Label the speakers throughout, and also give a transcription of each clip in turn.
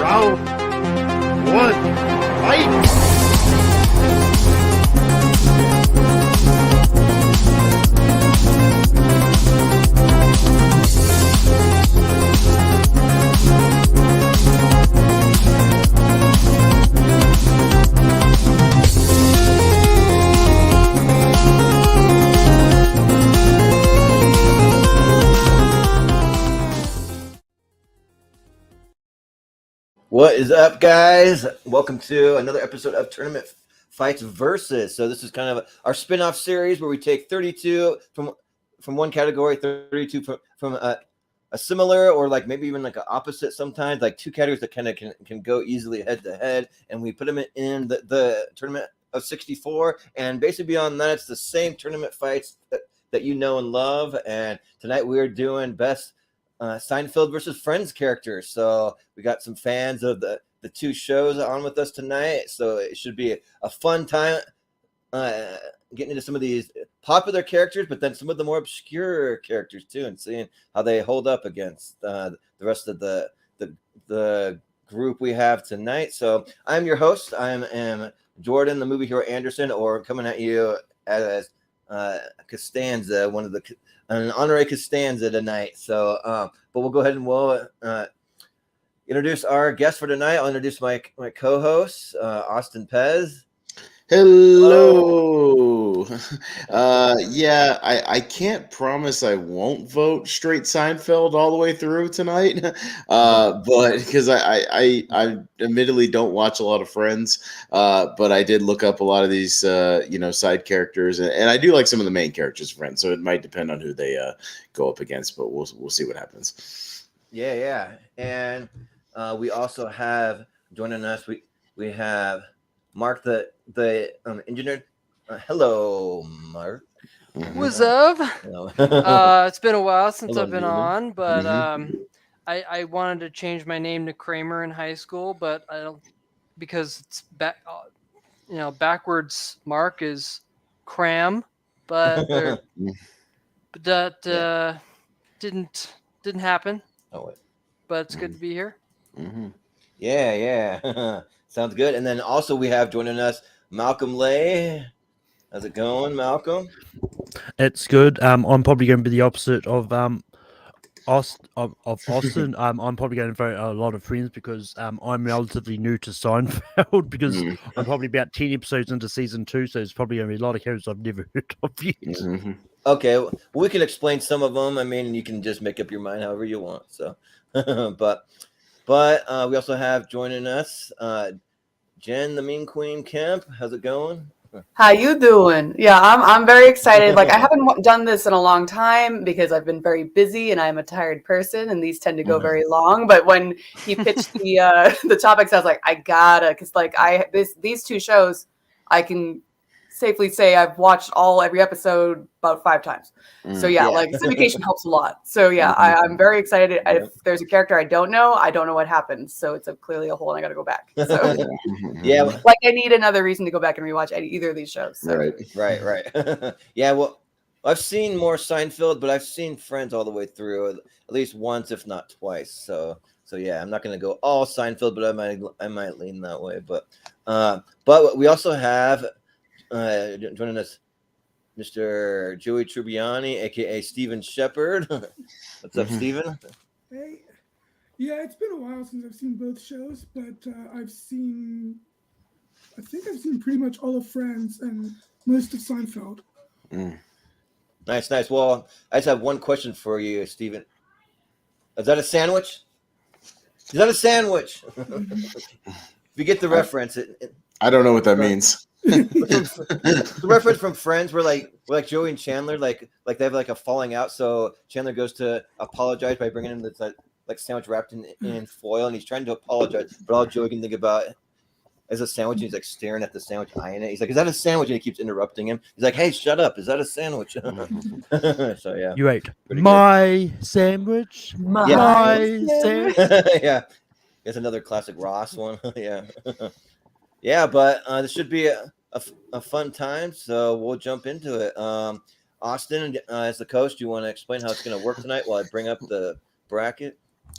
Speaker 1: Round one, fight!
Speaker 2: What is up, guys? Welcome to another episode of Tournament Fights Versus. So this is kind of our spin-off series where we take 32 from one category, 32 from a similar or like maybe even like an opposite sometimes, like two categories that kind of can go easily head to head, and we put them in the tournament of 64. And basically beyond that, it's the same tournament fights that you know and love. And tonight we are doing best Seinfeld versus Friends characters. So we got some fans of the two shows on with us tonight. So it should be a fun time getting into some of these popular characters, but then some of the more obscure characters too, and seeing how they hold up against the rest of the group we have tonight. So I'm your host. I am Jordan, the movie hero Anderson, or coming at you as Costanza, an honorary Costanza tonight. So, but we'll go ahead and we'll introduce our guest for tonight. I'll introduce my co-host, Austin Pez.
Speaker 3: Hello. Yeah, I can't promise I won't vote straight Seinfeld all the way through tonight, but because I admittedly don't watch a lot of Friends, but I did look up a lot of these side characters, and I do like some of the main characters of Friends, so it might depend on who they go up against, but we'll see what happens.
Speaker 2: Yeah, and we also have joining us. We have Mark, the engineer. Hello, Mark.
Speaker 4: What's up? It's been a while since
Speaker 2: Hello,
Speaker 4: I've been
Speaker 2: Newman.
Speaker 4: on, but I wanted to change my name to Kramer in high school, but I don't, because it's backwards Mark is Cram, but that didn't happen.
Speaker 2: Oh wait.
Speaker 4: But it's good to be here.
Speaker 3: Mm-hmm.
Speaker 2: Yeah. Sounds good. And then also we have joining us Malcolm Lay. How's it going, Malcolm?
Speaker 5: It's good. I'm probably going to be the opposite of Austin. I'm probably going to vote a lot of Friends because I'm relatively new to Seinfeld because I'm probably about 10 episodes into season 2, so there's probably going to be a lot of characters I've never heard of yet.
Speaker 3: Mm-hmm.
Speaker 2: Okay, well, we can explain some of them. I mean, you can just make up your mind however you want. So, but we also have joining us Jen, the Mean Queen Kemp. How's it going?
Speaker 6: How you doing? Yeah, I'm very excited. Like, I haven't done this in a long time because I've been very busy and I'm a tired person, and these tend to go very long. But when he pitched the topics, I was like, I gotta, because like these two shows, I can safely say I've watched every episode about 5 times. So yeah, like syndication helps a lot. So yeah, I'm very excited. If there's a character I don't know what happens. So it's clearly a hole, and I got to go back. So
Speaker 2: Yeah,
Speaker 6: like I need another reason to go back and rewatch either of these shows. So.
Speaker 2: Right. Yeah, well, I've seen more Seinfeld, but I've seen Friends all the way through at least once, if not twice. So yeah, I'm not going to go all Seinfeld, but I might lean that way. But we also have joining us Mr. Joey Tribbiani, aka Steven Shepard. What's up, Steven?
Speaker 7: Hey, yeah, it's been a while since I've seen both shows, but I think I've seen pretty much all of Friends and most of Seinfeld.
Speaker 2: Nice. Well, I just have one question for you, Steven. Is that a sandwich? If you get the reference,
Speaker 3: I don't know what that means.
Speaker 2: The reference from Friends where like Joey and Chandler like they have like a falling out, so Chandler goes to apologize by bringing him this like sandwich wrapped in foil, and he's trying to apologize, but all Joey can think about is a sandwich, and he's like staring at the sandwich, eyeing it. He's like, "Is that a sandwich?" And he keeps interrupting him. He's like, "Hey, shut up! Is that a sandwich?" So yeah,
Speaker 5: You ate my sandwich. Sandwich.
Speaker 2: Yeah, it's another classic Ross one. Yeah, but this should be a fun time, so we'll jump into it. Austin, as the coach, do you want to explain how it's going to work tonight while I bring up the bracket?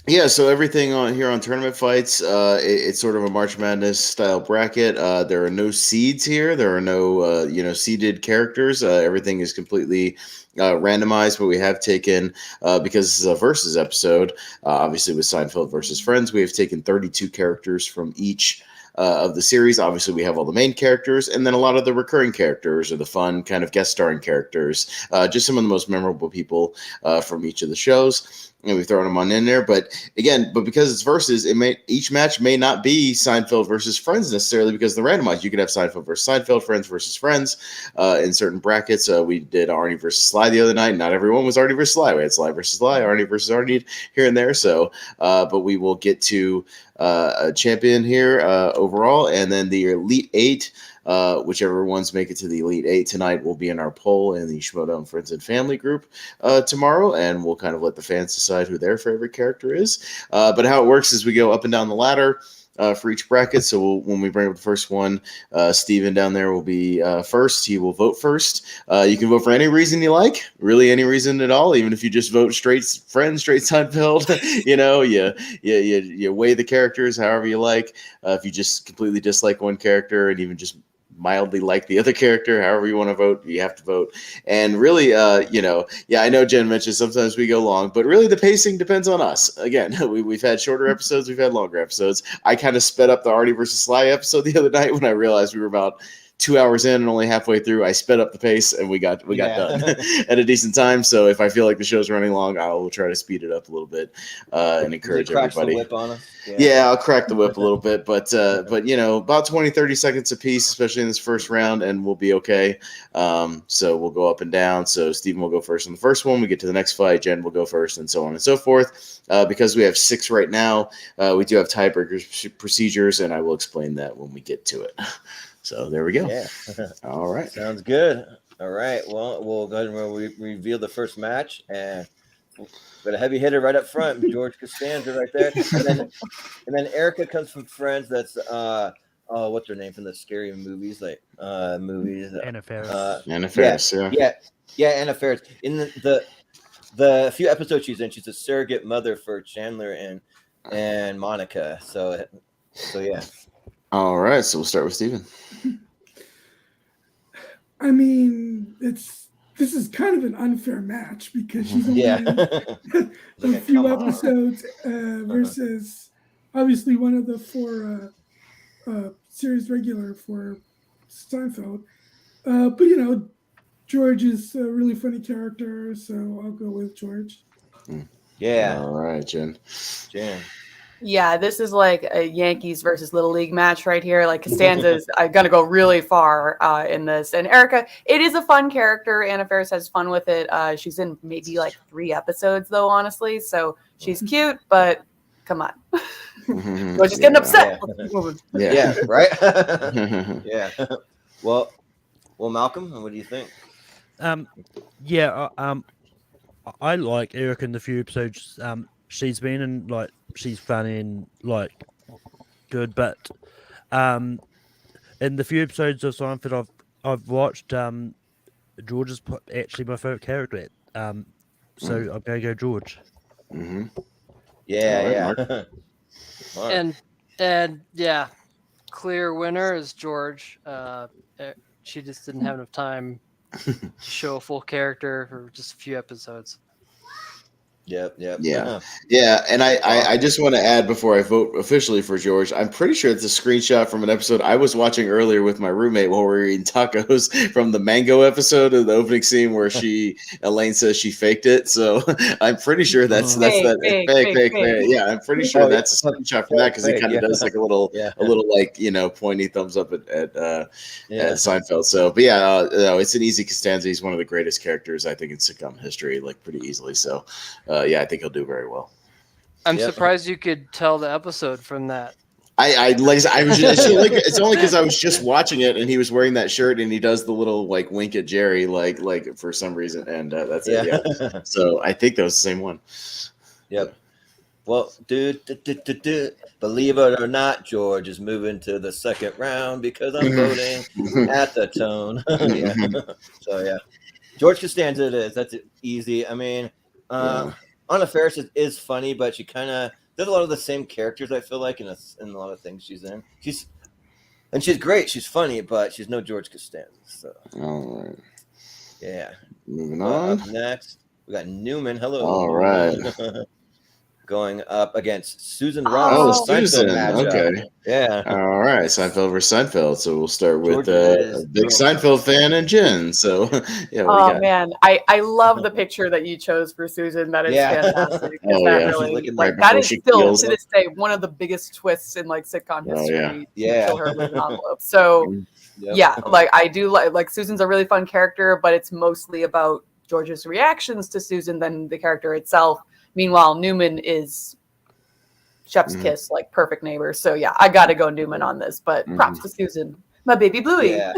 Speaker 3: Yeah, so everything on here on Tournament Fights, it's sort of a March Madness style bracket. There are no seeds here. There are no, seeded characters. Everything is completely randomized, but we have taken, because this is a versus episode, obviously with Seinfeld versus Friends, we have taken 32 characters from each of the series. Obviously, we have all the main characters, and then a lot of the recurring characters or the fun kind of guest starring characters, just some of the most memorable people from each of the shows. And we've thrown them on in there, but because it's versus, each match may not be Seinfeld versus Friends necessarily because the randomized. You could have Seinfeld versus Seinfeld, Friends versus Friends in certain brackets. We did Arnie versus Sly the other night. Not everyone was Arnie versus Sly. We had Sly versus Sly, Arnie versus Arnie here and there. So, but we will get to a champion here overall, and then the Elite Eight. Whichever ones make it to the Elite Eight tonight will be in our poll in the Shoutout Friends and Family group tomorrow, and we'll kind of let the fans decide who their favorite character is. But how it works is we go up and down the ladder for each bracket. So when we bring up the first one, Steven down there will be first. He will vote first. You can vote for any reason you like, really any reason at all, even if you just vote straight Friends, straight Seinfeld. You weigh the characters however you like. If you just completely dislike one character and even just mildly like the other character, however you want to vote, you have to vote. And really, I know Jen mentioned sometimes we go long, but really the pacing depends on us. Again, we've had shorter episodes, we've had longer episodes. I kind of sped up the Artie versus Sly episode the other night when I realized we were about 2 hours in and only halfway through. I sped up the pace and we got done at a decent time. So if I feel like the show's running long, I will try to speed it up a little bit and encourage everybody.
Speaker 2: The whip on us?
Speaker 3: Yeah, I'll crack the whip a little bit, but about 20, 30 seconds a piece, especially in this first round, and we'll be okay. So we'll go up and down. So Steven will go first on the first one. We get to the next fight, Jen will go first, and so on and so forth. Because we have 6 right now, we do have tiebreaker procedures, and I will explain that when we get to it. So there we go.
Speaker 2: Yeah.
Speaker 3: All right.
Speaker 2: Sounds good. All right. Well, we'll go ahead and reveal the first match, and got a heavy hitter right up front, George Costanza right there, and then Erika comes from Friends. That's what's her name from the scary movies,
Speaker 5: Anna Faris.
Speaker 3: Anna Faris,
Speaker 2: yeah, Anna Faris. In the few episodes she's in, she's a surrogate mother for Chandler and Monica. So yeah.
Speaker 3: All right, so we'll start with Steven.
Speaker 7: I mean, this is kind of an unfair match because she's only in a few episodes versus obviously one of the 4 series regular for Seinfeld. But George is a really funny character, so I'll go with George.
Speaker 2: Yeah.
Speaker 3: All right, Jen.
Speaker 6: Yeah, this is like a Yankees versus Little League match right here. Like Costanza's going to go really far in this. And Erika, it is a fun character. Anna Faris has fun with it. She's in maybe like 3 episodes, though, honestly. So she's cute, but come on. We're just getting upset.
Speaker 2: Yeah, right? Yeah. Well, Malcolm, what do you think?
Speaker 5: I like Erika in the few episodes she's been in. Like, she's funny and like good, but in the few episodes of Seinfeld I've watched, George is actually my favorite character. So I'm gonna go George.
Speaker 3: Mm-hmm.
Speaker 2: Yeah.
Speaker 4: And yeah, clear winner is George. She just didn't have enough time to show a full character for just a few episodes.
Speaker 2: Yep.
Speaker 3: Yeah. And I just want to add before I vote officially for George, I'm pretty sure it's a screenshot from an episode I was watching earlier with my roommate while we were eating tacos from the mango episode of the opening scene where Elaine says she faked it. So I'm pretty sure that's fake. Yeah, I'm pretty sure that's a screenshot from that because he kind of does like a little like pointy thumbs up at Seinfeld. So, but it's an easy Costanza. He's one of the greatest characters I think in sitcom history, like pretty easily. So. I think he'll do very well.
Speaker 4: I'm surprised you could tell the episode from that.
Speaker 3: It's only because I was just watching it and he was wearing that shirt and he does the little like wink at Jerry like for some reason and that's it. Yeah. So I think that was the same one.
Speaker 2: Yep. Well, believe it or not, George is moving to the second round because I'm voting at the tone. Yeah. So yeah, George Costanza it is. That's easy. I mean. Anna Faris is funny, but she kind of does a lot of the same characters. I feel like in a lot of things she's in. She's great. She's funny, but she's no George Costanza. So
Speaker 3: All right.
Speaker 2: yeah.
Speaker 3: Moving on.
Speaker 2: Up next, we got Newman. Hello.
Speaker 3: All
Speaker 2: Newman.
Speaker 3: right.
Speaker 2: Going up against Susan
Speaker 6: Oh,
Speaker 2: Ross.
Speaker 3: Susan.
Speaker 2: Matchup.
Speaker 3: Okay.
Speaker 2: Yeah.
Speaker 3: All right. Seinfeld versus Seinfeld. So we'll start with
Speaker 2: George's
Speaker 3: a big
Speaker 2: girl.
Speaker 3: Seinfeld fan and Jen. So yeah. What
Speaker 6: Oh
Speaker 3: do you got?
Speaker 6: man, I love the picture that you chose for Susan. That is fantastic.
Speaker 3: Oh,
Speaker 6: that
Speaker 3: yeah.
Speaker 6: really
Speaker 2: Looking
Speaker 6: like
Speaker 3: right
Speaker 6: that
Speaker 3: before
Speaker 6: is
Speaker 3: she
Speaker 6: still
Speaker 3: peels
Speaker 6: to
Speaker 3: up.
Speaker 6: this day one of the biggest twists in like sitcom
Speaker 3: Oh,
Speaker 6: history.
Speaker 2: yeah.
Speaker 6: To kill her with an envelope. So
Speaker 2: Yep.
Speaker 6: yeah, like I do like Susan's a really fun character, but it's mostly about George's reactions to Susan than the character itself. Meanwhile, Newman is chef's kiss, like perfect neighbor. So yeah, I gotta go Newman on this, but props to Susan, my baby Bluey.
Speaker 2: Yeah.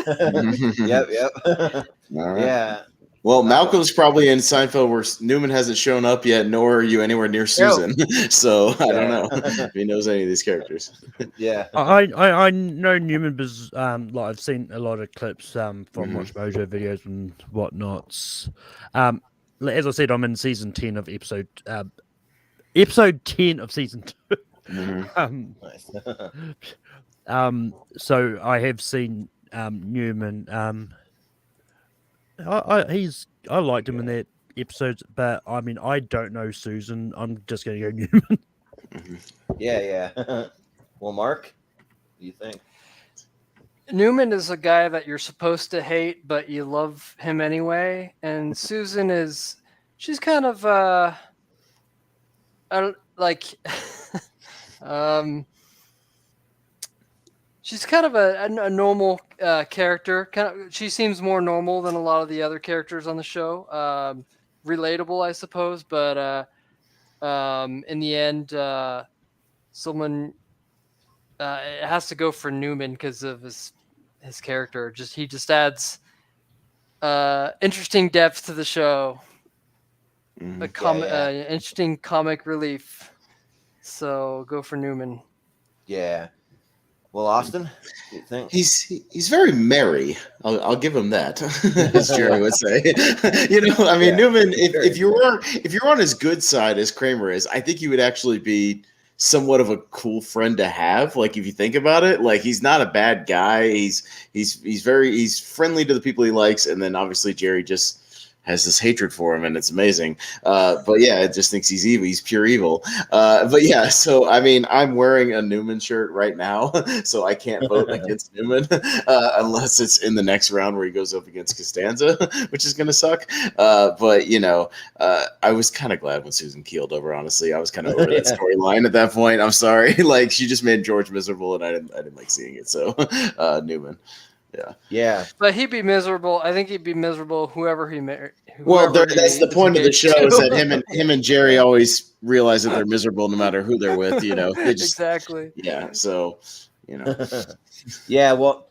Speaker 2: Yep.
Speaker 3: All right.
Speaker 2: Yeah.
Speaker 3: Well, Malcolm's probably in Seinfeld where Newman hasn't shown up yet, nor are you anywhere near Susan. So I don't know if he knows any of these characters.
Speaker 2: Yeah.
Speaker 5: I know Newman because like I've seen a lot of clips from Watch Mojo videos and whatnots. As I said, I'm in season 10 of episode 10 of season 2.
Speaker 2: Nice.
Speaker 5: So I have seen Newman. I liked him in that episode, but I mean I don't know Susan. I'm just gonna go Newman.
Speaker 2: Yeah. Well, Mark, what do you think?
Speaker 4: Newman is a guy that you're supposed to hate, but you love him anyway. And Susan she's kind of like she's kind of a normal character. She seems more normal than a lot of the other characters on the show. Relatable, I suppose, but in the end, someone it has to go for Newman because of his character. He just adds interesting depth to the show. Interesting comic relief. So go for Newman.
Speaker 2: Yeah. Well, Austin, what do you think?
Speaker 3: He's very merry. I'll give him that, as Jerry would say. I mean, Newman. If you were on his good side as Kramer is, I think he would actually be somewhat of a cool friend to have. Like if you think about it, like he's not a bad guy. He's friendly to the people he likes, and then obviously Jerry just has this hatred for him, and it's amazing. But yeah, it just thinks he's evil. He's pure evil. But yeah, so I mean, I'm wearing a Newman shirt right now, so I can't vote against Newman unless it's in the next round where he goes up against Costanza, which is gonna suck. But I was kind of glad when Susan keeled over. Honestly, I was kind of over that storyline at that point. I'm sorry, like she just made George miserable, and I didn't like seeing it. So Newman.
Speaker 2: Yeah.
Speaker 4: But he'd be miserable. I think he'd be miserable whoever he married.
Speaker 3: Well, that's the point of the show is that him and Jerry always realize that they're miserable no matter who they're with.
Speaker 4: Exactly.
Speaker 3: Yeah. So,
Speaker 2: Yeah. Well,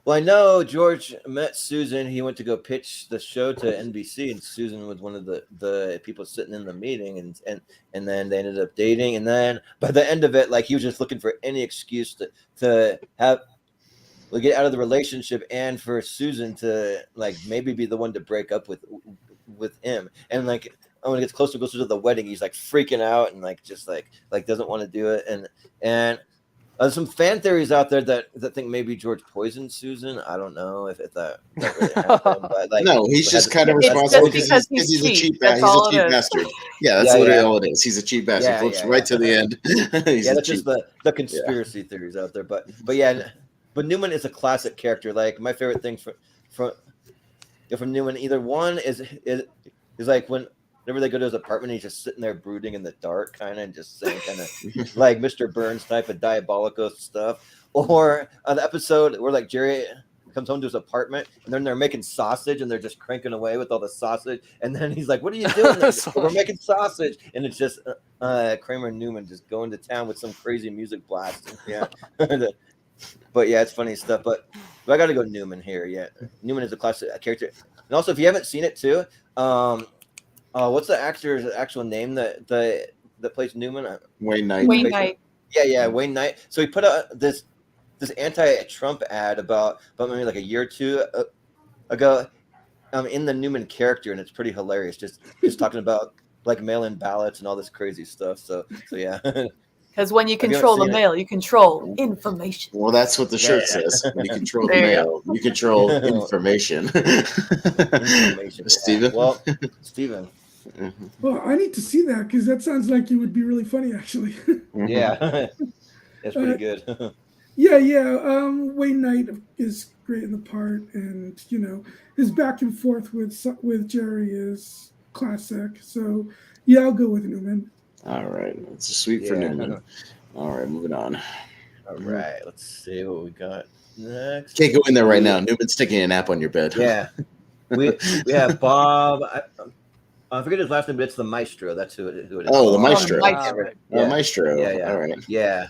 Speaker 2: I know George met Susan. He went to go pitch the show to NBC, and Susan was one of the people sitting in the meeting, and then they ended up dating. And then by the end of it, like he was just looking for any excuse to have. Get out of the relationship, and for Susan to like maybe be the one to break up with him. And like when it gets closer to the wedding, he's like freaking out and like just like doesn't want to do it. And there's some fan theories out there that think maybe George poisoned Susan. I don't know if that really happened, but like
Speaker 3: no, he's just kind of responsible because he's a cheap bastard. Yeah, that's literally all it is. He's a cheap bastard. Flips right to the end.
Speaker 2: That's just the conspiracy theories out there. But yeah. But Newman is a classic character. Like my favorite thing from Newman, either one is like whenever they go to his apartment, he's just sitting there brooding in the dark, kind of just saying kind of like Mr. Burns type of diabolical stuff. Or an episode where like Jerry comes home to his apartment and then they're making sausage and they're just cranking away with all the sausage, and then he's like, "What are you doing?" We're making sausage, and it's just Kramer and Newman just going to town with some crazy music blasting. Yeah. But yeah, it's funny stuff. But I got to go Newman here. Yeah, Newman is a classic character. And also, if you haven't seen it too, what's the actor's actual name that plays Newman?
Speaker 3: Wayne Knight.
Speaker 6: Wayne Knight.
Speaker 2: Yeah, Wayne Knight. So he put out this anti-Trump ad about maybe like a year or two ago, in the Newman character, and it's pretty hilarious. Just talking about like mail-in ballots and all this crazy stuff. So yeah.
Speaker 6: Because when you
Speaker 2: If you haven't
Speaker 6: control the
Speaker 2: seen it-
Speaker 6: mail, you control information.
Speaker 3: Well, that's what the shirt
Speaker 2: Yeah.
Speaker 3: says. When you control the
Speaker 6: There you
Speaker 3: mail, you control information.
Speaker 2: Information.
Speaker 3: Steven?
Speaker 2: Well, Steven.
Speaker 7: Well, I need to see that because that sounds like it would be really funny, actually.
Speaker 2: Yeah. It's pretty good.
Speaker 7: Yeah. Wayne Knight is great in the part, and his back and forth with Jerry is classic. So yeah, I'll go with Newman.
Speaker 3: All right. It's a sweep for Newman. All right, moving on.
Speaker 2: All right. Let's see what we got next.
Speaker 3: Can't go in there right now. Newman's taking a nap on your bed.
Speaker 2: Yeah. We have Bob. I forget his last name, but it's the Maestro. That's who it is.
Speaker 3: Oh, the Maestro.
Speaker 6: Maestro.
Speaker 3: The Maestro.
Speaker 2: Yeah.
Speaker 3: All right.
Speaker 2: Yeah.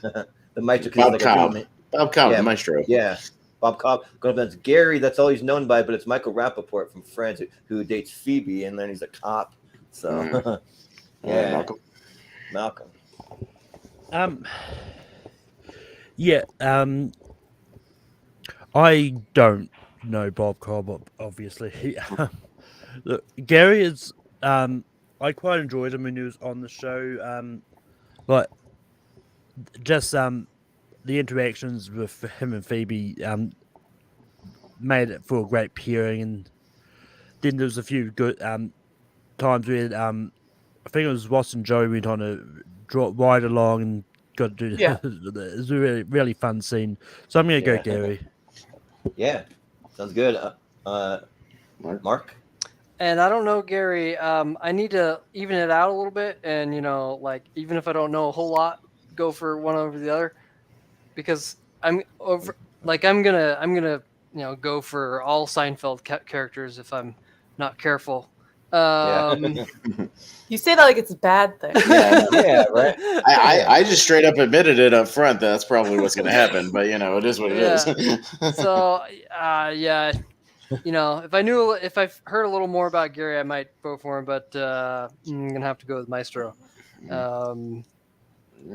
Speaker 2: The Maestro.
Speaker 3: Bob Cobb. Bob Cobb,
Speaker 2: Yeah.
Speaker 3: the Maestro.
Speaker 2: Yeah. Bob Cobb. That's Gary. That's all he's known by, but it's Michael Rappaport from Friends who dates Phoebe, and then he's a cop. So, yeah. Malcolm.
Speaker 5: Yeah. I don't know Bob Cobb, obviously. Look, Gary is. I quite enjoyed him when he was on the show. But just the interactions with him and Phoebe made it for a great pairing, and then there was a few good times where I think it was Ross and Joey went on a ride along and got to do
Speaker 6: Yeah.
Speaker 5: it was a really, really fun scene. So I'm gonna go Gary.
Speaker 2: Yeah. Sounds good. Mark?
Speaker 4: And I don't know, Gary. I need to even it out a little bit, and like even if I don't know a whole lot, go for one over the other, because I'm gonna go for all Seinfeld characters if I'm not careful.
Speaker 6: You say that like it's a bad thing.
Speaker 2: Yeah, right.
Speaker 3: I just straight up admitted it up front. That's probably what's going to happen. But it is what it is.
Speaker 4: So yeah, if I've heard a little more about Gary, I might vote for him. But I'm gonna have to go with Maestro.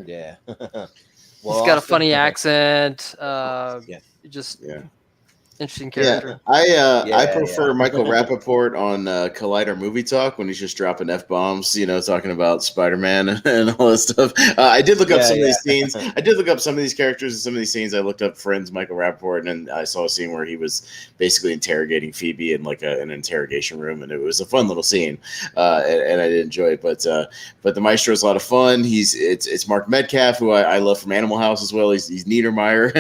Speaker 2: Yeah.
Speaker 4: He's got a funny accent. Just interesting character.
Speaker 3: I prefer Michael Rappaport on Collider Movie Talk when he's just dropping F-bombs, talking about Spider-Man and all that stuff. I did look up some of these scenes. I did look up some of these characters and some of these scenes. I looked up Friends, Michael Rappaport, and I saw a scene where he was basically interrogating Phoebe in like an interrogation room, and it was a fun little scene, and I did enjoy it. But the Maestro is a lot of fun. It's Mark Metcalf, who I love from Animal House as well. He's Niedermeyer,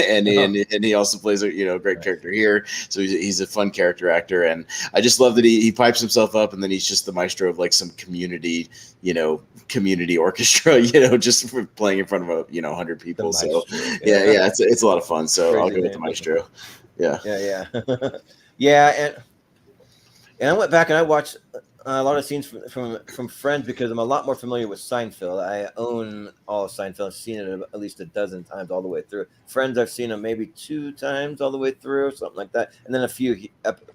Speaker 3: and he also plays a great character here. So he's a fun character actor, and I just love that he pipes himself up, and then he's just the Maestro of like some community orchestra, just for playing in front of 100 people. So it's a lot of fun. So
Speaker 2: Crazy
Speaker 3: I'll go with the Maestro. Yeah.
Speaker 2: Yeah, and I went back and I watched a lot of scenes from Friends because I'm a lot more familiar with Seinfeld. I own all of Seinfeld. I've seen it at least a dozen times all the way through. Friends, I've seen them maybe 2 times all the way through, something like that, and then a few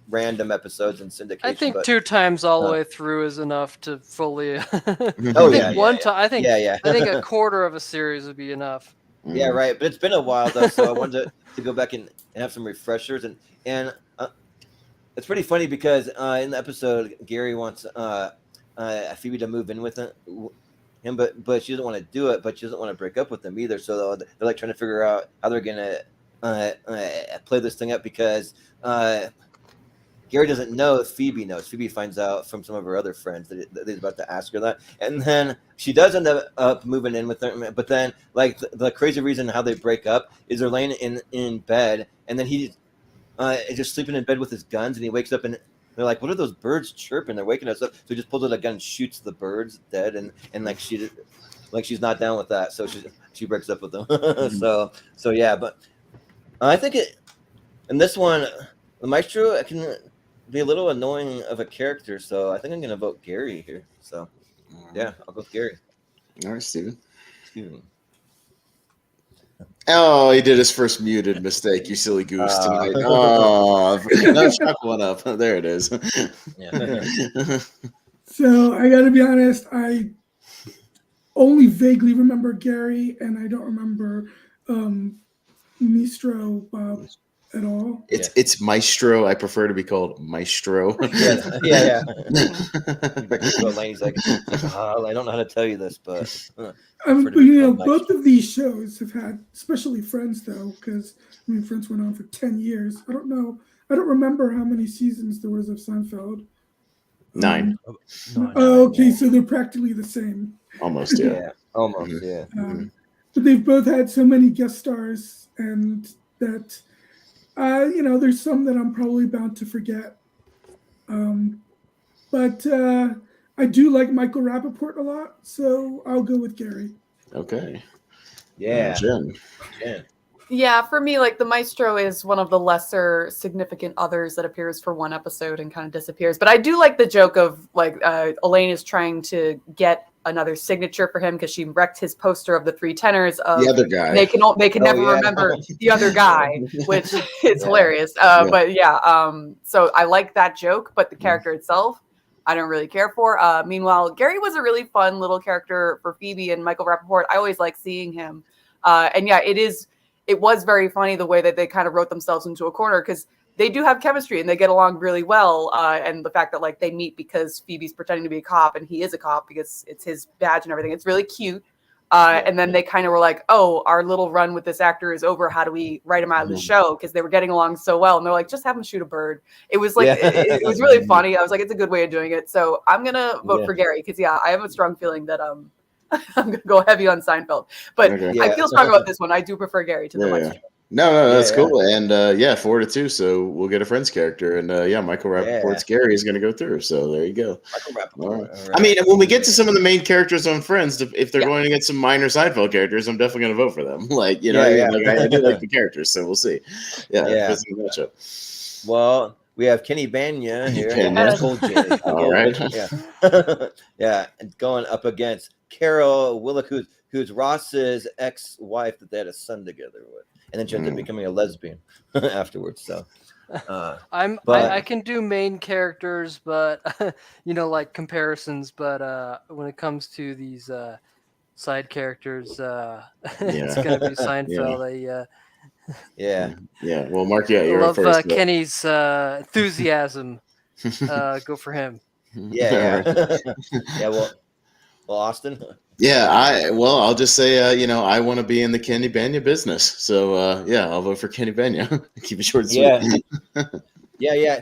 Speaker 2: random episodes in syndication.
Speaker 4: I think 2 times all the way through is enough to fully.
Speaker 2: One
Speaker 4: time. I think a quarter of a series would be enough.
Speaker 2: Yeah, right. But it's been a while though, so I wanted to go back and have some refreshers, and it's pretty funny because in the episode, Gary wants Phoebe to move in with him, but she doesn't want to do it, but she doesn't want to break up with him either. So they're like trying to figure out how they're gonna play this thing up because Gary doesn't know if Phoebe knows. Phoebe finds out from some of her other friends that he's about to ask her that, and then she does end up moving in with her. But then, like the crazy reason how they break up is they're laying in bed, and then he's just sleeping in bed with his guns, and he wakes up and they're like, "What are those birds chirping? They're waking us up." So he just pulls out a gun, and shoots the birds dead, and she's not down with that, so she breaks up with them. so yeah, but I think in this one, the Maestro can be a little annoying of a character, so I think I'm gonna vote Gary here. So yeah, I'll go with Gary.
Speaker 3: All right, Steven. Oh, he did his first muted mistake, you silly goose tonight. Oh, no, chuck one up. There it is.
Speaker 7: So I got to be honest, I only vaguely remember Gary, and I don't remember Maestro Bob. at all.
Speaker 3: It's Maestro. I prefer to be called Maestro.
Speaker 2: Yeah. He's like, I don't know how to tell you this, but
Speaker 7: both of these shows have had, especially Friends, though, because Friends went on for 10 years. I don't remember how many seasons there was of Seinfeld.
Speaker 3: 9.
Speaker 7: Okay, so they're practically the same.
Speaker 3: Almost, yeah.
Speaker 2: Almost, yeah.
Speaker 7: But they've both had so many guest stars, and that, there's some that I'm probably bound to forget. But I do like Michael Rappaport a lot, so I'll go with Gary.
Speaker 3: Okay.
Speaker 2: Yeah.
Speaker 3: Jen.
Speaker 6: Yeah, for me, like the Maestro is one of the lesser significant others that appears for one episode and kind of disappears. But I do like the joke of like Elaine is trying to get another signature for him because she wrecked his poster of the 3 tenors of
Speaker 3: the other guy.
Speaker 6: They can never remember the other guy, which is hilarious. But so I like that joke, but the character itself, I don't really care for. Meanwhile, Gary was a really fun little character for Phoebe and Michael Rappaport. I always like seeing him. And yeah, it was very funny the way that they kind of wrote themselves into a corner because they do have chemistry and they get along really well. And the fact that like they meet because Phoebe's pretending to be a cop and he is a cop because it's his badge and everything. It's really cute. And then they kind of were like, oh, our little run with this actor is over. How do we write him out of the show? Because they were getting along so well. And they're like, just have him shoot a bird. It was like, it was really funny. I was like, it's a good way of doing it. So I'm going to vote for Gary because, I have a strong feeling that I'm going to go heavy on Seinfeld. But I feel strong about this one. I do prefer Gary to the Maestro.
Speaker 3: No, that's cool. And 4-2. So we'll get a Friends character. And Michael Rappaport's Gary is going to go through. So there you go.
Speaker 2: Michael Rappaport.
Speaker 3: All right. I mean, when we get to some of the main characters on Friends, if they're going to get some minor Seinfeld characters, I'm definitely going to vote for them. Like, I do like the characters. So we'll see. Matchup.
Speaker 2: Well, we have Kenny Banya here.
Speaker 3: All right.
Speaker 2: And going up against Carol Willick, who's Ross's ex-wife that they had a son together with, and then she ended up becoming a lesbian afterwards. So,
Speaker 4: I can do main characters, but like comparisons. But when it comes to these side characters, it's gonna be Seinfeld.
Speaker 3: Well, Mark, you're
Speaker 4: I love
Speaker 3: first.
Speaker 4: Kenny's enthusiasm. Go for him.
Speaker 2: Well, Austin.
Speaker 3: I'll just say, I want to be in the Kenny Banya business. So, I'll vote for Kenny Banya. Keep it short and sweet.
Speaker 2: Yeah.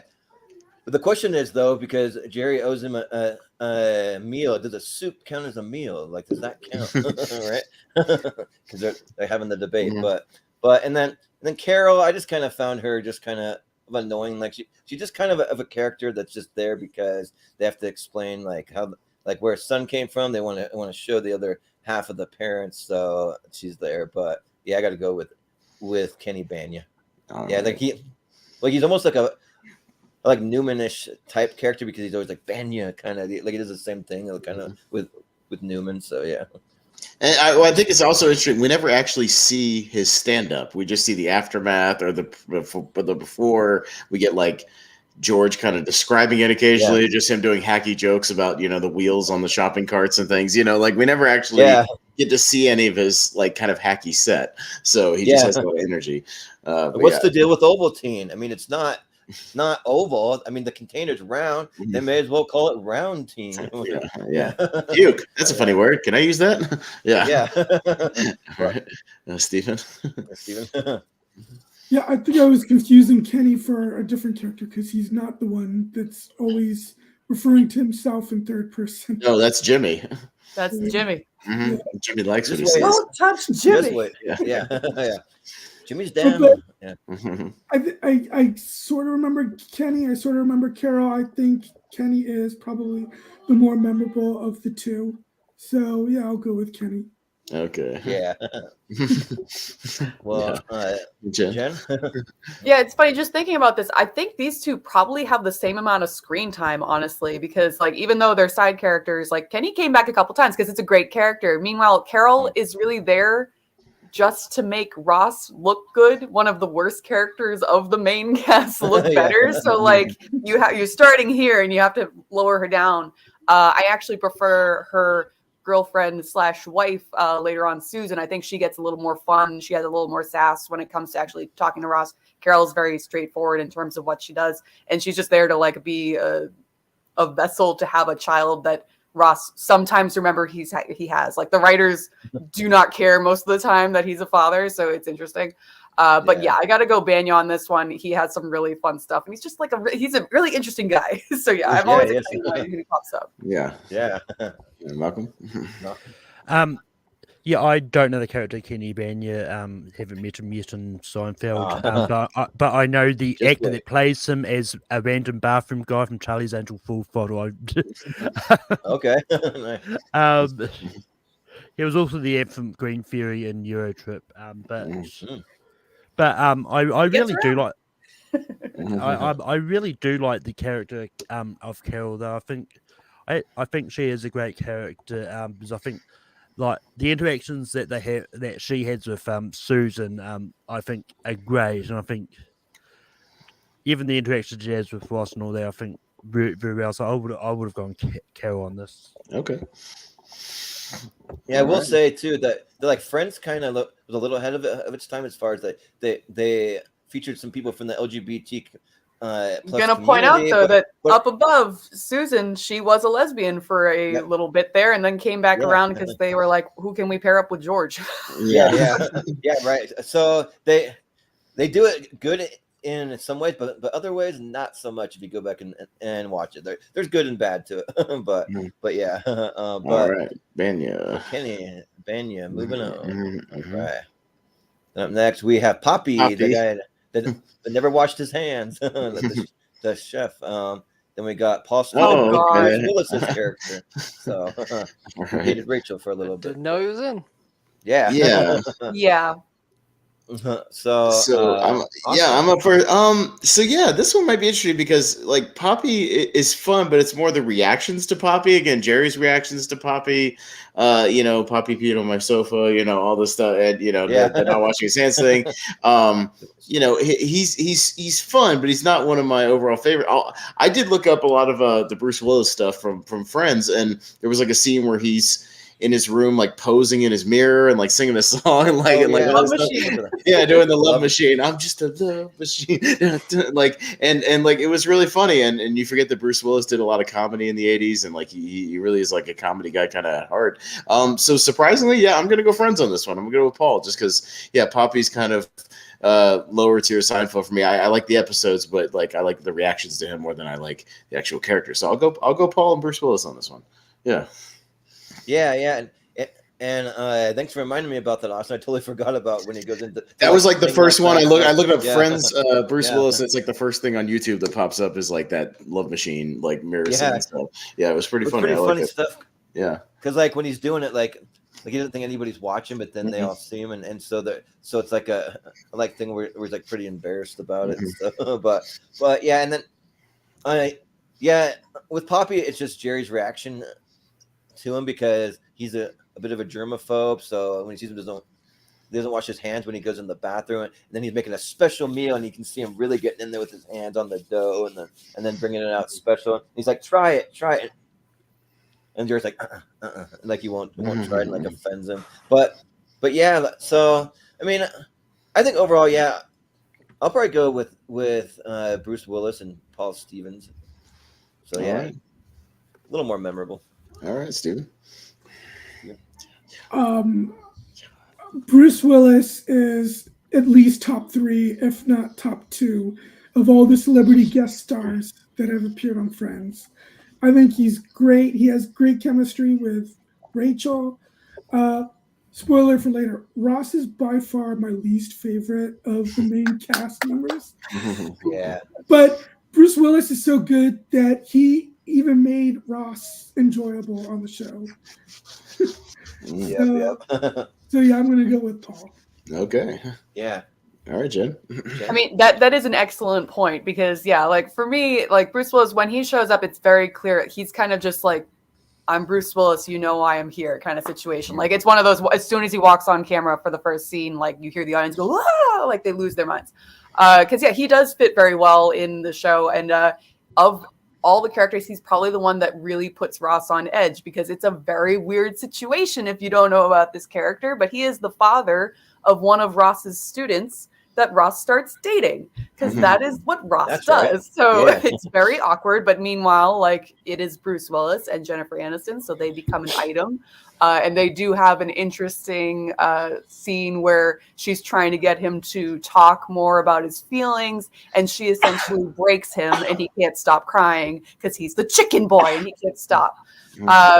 Speaker 2: But the question is, though, because Jerry owes him a meal. Does a soup count as a meal? Like, does that count? Right? Because they're having the debate. But and then Carol, I just kind of found her just kind of annoying. Like she's just kind of a character that's just there because they have to explain like how. Like where son came from, they want to show the other half of the parents, so she's there. But I got to go with Kenny Banya. I think he's almost like a Newman-ish type character because he's always like Banya, kind of like he does the same thing, kind of with Newman. So
Speaker 3: And I think it's also interesting. We never actually see his stand-up. We just see the aftermath or the before. We get like George kind of describing it occasionally, just him doing hacky jokes about, the wheels on the shopping carts and things, like we never actually get to see any of his like kind of hacky set. So he just has a lot of energy.
Speaker 2: What's the deal with Ovaltine? I mean, it's not oval. I mean, the container's round. They may as well call it round team.
Speaker 3: Puke. That's a funny word. Can I use that?
Speaker 2: Right.
Speaker 3: Stephen.
Speaker 7: Yeah, I think I was confusing Kenny for a different character because he's not the one that's always referring to himself in third person.
Speaker 3: No, that's Jimmy.
Speaker 6: That's Jimmy.
Speaker 3: Mm-hmm. Jimmy likes what he says.
Speaker 6: Don't touch Jimmy.
Speaker 2: Yeah. Jimmy's down.
Speaker 7: I sort of remember Kenny. I sort of remember Carol. I think Kenny is probably the more memorable of the two. So, I'll go with Kenny.
Speaker 3: Okay.
Speaker 2: Yeah. Well, Jen?
Speaker 6: It's funny just thinking about this. I think these two probably have the same amount of screen time, honestly, because like even though they're side characters, like Kenny came back a couple times because it's a great character. Meanwhile, Carol is really there just to make Ross look good, one of the worst characters of the main cast look better. So like you're starting here and you have to lower her down. I actually prefer her girlfriend / wife later on, Susan, I think she gets a little more fun. She has a little more sass when it comes to actually talking to Ross. Carol's very straightforward in terms of what she does, and she's just there to like be a vessel to have a child that Ross sometimes remember he has. Like the writers do not care most of the time that he's a father, so it's interesting. But yeah, I got to go Banya on this one. He has some really fun stuff, and he's just like he's a really interesting guy. So yeah, I'm always excited when he pops up.
Speaker 3: Yeah. Malcolm.
Speaker 5: Yeah, I don't know the character Kenny Banya. Haven't met him yet in Seinfeld. But I know the actor that plays him as a random bathroom guy from Charlie's Angel Full Throttle.
Speaker 2: Okay.
Speaker 5: He was also the app from Green Fury in Eurotrip. I really do like. I really do like the character of Carol, though. I think she is a great character because I think like the interactions that she has with Susan, I think are great, and I think even the interactions she has with Ross and all that, I think very, very well. So I would have gone Carol on this.
Speaker 3: Okay.
Speaker 2: Yeah, I will say too that like Friends kind of was a little ahead of its time as far as they featured some people from the LGBT.
Speaker 6: I'm gonna point out though that up above Susan, she was a lesbian for a little bit there, and then came back around because they were like, "Who can we pair up with George?"
Speaker 2: Yeah, right. So they do it good in some ways, but other ways not so much. If you go back and watch it, there's good and bad to it. but yeah. All
Speaker 3: right, Banya.
Speaker 2: Kenny Banya, moving on. All right. Up next, we have Poppy. The guy that never washed his hands, the chef. Then we got Paul Willis's character. So he hated Rachel for a little bit.
Speaker 4: Didn't know he was in.
Speaker 2: Yeah.
Speaker 6: Yeah.
Speaker 3: I'm up for so yeah, this one might be interesting because like Poppy is fun, but it's more the reactions to Poppy. Again, Jerry's reactions to Poppy, Poppy peed on my sofa, all this stuff, and the not washing his hands thing. He's fun, but he's not one of my overall favorite. I did look up a lot of the Bruce Willis stuff from Friends, and there was like a scene where he's in his room, like posing in his mirror and like singing a song, and all this stuff. Yeah, doing the love machine. I'm just a love machine. and it was really funny. And you forget that Bruce Willis did a lot of comedy in the 80s, and like he really is like a comedy guy, kind of at heart. So surprisingly, I'm gonna go Friends on this one. I'm gonna go with Paul just because Poppy's kind of lower tier Seinfeld for me. I like the episodes, but like I like the reactions to him more than I like the actual character. So I'll go Paul and Bruce Willis on this one. Yeah.
Speaker 2: Yeah, and thanks for reminding me about that, Austin. I totally forgot about when he goes into.
Speaker 3: That was like the first one. I looked up Friends, Bruce Willis. It's like the first thing on YouTube that pops up is like that love machine, like mirror scene stuff. Yeah, it was pretty funny.
Speaker 2: Pretty funny stuff.
Speaker 3: Yeah,
Speaker 2: because like when he's doing it, like he doesn't think anybody's watching, but then they all see him, and so it's like a thing where he's like pretty embarrassed about it and stuff. But yeah, and then with Poppy, it's just Jerry's reaction to him because he's a bit of a germaphobe. So when he sees him, doesn't wash his hands when he goes in the bathroom, and then he's making a special meal, and you can see him really getting in there with his hands on the dough, and then bringing it out special. And he's like, try it, and Jerry's like, like he won't try it, and like offends him. But yeah, so I mean, I think overall, I'll probably go with Bruce Willis and Paul Stevens. So a little more memorable.
Speaker 3: All right, Steven.
Speaker 7: Bruce Willis is at least top 3, if not top 2, of all the celebrity guest stars that have appeared on Friends. I think he's great. He has great chemistry with Rachel. Spoiler for later, Ross is by far my least favorite of the main cast members.
Speaker 2: Yeah. But
Speaker 7: Bruce Willis is so good that he even made Ross enjoyable on the show. So I'm going to go with Paul.
Speaker 3: Okay.
Speaker 2: Yeah.
Speaker 3: All right, Jen.
Speaker 6: I mean, that is an excellent point because, like for me, like Bruce Willis, when he shows up, it's very clear. He's kind of just like, I'm Bruce Willis, I am here kind of situation. Like it's one of those, as soon as he walks on camera for the first scene, like you hear the audience go, ah! Like they lose their minds. Because he does fit very well in the show. And of all the characters, he's probably the one that really puts Ross on edge, because it's a very weird situation if you don't know about this character. But he is the father of one of Ross's students that Ross starts dating, because that is what Ross does. Right. So it's very awkward. But meanwhile, like, it is Bruce Willis and Jennifer Aniston, so they become an item. And they do have an interesting scene where she's trying to get him to talk more about his feelings, and she essentially breaks him, and he can't stop crying because he's the chicken boy and he can't stop.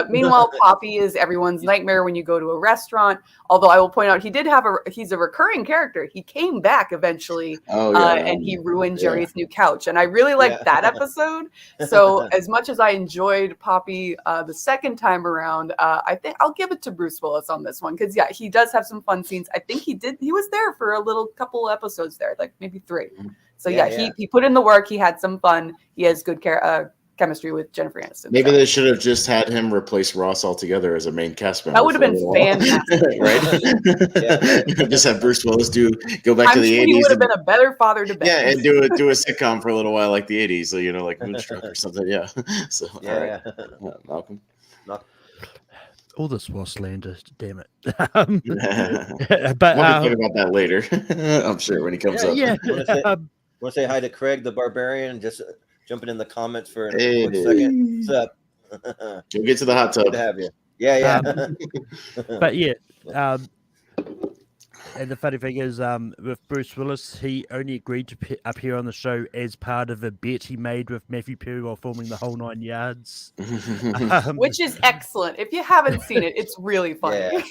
Speaker 6: Meanwhile, Poppy is everyone's nightmare when you go to a restaurant. Although I will point out, he's a recurring character. He came back eventually, and he ruined Jerry's new couch. And I really liked that episode. So as much as I enjoyed Poppy the second time around, I think I'll give it to Bruce Willis on this one, because he does have some fun scenes. I think he was there for a little couple episodes there, like maybe 3. So he put in the work. He had some fun. He has good chemistry with Jennifer Aniston.
Speaker 3: Maybe they should have just had him replace Ross altogether as a main cast member.
Speaker 6: That would have been fantastic.
Speaker 3: Right? Just have Bruce Willis go back to the 80s.
Speaker 6: He would have been a better father to Ben.
Speaker 3: Yeah, and do a sitcom for a little while like the 80s, so, like Moonstruck or something. Yeah. So, all right. Malcolm.
Speaker 5: All this was slander, damn it.
Speaker 3: But we'll talk about that later. I'm sure when he comes up.
Speaker 2: Yeah. Want to say hi to Craig the Barbarian? Just jumping in the comments for a quick second. What's up?
Speaker 3: We'll get to the hot tub.
Speaker 2: Good to have you. Yeah.
Speaker 5: But and the funny thing is, with Bruce Willis, he only agreed to appear on the show as part of a bet he made with Matthew Perry while filming The Whole 9 Yards.
Speaker 6: Which is excellent. If you haven't seen it, it's really funny.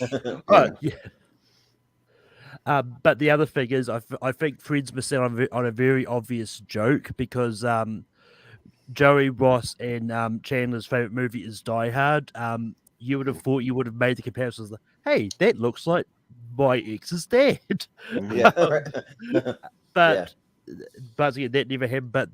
Speaker 5: But the other thing is, I think Fred's missing on a very obvious joke, because Joey, Ross, and Chandler's favorite movie is Die Hard. You would have thought you would have made the comparisons like, hey, that looks like my ex's dad. But again, that never happened. But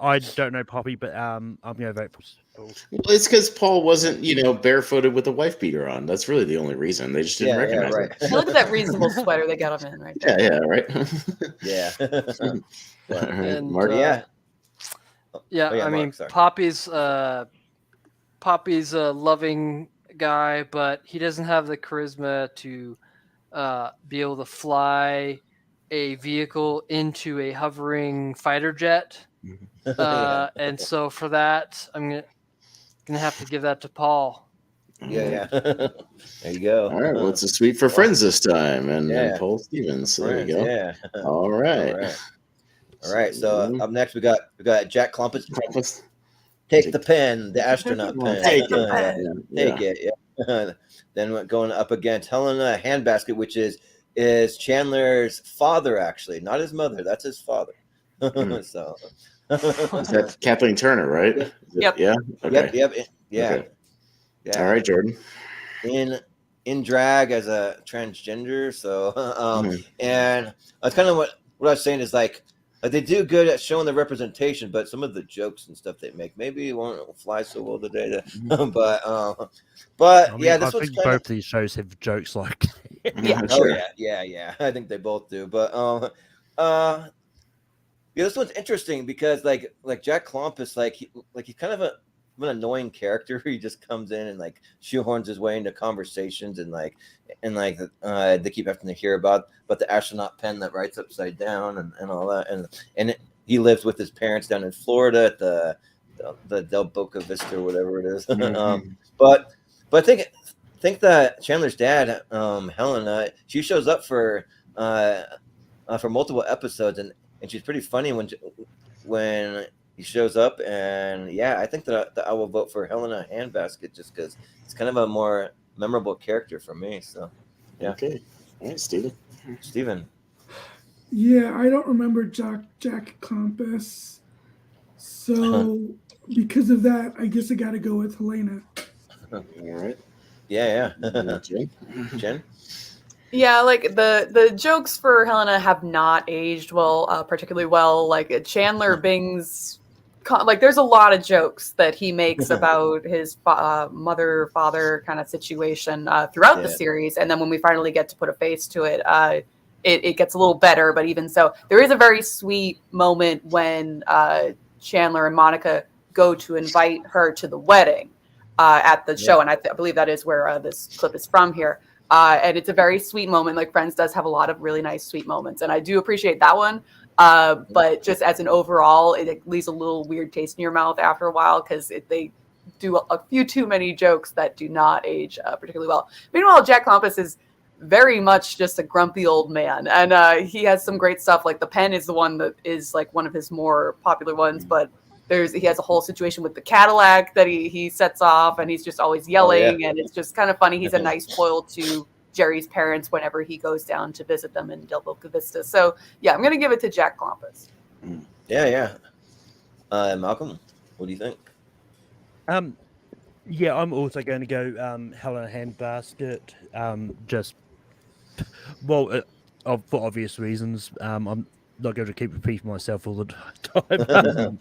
Speaker 5: I don't know Poppy, but I'm going to vote for.
Speaker 3: Well, it's because Paul wasn't, barefooted with a wife beater on. That's really the only reason. They just didn't recognize it.
Speaker 6: Look at that reasonable sweater they got him in right there.
Speaker 3: Yeah, right.
Speaker 4: And,
Speaker 3: Mark?
Speaker 4: I mean, sorry. Poppy's a loving guy, but he doesn't have the charisma to be able to fly a vehicle into a hovering fighter jet. And so for that, I'm gonna have to give that to Paul.
Speaker 2: Yeah. There you go.
Speaker 3: All right. Well, it's a sweep for friends this time, and Paul Stevens. So there you go.
Speaker 2: Yeah.
Speaker 3: All right.
Speaker 2: So up next we got Jack Klumpus. Take the pen, the astronaut pen.
Speaker 3: Take it.
Speaker 2: Take it. Yeah. Then going up against Helena Handbasket, which is Chandler's father, actually, not his mother. That's his father. So.
Speaker 3: That's Kathleen Turner, right?
Speaker 6: Yep.
Speaker 3: Yeah. Okay.
Speaker 2: Yep. Yeah.
Speaker 3: Okay. All right, Jordan.
Speaker 2: In drag as a transgender, so and that's kind of what I was saying is like they do good at showing the representation, but some of the jokes and stuff they make maybe won't fly so well today. But I mean,
Speaker 5: this I think both these shows have jokes like that.
Speaker 2: Yeah. I think they both do, but this one's interesting because like Jack Klumpus, he's kind of an annoying character. He just comes in and like shoehorns his way into conversations and they keep having to hear about the astronaut pen that writes upside down and all that, and he lives with his parents down in Florida at the Del Boca Vista or whatever it is. But I think that Chandler's dad, Helen, she shows up for multiple episodes and she's pretty funny when he shows up, and I think that I will vote for Helena Handbasket just because it's kind of a more memorable character for me. So, yeah.
Speaker 3: Okay. All right, Steven.
Speaker 7: Yeah, I don't remember Jack Klumpus, so because of that, I guess I got to go with Helena.
Speaker 3: All right.
Speaker 2: Yeah. Jen.
Speaker 6: Yeah, like the jokes for Helena have not aged well, particularly well. Like Chandler Bing's, like there's a lot of jokes that he makes about his mother-father kind of situation throughout the series, and then when we finally get to put a face to it, it gets a little better. But even so, there is a very sweet moment when Chandler and Monica go to invite her to the wedding at the show. And I believe that is where this clip is from here. And it's a very sweet moment. Like Friends does have a lot of really nice, sweet moments. And I do appreciate that one. But just as an overall, it leaves a little weird taste in your mouth after a while because they do a few too many jokes that do not age particularly well. Meanwhile, Jack Klompus is very much just a grumpy old man. And he has some great stuff. Like The Pen is the one that is like one of his more popular ones. But he has a whole situation with the Cadillac that he sets off, and he's just always yelling. And it's just kind of funny. He's a nice foil to Jerry's parents whenever he goes down to visit them in Del Boca Vista. So yeah, I'm going to give it to Jack Klompus.
Speaker 2: Yeah. Malcolm, what do you think?
Speaker 5: Yeah, I'm also going to go Helen Handbasket. For obvious reasons. I'm not going to keep repeating myself all the time.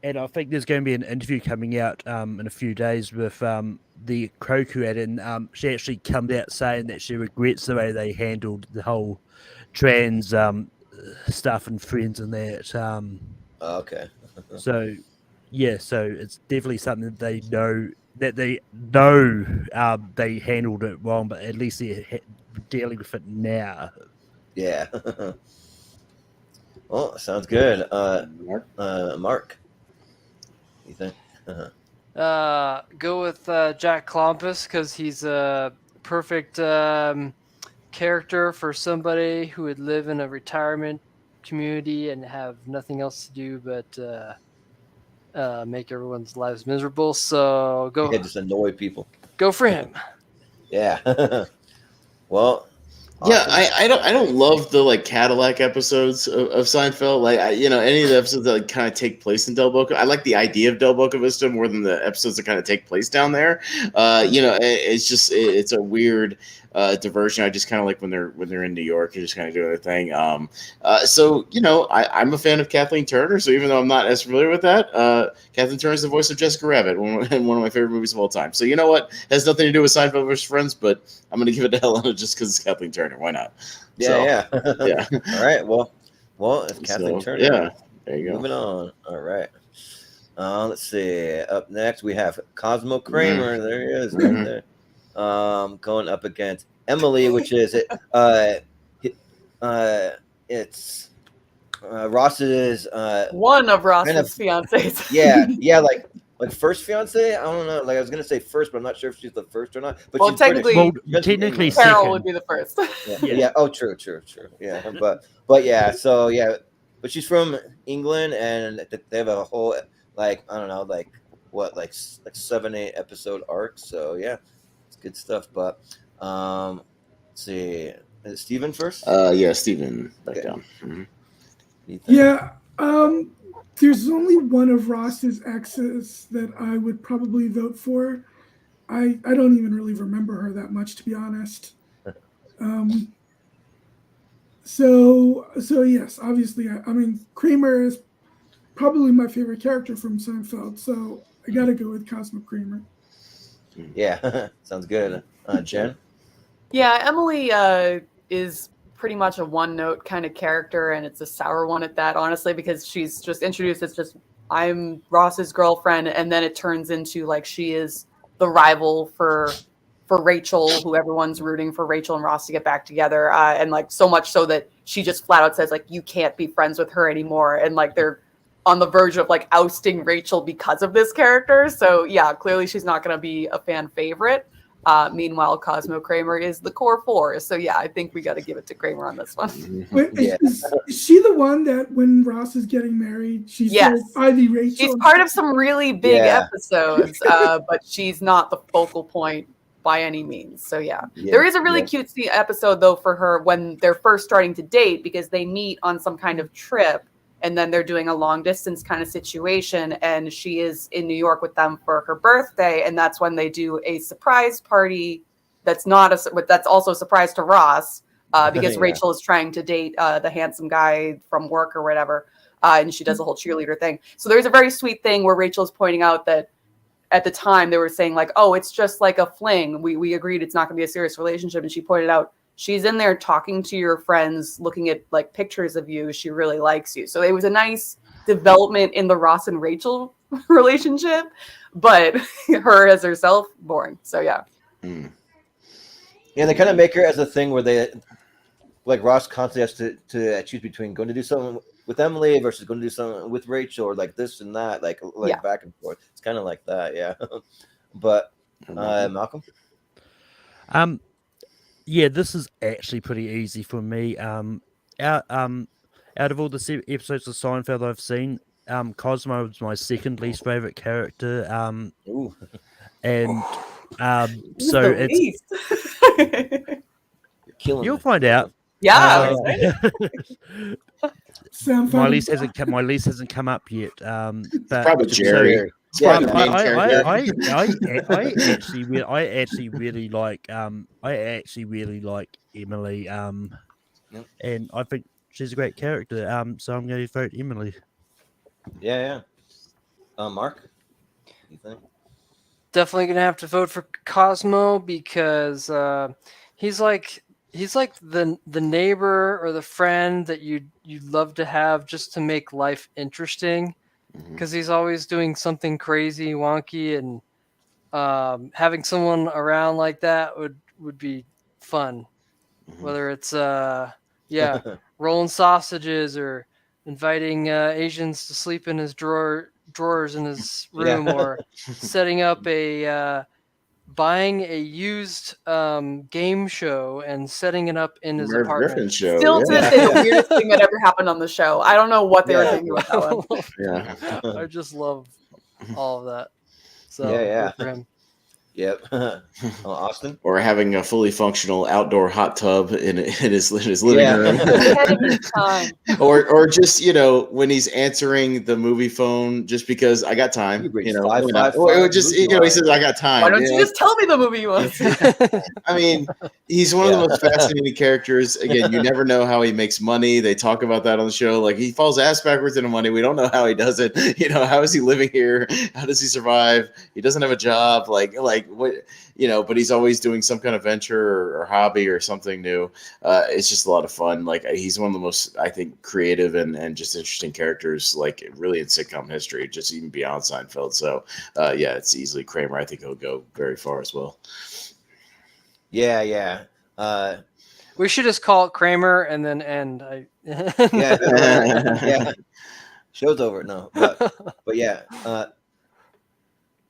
Speaker 5: And I think there's going to be an interview coming out in a few days with the Crow crew, and she actually come out saying that she regrets the way they handled the whole trans stuff and Friends and that.
Speaker 2: Okay.
Speaker 5: So it's definitely something that they know they handled it wrong, but at least they're dealing with it now.
Speaker 2: Yeah. Well, sounds good. Mark, what do you think?
Speaker 4: Go with Jack Klompus because he's a perfect character for somebody who would live in a retirement community and have nothing else to do but make everyone's lives miserable. So go.
Speaker 2: Yeah, just annoy people.
Speaker 4: Go for him.
Speaker 2: Yeah. Well.
Speaker 3: Yeah, I don't love the like Cadillac episodes of Seinfeld. Like any of the episodes that like, kind of take place in Del Boca. I like the idea of Del Boca Vista more than the episodes that kind of take place down there. It's a weird diversion. I just kind of like when they're in New York, and just kind of do their thing. I'm a fan of Kathleen Turner. So even though I'm not as familiar with that, Kathleen Turner is the voice of Jessica Rabbit in one of my favorite movies of all time. So you know what? It has nothing to do with Seinfeld versus Friends, but I'm going to give it to Helen just because it's Kathleen Turner. Why not?
Speaker 2: Yeah. All right. Well, it's Kathleen Turner.
Speaker 3: Yeah. There you go.
Speaker 2: Moving on. All right. Let's see. Up next, we have Cosmo Kramer. There he is, right there. Going up against Emily, which is it's Ross's
Speaker 6: one of Ross's fiancés.
Speaker 2: Yeah, like first fiance. I don't know. Like I was gonna say first, but I'm not sure if she's the first or not. But
Speaker 6: well,
Speaker 2: she's
Speaker 6: technically,
Speaker 5: second.
Speaker 6: Carol would be the first.
Speaker 2: Yeah. Oh, true. Yeah, but yeah. So yeah, but she's from England, and they have a whole I don't know, like 7-8 episode arc. So yeah, it's good stuff. But let's see, is it Steven first?
Speaker 3: Yeah, Steven back down.
Speaker 2: Mm-hmm.
Speaker 7: Yeah. There's only one of Ross's exes that I would probably vote for. I don't even really remember her that much, to be honest. So yes, obviously, I mean, Kramer is probably my favorite character from Seinfeld. So I got to go with Cosmo Kramer.
Speaker 2: Yeah, sounds good. Jen?
Speaker 6: Yeah, Emily is pretty much a one-note kind of character, and it's a sour one at that, honestly, because she's just introduced as just, I'm Ross's girlfriend, and then it turns into like she is the rival for Rachel, who everyone's rooting for Rachel and Ross to get back together, and like so much so that she just flat out says like, you can't be friends with her anymore, and like they're on the verge of like ousting Rachel because of this character. So yeah, clearly she's not going to be a fan favorite. Meanwhile, Cosmo Kramer is the core four. So yeah, I think we got to give it to Kramer on this one.
Speaker 7: Wait, is she the one that when Ross is getting married, she's Ivy Rachel?
Speaker 6: She's part of some really big episodes, but she's not the focal point by any means. So yeah. There is a really cute episode though for her when they're first starting to date, because they meet on some kind of trip. And then they're doing a long distance kind of situation. And she is in New York with them for her birthday. And that's when they do a surprise party. That's that's also a surprise to Ross because Rachel is trying to date the handsome guy from work or whatever. And she does a whole cheerleader thing. So there's a very sweet thing where Rachel's pointing out that at the time they were saying like, oh, it's just like a fling. We agreed it's not going to be a serious relationship. And she pointed out, she's in there talking to your friends, looking at like pictures of you. She really likes you. So it was a nice development in the Ross and Rachel relationship, but her as herself, boring. So yeah.
Speaker 2: Yeah, they kind of make her as a thing where they, like Ross constantly has to choose between going to do something with Emily versus going to do something with Rachel, or like this and that, like
Speaker 6: Yeah.
Speaker 2: back and forth. It's kind of like that, yeah. But Malcolm?
Speaker 5: Yeah, this is actually pretty easy for me. Out of all the episodes of Seinfeld I've seen, Cosmo was my second least favorite character.
Speaker 2: Ooh.
Speaker 5: And
Speaker 6: This is
Speaker 5: so
Speaker 6: the
Speaker 5: it's
Speaker 6: least.
Speaker 2: You're killing
Speaker 5: you'll
Speaker 2: me.
Speaker 5: find out.
Speaker 6: Yeah.
Speaker 5: My lease hasn't come up yet. But
Speaker 3: Probably Jerry. It's probably the main character.
Speaker 5: I actually really like Emily. And I think she's a great character. So I'm going to vote Emily.
Speaker 2: Yeah. Mark, you think?
Speaker 4: Definitely gonna have to vote for Cosmo because he's like the neighbor or the friend that you'd love to have just to make life interesting, because he's always doing something crazy, wonky, and having someone around like that would be fun. Whether it's rolling sausages or inviting Asians to sleep in his drawers in his room, or setting up buying a used game show and setting it up in his
Speaker 3: Merv Griffin
Speaker 4: apartment.
Speaker 3: show.
Speaker 6: Still to this day, the weirdest thing that ever happened on the show. I don't know what they were thinking with that one.
Speaker 3: Yeah.
Speaker 4: I just love all of that. So
Speaker 2: Yeah.
Speaker 4: vote for him.
Speaker 2: Yep. Austin?
Speaker 3: Or having a fully functional outdoor hot tub in his living room.
Speaker 6: Ahead of his time.
Speaker 3: or just, when he's answering the movie phone just because I got time,
Speaker 2: Or
Speaker 3: he
Speaker 2: just,
Speaker 3: says I got time.
Speaker 6: Why don't you just tell me the movie you want?
Speaker 3: I mean, he's one of the most fascinating characters. Again, you never know how he makes money. They talk about that on the show. Like, he falls ass backwards into money. We don't know how he does it. How is he living here? How does he survive? He doesn't have a job. Like what, but he's always doing some kind of venture or hobby or something new. It's just a lot of fun. Like, he's one of the most, I think, creative and just interesting characters, like, really in sitcom history, just even beyond Seinfeld. So, it's easily Kramer. I think he'll go very far as well.
Speaker 2: Yeah.
Speaker 4: We should just call it Kramer and then end.
Speaker 2: Yeah. Show's over. No, but yeah.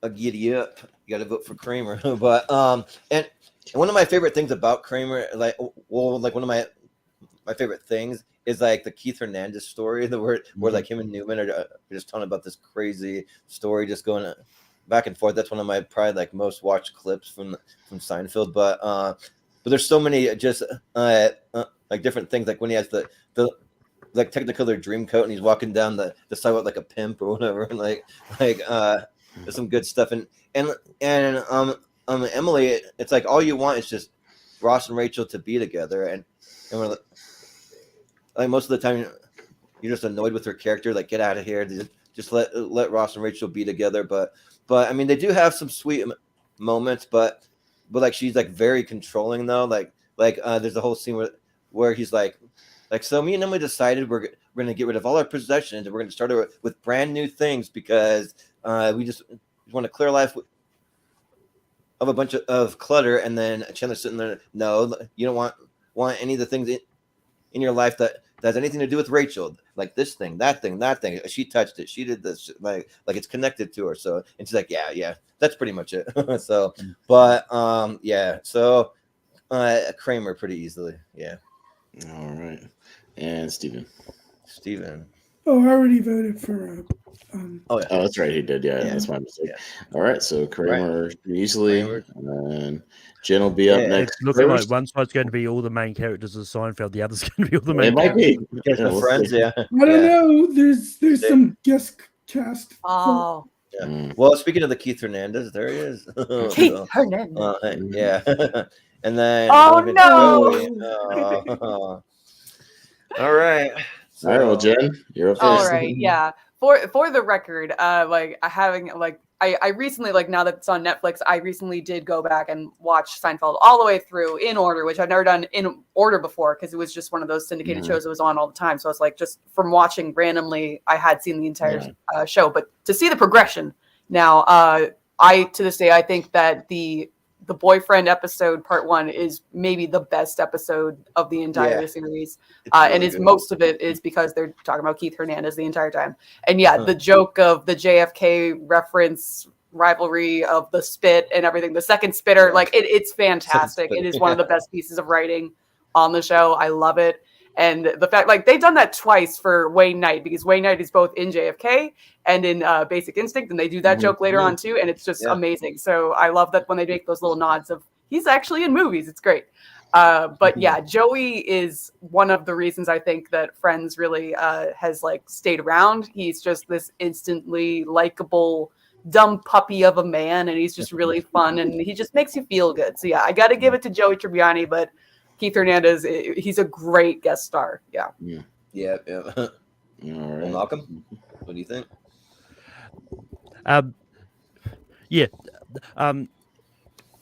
Speaker 2: A giddy up. You got to vote for Kramer. But and one of my favorite things about Kramer, one of my favorite things is like the Keith Hernandez story, where like him and Newman are just talking about this crazy story, just going back and forth. That's one of my probably like most watched clips from Seinfeld. But there's so many just like different things, like when he has the like Technicolor dream coat and he's walking down the sidewalk like a pimp or whatever, and there's some good stuff. And Emily, it's like all you want is just Ross and Rachel to be together, and we're like most of the time you're just annoyed with her character, like, get out of here, just let Ross and Rachel be together. But I mean, they do have some sweet moments, but like she's like very controlling though. Like there's a whole scene where he's like so me and Emily decided we're going to get rid of all our possessions and we're going to start with brand new things because we just want to clear life of a bunch of clutter. And then Chandler's sitting there, no, you don't want any of the things in your life that has anything to do with Rachel, like this thing, that thing. She touched it, she did this, like it's connected to her. So, and she's like, yeah, that's pretty much it. So, but so Kramer pretty easily. Yeah.
Speaker 3: All right. And Steven.
Speaker 7: Oh, I already voted for.
Speaker 3: Oh, that's right. He did. Yeah. That's my mistake. Yeah. All right. So Kramer easily, and then Jen will be up next.
Speaker 5: It's looking like one side's going to be all the main characters of Seinfeld, the other's going to be all the main.
Speaker 3: It might be.
Speaker 2: We'll friends. Yeah.
Speaker 7: I don't know. There's some guest cast.
Speaker 6: Oh.
Speaker 2: Yeah. Well, speaking of the Keith Hernandez, there he is.
Speaker 6: Keith Hernandez.
Speaker 2: Yeah. And then.
Speaker 6: Oh no.
Speaker 2: All right.
Speaker 3: So, all right. Well, Jen, you're up first.
Speaker 6: All right. Yeah. For the record, like having like I recently, like now that it's on Netflix, I recently did go back and watch Seinfeld all the way through in order, which I've never done in order before because it was just one of those syndicated shows that was on all the time. So it's like just from watching randomly, I had seen the entire show, but to see the progression now, I to this day I think that the boyfriend episode part 1 is maybe the best episode of the entire series. Really and most of it is because they're talking about Keith Hernandez the entire time. And the joke of the JFK reference rivalry of the spit and everything, the second spitter, like it's fantastic. It is one of the best pieces of writing on the show. I love it. And the fact, like, they've done that twice for Wayne Knight, because Wayne Knight is both in JFK and in Basic Instinct, and they do that joke later on too, and it's just amazing. So I love that when they make those little nods of he's actually in movies. It's great. But Joey is one of the reasons I think that Friends really has like stayed around. He's just this instantly likable, dumb puppy of a man, and he's just really fun, and he just makes you feel good. So I got to give it to Joey Tribbiani, but Keith Hernandez, he's a great guest star. Yeah.
Speaker 2: All right. Well, Malcolm, what do you think?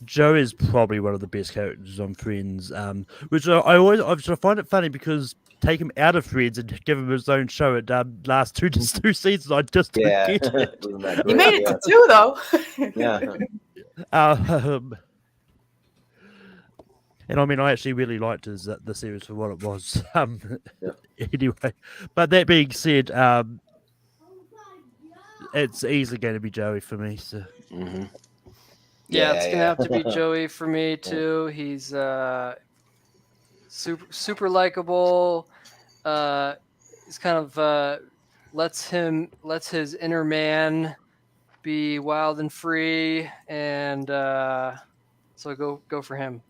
Speaker 5: Joe is probably one of the best characters on Friends, which I find it funny because take him out of Friends and give him his own show at last two seasons. I just don't get it.
Speaker 6: He made it to 2 though.
Speaker 5: And I mean, I actually really liked the series for what it was. Anyway, but that being said, it's easily going to be Joey for me. So.
Speaker 4: It's gonna have to be Joey for me too. He's super likable. He's kind of lets his inner man be wild and free, and so go for him.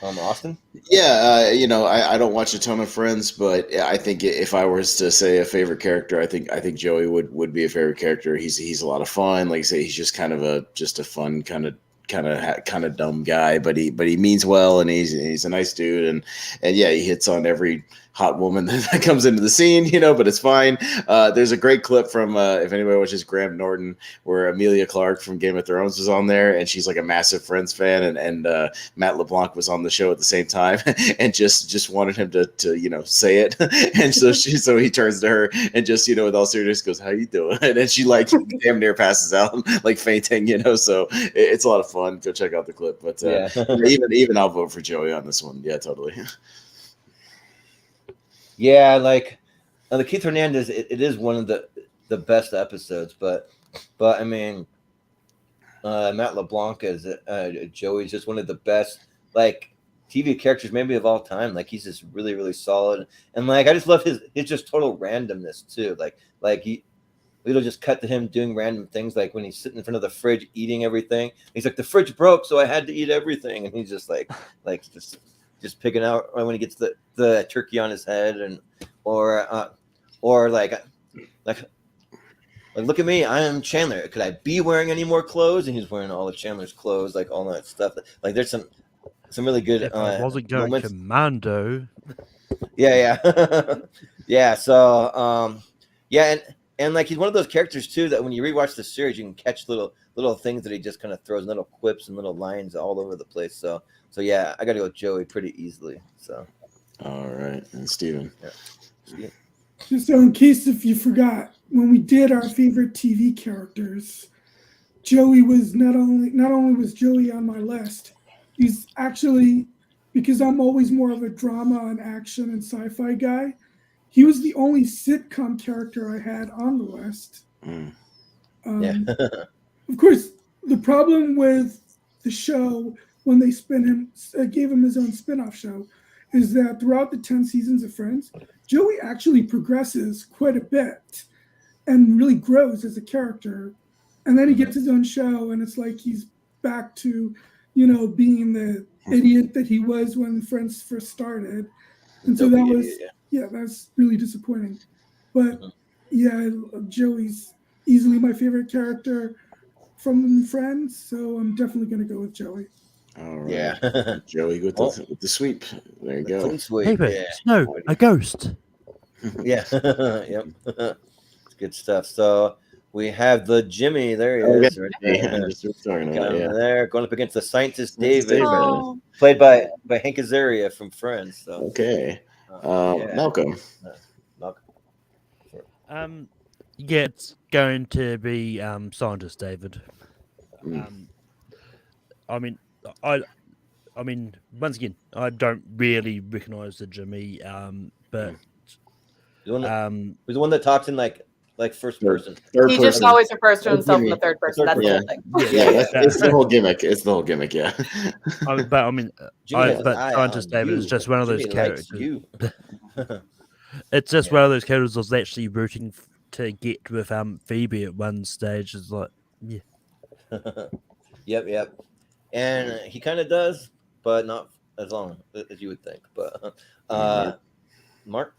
Speaker 2: Austin?
Speaker 3: I don't watch a ton of Friends, but I think if I was to say a favorite character, I think Joey would be a favorite character. He's a lot of fun. Like I say, he's just kind of a fun kind of dumb guy, but he means well, and he's a nice dude, and he hits on every hot woman that comes into the scene, but it's fine. There's a great clip from if anybody watches Graham Norton, where Emilia Clarke from Game of Thrones was on there, and she's like a massive Friends fan, and Matt LeBlanc was on the show at the same time, and just wanted him to say it, and so he turns to her and just with all seriousness goes, "How you doing?" And then she like damn near passes out, like fainting, so it's a lot of fun. Go check out the clip, but even I'll vote for Joey on this one. Yeah, totally.
Speaker 2: Like the Keith Hernandez, it is one of the best episodes, but I mean, Matt LeBlanc as Joey's just one of the best like TV characters maybe of all time. Like he's just really, really solid, and like I just love his just total randomness too. Like it'll just cut to him doing random things, like when he's sitting in front of the fridge eating everything. He's like, the fridge broke, so I had to eat everything, and he's just like just picking out when he gets the turkey on his head, and or like look at me, I am Chandler. Could I be wearing any more clothes? And he's wearing all of Chandler's clothes, like all that stuff. Like there's some really good.
Speaker 5: If I wasn't going
Speaker 2: moments.
Speaker 5: commando.
Speaker 2: So and like he's one of those characters too that when you rewatch the series, you can catch little things that he just kind of throws, little quips and little lines all over the place. So I got to go with Joey pretty easily. So.
Speaker 3: All right, and Steven.
Speaker 2: Yeah.
Speaker 7: Just so in case if you forgot, when we did our favorite TV characters, Joey was not only was Joey on my list, he's actually, because I'm always more of a drama and action and sci-fi guy, he was the only sitcom character I had on the list. Of course, the problem with the show when they gave him his own spin-off show is that throughout the 10 seasons of Friends, Joey actually progresses quite a bit and really grows as a character. And then he gets his own show, and it's like he's back to, being the idiot that he was when Friends first started. And so that's really disappointing. But Joey's easily my favorite character from Friends, so I'm definitely going to go with Joey.
Speaker 3: All right. Yeah. Joey with the sweep. There you go.
Speaker 5: Sweep. No, a ghost.
Speaker 2: Yep. It's good stuff. So we have the Jimmy. There he
Speaker 3: Okay.
Speaker 2: is. Right there.
Speaker 3: Just what we're talking
Speaker 2: Got
Speaker 3: about,
Speaker 2: him
Speaker 3: yeah.
Speaker 2: there, going up against the scientist
Speaker 3: Scientist
Speaker 2: David,
Speaker 3: David.
Speaker 6: Oh.
Speaker 2: played by Hank Azaria from Friends. So
Speaker 3: Okay.
Speaker 2: yeah.
Speaker 3: Malcolm.
Speaker 2: Malcolm.
Speaker 5: Yeah, it's going to be Scientist David.
Speaker 3: Mm.
Speaker 5: I mean, once again, I don't really recognize the Jimmy, but
Speaker 2: The one that, who's the one that talks in like first person?
Speaker 3: Third
Speaker 6: He
Speaker 3: person.
Speaker 6: just always refers to himself in the
Speaker 3: Jimmy.
Speaker 6: third person. That's the
Speaker 3: Yeah.
Speaker 6: whole thing.
Speaker 3: Yeah, it's the whole gimmick. It's the whole gimmick, yeah.
Speaker 2: Jimmy has an
Speaker 5: but
Speaker 2: eye
Speaker 5: Scientist
Speaker 2: on
Speaker 5: David
Speaker 2: you.
Speaker 5: is just one of those
Speaker 2: Jimmy likes
Speaker 5: characters.
Speaker 2: you.
Speaker 5: It's just one of those characters I was actually rooting to get with Phoebe at one stage. Is like, yeah.
Speaker 2: Yep. And he kind of does, but not as long as you would think. But Mark?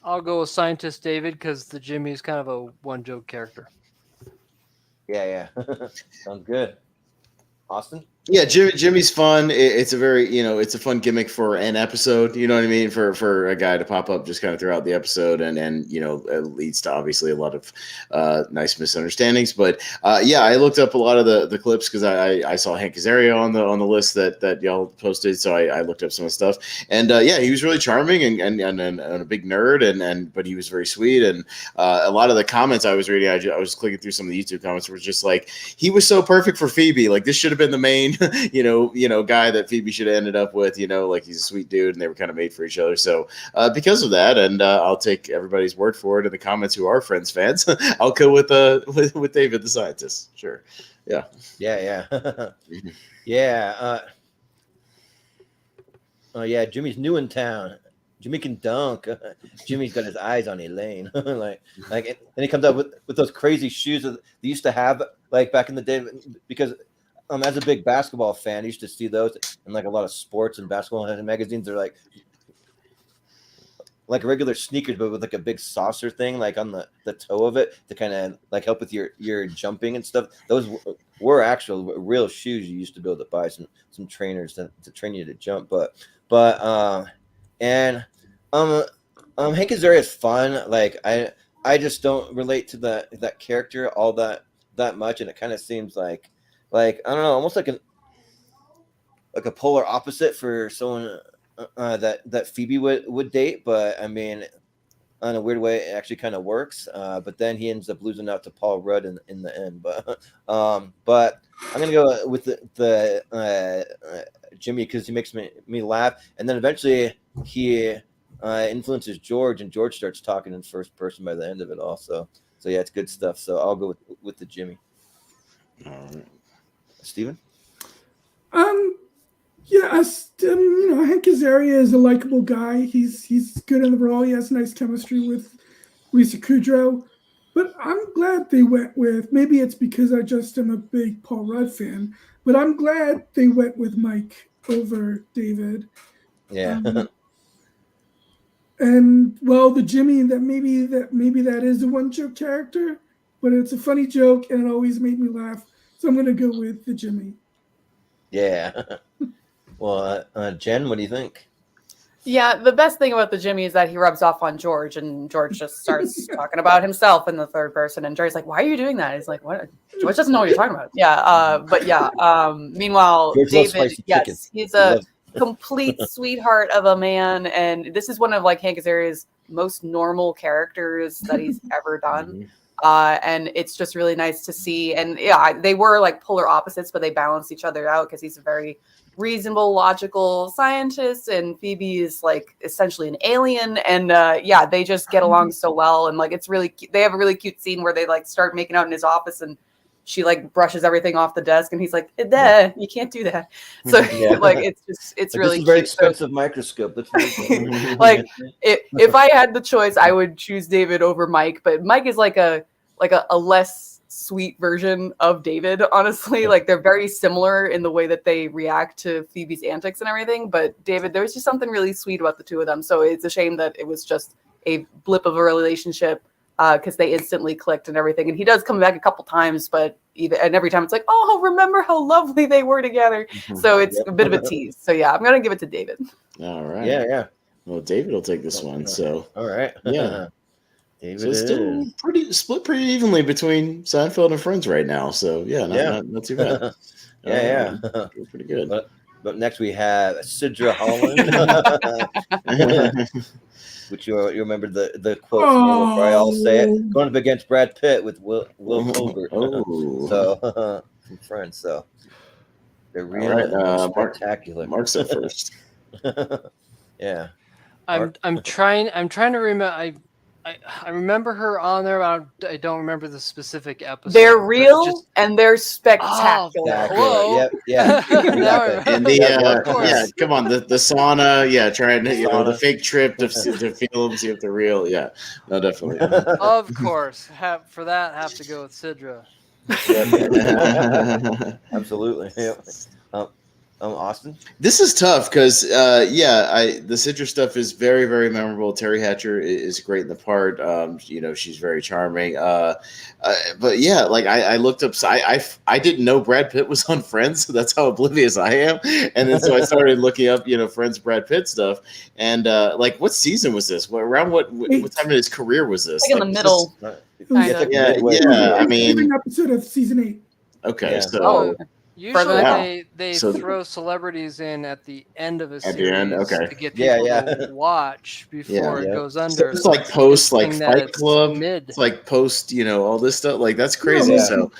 Speaker 4: I'll go with Scientist David because the Jimmy is kind of a one joke character.
Speaker 2: Yeah. Sounds good. Austin?
Speaker 3: Yeah, Jimmy's fun. It's a very, it's a fun gimmick for an episode. You know what I mean? For a guy to pop up just kind of throughout the episode, and it leads to obviously a lot of nice misunderstandings. But yeah, I looked up a lot of the clips because I saw Hank Azaria on the list that y'all posted, so I looked up some of the stuff. And yeah, he was really charming and a big nerd, but he was very sweet. And a lot of the comments I was reading, I was clicking through some of the YouTube comments, were just like, he was so perfect for Phoebe. Like, this should have been the main guy that Phoebe should have ended up with, like, he's a sweet dude and they were kind of made for each other. So because of that, and I'll take everybody's word for it in the comments who are Friends fans, I'll go with David the Scientist. Sure. Yeah.
Speaker 2: Yeah. Yeah, Jimmy's new in town. Jimmy can dunk. Jimmy's got his eyes on Elaine. and he comes up with those crazy shoes that they used to have like back in the day, because as a big basketball fan, I used to see those in like a lot of sports and basketball magazines. They're like regular sneakers, but with like a big saucer thing like on the toe of it to kind of like help with your jumping and stuff. Those were actual real shoes you used to be able to buy some trainers to train you to jump. But Hank Azaria is fun. Like I just don't relate to that character all that much, and it kind of seems like I don't know, almost like a polar opposite for someone that Phoebe would date. But I mean, in a weird way, it actually kind of works. But then he ends up losing out to Paul Rudd in the end. But I'm gonna go with the Jimmy because he makes me laugh, and then eventually he influences George, and George starts talking in first person by the end of it all. So yeah, it's good stuff. So I'll go with the Jimmy.
Speaker 3: All right.
Speaker 2: Steven?
Speaker 7: Yeah, Hank Azaria is a likable guy. He's good in the role. He has nice chemistry with Lisa Kudrow. But I'm glad they went with, maybe it's because I just am a big Paul Rudd fan, but I'm glad they went with Mike over David.
Speaker 2: Yeah.
Speaker 7: And well, the Jimmy, maybe that is a one joke character, but it's a funny joke and it always made me laugh. So I'm gonna go with the Jimmy.
Speaker 2: Yeah. Well, Jen, what do you think?
Speaker 6: Yeah, the best thing about the Jimmy is that he rubs off on George, and George just starts talking about himself in the third person, and George's like, "Why are you doing that?" He's like, "What?" George doesn't know what you're talking about. Yeah, but yeah. Meanwhile,
Speaker 2: George loves
Speaker 6: David,
Speaker 2: spicy
Speaker 6: yes,
Speaker 2: chicken.
Speaker 6: he's a complete sweetheart of a man, and this is one of like Hank Azaria's most normal characters that he's ever done. And it's just really nice to see. And yeah, they were like polar opposites, but they balance each other out because he's a very reasonable, logical scientist, and Phoebe is like essentially an alien. And yeah, they just get along so well. And like, it's really cute. They have a really cute scene where they like start making out in his office, and she like brushes everything off the desk, and he's like, you can't do that. So like, it's
Speaker 2: like,
Speaker 6: really
Speaker 2: this is a very
Speaker 6: cute.
Speaker 2: expensive microscope.
Speaker 6: Like if I had the choice, I would choose David over Mike, but Mike is like a less sweet version of David, honestly. Like, they're very similar in the way that they react to Phoebe's antics and everything, but David, there was just something really sweet about the two of them. So it's a shame that it was just a blip of a relationship, because they instantly clicked and everything. And he does come back a couple times, but every time it's like, oh, remember how lovely they were together. So it's a bit of a tease. So yeah, I'm gonna give it to David.
Speaker 3: All right.
Speaker 2: Yeah.
Speaker 3: Well, David will take this one. So
Speaker 2: all right.
Speaker 3: Yeah. So it's still pretty evenly between Seinfeld and Friends right now. So yeah, not too bad.
Speaker 2: Yeah.
Speaker 3: Pretty good.
Speaker 2: But next we have Sidra Holland, which you remember the quote from her. We'll probably all say it. Going up against Brad Pitt with Will Colbert. So from Friends. So they're real spectacular.
Speaker 3: Mark's up first.
Speaker 2: Yeah.
Speaker 4: I'm trying to remember. I remember her on there, but I don't remember the specific episode.
Speaker 6: They're real and they're spectacular.
Speaker 4: Whoa.
Speaker 2: Yeah.
Speaker 3: And come on, the sauna, trying to the fake trip to feel them, see if they're real. Yeah, no, definitely.
Speaker 4: Of course, have to go with Sidra.
Speaker 2: Absolutely. Austin?
Speaker 3: This is tough because, the Sidra stuff is very, very memorable. Terry Hatcher is great in the part. She's very charming. But yeah, like I looked up, I didn't know Brad Pitt was on Friends, so that's how oblivious I am. And then so I started looking up, Friends Brad Pitt stuff. And what season was this? Around what time in his career was this?
Speaker 6: Like in the middle.
Speaker 3: I mean,
Speaker 7: episode of season 8.
Speaker 3: Okay,
Speaker 2: yeah.
Speaker 3: so.
Speaker 4: Usually they throw celebrities in at the end of a series to get people to watch before it goes under.
Speaker 3: So it's like post Fight Club. It's like post, all this stuff. Like that's crazy. So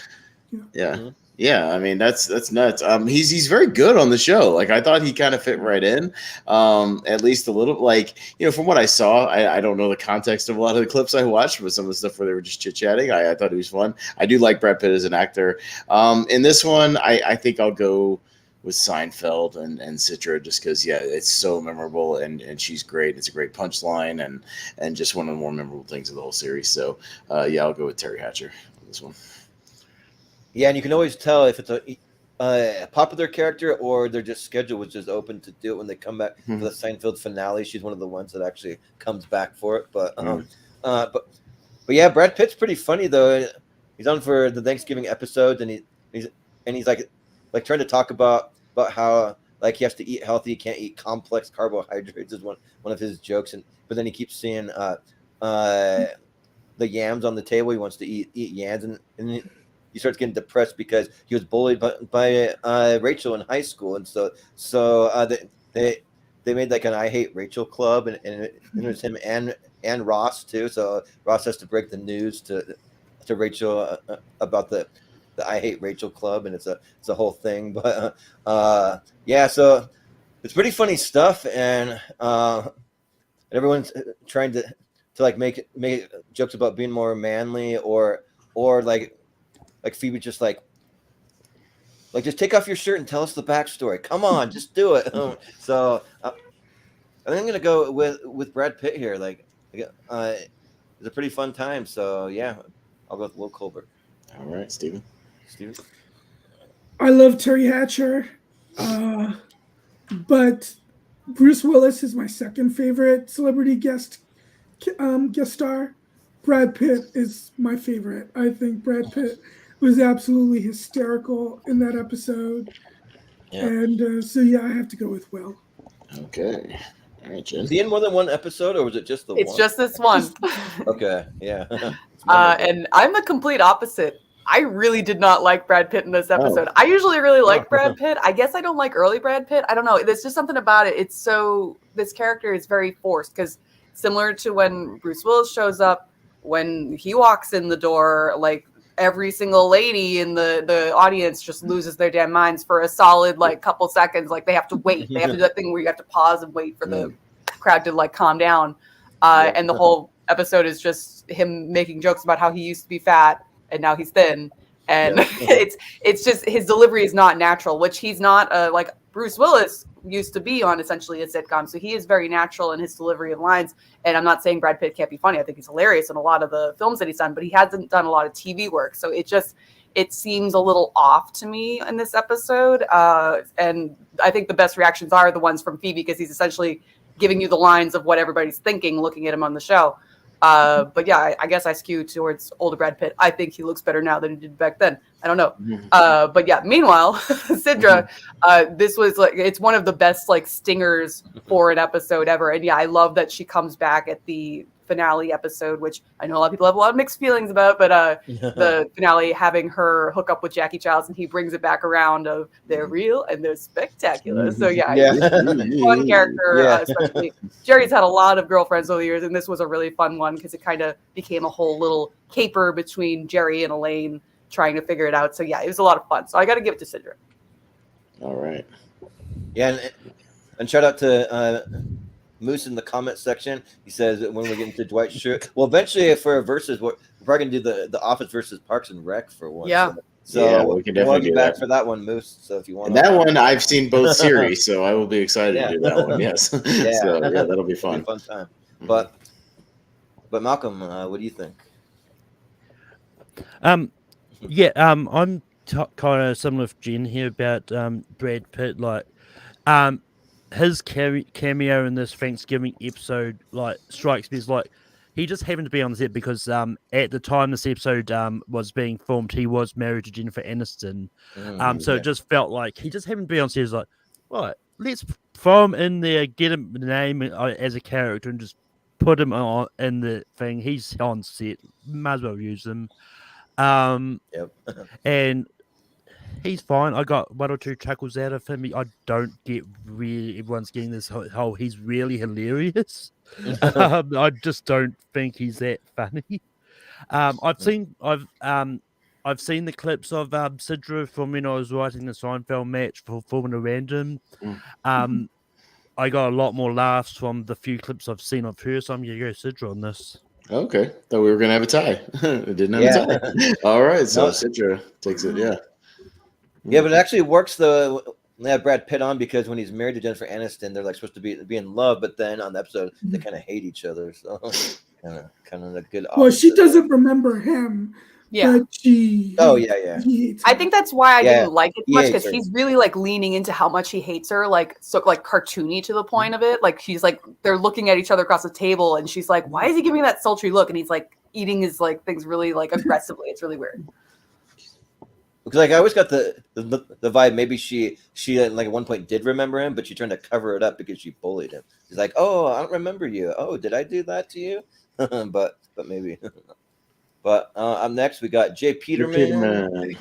Speaker 3: yeah. I mean that's nuts. He's very good on the show. Like I thought he kind of fit right in. At least a little. Like from what I saw, I don't know the context of a lot of the clips I watched, but some of the stuff where they were just chit chatting, I thought it was fun. I do like Brad Pitt as an actor. In this one, I think I'll go with Seinfeld and Citra just because it's so memorable and she's great. It's a great punchline and just one of the more memorable things of the whole series. So I'll go with Terry Hatcher on this one.
Speaker 2: Yeah, and you can always tell if it's a popular character or their just schedule was just open to do it when they come back for the Seinfeld finale. She's one of the ones that actually comes back for it. But yeah, Brad Pitt's pretty funny though. He's on for the Thanksgiving episode, and he's like trying to talk about how like he has to eat healthy, he can't eat complex carbohydrates is one of his jokes, but then he keeps seeing the yams on the table. He wants to eat yams, and he starts getting depressed because he was bullied by Rachel in high school, and so they made like an I Hate Rachel club, and it was him and Ross too. So Ross has to break the news to Rachel about the I Hate Rachel club, and it's a whole thing. But so it's pretty funny stuff, and everyone's trying to like make jokes about being more manly or like Phoebe just like just take off your shirt and tell us the backstory. Come on, just do it. So I think I'm gonna go with Brad Pitt here. It's a pretty fun time. So yeah, I'll go with Will Colbert.
Speaker 3: All right, Steven.
Speaker 7: I love Terry Hatcher, but Bruce Willis is my second favorite celebrity guest star. Brad Pitt is my favorite. I think Brad Pitt was absolutely hysterical in that episode. Yeah. And I have to go with Will.
Speaker 3: Okay. All right, Jen.
Speaker 2: Was he in more than one episode, or was it just the one?
Speaker 6: It's just this one.
Speaker 2: Okay, yeah.
Speaker 6: And I'm the complete opposite. I really did not like Brad Pitt in this episode. I usually really like Brad Pitt. I guess I don't like early Brad Pitt. I don't know. There's just something about it. This character is very forced because similar to when Bruce Willis shows up, when he walks in the door, like every single lady in the audience just loses their damn minds for a solid couple seconds. Like they have to wait. They have to do that thing where you have to pause and wait for the crowd to calm down. And the whole episode is just him making jokes about how he used to be fat and now he's thin. And it's just his delivery is not natural, which he's not like Bruce Willis used to be on essentially a sitcom. So he is very natural in his delivery of lines. And I'm not saying Brad Pitt can't be funny. I think he's hilarious in a lot of the films that he's done, but he hasn't done a lot of TV work. So it seems a little off to me in this episode. And I think the best reactions are the ones from Phoebe, because he's essentially giving you the lines of what everybody's thinking, looking at him on the show. But yeah, I guess I skew towards older Brad Pitt. I think he looks better now than he did back then. I don't know. But yeah, meanwhile, Sidra, this was it's one of the best stingers for an episode ever. And yeah, I love that she comes back at the finale episode, which I know a lot of people have a lot of mixed feelings about, but the finale having her hook up with Jackie Childs and he brings it back around of they're real and they're spectacular. So yeah, he's a fun character, especially Jerry's had a lot of girlfriends over the years, and this was a really fun one because it kind of became a whole little caper between Jerry and Elaine trying to figure it out. So yeah, it was a lot of fun. So I got to give it to Sidra.
Speaker 3: All right.
Speaker 2: Yeah, and shout out to Moose in the comment section. He says when we get into Dwight Schrute, well, eventually for a versus, we're probably gonna do the Office versus Parks and Rec for one.
Speaker 6: Yeah.
Speaker 2: So
Speaker 3: we can definitely do
Speaker 2: back
Speaker 3: that
Speaker 2: for that one, Moose. So if you want
Speaker 3: that one, I've seen both series, so I will be excited to do that one. Yes.
Speaker 2: Yeah.
Speaker 3: So yeah, that'll be fun.
Speaker 2: It'll be a fun time. But Malcolm, what do you think?
Speaker 5: I'm kind of similar with Jen here about Brad Pitt. Like, his cameo in this Thanksgiving episode like strikes me as like he just happened to be on the set because at the time this episode was being filmed, he was married to Jennifer Aniston. So it just felt like he just happened to be on set. It's like, right, let's throw him in there, get him the name as a character, and just put him on in the thing. He's on set, might as well use him. And he's fine. I got one or two chuckles out of him. I don't get really everyone's getting this whole he's really hilarious. I just don't think he's that funny. I've seen the clips of Sidra from when I was writing the Seinfeld match for Formula Random. I got a lot more laughs from the few clips I've seen of her, so I'm gonna go Sidra on this.
Speaker 3: Okay, thought we were gonna have a tie. We didn't have a tie. All right, so Sidra takes it. Yeah.
Speaker 2: Yeah, but it actually works though. They have Brad Pitt on because when he's married to Jennifer Aniston, they're like supposed to be in love, but then on the episode they kind of hate each other. So kind of a good.
Speaker 7: Well, she doesn't remember him.
Speaker 6: Yeah.
Speaker 7: But she.
Speaker 2: Oh yeah.
Speaker 6: I think that's why I didn't like it much because he's really like leaning into how much he hates her, like so like cartoony to the point of it. Like she's like they're looking at each other across the table, and she's like, "Why is he giving me that sultry look?" And he's like eating his like things really like aggressively. It's really weird.
Speaker 2: Because like I always got the vibe maybe she like at one point did remember him, but she tried to cover it up because she bullied him. She's like, "Oh, I don't remember you. Oh, did I do that to you?" but maybe. But up next we got Jay Peterman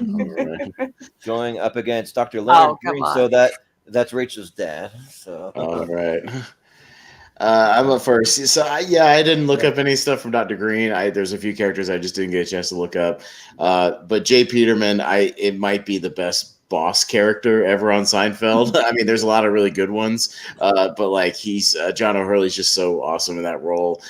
Speaker 2: going up against Dr. Leonard Green. So that's Rachel's dad. So
Speaker 3: all right. I'm up first. So I didn't look up any stuff from Dr. Green. There's a few characters I just didn't get a chance to look up. But Jay Peterman, it might be the best boss character ever on Seinfeld. I mean, there's a lot of really good ones, but like he's John O'Hurley's just so awesome in that role.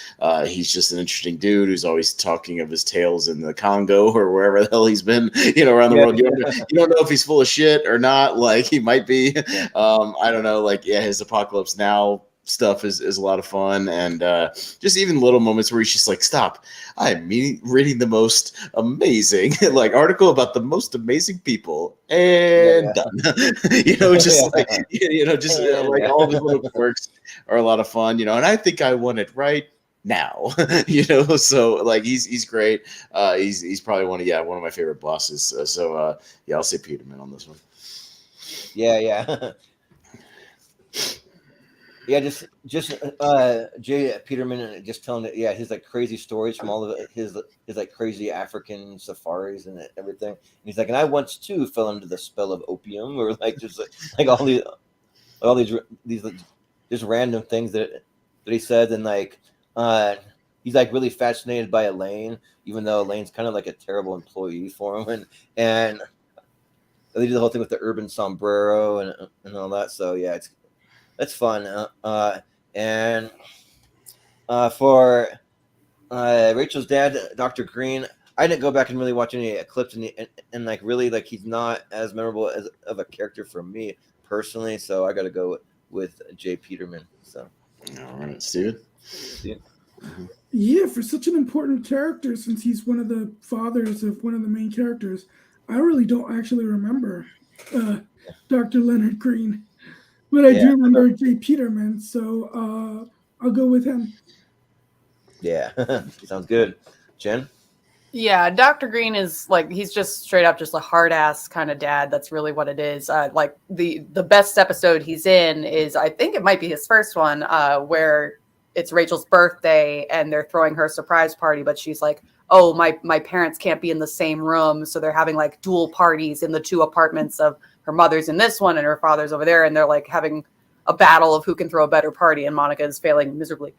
Speaker 3: He's just an interesting dude who's always talking of his tales in the Congo or wherever the hell he's been, around the world. You don't know if he's full of shit or not. Like he might be. I don't know. Like his Apocalypse Now stuff is a lot of fun, and just even little moments where he's just like, stop, I'm reading the most amazing like article about the most amazing people and done. Like all the little quirks are a lot of fun, and I think I want it right now. So like he's great. He's probably one of my favorite bosses. I'll say Peterman on this one.
Speaker 2: Yeah, just Jay Peterman just telling it. Yeah, his like crazy stories from all of his like crazy African safaris and everything. And he's like, and I once too fell under the spell of opium, or like just like all these just random things that he says, and like he's like really fascinated by Elaine, even though Elaine's kind of like a terrible employee for him, and they do the whole thing with the urban sombrero and all that. So yeah, that's fun. And for Rachel's dad, Dr. Green, I didn't go back and really watch any clips and like really like he's not as memorable of a character for me personally. So I got to go with Jay Peterman. So
Speaker 3: all right, Steven.
Speaker 7: Yeah, for such an important character, since he's one of the fathers of one of the main characters, I really don't actually remember Dr. Leonard Green. But I do remember Jay Peterman, so I'll go with him.
Speaker 2: Yeah, sounds good. Jen?
Speaker 6: Yeah, Dr. Green is like, he's just straight up just a hard ass kind of dad. That's really what it is. Like the best episode he's in is, I think it might be his first one, where it's Rachel's birthday and they're throwing her a surprise party, but she's like, oh, my parents can't be in the same room, so they're having like dual parties in the 2 apartments of her mother's in this one and her father's over there, and they're like having a battle of who can throw a better party, and Monica is failing miserably.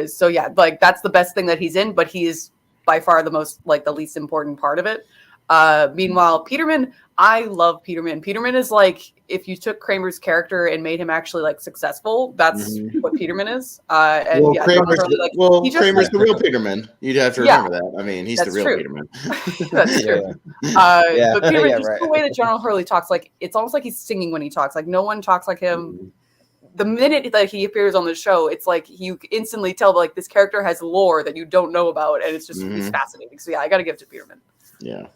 Speaker 6: So yeah, like that's the best thing that he's in, but he is by far the most, like, the least important part of it. Meanwhile, Peterman, I love Peterman. Peterman is like, if you took Kramer's character and made him actually like successful, that's what Peterman is. And
Speaker 3: well,
Speaker 6: yeah,
Speaker 3: Kramer's, Kramer's
Speaker 6: like,
Speaker 3: the real Peterman. You'd have to remember that. I mean, he's the real
Speaker 6: true.
Speaker 3: Peterman.
Speaker 6: That's true. But Peterman, just the way that General Hurley talks, like, it's almost like he's singing when he talks. Like, no one talks like him. The minute that he appears on the show, it's like you instantly tell, like, this character has lore that you don't know about, and it's just it's fascinating. So yeah, I got to give it to Peterman.
Speaker 3: Yeah.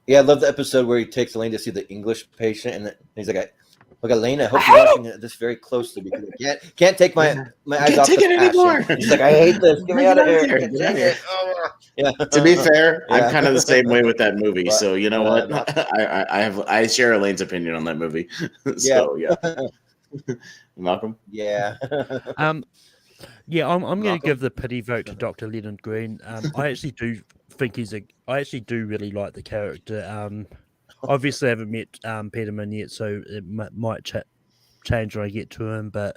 Speaker 2: Yeah, I love the episode where he takes Elaine to see the English patient, and he's like, "Look, Elaine, I hope you're watching this very closely because I can't take my eyes off the
Speaker 3: it anymore."
Speaker 2: He's like, "I hate this. Get me out of here."
Speaker 3: Yeah. To be fair, I'm kind of the same way with that movie. So you know what? I share Elaine's opinion on that movie. So yeah. Malcolm.
Speaker 2: Yeah.
Speaker 5: Yeah, I'm going to give the pity vote to Dr. Leonard Green. I actually do think I actually do really like the character. Obviously, I haven't met Peterman yet, so it might change when I get to him. But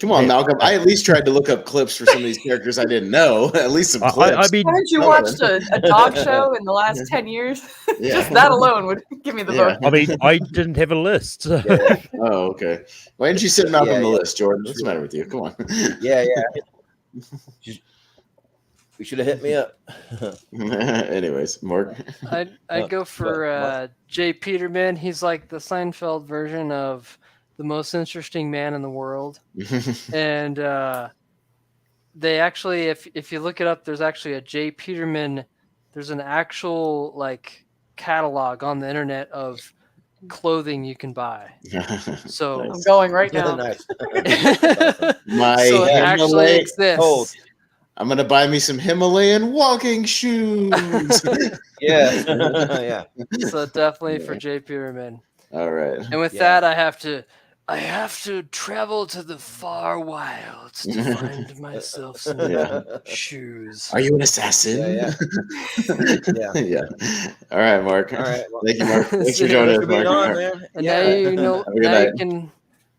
Speaker 3: come on, Malcolm. I at least tried to look up clips for some of these characters I didn't know. At least some clips.
Speaker 6: I mean, haven't you watched a dog show in the last 10 years?
Speaker 3: Yeah.
Speaker 6: Just that alone would give me the vote.
Speaker 5: I mean, I didn't have a list.
Speaker 3: Yeah. Oh, okay. Why didn't you sit Malcolm on the list, Jordan? What's the matter with you? Come on.
Speaker 2: Yeah. You should have hit me up.
Speaker 3: Anyways, Mark.
Speaker 4: I'd go for Jay Peterman. He's like the Seinfeld version of the most interesting man in the world. And they actually, if you look it up, there's actually a Jay Peterman. There's an actual like catalog on the internet of clothing you can buy. So
Speaker 6: I'm going right now.
Speaker 2: Nice.
Speaker 3: My
Speaker 4: so it actually exists.
Speaker 3: I'm gonna buy me some Himalayan walking shoes.
Speaker 2: Yeah.
Speaker 4: So definitely for Jay Peterman.
Speaker 3: All right.
Speaker 4: And with that, I have to travel to the far wilds to find myself some shoes.
Speaker 3: Are you an assassin?
Speaker 2: Yeah.
Speaker 3: All right, Mark.
Speaker 2: All right. Well,
Speaker 3: thank you, Mark. Thanks for joining us, Mark.
Speaker 4: And now you can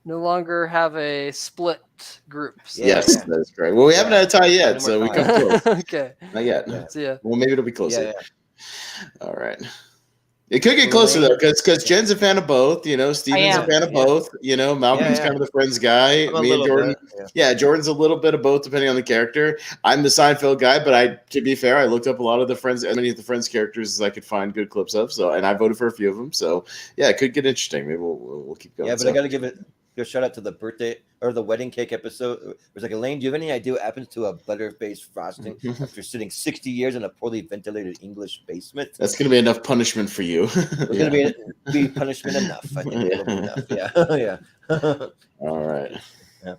Speaker 4: no longer have a split group. So.
Speaker 3: Yes, that's great. Well, we haven't had a tie yet, so we come close.
Speaker 4: Okay.
Speaker 3: Not yet.
Speaker 4: Yeah. See ya.
Speaker 3: Well, maybe it'll be closer. All right. It could get closer though, because Jen's a fan of both. You know, Steven's a fan of both. You know, Malcolm's kind of the friends guy. Me and Jordan. Jordan's a little bit of both, depending on the character. I'm the Seinfeld guy, but to be fair, I looked up a lot of the Friends, as many of the Friends characters as I could find good clips of. So, and I voted for a few of them. So, yeah, it could get interesting. Maybe we'll keep going.
Speaker 2: Yeah, but I got to give a shout out to the birthday or the wedding cake episode. It was like, Elaine, do you have any idea what happens to a butter-based frosting after sitting 60 years in a poorly ventilated English basement?
Speaker 3: That's going to be enough punishment for you.
Speaker 2: It's going to be punishment enough. I think it'll be enough. Yeah.
Speaker 3: All right.
Speaker 2: Yeah.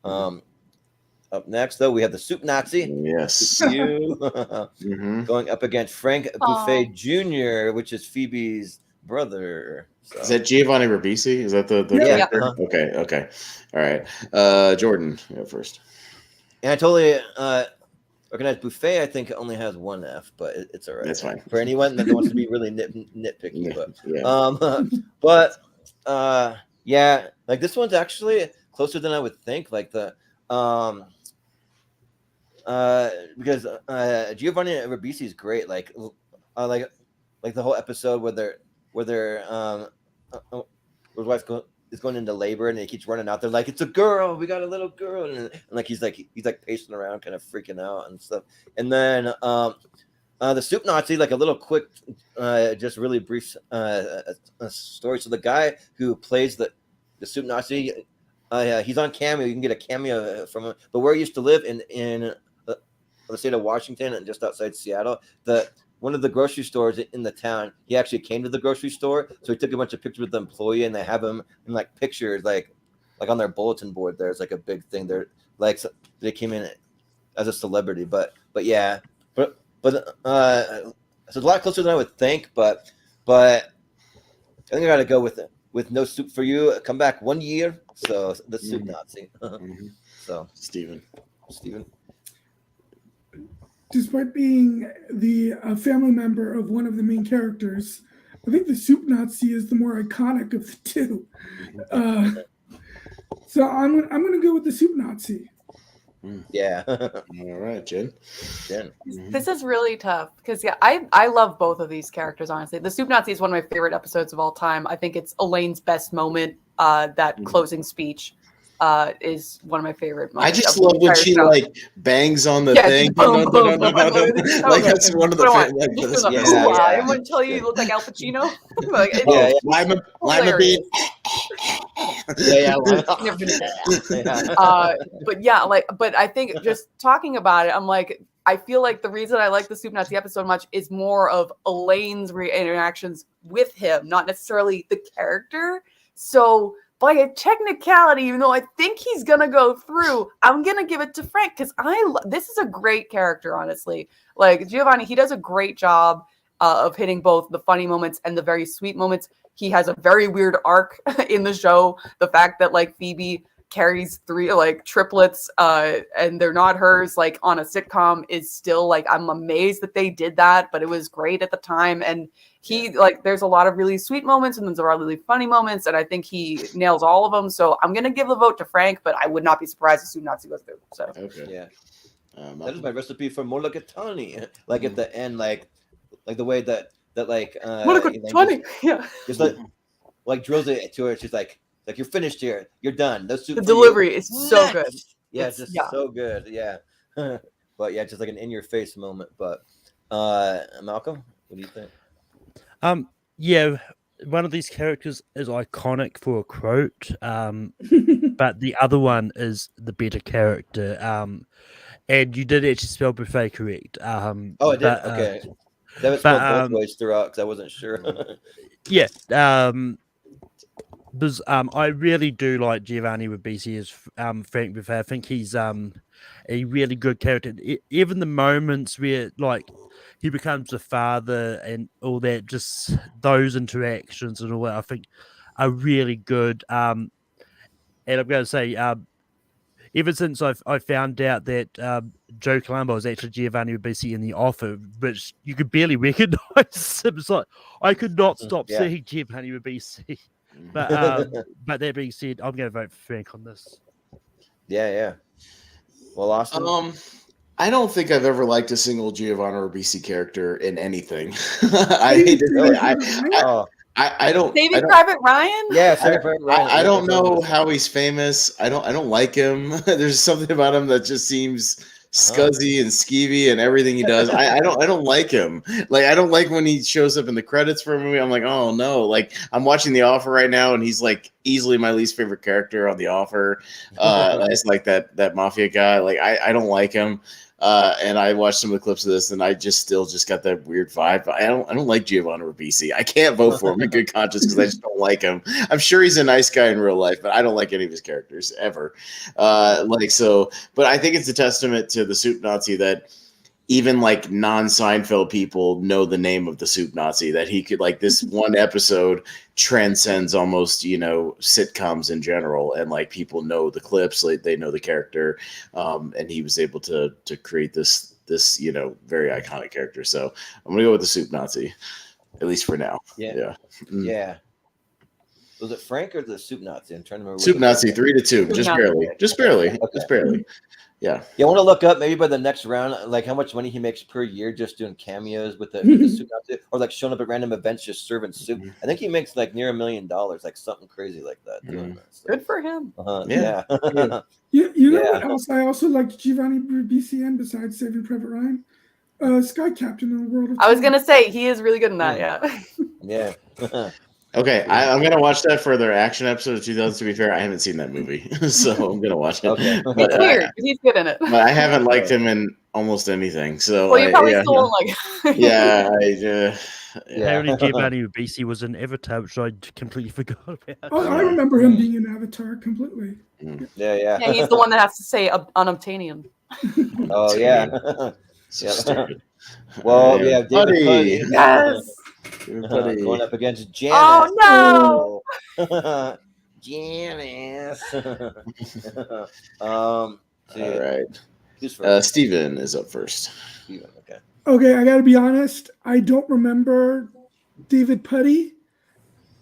Speaker 2: Up next, though, we have the Soup Nazi.
Speaker 3: Yes.
Speaker 2: Going up against Frank Buffet Jr., which is Phoebe's brother. So.
Speaker 3: Is that Giovanni Ribisi? Is that the character? Okay. All right. Jordan, you go first.
Speaker 2: And I totally recognize Buffet. I think only has one F, but it's all right.
Speaker 3: That's fine.
Speaker 2: For anyone that wants to be really nitpicky. Yeah, like this one's actually closer than I would think. Like the because Giovanni Ribisi is great. Like the whole episode where his wife is going into labor and he keeps running out there like, it's a girl, we got a little girl, and like he's pacing around kind of freaking out and stuff. And then the Soup Nazi, like a little quick just really brief story. So the guy who plays the Soup Nazi, he's on Cameo. You can get a cameo from him. But where he used to live in the state of Washington and just outside Seattle, one of the grocery stores in the town, he actually came to the grocery store. So he took a bunch of pictures with the employee, and they have him in like pictures, like on their bulletin board. There's like a big thing. They're like, they came in as a celebrity, but so it's a lot closer than I would think. But I think I got to go with with No Soup for You, come back 1 year. So the Soup Nazi. So
Speaker 3: Steven.
Speaker 7: Despite being the family member of one of the main characters, I think the Soup Nazi is the more iconic of the two. So I'm going to go with the Soup Nazi.
Speaker 2: Yeah.
Speaker 3: All right, Jen.
Speaker 6: This is really tough because I love both of these characters, honestly. The Soup Nazi is one of my favorite episodes of all time. I think it's Elaine's best moment. That closing speech is one of my favorite moments.
Speaker 3: I just love when she like bangs on the thing.
Speaker 6: Boom, boom, boom.
Speaker 3: Like that's one of the
Speaker 6: I'm going to tell you look like Al Pacino. Like,
Speaker 3: Lima bean.
Speaker 6: But I think just talking about it, I'm like, I feel like the reason I like the Soup Nazi episode much is more of Elaine's interactions with him, not necessarily the character. So by a technicality, even though I think he's gonna go through, I'm gonna give it to Frank because this is a great character, honestly. Like Giovanni, he does a great job of hitting both the funny moments and the very sweet moments. He has a very weird arc in the show. The fact that like Phoebe carries 3 like triplets and they're not hers like on a sitcom is still like, I'm amazed that they did that, but it was great at the time. And he like, there's a lot of really sweet moments and there's a lot of really funny moments. And I think he nails all of them. So I'm going to give the vote to Frank, but I would not be surprised if Soup Nazi goes through. So
Speaker 2: yeah, that is my recipe for mulligatawny. Like at the end, like the way that like
Speaker 6: mulligatawny,
Speaker 2: just like drills it to her. She's like you're finished here. You're done. No soup.
Speaker 6: The delivery is so good.
Speaker 2: Yeah, it's just so good. Yeah. But yeah, just like an in-your-face moment. But Malcolm, what do you think?
Speaker 5: Yeah, one of these characters is iconic for a quote, but the other one is the better character. And you did actually spell buffet correct.
Speaker 2: Oh, I did. Okay. That was spelled both ways throughout because I wasn't sure.
Speaker 5: Yeah. Because I really do like Giovanni Ribisi as Frank Buffet. I think he's a really good character. Even the moments where like he becomes the father and all that, just those interactions and all that, I think are really good. And I'm going to say, ever since I found out that Joe Colombo was actually Giovanni Ribisi in The Offer, which you could barely recognize him. It's like I could not stop seeing Giovanni Ribisi. But that being said, I'm going to vote for Frank on this.
Speaker 2: Yeah. Well, Austin?
Speaker 3: I don't think I've ever liked a single Giovanni Ribisi character in anything. I hate it. Really. I don't.
Speaker 6: Saving Private Ryan?
Speaker 2: Yeah, Saving Private Ryan.
Speaker 3: I don't know how he's famous. I don't like him. There's something about him that just seems scuzzy and skeevy and everything he does. I don't like him. Like I don't like when he shows up in the credits for a movie. I'm like, oh no. Like I'm watching The Offer right now and he's like easily my least favorite character on The Offer. It's like that mafia guy. Like I don't like him. And I watched some of the clips of this, and I still got that weird vibe. But I don't like Giovanni Ribisi. I can't vote for him in good conscience because I just don't like him. I'm sure he's a nice guy in real life, but I don't like any of his characters ever. But I think it's a testament to the Soup Nazi that even like non-Seinfeld people know the name of the Soup Nazi, that he could like this one episode transcends almost, sitcoms in general. And like people know the clips, like they know the character. And he was able to create this, very iconic character. So I'm going to go with the Soup Nazi, at least for now.
Speaker 2: Yeah. Yeah. Was it Frank or the Soup Nazi? I'm trying to remember.
Speaker 3: Soup Nazi 3-2, just barely. Yeah.
Speaker 2: I want to look up maybe by the next round, like how much money he makes per year just doing cameos with the Soup Nazi, or like showing up at random events just serving soup. I think he makes like near $1 million, like something crazy like that. Doing that, so.
Speaker 6: Good for him.
Speaker 2: Yeah.
Speaker 7: You know what else I also liked Giovanni Ribisi in besides Saving Private Ryan? Sky Captain in the World of
Speaker 6: I was gonna say he is really good in that.
Speaker 2: Yeah.
Speaker 3: Okay, I'm gonna watch that for their action episode of 2000. To be fair, I haven't seen that movie, so I'm gonna watch it.
Speaker 2: Okay.
Speaker 3: But,
Speaker 6: it's weird. He's good in it.
Speaker 3: But I haven't liked him in almost anything. So
Speaker 6: well, you probably still won't like.
Speaker 5: Apparently, Giovanni Ribisi was in Avatar, which I completely forgot about.
Speaker 7: Oh, I remember him being in Avatar completely.
Speaker 2: Yeah.
Speaker 6: Yeah, he's the one that has to say unobtainium.
Speaker 2: Oh yeah. Stupid. Well, David
Speaker 3: Buddy.
Speaker 6: Yes.
Speaker 2: Going up against Janice.
Speaker 6: Oh no!
Speaker 2: Janice.
Speaker 3: All right.
Speaker 2: Who's first?
Speaker 3: Steven is up first.
Speaker 2: Steven, okay.
Speaker 7: Okay, I got to be honest. I don't remember David Putty,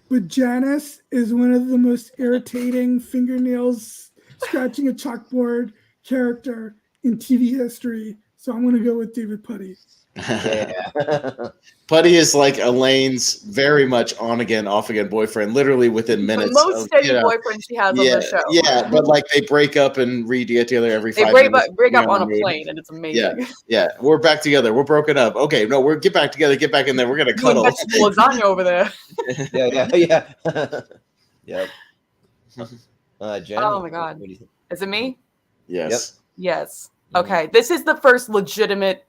Speaker 7: but Janice is one of the most irritating fingernails scratching a chalkboard character in TV history. So I'm going to go with David Putty.
Speaker 2: Yeah.
Speaker 3: Putty is like Elaine's very much on again, off again boyfriend, literally within minutes.
Speaker 6: The most steady boyfriend she has on the show.
Speaker 3: Yeah, but like they break up and get together every 5
Speaker 6: minutes.
Speaker 3: They
Speaker 6: break up on a plane, and it's amazing.
Speaker 3: Yeah, we're back together. We're broken up. Okay, no, we're get back together. Get back in there. We're gonna cuddle.
Speaker 6: Vegetable lasagna over there.
Speaker 2: Yeah. Yep. Jen,
Speaker 6: oh my God, is it me?
Speaker 3: Yes.
Speaker 6: Yes. Okay, this is the first legitimate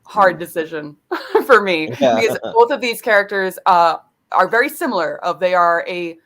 Speaker 6: hard decision for me because both of these characters are very similar. They are a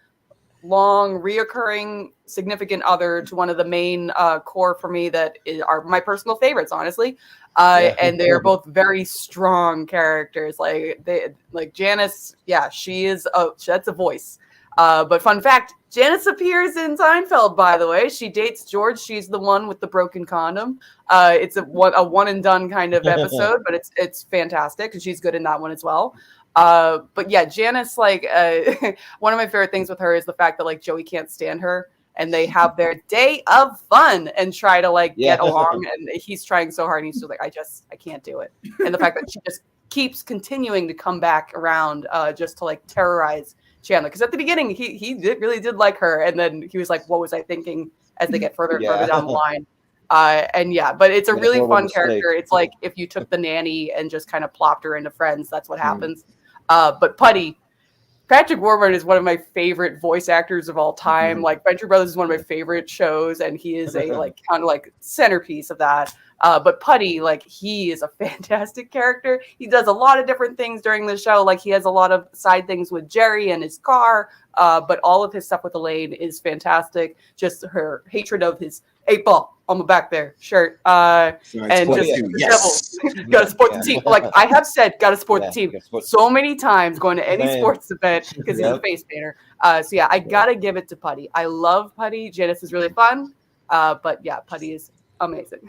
Speaker 6: long, reoccurring significant other to one of the main core for me that are my personal favorites, honestly. And they are both very strong characters. Like Janice, that's a voice. But fun fact, Janice appears in Seinfeld, by the way. She dates George. She's the one with the broken condom. It's a one and done kind of episode, but it's fantastic because she's good in that one as well. But yeah, Janice, one of my favorite things with her is the fact that Joey can't stand her and they have their day of fun and try to get along. And he's trying so hard and he's just I can't do it. And the fact that she just keeps continuing to come back around just to terrorize Chandler, because at the beginning he really did like her, and then he was like, "What was I thinking?" As they get further down the line, but it's a really fun character. It's like if you took the nanny and just kind of plopped her into Friends, that's what happens. But Putty, Patrick Warburton is one of my favorite voice actors of all time. Venture Brothers is one of my favorite shows, and he is a kind of centerpiece of that. But Putty, he is a fantastic character. He does a lot of different things during the show. He has a lot of side things with Jerry and his car. But all of his stuff with Elaine is fantastic. Just her hatred of his 8-ball on the back there shirt. And just gotta support the team. I have said, gotta support the team so many times going to any sports event because he's a face painter. I gotta give it to Putty. I love Putty. Janice is really fun. But yeah, Putty is amazing.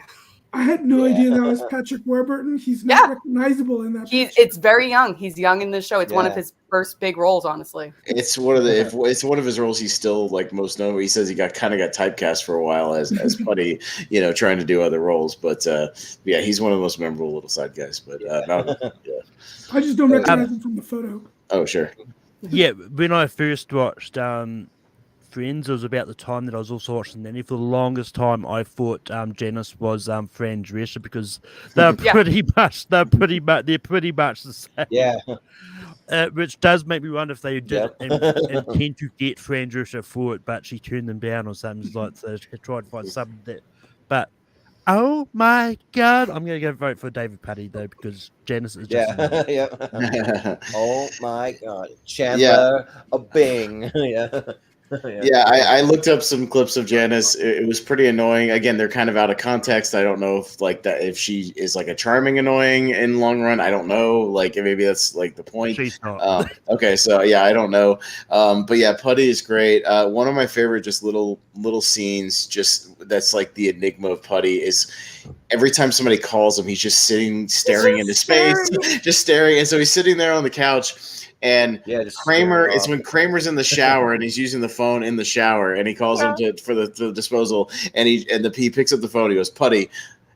Speaker 7: I had no idea that was Patrick Warburton. He's not recognizable in that.
Speaker 6: It's very young. He's young in this show. It's one of his first big roles, honestly.
Speaker 3: It's one of it's one of his roles. He's still most known. He says he got typecast for a while as Putty, trying to do other roles. But he's one of the most memorable little side guys. But
Speaker 7: I just don't recognize him from the photo.
Speaker 3: Oh sure.
Speaker 5: Yeah, when I first watched Friends, it was about the time that I was also watching Nanny. For the longest time, I thought Janice was Fran Drescher because they're pretty much the same.
Speaker 2: Yeah.
Speaker 5: Which does make me wonder if they did intend to get Fran Drescher for it, but she turned them down or something like that. She tried to find something that. But oh my God, I'm going to go vote for David Putty though because Janice is just
Speaker 2: Oh my God, Chandler a Bing.
Speaker 3: I looked up some clips of Janice. It was pretty annoying. Again, they're kind of out of context. I don't know if she is a charming annoying in long run. I don't know. Maybe that's the point.
Speaker 5: She's not.
Speaker 3: Okay, so I don't know. But yeah, Putty is great. One of my favorite just little scenes, just that's the enigma of Putty is every time somebody calls him, he's just staring into space, just staring. And so he's sitting there on the couch. And Kramer, it's when Kramer's in the shower and he's using the phone in the shower and he calls him for the disposal and he picks up the phone. He goes, Putty.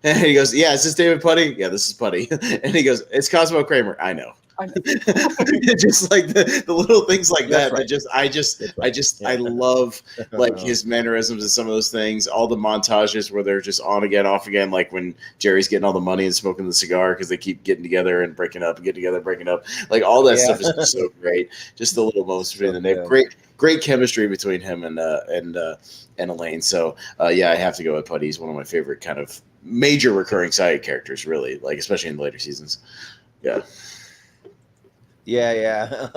Speaker 3: And he goes, yeah, is this David Putty? Yeah, this is Putty. And he goes, it's Cosmo Kramer. I know. Just the little things like that. Right. I love his mannerisms and some of those things. All the montages where they're just on again, off again, when Jerry's getting all the money and smoking the cigar because they keep getting together and breaking up and getting together, breaking up. All that stuff is just so great. Just the little moments between them. They have great chemistry between him and Elaine. So I have to go with Putty. He's one of my favorite kind of major recurring side characters, really, especially in the later seasons. Yeah.
Speaker 2: Yeah.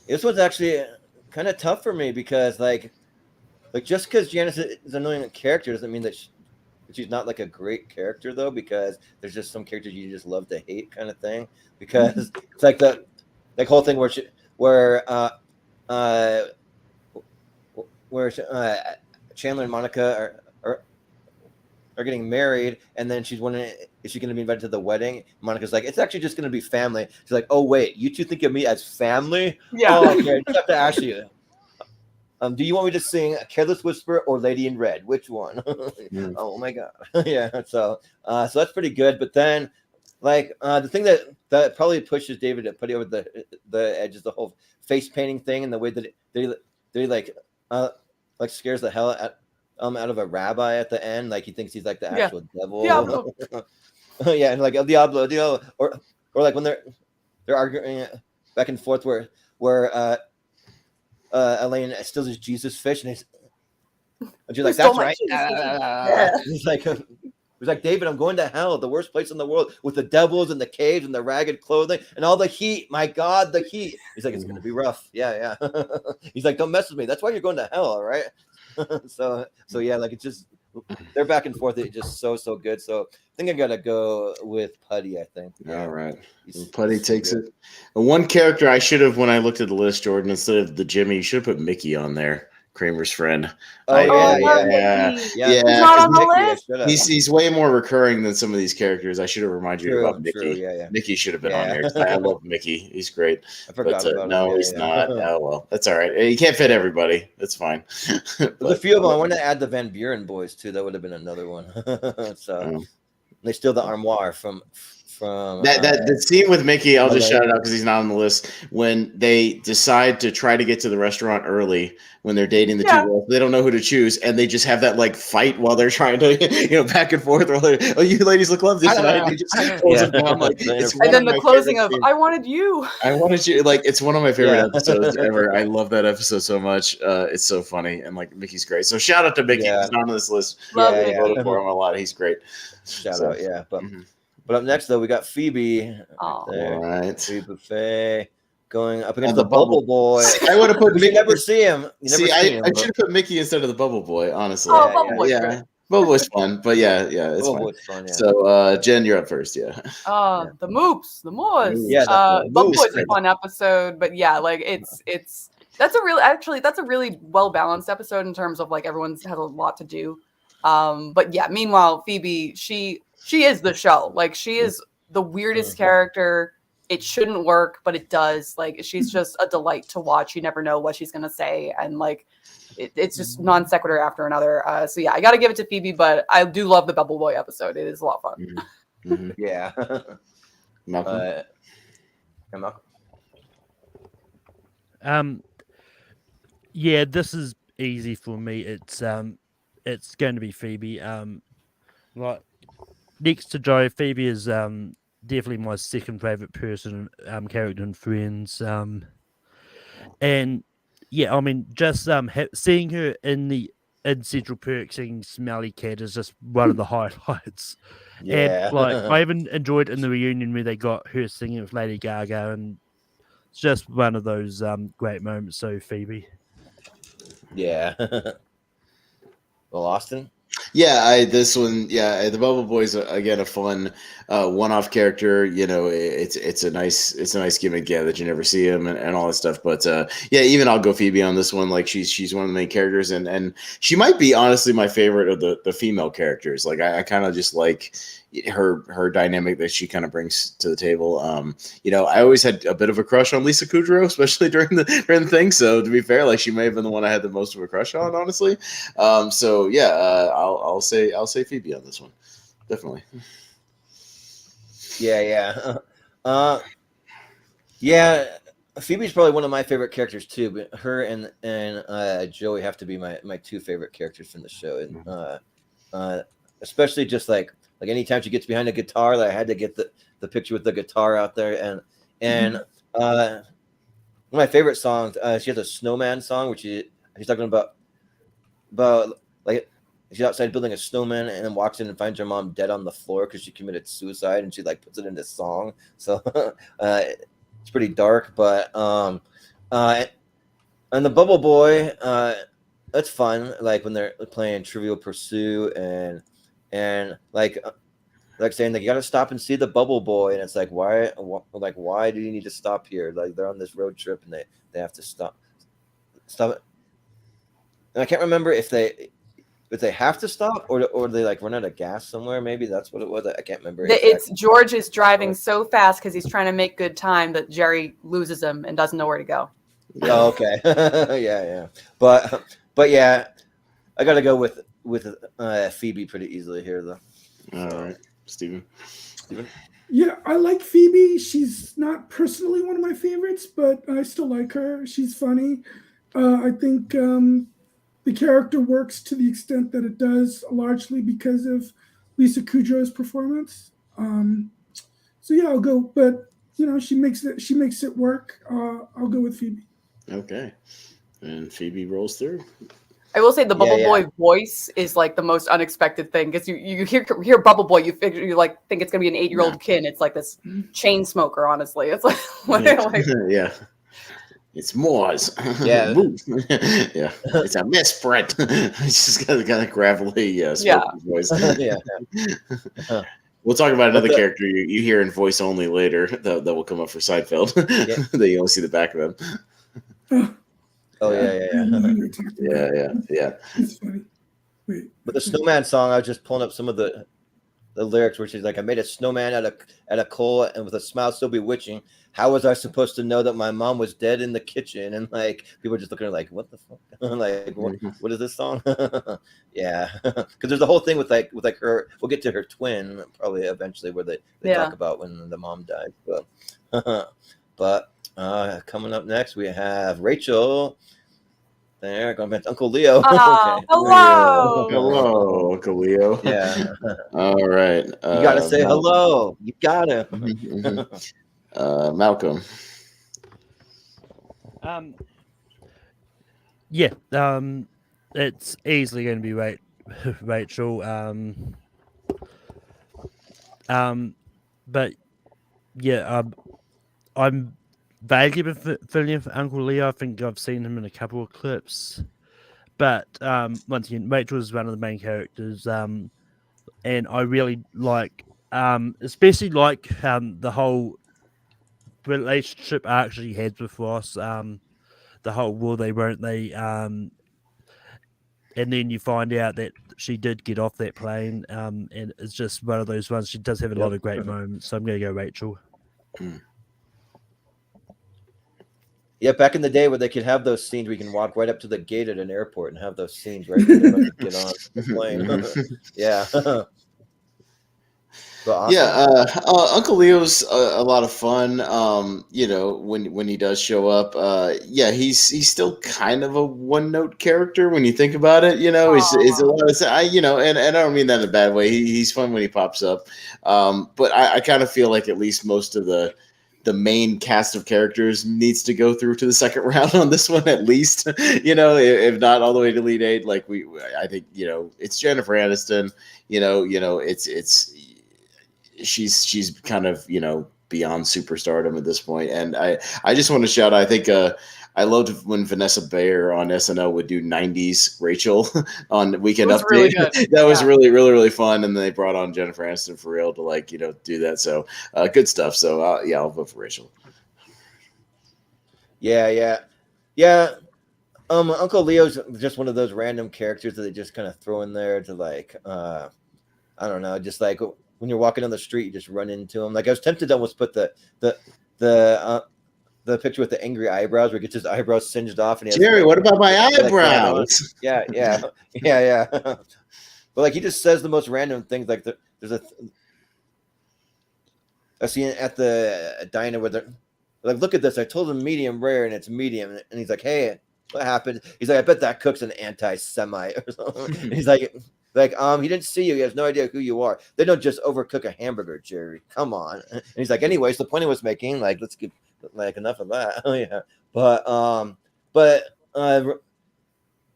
Speaker 2: This was actually kind of tough for me because just because Janice is an annoying character doesn't mean that she's not a great character though, because there's just some characters you just love to hate kind of thing, because it's like whole thing where Chandler and Monica are getting married, and then she's wondering, is she going to be invited to the wedding? Monica's like, it's actually just going to be family. She's like, oh wait, you two think of me as family?
Speaker 6: Yeah.
Speaker 2: Oh, okay. I just have to ask you. Do you want me to sing Careless Whisper or Lady in Red? Which one? Oh my god. Yeah. So that's pretty good. But then, like, the thing that probably pushes David to put it over the edge is the whole face painting thing, and the way that they like scares the hell out of a rabbi at the end. Like he thinks he's like the actual devil.
Speaker 6: Diablo.
Speaker 2: Yeah, and like El Diablo, or like when they're arguing back and forth where Elaine steals his Jesus fish, and she's like, "That's right." He's like, David, I'm going to hell, the worst place in the world, with the devils and the caves and the ragged clothing and all the heat. My God, the heat. He's like, it's going to be rough. Yeah. He's like, don't mess with me. That's why you're going to hell, all right? So yeah, like it's just they're back and forth. It's just so good. So I think I gotta go with Putty. I think.
Speaker 3: Yeah. All right, Putty takes it. One character I should have, when I looked at the list, Jordan, instead of the Jimmy, you should have put Mickey on there. Kramer's friend.
Speaker 2: Yeah.
Speaker 6: He's not on the list.
Speaker 3: He's way more recurring than some of these characters. I should have reminded you about Mickey.
Speaker 2: True, yeah.
Speaker 3: Mickey should have been on there. I love Mickey. He's great.
Speaker 2: I forgot about him.
Speaker 3: No, he's not. Oh well, that's all right. You can't fit everybody. That's fine.
Speaker 2: There's a few of them. I want to add the Van Buren boys too. That would have been another one. So they steal the armoire from
Speaker 3: that scene with Mickey. I'll just shout it out because he's not on the list. When they decide to try to get to the restaurant early, when they're dating the two girls, they don't know who to choose, and they just have that like fight while they're trying to, back and forth. Oh, you ladies look lovely tonight. And he just pulls it down, like,
Speaker 6: and then the closing of "I wanted you."
Speaker 3: I wanted you. Like, it's one of my favorite episodes ever. I love that episode so much. It's so funny, and like Mickey's great. So shout out to Mickey. He's not on this list. I voted for him a lot. He's great.
Speaker 2: Shout out, yeah. But up next, though, we got Phoebe.
Speaker 3: All right.
Speaker 2: Phoebe Buffet going up against the Bubble Boy.
Speaker 3: I would have put Mickey.
Speaker 2: You never see him.
Speaker 3: I should have put Mickey instead of the Bubble Boy, honestly.
Speaker 6: Oh, Bubble Boy's good.
Speaker 3: Bubble Boy's fun, but it's
Speaker 2: Bubble
Speaker 3: fun.
Speaker 2: Boy's fun, yeah.
Speaker 3: So, Jen, you're up first,
Speaker 6: The Moops, the Moors.
Speaker 2: Yeah,
Speaker 6: Bubble Boy's a fun episode, but yeah, like that's a really well balanced episode in terms of like everyone's had a lot to do. But yeah, meanwhile, Phoebe, she is the show. Like, she is the weirdest character. It shouldn't work, but it does. Like, she's just a delight to watch. You never know what she's gonna say, and like, it's just non sequitur after another. So yeah, I got to give it to Phoebe, but I do love the Bubble Boy episode. It is a lot of fun.
Speaker 2: Yeah.
Speaker 3: Malcolm.
Speaker 5: Yeah, this is easy for me. It's going to be Phoebe. Like, next to Joe, Phoebe is definitely my second favorite person character in Friends. And yeah, I mean, just seeing her in Central Perk singing "Smelly Cat" is just one of the highlights.
Speaker 2: Yeah.
Speaker 5: And like, I even enjoyed in the reunion where they got her singing with Lady Gaga, and it's just one of those great moments. So Phoebe.
Speaker 2: Yeah. Well, Austin.
Speaker 3: Yeah, the Bubble Boy's again a fun one-off character. It's a nice gimmick, that you never see him and all that stuff. But even I'll go Phoebe on this one. Like, she's one of the main characters, and she might be honestly my favorite of the female characters. Like, I kind of just like her dynamic that she kind of brings to the table. I always had a bit of a crush on Lisa Kudrow, especially during the thing. So to be fair, like, she may have been the one I had the most of a crush on, honestly. I'll say Phoebe on this one, definitely.
Speaker 2: Yeah. Phoebe's probably one of my favorite characters too. But her and Joey have to be my two favorite characters from the show, and especially just like anytime she gets behind a guitar, like, I had to get the picture with the guitar out there, and one of my favorite songs. She has a snowman song, which she's talking about like. She's outside building a snowman and then walks in and finds her mom dead on the floor because she committed suicide, and she like puts it in this song. So it's pretty dark, but and the Bubble Boy, that's fun. Like when they're playing Trivial Pursuit and like like saying like you got to stop and see the Bubble Boy, and it's like why do you need to stop here? Like they're on this road trip and they have to stop. And I can't remember if they have to stop or they like run out of gas somewhere. Maybe that's what it was. I can't remember.
Speaker 6: It's George is driving so fast because he's trying to make good time that Jerry loses him and doesn't know where to go.
Speaker 2: Oh, okay. yeah. But yeah, I got to go with Phoebe pretty easily here though.
Speaker 3: All right, Steven.
Speaker 7: Yeah, I like Phoebe. She's not personally one of my favorites, but I still like her. She's funny. I think the character works to the extent that it does, largely because of Lisa Kudrow's performance. So yeah, I'll go. But she makes it work. I'll go with Phoebe.
Speaker 3: Okay, and Phoebe rolls through.
Speaker 6: I will say the Bubble Boy voice is like the most unexpected thing because you hear Bubble Boy, you think it's gonna be an 8-year-old kid. It's like this chain smoker. Honestly, it's like
Speaker 3: yeah. It's Moors.
Speaker 2: Yeah.
Speaker 3: Yeah. It's a mess, Brett. It's just got a kind of gravelly voice.
Speaker 2: Yeah.
Speaker 3: We'll talk about another character you hear in voice only later that will come up for Seinfeld. That you only see the back of them.
Speaker 2: Oh yeah.
Speaker 3: Yeah.
Speaker 7: It's funny. Wait.
Speaker 2: But the Snowman song, I was just pulling up some of the lyrics where she's like, I made a snowman out of coal and with a smile so bewitching. How was I supposed to know that my mom was dead in the kitchen? And like people are just looking at her like, what the fuck? Like what is this song? Yeah. Because there's the whole thing with her, we'll get to her twin probably eventually where they talk about when the mom died. But coming up next we have Rachel. There, going back to Uncle Leo.
Speaker 6: Okay.
Speaker 3: Hello, Uncle Leo.
Speaker 2: Yeah.
Speaker 3: All right.
Speaker 2: You gotta say hello. You gotta.
Speaker 3: Malcolm.
Speaker 5: Yeah. It's easily going to be Rachel. But yeah, I'm vaguely been feeling for Uncle Leo. I think I've seen him in a couple of clips. But once again, Rachel is one of the main characters. And I really like, especially like the whole relationship arc she had with Ross. The whole will they, won't they? And then you find out that she did get off that plane. And it's just one of those ones. She does have a lot of great moments. So I'm going to go Rachel.
Speaker 2: Yeah, back in the day where they could have those scenes where you can walk right up to the gate at an airport and have those scenes right when they're about to get on the plane. Yeah. Awesome.
Speaker 3: Yeah, Uncle Leo's a lot of fun. When he does show up, he's still kind of a one-note character when you think about it. It's a lot of and I don't mean that in a bad way. He's fun when he pops up, but I kind of feel like at least most of the main cast of characters needs to go through to the second round on this one at least. If not all the way to lead 8, I think it's Jennifer Aniston. She's kind of beyond superstardom at this point, and I just want to shout out, I think I loved when Vanessa Bayer on SNL would do 90s Rachel on Weekend Update.
Speaker 6: Really good.
Speaker 3: That was really, really, really fun. And they brought on Jennifer Aniston for real to do that. So good stuff. So I'll vote for Rachel.
Speaker 2: Yeah. Uncle Leo's just one of those random characters that they just kind of throw in there to I don't know, just like when you're walking on the street, you just run into him. Like I was tempted to almost put the picture with the angry eyebrows where he gets his eyebrows singed off. And
Speaker 3: Jerry, what about my eyebrows?
Speaker 2: Yeah. But like he just says the most random things. Like there's a scene at the diner where they're like, look at this. I told him medium rare and it's medium. And he's like, hey, what happened? He's like, I bet that cook's an anti-Semite or something. And he's like, he didn't see you. He has no idea who you are. They don't just overcook a hamburger, Jerry. Come on. And he's like, anyways, the point I was making, like, let's get enough of that. Oh yeah. But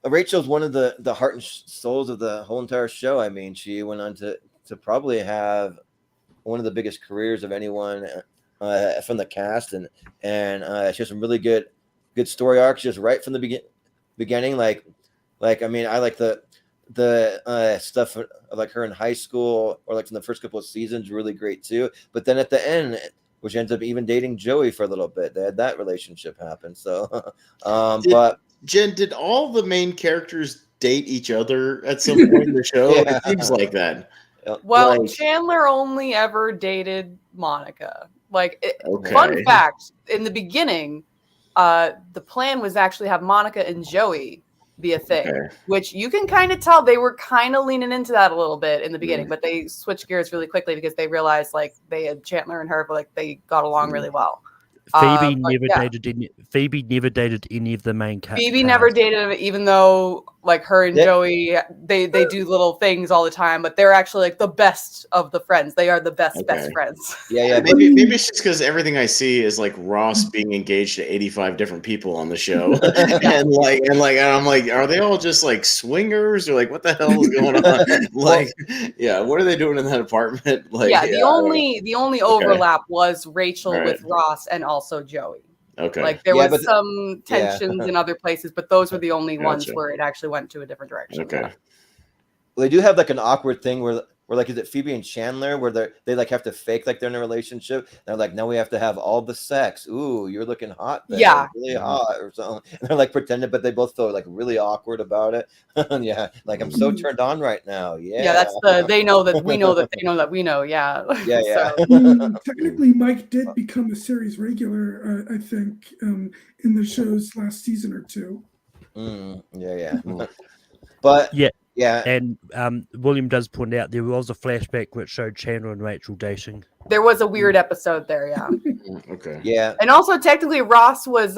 Speaker 2: Rachel's one of the heart and souls of the whole entire show. I mean, she went on to probably have one of the biggest careers of anyone from the cast, and she has some really good story arcs just right from the beginning. Like I mean, I like the the stuff of like her in high school or like in the first couple of seasons really great too. But then at the end, which ends up even dating Joey for a little bit, they had that relationship happen. So, but
Speaker 3: Jen, did all the main characters date each other at some point in the show?
Speaker 2: Yeah.
Speaker 3: It seems like that.
Speaker 6: Well,
Speaker 3: Like-
Speaker 6: Chandler only ever dated Monica. Like,
Speaker 3: Okay.
Speaker 6: fun fact: in the beginning, the plan was actually have Monica and Joey be a thing,
Speaker 3: Okay.
Speaker 6: which you can kind of tell they were kind of leaning into that a little bit in the beginning, but they switched gears really quickly because they realized like they had Chandler and her, but like they got along really well.
Speaker 5: Phoebe
Speaker 6: but
Speaker 5: never
Speaker 6: yeah.
Speaker 5: dated any. Phoebe never dated any of the main characters.
Speaker 6: Phoebe never dated him, even though like her and
Speaker 2: Yeah.
Speaker 6: Joey, they do little things all the time, but they're actually like the best of the friends. They are the best
Speaker 3: Okay.
Speaker 6: friends.
Speaker 2: yeah.
Speaker 3: Maybe it's just because everything I see is like Ross being engaged to 85 different people on the show, and I'm like, are they all just like swingers or like what the hell is going on? Like, yeah, what are they doing in that apartment? Like,
Speaker 6: Yeah,
Speaker 3: I
Speaker 6: the
Speaker 3: don't know.
Speaker 6: only overlap was Rachel
Speaker 3: All right.
Speaker 6: with Ross and also Joey.
Speaker 3: Okay,
Speaker 6: Like there
Speaker 2: Yeah,
Speaker 6: was
Speaker 2: but
Speaker 6: some tensions in other places, but those were the only ones
Speaker 3: Gotcha.
Speaker 6: where it actually went to a different direction.
Speaker 3: okay.
Speaker 6: Yeah.
Speaker 2: Well, they do have like an awkward thing where like is it Phoebe and Chandler where they like have to fake like they're in a relationship. They're like, no, we have to have all the sex. Ooh, you're looking hot. There.
Speaker 6: Yeah.
Speaker 2: Really hot or something. And they're like pretending, but they both feel like really awkward about it. Yeah, like I'm so turned on right now. Yeah,
Speaker 6: Yeah, that's the they know that we know that they know that we know. Yeah.
Speaker 2: yeah.
Speaker 6: So,
Speaker 7: Technically, Mike did become a series regular, I think, in the show's last season or two.
Speaker 2: Yeah. But
Speaker 5: Yeah.
Speaker 2: yeah,
Speaker 5: And William does point out there was a flashback which showed Chandler and Rachel dating.
Speaker 6: there was a weird episode there, yeah.
Speaker 3: Okay.
Speaker 2: yeah,
Speaker 6: And also technically Ross was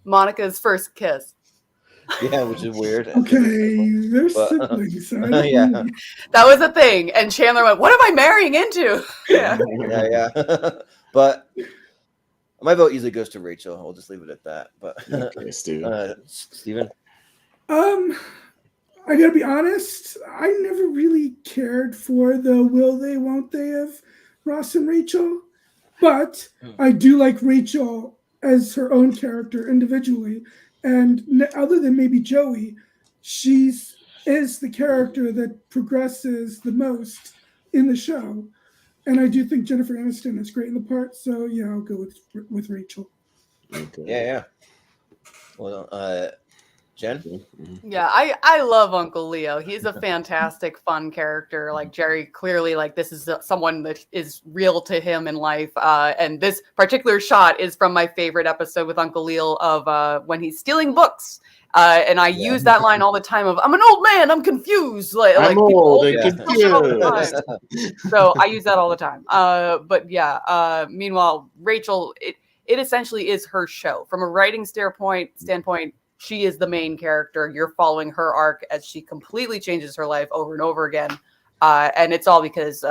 Speaker 6: Monica's first kiss.
Speaker 2: yeah, which is weird.
Speaker 7: Okay, they're
Speaker 2: But-
Speaker 7: siblings. So I don't
Speaker 2: Yeah.
Speaker 7: really-
Speaker 6: That was a thing. And Chandler went, "What am I marrying into?" Yeah.
Speaker 2: Yeah. But my vote easily goes to Rachel. We'll just leave it at that. But
Speaker 3: Okay, Stu.
Speaker 2: Steven?
Speaker 7: I gotta be honest, I never really cared for the will they, won't they of Ross and Rachel, but I do like Rachel as her own character individually, and other than maybe Joey, is the character that progresses the most in the show, and I do think Jennifer Aniston is great in the part. So yeah, I'll go with Rachel.
Speaker 3: Okay.
Speaker 2: Yeah. Well, Jen?
Speaker 6: Yeah, I love Uncle Leo. He's a fantastic, fun character. Like Jerry, clearly, like this is someone that is real to him in life. And this particular shot is from my favorite episode with Uncle Leo of when he's stealing books. And I use that line all the time of "I'm an old man, I'm confused."
Speaker 3: I'm
Speaker 6: people
Speaker 3: old and
Speaker 6: people say it all the
Speaker 3: confused.
Speaker 6: time. So I use that all the time. But yeah, meanwhile, Rachel, it essentially is her show from a writing standpoint. She is the main character. You're following her arc as she completely changes her life over and over again. And it's all because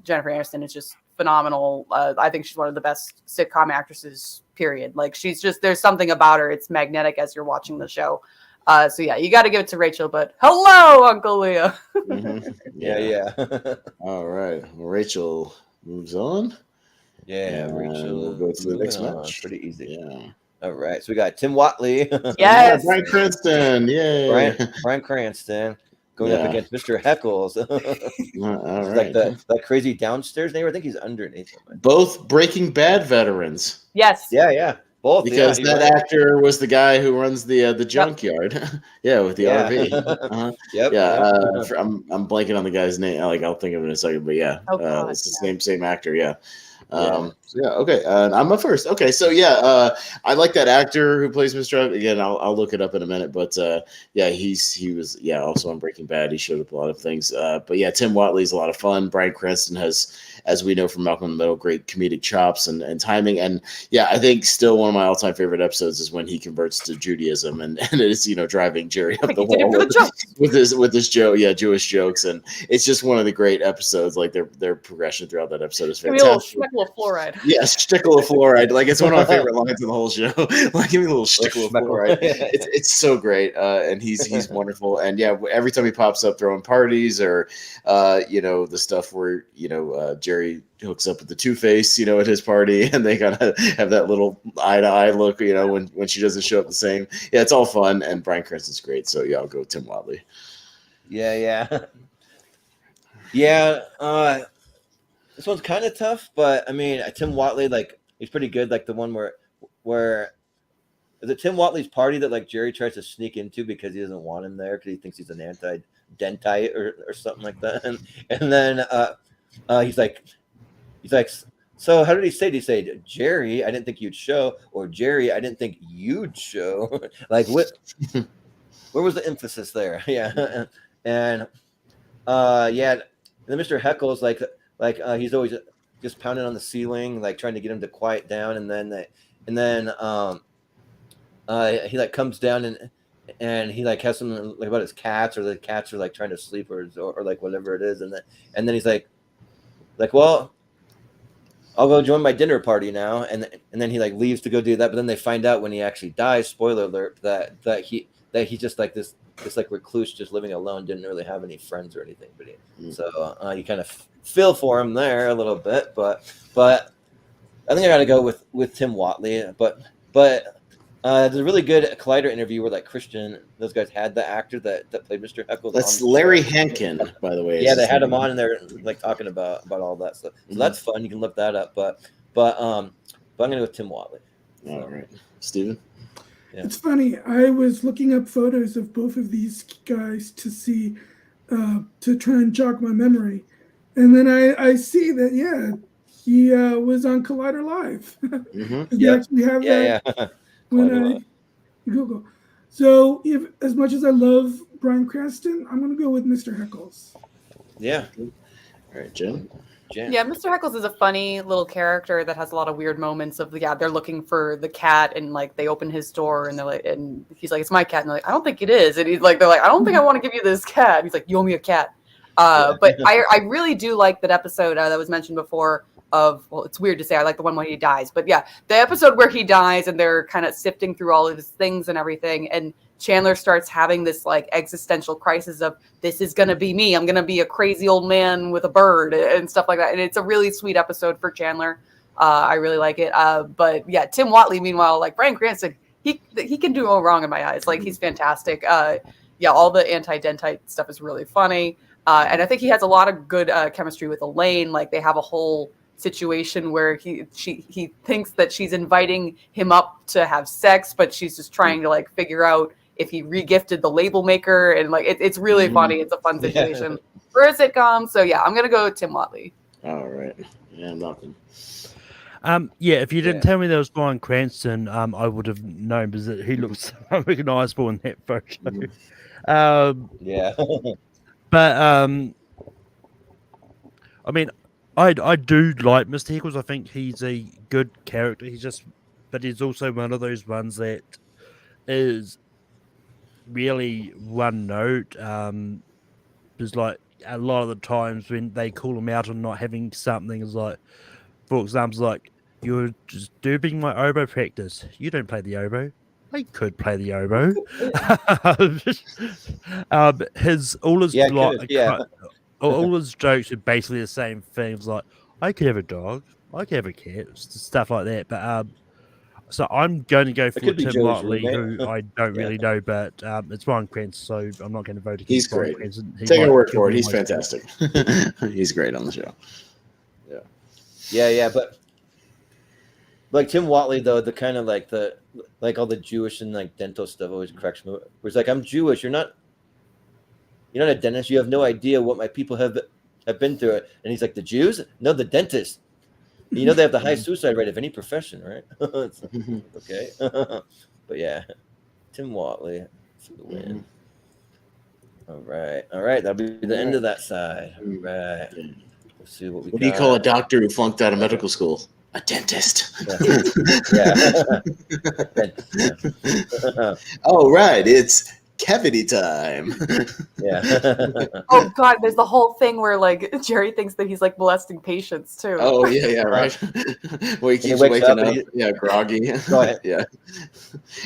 Speaker 6: Jennifer Aniston is just phenomenal. I think she's one of the best sitcom actresses, period. Like there's something about her. It's magnetic as you're watching the show. So yeah, you got to give it to Rachel, but hello, Uncle Leo.
Speaker 2: Yeah.
Speaker 3: All right. Well, Rachel moves on.
Speaker 2: Yeah,
Speaker 3: And
Speaker 2: Rachel.
Speaker 3: we'll go to the next
Speaker 2: moving on.
Speaker 3: match.
Speaker 2: Pretty easy.
Speaker 3: Yeah.
Speaker 2: All right. So we got Tim Watley.
Speaker 6: Yes.
Speaker 3: Bryan Cranston. Yay.
Speaker 2: Brian Cranston going up
Speaker 3: Yeah.
Speaker 2: against Mr. Heckles.
Speaker 3: All
Speaker 2: It's
Speaker 3: right.
Speaker 2: like that crazy downstairs neighbor. I think he's underneath him.
Speaker 3: Both Breaking Bad veterans.
Speaker 6: Yes.
Speaker 2: Yeah. Both.
Speaker 3: Because
Speaker 2: yeah,
Speaker 3: that actor was the guy who runs the junkyard. Yeah, with the RV. Uh-huh.
Speaker 2: Yep.
Speaker 3: I'm blanking on the guy's name. Like I'll think of it in a second, but yeah,
Speaker 6: Oh, God,
Speaker 3: it's the same actor. Yeah.
Speaker 2: Yeah.
Speaker 3: So yeah, okay. I'm up first. Okay, so yeah, I like that actor who plays Mr. Again, I'll look it up in a minute, but yeah, he was also on Breaking Bad. He showed up a lot of things. But yeah, Tim Watley's a lot of fun. Bryan Cranston has, as we know from Malcolm in the Middle, great comedic chops and timing. And yeah, I think still one of my all-time favorite episodes is when he converts to Judaism and it is driving Jerry up the wall with his Jewish jokes, and it's just one of the great episodes. Like their progression throughout that episode is
Speaker 6: Give me a little
Speaker 3: fantastic.
Speaker 6: schmeckle of fluoride.
Speaker 3: Yes, shtickle of fluoride. Like it's one of my favorite lines in the whole show. Like give me a little shtickle of fluoride. It's so great, and he's wonderful. And yeah, every time he pops up throwing parties or the stuff where Jerry hooks up with the Two-Face, at his party, and they kind of have that little eye-to-eye look, when she doesn't show up the same. Yeah, it's all fun, and Bryan Cranston's great. So yeah, I'll go with Tim Watley.
Speaker 2: Yeah. Yeah. This one's kind of tough, but I mean, Tim Watley, like, he's pretty good. Like the one where is it Tim Watley's party that like Jerry tries to sneak into because he doesn't want him there because he thinks he's an anti-dentite or something like that, and then he's like, so how did he say? Did he say, Jerry, I didn't think you'd show, or Jerry, I didn't think you'd show? Like what? Where was the emphasis there? Yeah, and yeah. And then Mr. Heckle's like he's always just pounding on the ceiling, like trying to get him to quiet down, and then he like comes down and he like has something like about his cats, or the cats are like trying to sleep or like whatever it is, and then he's like well, I'll go join my dinner party now, and then he like leaves to go do that, but then they find out when he actually dies, spoiler alert, that he's just like this like recluse, just living alone, didn't really have any friends or anything, but so you kind of feel for him there a little bit, but I think I got to go with Tim Watley, but there's a really good Collider interview where like Christian, those guys had the actor that played Mr. Heckle.
Speaker 3: That's Larry Hankin, by the way.
Speaker 2: Yeah, they had him on, and they're like talking about all that stuff. So that's fun. You can look that up. But I'm gonna go with Tim Watley.
Speaker 3: All right, Steven?
Speaker 7: Yeah. It's funny. I was looking up photos of both of these guys to see, to try and jog my memory, and then I see that he was on Collider Live. You actually have that when I Google. So as much as I love Bryan Cranston, I'm going to go with Mr. Heckles.
Speaker 2: Yeah.
Speaker 3: All right, Jen.
Speaker 6: Yeah, Mr. Heckles is a funny little character that has a lot of weird moments of they're looking for the cat, and like they open his door and they're like, and he's like, it's my cat, and they're like, I don't think it is, and he's like, they're like, I don't think I want to give you this cat. And he's like, you owe me a cat. But I really do like that episode that was mentioned before of, well, it's weird to say, I like the one where he dies, but yeah, the episode where he dies and they're kind of sifting through all of his things and everything, and Chandler starts having this like existential crisis of, this is going to be me. I'm going to be a crazy old man with a bird and stuff like that. And it's a really sweet episode for Chandler. I really like it. But yeah, Tim Watley, meanwhile, like Bryan Cranston, he can do no wrong in my eyes. Like, he's fantastic. All the anti-dentite stuff is really funny. And I think he has a lot of good chemistry with Elaine. Like, they have a whole situation where he thinks that she's inviting him up to have sex, but she's just trying to like figure out if he regifted the label maker, and like it's really funny. It's a fun situation for a sitcom. So yeah, I'm gonna go with Tim Watley.
Speaker 3: All right. Yeah, nothing.
Speaker 5: If you didn't tell me there was Bryan Cranston, I would have known, because he looks unrecognizable in that photo. But I mean, I do like Mr. Heckles. I think he's a good character. But he's also one of those ones that is really one note. There's like a lot of the times when they call him out on not having something, is like, for example, like, you're just duping my oboe practice. You don't play the oboe. I could play the oboe. All his jokes are basically the same things. Like, I could have a dog, I could have a cat, stuff like that. But so I'm going to go for Tim Watley, who I don't really know, but it's Bryan Cranston, so I'm not going to vote against.
Speaker 3: He's great. Take your word for it. He's fantastic. He's great on the show.
Speaker 2: Yeah. But like Tim Watley, though, the kind of like all the Jewish and like dental stuff always cracks me. Where it's like, I'm Jewish. You're not a dentist. You have no idea what my people have been through it. And he's like, the Jews? No, the dentists. You know, they have the high suicide rate of any profession, right? Okay. But yeah, Tim Watley for the win. All right. That'll be the end of that side. All right. Let's see what we got.
Speaker 3: What do you call a doctor who flunked out of medical school? A dentist. All right. It's cavity time.
Speaker 6: Oh God, there's the whole thing where like Jerry thinks that he's like molesting patients too.
Speaker 3: Oh yeah, right. Well, he keeps waking up, groggy.
Speaker 2: Go ahead.
Speaker 3: Yeah.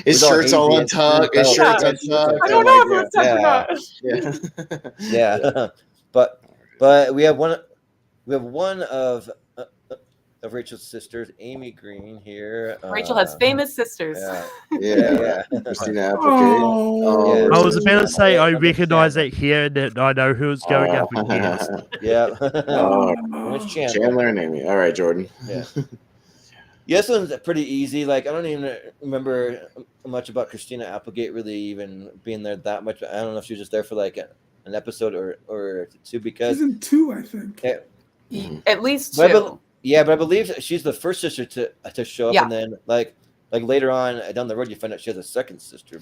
Speaker 3: His shirt's all untucked. His shirt's untucked.
Speaker 6: I don't know if it's tucked or not.
Speaker 2: Yeah. But we have one of of Rachel's sisters, Amy Green here.
Speaker 6: Rachel has famous sisters.
Speaker 3: Yeah. Christina Applegate.
Speaker 7: Oh,
Speaker 5: I was about to say I
Speaker 2: Uncle
Speaker 5: recognize
Speaker 2: Chandler.
Speaker 5: that here and that I know who it's going up against.
Speaker 2: Yeah.
Speaker 3: Oh,
Speaker 2: There's
Speaker 3: Chandler and Amy. All right, Jordan.
Speaker 2: Yeah. Yeah, this one's pretty easy. Like, I don't even remember much about Christina Applegate really even being there that much. I don't know if she was just there for like an episode or two because
Speaker 7: season 2, I think.
Speaker 2: Yeah,
Speaker 6: At least
Speaker 2: But I
Speaker 6: 2.
Speaker 2: but I believe she's the first sister to show up,
Speaker 6: Yeah.
Speaker 2: and then like later on down the road you find out she has a second sister.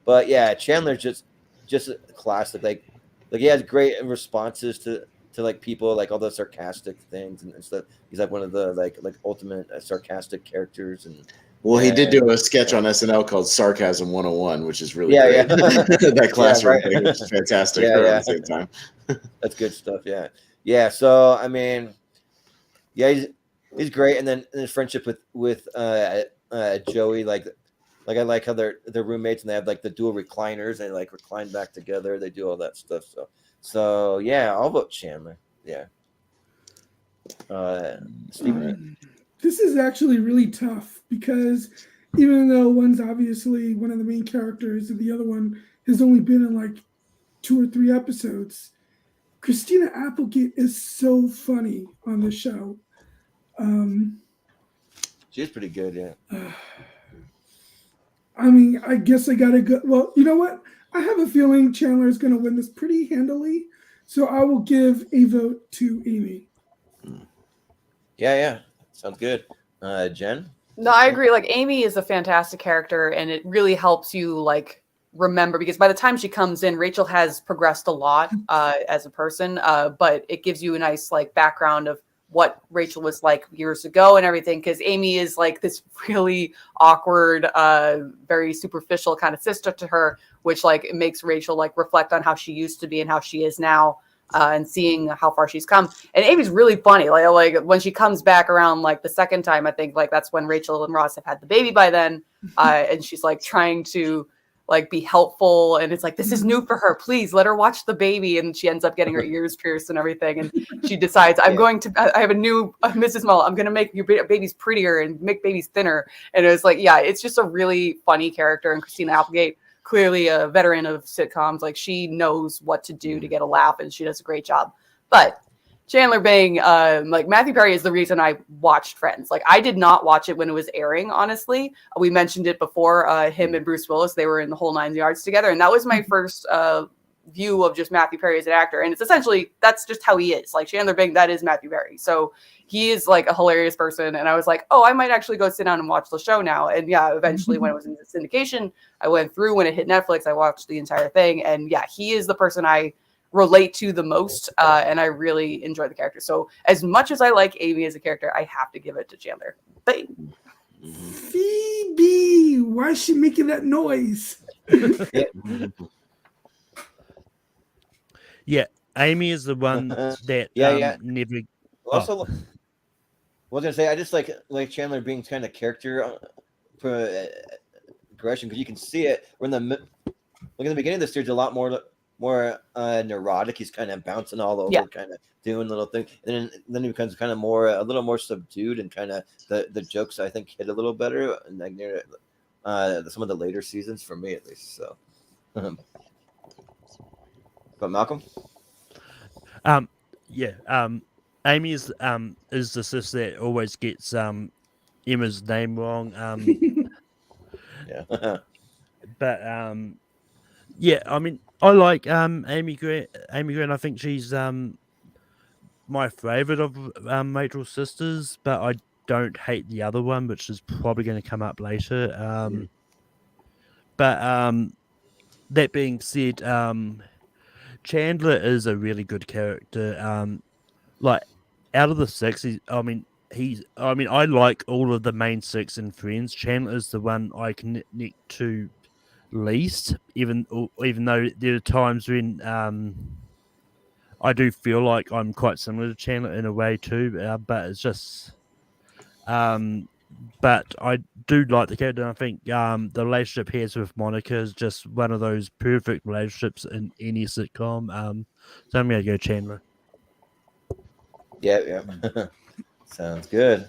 Speaker 2: But yeah, Chandler's just a classic. Like he has great responses to like people, like all the sarcastic things and stuff. He's like one of the like ultimate sarcastic characters. And
Speaker 3: Well, he did do a sketch on SNL called Sarcasm 101, which is really
Speaker 2: Yeah,
Speaker 3: great. That classroom thing, which is fantastic at the same time.
Speaker 2: That's good stuff. Yeah. So I mean, yeah, he's great. And then his friendship with Joey, like I like how they're roommates and they have like the dual recliners and they like recline back together. They do all that stuff. So yeah, I'll vote Chandler. Yeah. Steven.
Speaker 7: This is actually really tough because even though one's obviously one of the main characters and the other one has only been in like 2 or 3 episodes, Christina Applegate is so funny on the show.
Speaker 2: She's pretty good, yeah.
Speaker 7: I mean, I guess I gotta go. Well, you know what? I have a feeling Chandler is going to win this pretty handily, so I will give a vote to Amy.
Speaker 2: Yeah. Sounds good. Jen?
Speaker 6: No, I agree. Like, Amy is a fantastic character, and it really helps you like remember, because by the time she comes in, Rachel has progressed a lot as a person, but it gives you a nice like background of what Rachel was like years ago and everything, because Amy is like this really awkward, very superficial kind of sister to her, which like it makes Rachel like reflect on how she used to be and how she is now, and seeing how far she's come. And Amy's really funny. Like when she comes back around like the second time, I think like that's when Rachel and Ross have had the baby by then, and she's like trying to like be helpful, and it's like, this is new for her, please let her watch the baby, and she ends up getting her ears pierced and everything, and she decides, I have a new Mrs. Mull, I'm going to make your babies prettier and make babies thinner. And it was like, yeah, it's just a really funny character. And Christina Applegate, clearly a veteran of sitcoms, like she knows what to do to get a laugh, and she does a great job. But Chandler Bing, like Matthew Perry is the reason I watched Friends. Like I did not watch it when it was airing, honestly. We mentioned it before, him and Bruce Willis, they were in the whole 9 yards together. And that was my first view of just Matthew Perry as an actor. And it's essentially, that's just how he is. Like Chandler Bing, that is Matthew Perry. So he is like a hilarious person. And I was like, oh, I might actually go sit down and watch the show now. And yeah, eventually when it was in syndication, I went through. When it hit Netflix, I watched the entire thing. And yeah, he is the person I relate to the most, and I really enjoy the character. So as much as I like Amy as a character, I have to give it to Chandler. But
Speaker 7: Phoebe, why is she making that noise?
Speaker 5: Yeah, Amy is the one that never.
Speaker 2: Also, I was gonna say I just like Chandler being kind of character progression, because you can see it when in the beginning of the series a lot more neurotic. He's kind of bouncing all over, kind of doing little things, and then he becomes kind of a little more subdued, and kind of the jokes I think hit a little better, and like near some of the later seasons for me at least. So, but Malcolm,
Speaker 5: Amy is the sister that always gets Emma's name wrong. But I mean, I like Amy Green. I think she's my favorite of Rachel's sisters, but I don't hate the other one, which is probably going to come up later. But that being said, Chandler is a really good character. Like out of the 6, I like all of the main 6 in Friends. Chandler is the one I connect to least, even though there are times when I do feel like I'm quite similar to Chandler in a way too, but it's just but I do like the character, and I think the relationship he has with Monica is just one of those perfect relationships in any sitcom. So I'm gonna go Chandler.
Speaker 2: Yeah. Sounds good.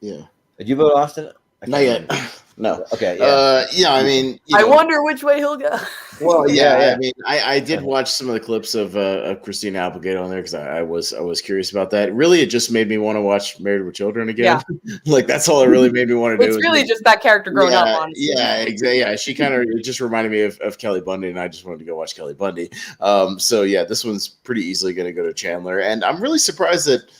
Speaker 3: Yeah.
Speaker 2: Did you vote Austin?
Speaker 3: Not yet. No.
Speaker 2: Okay. Yeah.
Speaker 3: Yeah. I mean,
Speaker 6: I wonder which way he'll go.
Speaker 3: Well, yeah.
Speaker 2: Yeah.
Speaker 3: I mean, I did watch some of the clips of Christina Applegate on there because I was curious about that. Really, it just made me want to watch Married with Children again.
Speaker 6: Yeah.
Speaker 3: Like that's all it really made me want to do.
Speaker 6: It's really just that character growing up, honestly.
Speaker 3: Yeah, exactly. Yeah, she kind of it just reminded me of Kelly Bundy, and I just wanted to go watch Kelly Bundy. So yeah, this one's pretty easily going to go to Chandler, and I'm really surprised that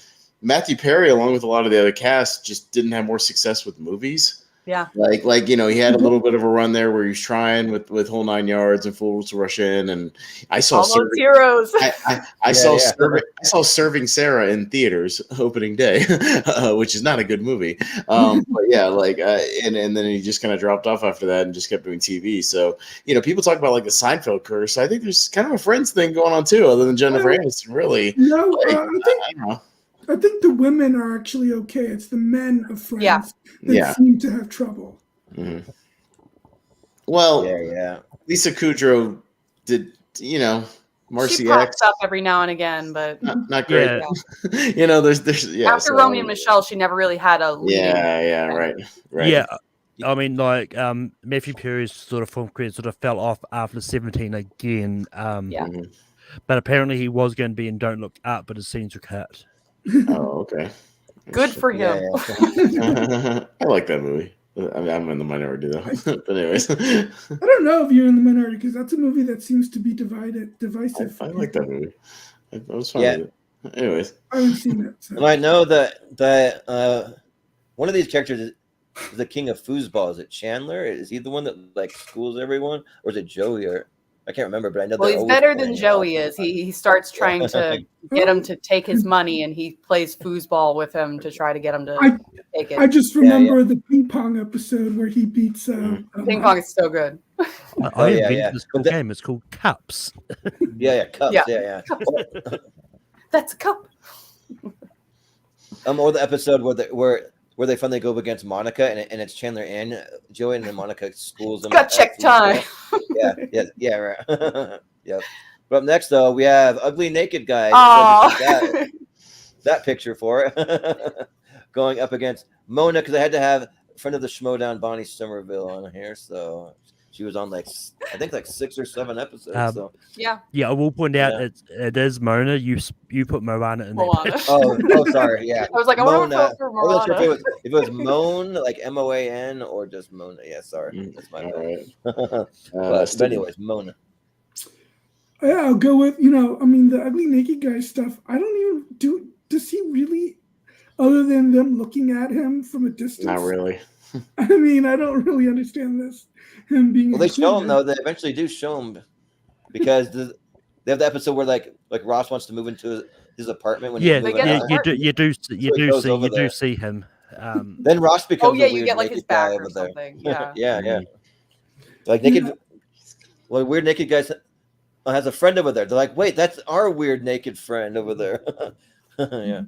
Speaker 3: Matthew Perry, along with a lot of the other cast, just didn't have more success with movies.
Speaker 6: Yeah.
Speaker 3: Like he had a little bit of a run there where he was trying with Whole Nine Yards and Fools Rush In, and I saw
Speaker 6: Heroes.
Speaker 3: I saw Serving Sarah in theaters opening day, which is not a good movie. But yeah, and then he just kind of dropped off after that and just kept doing TV. So people talk about like the Seinfeld curse. I think there's kind of a Friends thing going on too, other than Jennifer Aniston. Really,
Speaker 7: No,
Speaker 3: I don't know.
Speaker 7: I think the women are actually okay. It's the men of Friends that seem to have trouble.
Speaker 3: Mm-hmm. Well,
Speaker 2: yeah.
Speaker 3: Lisa Kudrow did, Marcy
Speaker 6: she pops
Speaker 3: X
Speaker 6: up every now and again, but
Speaker 3: not great.
Speaker 6: Yeah.
Speaker 3: There's
Speaker 6: after Romeo and Michelle, she never really had a leading.
Speaker 3: Right.
Speaker 5: Yeah, I mean, like Matthew Perry's sort of film career sort of fell off after 17 again. But apparently he was going to be in Don't Look Up, but his scenes were cut.
Speaker 3: Oh, okay.
Speaker 6: Good for him.
Speaker 3: Yeah. I like that movie. I'm in the minority though. But anyways,
Speaker 7: I don't know if you're in the minority because that's a movie that seems to be divisive.
Speaker 3: I like that movie. I was fine with it. Anyways,
Speaker 7: I haven't seen it. So.
Speaker 2: And I know that one of these characters is the king of foosball. Is it Chandler? Is he the one that like schools everyone, or is it Joey? Or I can't remember, but I know.
Speaker 6: Well, he's better than Joey is. He starts trying to get him to take his money, and he plays foosball with him to try to get him to take it.
Speaker 7: I just remember the ping pong episode where he beats.
Speaker 6: Ping pong is so good.
Speaker 5: I invented this cool game. It's called Cups.
Speaker 2: Cups. Yeah.
Speaker 6: That's a cup.
Speaker 2: Or the episode where they finally go up against Monica, and it's Chandler and Joey, and then Monica schools them.
Speaker 6: Got check time.
Speaker 2: Yeah, right. Yep. But up next, though, we have Ugly Naked Guy. That picture for it. Going up against Mona, because I had to have friend of the Schmodown, Bonnie Somerville, on here. So she was on I think 6 or 7 episodes.
Speaker 6: Yeah,
Speaker 5: I will point out it is Mona. You put Moana in there.
Speaker 2: Oh, sorry. Yeah,
Speaker 6: I was like, I want to vote for Moana.
Speaker 2: I wasn't sure if it was Moan, like Moan, or just Mona. Yeah, sorry, that's my bad. But anyways, Mona.
Speaker 7: Yeah, I'll go with the Ugly Naked Guy stuff. I don't even do. Does he really, other than them looking at him from a distance?
Speaker 3: Not really.
Speaker 7: I mean, I don't really understand this. Him being.
Speaker 2: Well, they show him though. They eventually do show him because they have the episode where like Ross wants to move into his apartment. When
Speaker 5: you do see him.
Speaker 2: Then Ross becomes.
Speaker 6: You get like his back or something.
Speaker 2: Yeah. Like naked. Well, weird naked guy has a friend over there. They're like, wait, that's our weird naked friend over there.
Speaker 7: Yeah,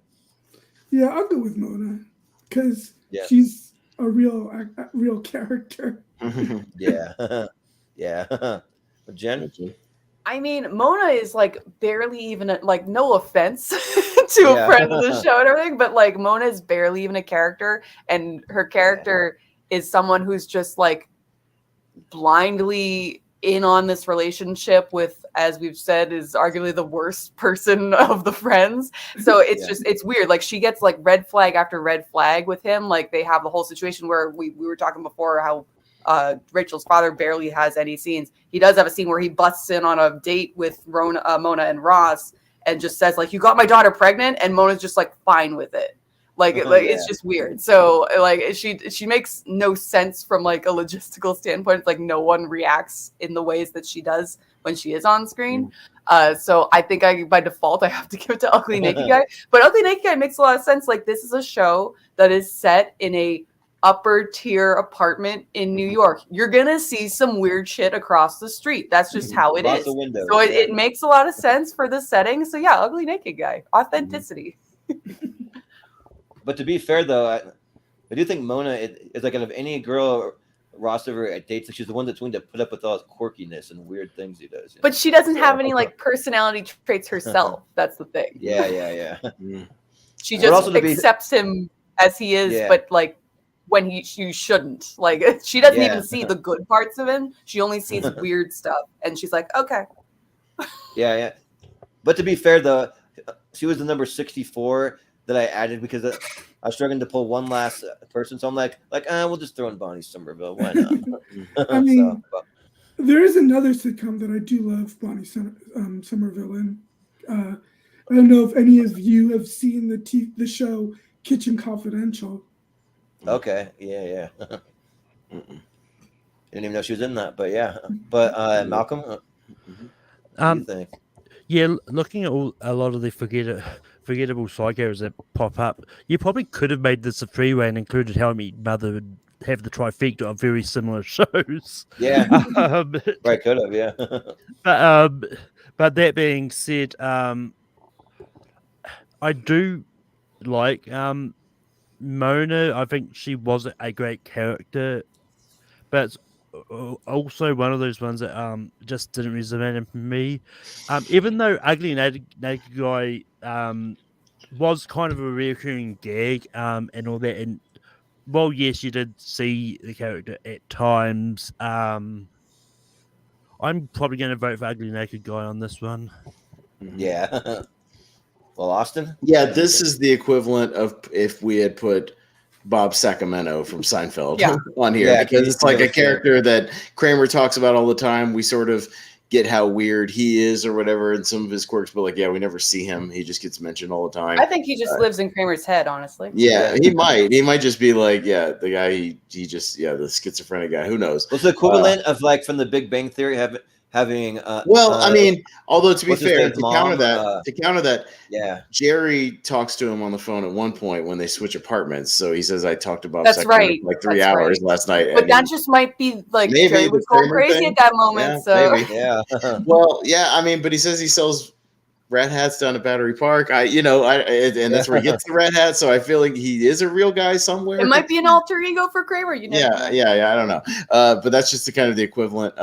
Speaker 7: I'll go with Mona because she's a real character.
Speaker 2: Yeah. Jen?
Speaker 6: I mean, Mona is like barely even like, no offense to a friend of the show and everything, but like Mona is barely even a character, and her character is someone who's just like blindly in on this relationship with, as we've said, is arguably the worst person of the friends. So it's just, it's weird. Like she gets like red flag after red flag with him. Like they have the whole situation where we were talking before how Rachel's father barely has any scenes. He does have a scene where he busts in on a date with Mona and Ross and just says like, you got my daughter pregnant, and Mona's just like fine with it. It's just weird. So like she makes no sense from like a logistical standpoint. It's like no one reacts in the ways that she does when she is on screen. So I think by default I have to give it to Ugly Naked Guy. But Ugly Naked Guy makes a lot of sense. Like this is a show that is set in a upper tier apartment in New York. You're gonna see some weird shit across the street. That's just how it is. So it makes a lot of sense for the setting. So yeah, Ugly Naked Guy, authenticity.
Speaker 2: But to be fair, though, I do think Mona is like out of any girl Ross ever dates, she's the one that's willing to put up with all his quirkiness and weird things he does.
Speaker 6: But she doesn't have any like personality traits herself. That's the thing.
Speaker 2: Yeah.
Speaker 6: She
Speaker 2: But
Speaker 6: just
Speaker 2: also to be-
Speaker 6: accepts him as he is,
Speaker 2: Yeah.
Speaker 6: but like when you shouldn't. Like she doesn't
Speaker 2: Yeah.
Speaker 6: even see the good parts of him. She only sees weird stuff, and she's like, okay.
Speaker 2: Yeah. But to be fair, though, she was the number 64 that I added because I was struggling to pull one last person. So I'm like, we'll just throw in Bonnie Somerville. Why not?
Speaker 7: I mean, there is another sitcom that I do love Bonnie Somerville in. I don't know if any of you have seen the show Kitchen Confidential.
Speaker 2: Okay. Yeah. Didn't even know she was in that, but yeah. But Malcolm, what do you think?
Speaker 5: Yeah, looking at a lot of the forgettable side characters that pop up, you probably could have made this a three-way and included How I Met Your Mother and have the trifecta of very similar shows.
Speaker 2: Yeah. Right, could have, yeah.
Speaker 5: But that being said, I do like Mona. I think she was a great character, but it's also one of those ones that just didn't resonate for me. Even though Ugly Naked Guy was kind of a recurring gag and all that, and well, yes, you did see the character at times. I'm probably going to vote for Ugly Naked Guy on this one.
Speaker 2: Yeah. Well, Austin?
Speaker 3: Yeah, this is the equivalent of if we had put Bob Sacramento from Seinfeld on here, because it's like a character that Kramer talks about all the time. We sort of get how weird he is or whatever in some of his quirks, but we never see him. He just gets mentioned all the time.
Speaker 6: I think he just lives in Kramer's head, honestly.
Speaker 3: Yeah, he might just be like, the guy he just the schizophrenic guy. Who knows?
Speaker 2: What's the equivalent of from the Big Bang Theory having
Speaker 3: I mean, although to be fair, to counter that,
Speaker 2: yeah,
Speaker 3: Jerry talks to him on the phone at one point when they switch apartments. So he says, "I talked about
Speaker 6: that's right,
Speaker 3: for 3 hours last night."
Speaker 6: But that just might be
Speaker 3: maybe
Speaker 6: Jerry was going crazy at that moment.
Speaker 3: Maybe.
Speaker 6: Yeah.
Speaker 3: Well, I mean, but he says he sells rat hats down at Battery Park. And that's where he gets the rat hat. So I feel like he is a real guy somewhere.
Speaker 6: It might be an alter ego for Kramer. You never know.
Speaker 3: I don't know. But that's just the equivalent.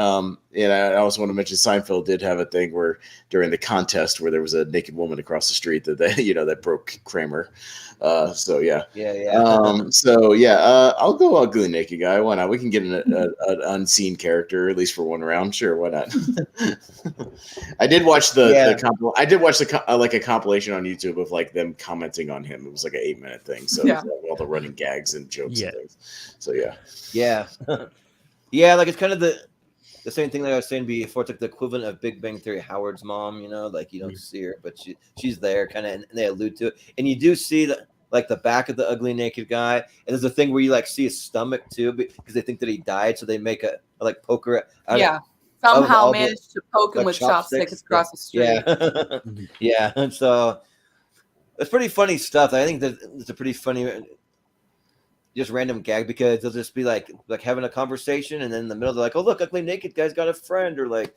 Speaker 3: And I also want to mention Seinfeld did have a thing where during the contest where there was a naked woman across the street that that broke Kramer. I'll go Ugly Naked Guy. Why not? We can get an unseen character at least for one round. Sure, why not? I did watch a compilation on YouTube of them commenting on him. It was like an 8-minute thing. So all the running gags and jokes and things. So
Speaker 2: yeah, it's kind of the same thing that I was saying before. It's like the equivalent of Big Bang Theory, Howard's mom. You don't see her, but she's there, kind of, and they allude to it, and you do see the back of the Ugly Naked Guy, and there's a thing where you see his stomach too, because they think that he died, so they make a poker.
Speaker 6: Somehow managed to poke him with chopsticks across the street.
Speaker 2: Yeah, and so it's pretty funny stuff. I think that it's a pretty funny, just random gag, because they'll just be like having a conversation, and then in the middle they're like, "Oh, look, Ugly Naked Guy's got a friend," or like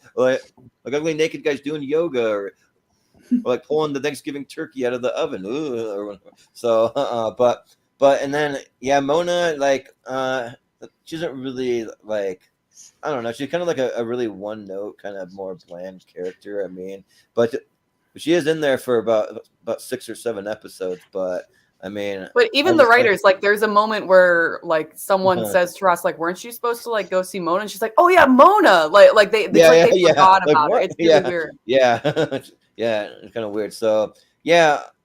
Speaker 2: Ugly Naked Guy's doing yoga, or pulling the Thanksgiving turkey out of the oven. And then Mona, she isn't really I don't know. She's kind of a really one note, kind of more bland character. I mean, but she is in there for about 6 or 7 episodes. But I mean,
Speaker 6: but even the writers, there's a moment where someone says to Ross, "Weren't you supposed to go see Mona?" And she's like, "Oh yeah, Mona!" They forgot about her. It's really weird.
Speaker 2: Yeah, it's kind of weird. So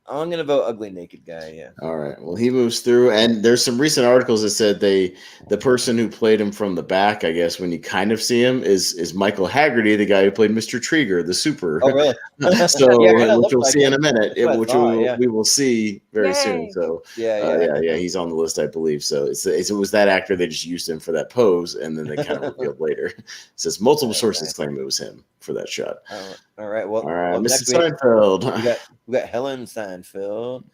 Speaker 2: I'm gonna vote Ugly Naked Guy. Yeah.
Speaker 3: All right. Well, he moves through, and there's some recent articles that said the person who played him from the back, I guess, when you kind of see him, is Michael Haggerty, the guy who played Mr. Trigger, the super.
Speaker 2: Oh, really?
Speaker 3: So which we'll see in a minute. We will see very soon. So he's on the list, I believe. So it was that actor. They just used him for that pose, and then they kind of revealed later. It says multiple sources claim it was him for that shot.
Speaker 2: All right. Well,
Speaker 3: Mrs. Seinfeld.
Speaker 2: We got Helen Seinfeld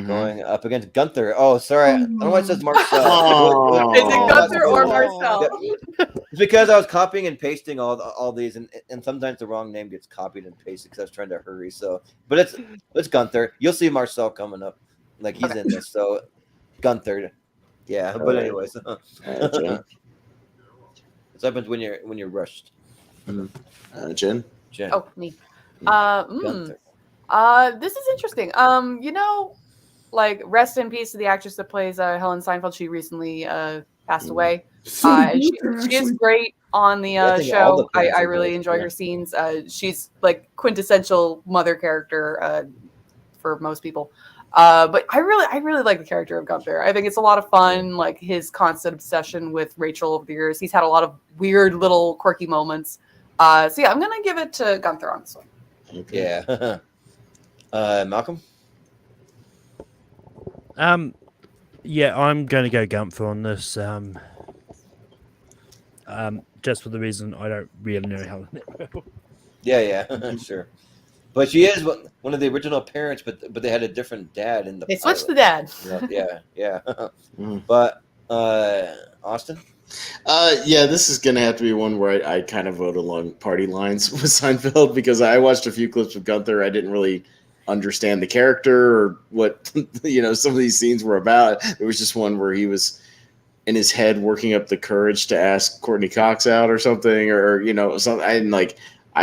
Speaker 2: going up against Gunther. Oh, sorry. I don't know why it says Marcel.
Speaker 6: Is it Gunther or Marcel?
Speaker 2: It's because I was copying and pasting all these, and sometimes the wrong name gets copied and pasted because I was trying to hurry. So, but it's Gunther. You'll see Marcel coming up, he's in this. So, Gunther. Yeah. But anyways, this happens when you're rushed.
Speaker 3: Jen.
Speaker 6: Oh, me.
Speaker 2: Gunther.
Speaker 6: This is interesting. like rest in peace to the actress that plays Helen Seinfeld. She recently passed away.
Speaker 7: So did
Speaker 6: And
Speaker 7: Luther,
Speaker 6: she is
Speaker 7: actually.
Speaker 6: great on the
Speaker 2: Yeah, I think all the
Speaker 6: show. I
Speaker 2: parents are
Speaker 6: really
Speaker 2: dead,
Speaker 6: enjoy
Speaker 2: yeah.
Speaker 6: her scenes. She's like quintessential mother character for most people. But I really like the character of Gunther. I think it's a lot of fun. Like his constant obsession with Rachel over the years. He's had a lot of weird little quirky moments. So yeah, I'm gonna give it to Gunther on this one.
Speaker 2: Okay. Yeah. Malcolm?
Speaker 5: Yeah, I'm going to go Gunther on this. Just for the reason I don't really know Helen that well.
Speaker 2: Yeah, sure. But she is one of the original parents, but they had a different dad in the
Speaker 6: They switched the
Speaker 2: pilot.
Speaker 6: dad.
Speaker 2: Yeah.
Speaker 3: Mm.
Speaker 2: But Austin?
Speaker 3: Yeah, this is gonna have to be one where I kind of vote along party lines with Seinfeld because I watched a few clips of Gunther. I didn't really understand the character or what some of these scenes were about. There was just one where he was in his head working up the courage to ask Courtney Cox out or something, or something. I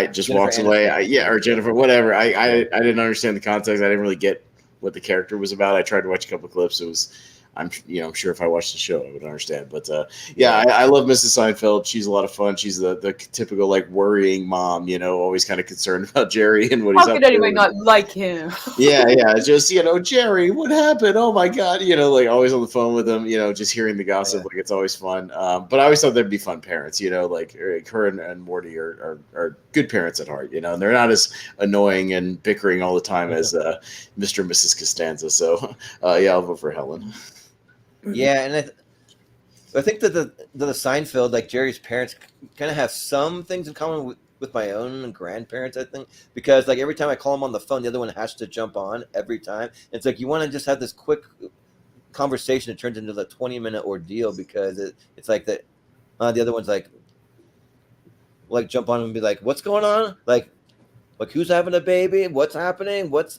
Speaker 3: just
Speaker 2: Jennifer
Speaker 3: walked away.
Speaker 2: Aniston.
Speaker 3: Or Jennifer, whatever. I didn't understand the context. I didn't really get what the character was about. I tried to watch a couple of clips. It was. I'm sure if I watched the show, I would understand. But I love Mrs. Seinfeld. She's a lot of fun. She's the typical like worrying mom, always kind of concerned about Jerry and what he's
Speaker 6: How
Speaker 3: up
Speaker 6: could
Speaker 3: to.
Speaker 6: anyone not like him?
Speaker 3: Yeah, just Jerry, what happened? Oh my God, like always on the phone with him. Just hearing the gossip, like it's always fun. But I always thought they'd be fun parents. Like her and Morty are good parents at heart. And they're not as annoying and bickering all the time as Mr. and Mrs. Costanza. So I'll vote for Helen.
Speaker 2: Yeah, and I think that the Seinfeld, like Jerry's parents, kind of have some things in common with my own grandparents, I think, because like every time I call them on the phone, the other one has to jump on every time. It's like you want to just have this quick conversation. It turns into the 20-minute ordeal because it's like that. The other one's like jump on and be like, "What's going on?" Like who's having a baby? What's happening? What's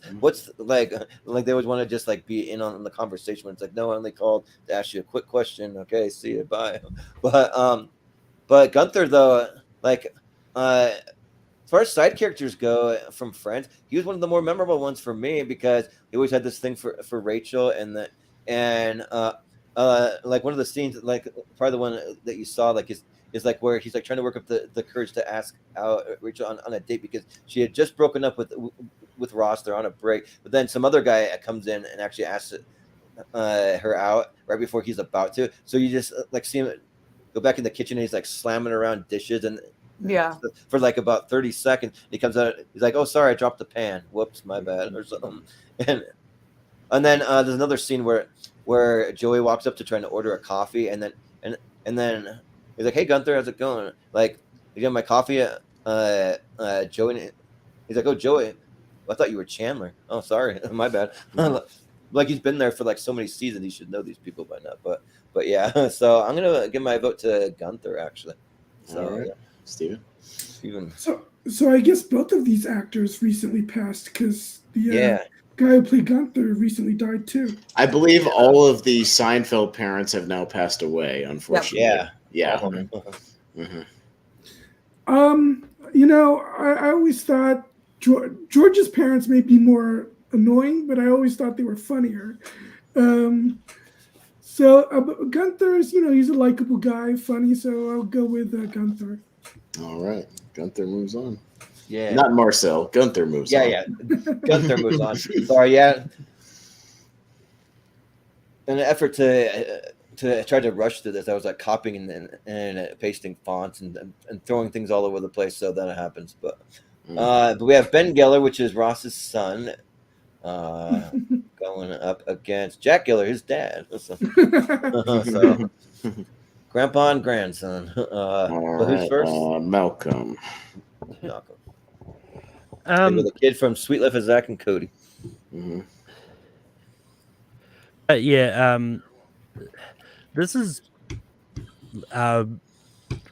Speaker 2: like they always want to just like be in on the conversation when it's like, no, I only called to ask you a quick question. Okay, see you, bye. But Gunther though, like as far as side characters go from Friends, he was one of the more memorable ones for me because he always had this thing for Rachel and like one of the scenes, like probably the one that you saw, like is like where he's like trying to work up the courage to ask out Rachel on a date because she had just broken up with Ross. They're on a break, but then some other guy comes in and actually asks her out right before he's about to. So you just like see him go back in the kitchen and he's like slamming around dishes and for like about 30 seconds. He comes out, he's like, "Oh, sorry, I dropped the pan. Whoops, my bad," or something. And then there's another scene where Joey walks up to trying to order a coffee and then he's like, "Hey, Gunther, how's it going? Like, you get my coffee?" Joey, he's like, "Oh, Joey, I thought you were Chandler. Oh, sorry, my bad." Like he's been there for like so many seasons, he should know these people by now. But yeah, so I'm gonna give my vote to Gunther actually. So
Speaker 3: All right.
Speaker 2: yeah.
Speaker 3: Steven.
Speaker 7: So I guess both of these actors recently passed because the guy who played Gunther recently died too.
Speaker 3: I believe all of the Seinfeld parents have now passed away, unfortunately.
Speaker 2: Yeah.
Speaker 3: Mm-hmm.
Speaker 7: I always thought George's parents may be more annoying, but I always thought they were funnier. So Gunther's, he's a likable guy, funny, so I'll go with Gunther.
Speaker 3: All right. Gunther moves on.
Speaker 2: Yeah.
Speaker 3: Not Marcel. Gunther moves on.
Speaker 2: Yeah. Gunther moves on. Sorry, yeah. In an effort to try to rush through this, I was like copying and pasting fonts and throwing things all over the place, so that happens. But we have Ben Geller, which is Ross's son, going up against Jack Geller, his dad. So grandpa and grandson. Who's first?
Speaker 3: Malcolm.
Speaker 2: With a kid from Sweet Life of Zach and Cody.
Speaker 3: Mm-hmm.
Speaker 5: This is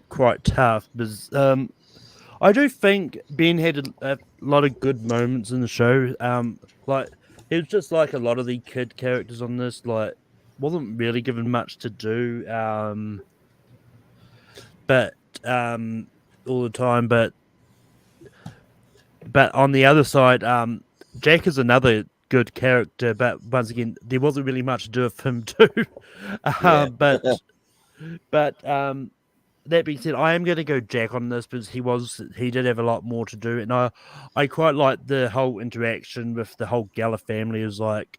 Speaker 5: quite tough because I do think Ben had a lot of good moments in the show. Like he was just like a lot of the kid characters on this, like wasn't really given much to do. But all the time, but on the other side, Jack is another good character, but once again, there wasn't really much to do with him too. But that being said, I am going to go Jack on this because he did have a lot more to do, and I quite like the whole interaction with the whole Geller family. Is like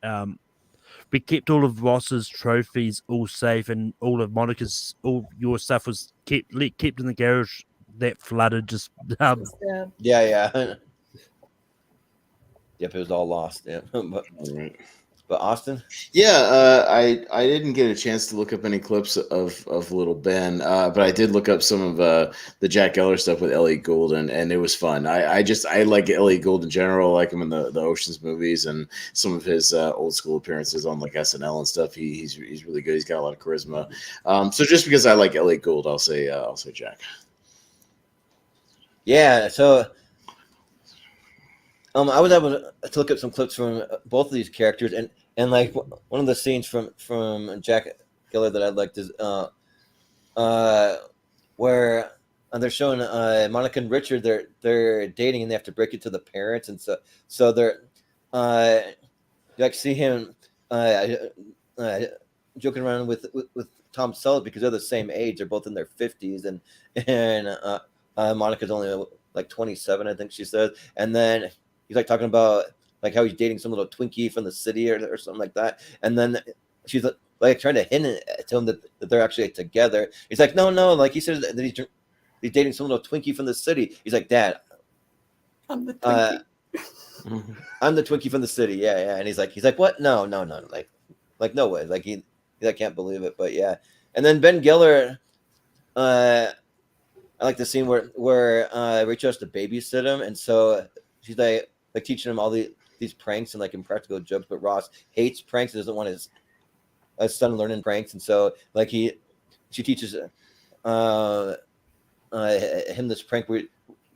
Speaker 5: we kept all of Ross's trophies all safe, and all of Monica's all your stuff was kept in the garage that flooded. Just
Speaker 2: Yeah. Yep, it was all lost. Yeah, but Austin.
Speaker 3: Yeah, I didn't get a chance to look up any clips of Little Ben, but I did look up some of the Jack Geller stuff with Elliot Gould, and it was fun. I like Elliot Gould in general. I like him in the Ocean's movies and some of his old school appearances on like SNL and stuff. He's really good. He's got a lot of charisma. So just because I like Elliot Gould, I'll say Jack.
Speaker 2: Yeah, so I was able to look up some clips from both of these characters, and like one of the scenes from Jack Geller that I liked is where they're showing Monica and Richard they're dating and they have to break it to the parents, and so they're you like see him joking around with Tom Selleck because they're the same age. They're both in their 50s, and Monica's only like 27, I think she says, and then he's like talking about like how he's dating some little Twinkie from the city or something like that. And then she's like trying to hint at him that they're actually together. He's like, no. Like he says that he's dating some little Twinkie from the city. He's like, Dad,
Speaker 6: I'm the Twinkie.
Speaker 2: I'm the Twinkie from the city. Yeah. And he's like, what? No. Like no way. Like he can't believe it. But yeah. And then Ben Geller, I like the scene where Rachel has to babysit him, and so she's like teaching him all these pranks and like impractical jokes. But Ross hates pranks and doesn't want his son learning pranks, and so like she teaches him this prank where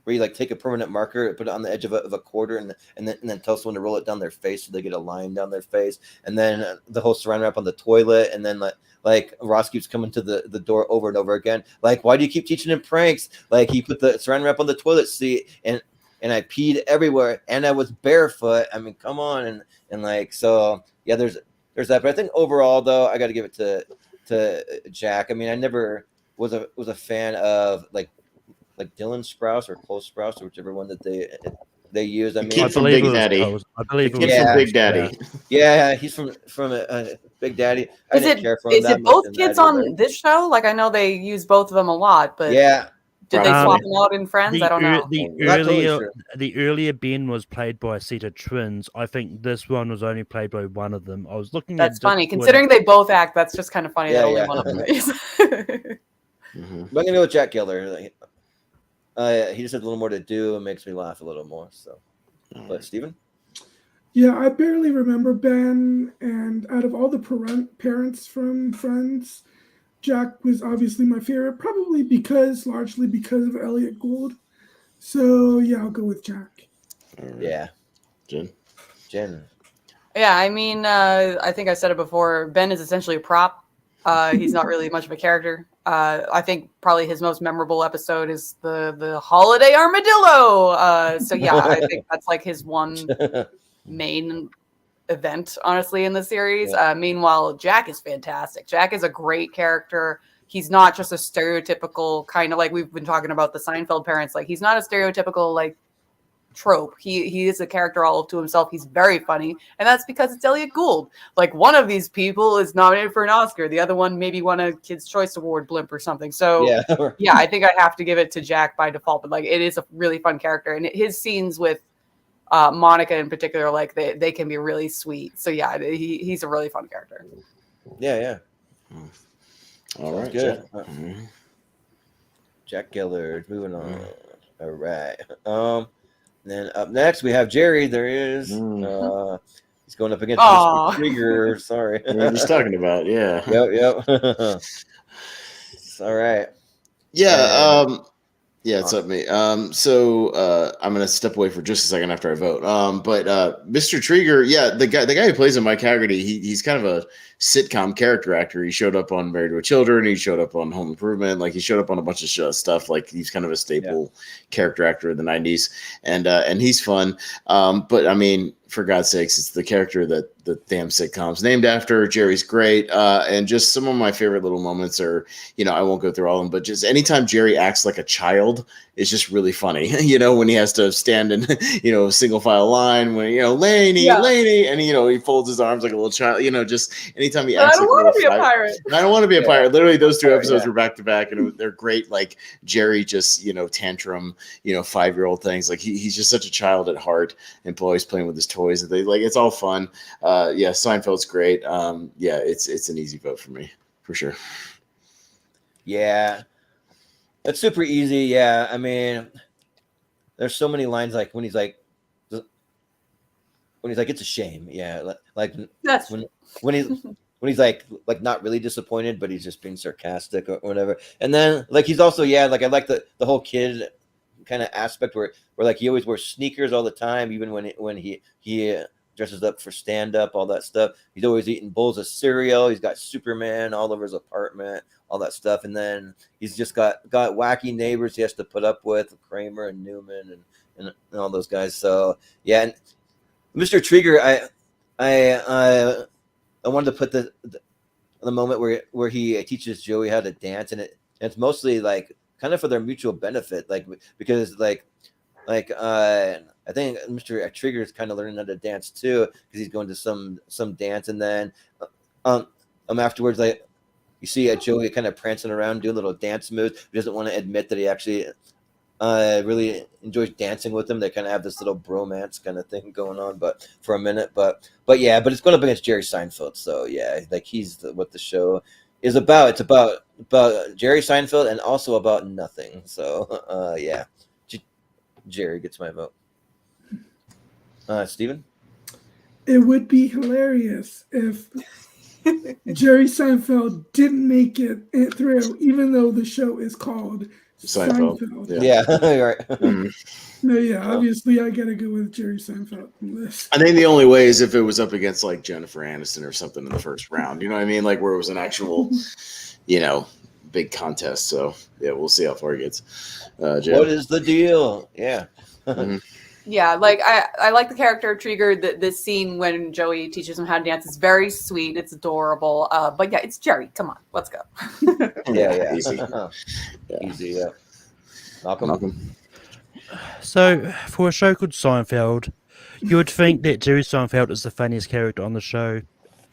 Speaker 2: you like take a permanent marker, put it on the edge of a quarter, and then tell someone to roll it down their face so they get a line down their face, and then the whole saran wrap on the toilet, and then like Ross keeps coming to the door over and over again. Like, why do you keep teaching him pranks? Like he put the saran wrap on the toilet seat and I peed everywhere and I was barefoot. I mean, come on. And like, so yeah, there's that. But I think overall though, I got to give it to Jack. I mean, I never was a fan of like Dylan Sprouse or Cole Sprouse or whichever one that they use. I mean,
Speaker 3: kid from Big Daddy.
Speaker 5: I believe
Speaker 3: the kid from Big Daddy.
Speaker 2: Yeah, he's from Big Daddy.
Speaker 6: Is it both kids on this show? Like I know they use both of them a lot, but
Speaker 2: yeah.
Speaker 6: Did they swap them out in Friends? I don't know.
Speaker 5: The earlier Ben was played by a set of twins. I think this one was only played by one of them. I was looking.
Speaker 6: That's funny, considering they both act. That's just kind of funny that only one of them is.
Speaker 2: But I'm gonna go with Jack Geller. He just has a little more to do and makes me laugh a little more. So, but Steven?
Speaker 7: Yeah, I barely remember Ben, and out of all the parents from Friends, Jack was obviously my favorite, probably largely because of Elliot Gould. So yeah, I'll go with Jack.
Speaker 2: Yeah.
Speaker 3: Jen?
Speaker 6: Yeah, I mean, I think I said it before. Ben is essentially a prop. He's not really much of a character. I think probably his most memorable episode is the holiday armadillo. So yeah, I think that's like his one main event, honestly, in the series. Meanwhile, Jack is fantastic. Jack is a great character. He's not just a stereotypical kind of like we've been talking about the Seinfeld parents. Like he's not a stereotypical like trope. He is a character all to himself. He's very funny, and that's because it's Elliot Gould. Like one of these people is nominated for an Oscar, the other one maybe won a Kids' Choice Award blimp or something. So yeah, I think I have to give it to Jack by default. But like it is a really fun character, and his scenes with Monica in particular, like they can be really sweet. So yeah, he's a really fun character.
Speaker 2: Yeah.
Speaker 3: All right,
Speaker 2: good. Jack Geller. Moving on. All right. Then up next we have Jerry. There he is. He's going up against Mr. Krieger. Sorry.
Speaker 3: We were just talking about, yeah.
Speaker 2: Yep. All right.
Speaker 3: Yeah. Yeah, it's up to me. So I'm gonna step away for just a second after I vote. But Mr. Trigger, yeah, the guy who plays him, Mike Haggerty, he's kind of a sitcom character actor. He showed up on Married with Children. He showed up on Home Improvement. Like he showed up on a bunch of stuff. Like he's kind of a staple character actor in the 90s, and he's fun. But I mean, for God's sakes, it's the character that the damn sitcom's named after. Jerry's great. And just some of my favorite little moments are, I won't go through all of them, but just anytime Jerry acts like a child is just really funny. When he has to stand in, a single file line, when, Laney, and, he folds his arms like a little child, just anytime he acts
Speaker 6: I don't want to be a pirate.
Speaker 3: I don't want to be a pirate. Literally, those 2 episodes were back to back, and they're great. Like Jerry just, tantrum, 5-year-old things. Like he's just such a child at heart, and always playing with his toys and things. Like it's all fun. Seinfeld's great. It's an easy vote for me for sure.
Speaker 2: Yeah, that's super easy. Yeah, I mean, there's so many lines like when he's like, it's a shame. Yeah, like
Speaker 6: That's
Speaker 2: when he's like not really disappointed, but he's just being sarcastic or whatever. And then like he's also like I like the whole kid kind of aspect where like he always wears sneakers all the time, even when he dresses up for stand up, all that stuff. He's always eating bowls of cereal. He's got Superman all over his apartment, all that stuff. And then he's just got wacky neighbors he has to put up with, Kramer and Newman and all those guys. So yeah, and Mr. Trigger, I wanted to put the moment where he teaches Joey how to dance, and it's mostly like kind of for their mutual benefit, like because I think Mr. Trigger is kind of learning how to dance too, because he's going to some dance, and then afterwards, like you see Joey kind of prancing around, doing little dance moves. He doesn't want to admit that he actually really enjoys dancing with him. They kind of have this little bromance kind of thing going on, but for a minute, but it's going up against Jerry Seinfeld, so yeah, like he's what the show is about. It's about Jerry Seinfeld and also about nothing. So Jerry gets my vote. Steven?
Speaker 7: It would be hilarious if Jerry Seinfeld didn't make it through, even though the show is called Seinfeld.
Speaker 2: Yeah, right.
Speaker 7: No, yeah, obviously I gotta go with Jerry Seinfeld on this.
Speaker 3: I think the only way is if it was up against like Jennifer Aniston or something in the first round. You know what I mean? Like where it was an actual, big contest. So yeah, we'll see how far it gets.
Speaker 2: What is the deal? Yeah.
Speaker 6: Yeah, like I like the character of Trigger. This scene when Joey teaches him how to dance is very sweet. It's adorable. But yeah, it's Jerry. Come on, let's go.
Speaker 2: Yeah.
Speaker 3: Easy.
Speaker 2: Easy. Yeah. Malcolm.
Speaker 5: So, for a show called Seinfeld, you would think that Jerry Seinfeld is the funniest character on the show.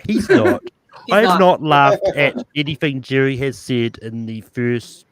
Speaker 5: He's not. I have not laughed at anything Jerry has said in the first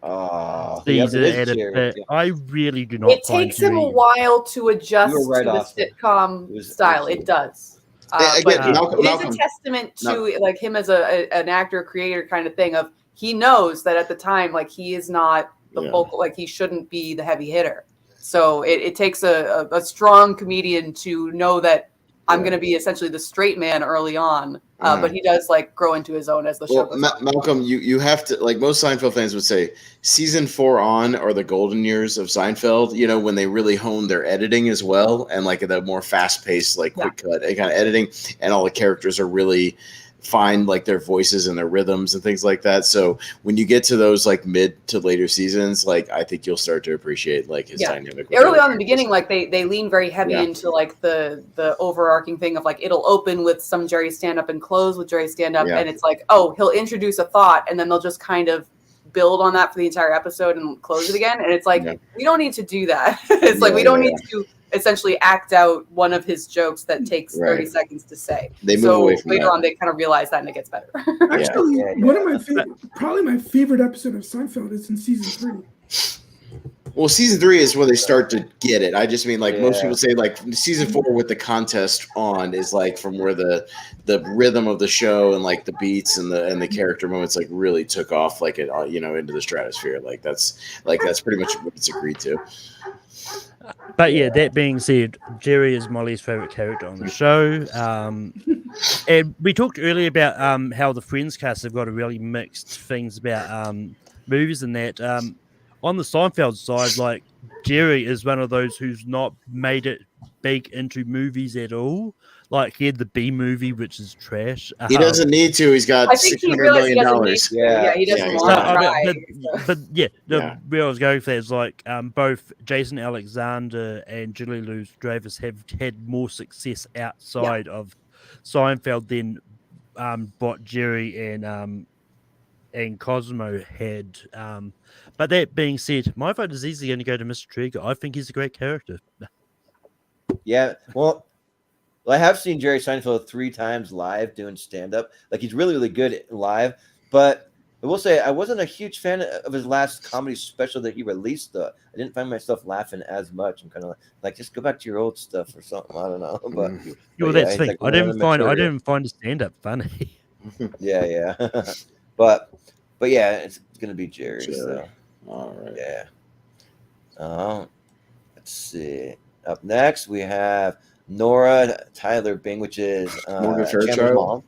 Speaker 5: season. I really do not.
Speaker 6: It takes him a while to adjust to the sitcom style. It does. But it is a testament to like him as an actor, creator kind of thing. Of he knows that at the time, like he is not the vocal, like he shouldn't be the heavy hitter. So it takes a strong comedian to know that I'm going to be essentially the straight man early on. But he does like grow into his own as the show goes on.
Speaker 3: Malcolm, you have to, like most Seinfeld fans would say, season 4 on are the golden years of Seinfeld, when they really honed their editing as well. And like the more fast paced, like quick cut kind of editing, and all the characters are really find like their voices and their rhythms and things like that. So when you get to those like mid to later seasons, like I think you'll start to appreciate like his dynamic.
Speaker 6: Early on in the beginning, like they lean very heavy into like the overarching thing of like it'll open with some Jerry stand up and close with Jerry stand up, and it's like, oh, he'll introduce a thought and then they'll just kind of build on that for the entire episode and close it again. And it's like we don't need to do that. It's like we don't need to essentially act out one of his jokes that takes 30 seconds to say.
Speaker 3: They move away from
Speaker 6: later
Speaker 3: that.
Speaker 6: on they kind of realize that and it gets better.
Speaker 7: Actually, one of my probably my favorite episode of Seinfeld is in season 3.
Speaker 3: Well, season 3 is where they start to get it. I just mean like most people say like season 4 with the contest on is like from where the rhythm of the show and like the beats and the character moments like really took off like it into the stratosphere. Like that's pretty much what it's agreed to.
Speaker 5: But yeah, that being said, Jerry is my least favorite character on the show. And we talked earlier about how the Friends cast have got a really mixed things about movies and that. On the Seinfeld side, like Jerry is one of those who's not made it big into movies at all. like he had the B movie, which is trash.
Speaker 3: He doesn't need to. He's got
Speaker 6: I think he
Speaker 3: $600
Speaker 6: realized he
Speaker 3: million.
Speaker 6: doesn't need to. Yeah, he doesn't
Speaker 3: he's
Speaker 6: want
Speaker 3: not.
Speaker 6: to
Speaker 5: I
Speaker 6: try.
Speaker 5: mean, but yeah, where I was going for that is like both Jason Alexander and Julie Louis-Dreyfus have had more success outside of Seinfeld than what Jerry and Cosmo had. But that being said, my vote is easily going to go to Mr. Trigger. I think he's a great character.
Speaker 2: Yeah, well, I have seen Jerry Seinfeld 3 times live doing stand-up. Like, he's really, really good live. But I will say I wasn't a huge fan of his last comedy special that he released, though. I didn't find myself laughing as much. I'm kind of like, just go back to your old stuff or something. I don't know. But,
Speaker 5: That's the thing.
Speaker 2: like,
Speaker 5: I didn't find his stand-up funny.
Speaker 2: Yeah. but yeah, it's going to be Jerry. So.
Speaker 3: All right.
Speaker 2: Yeah. Let's see. Up next, we have Nora Tyler Bing, which is
Speaker 3: Morgan
Speaker 2: Chandler's
Speaker 3: Fairchild.
Speaker 2: mom.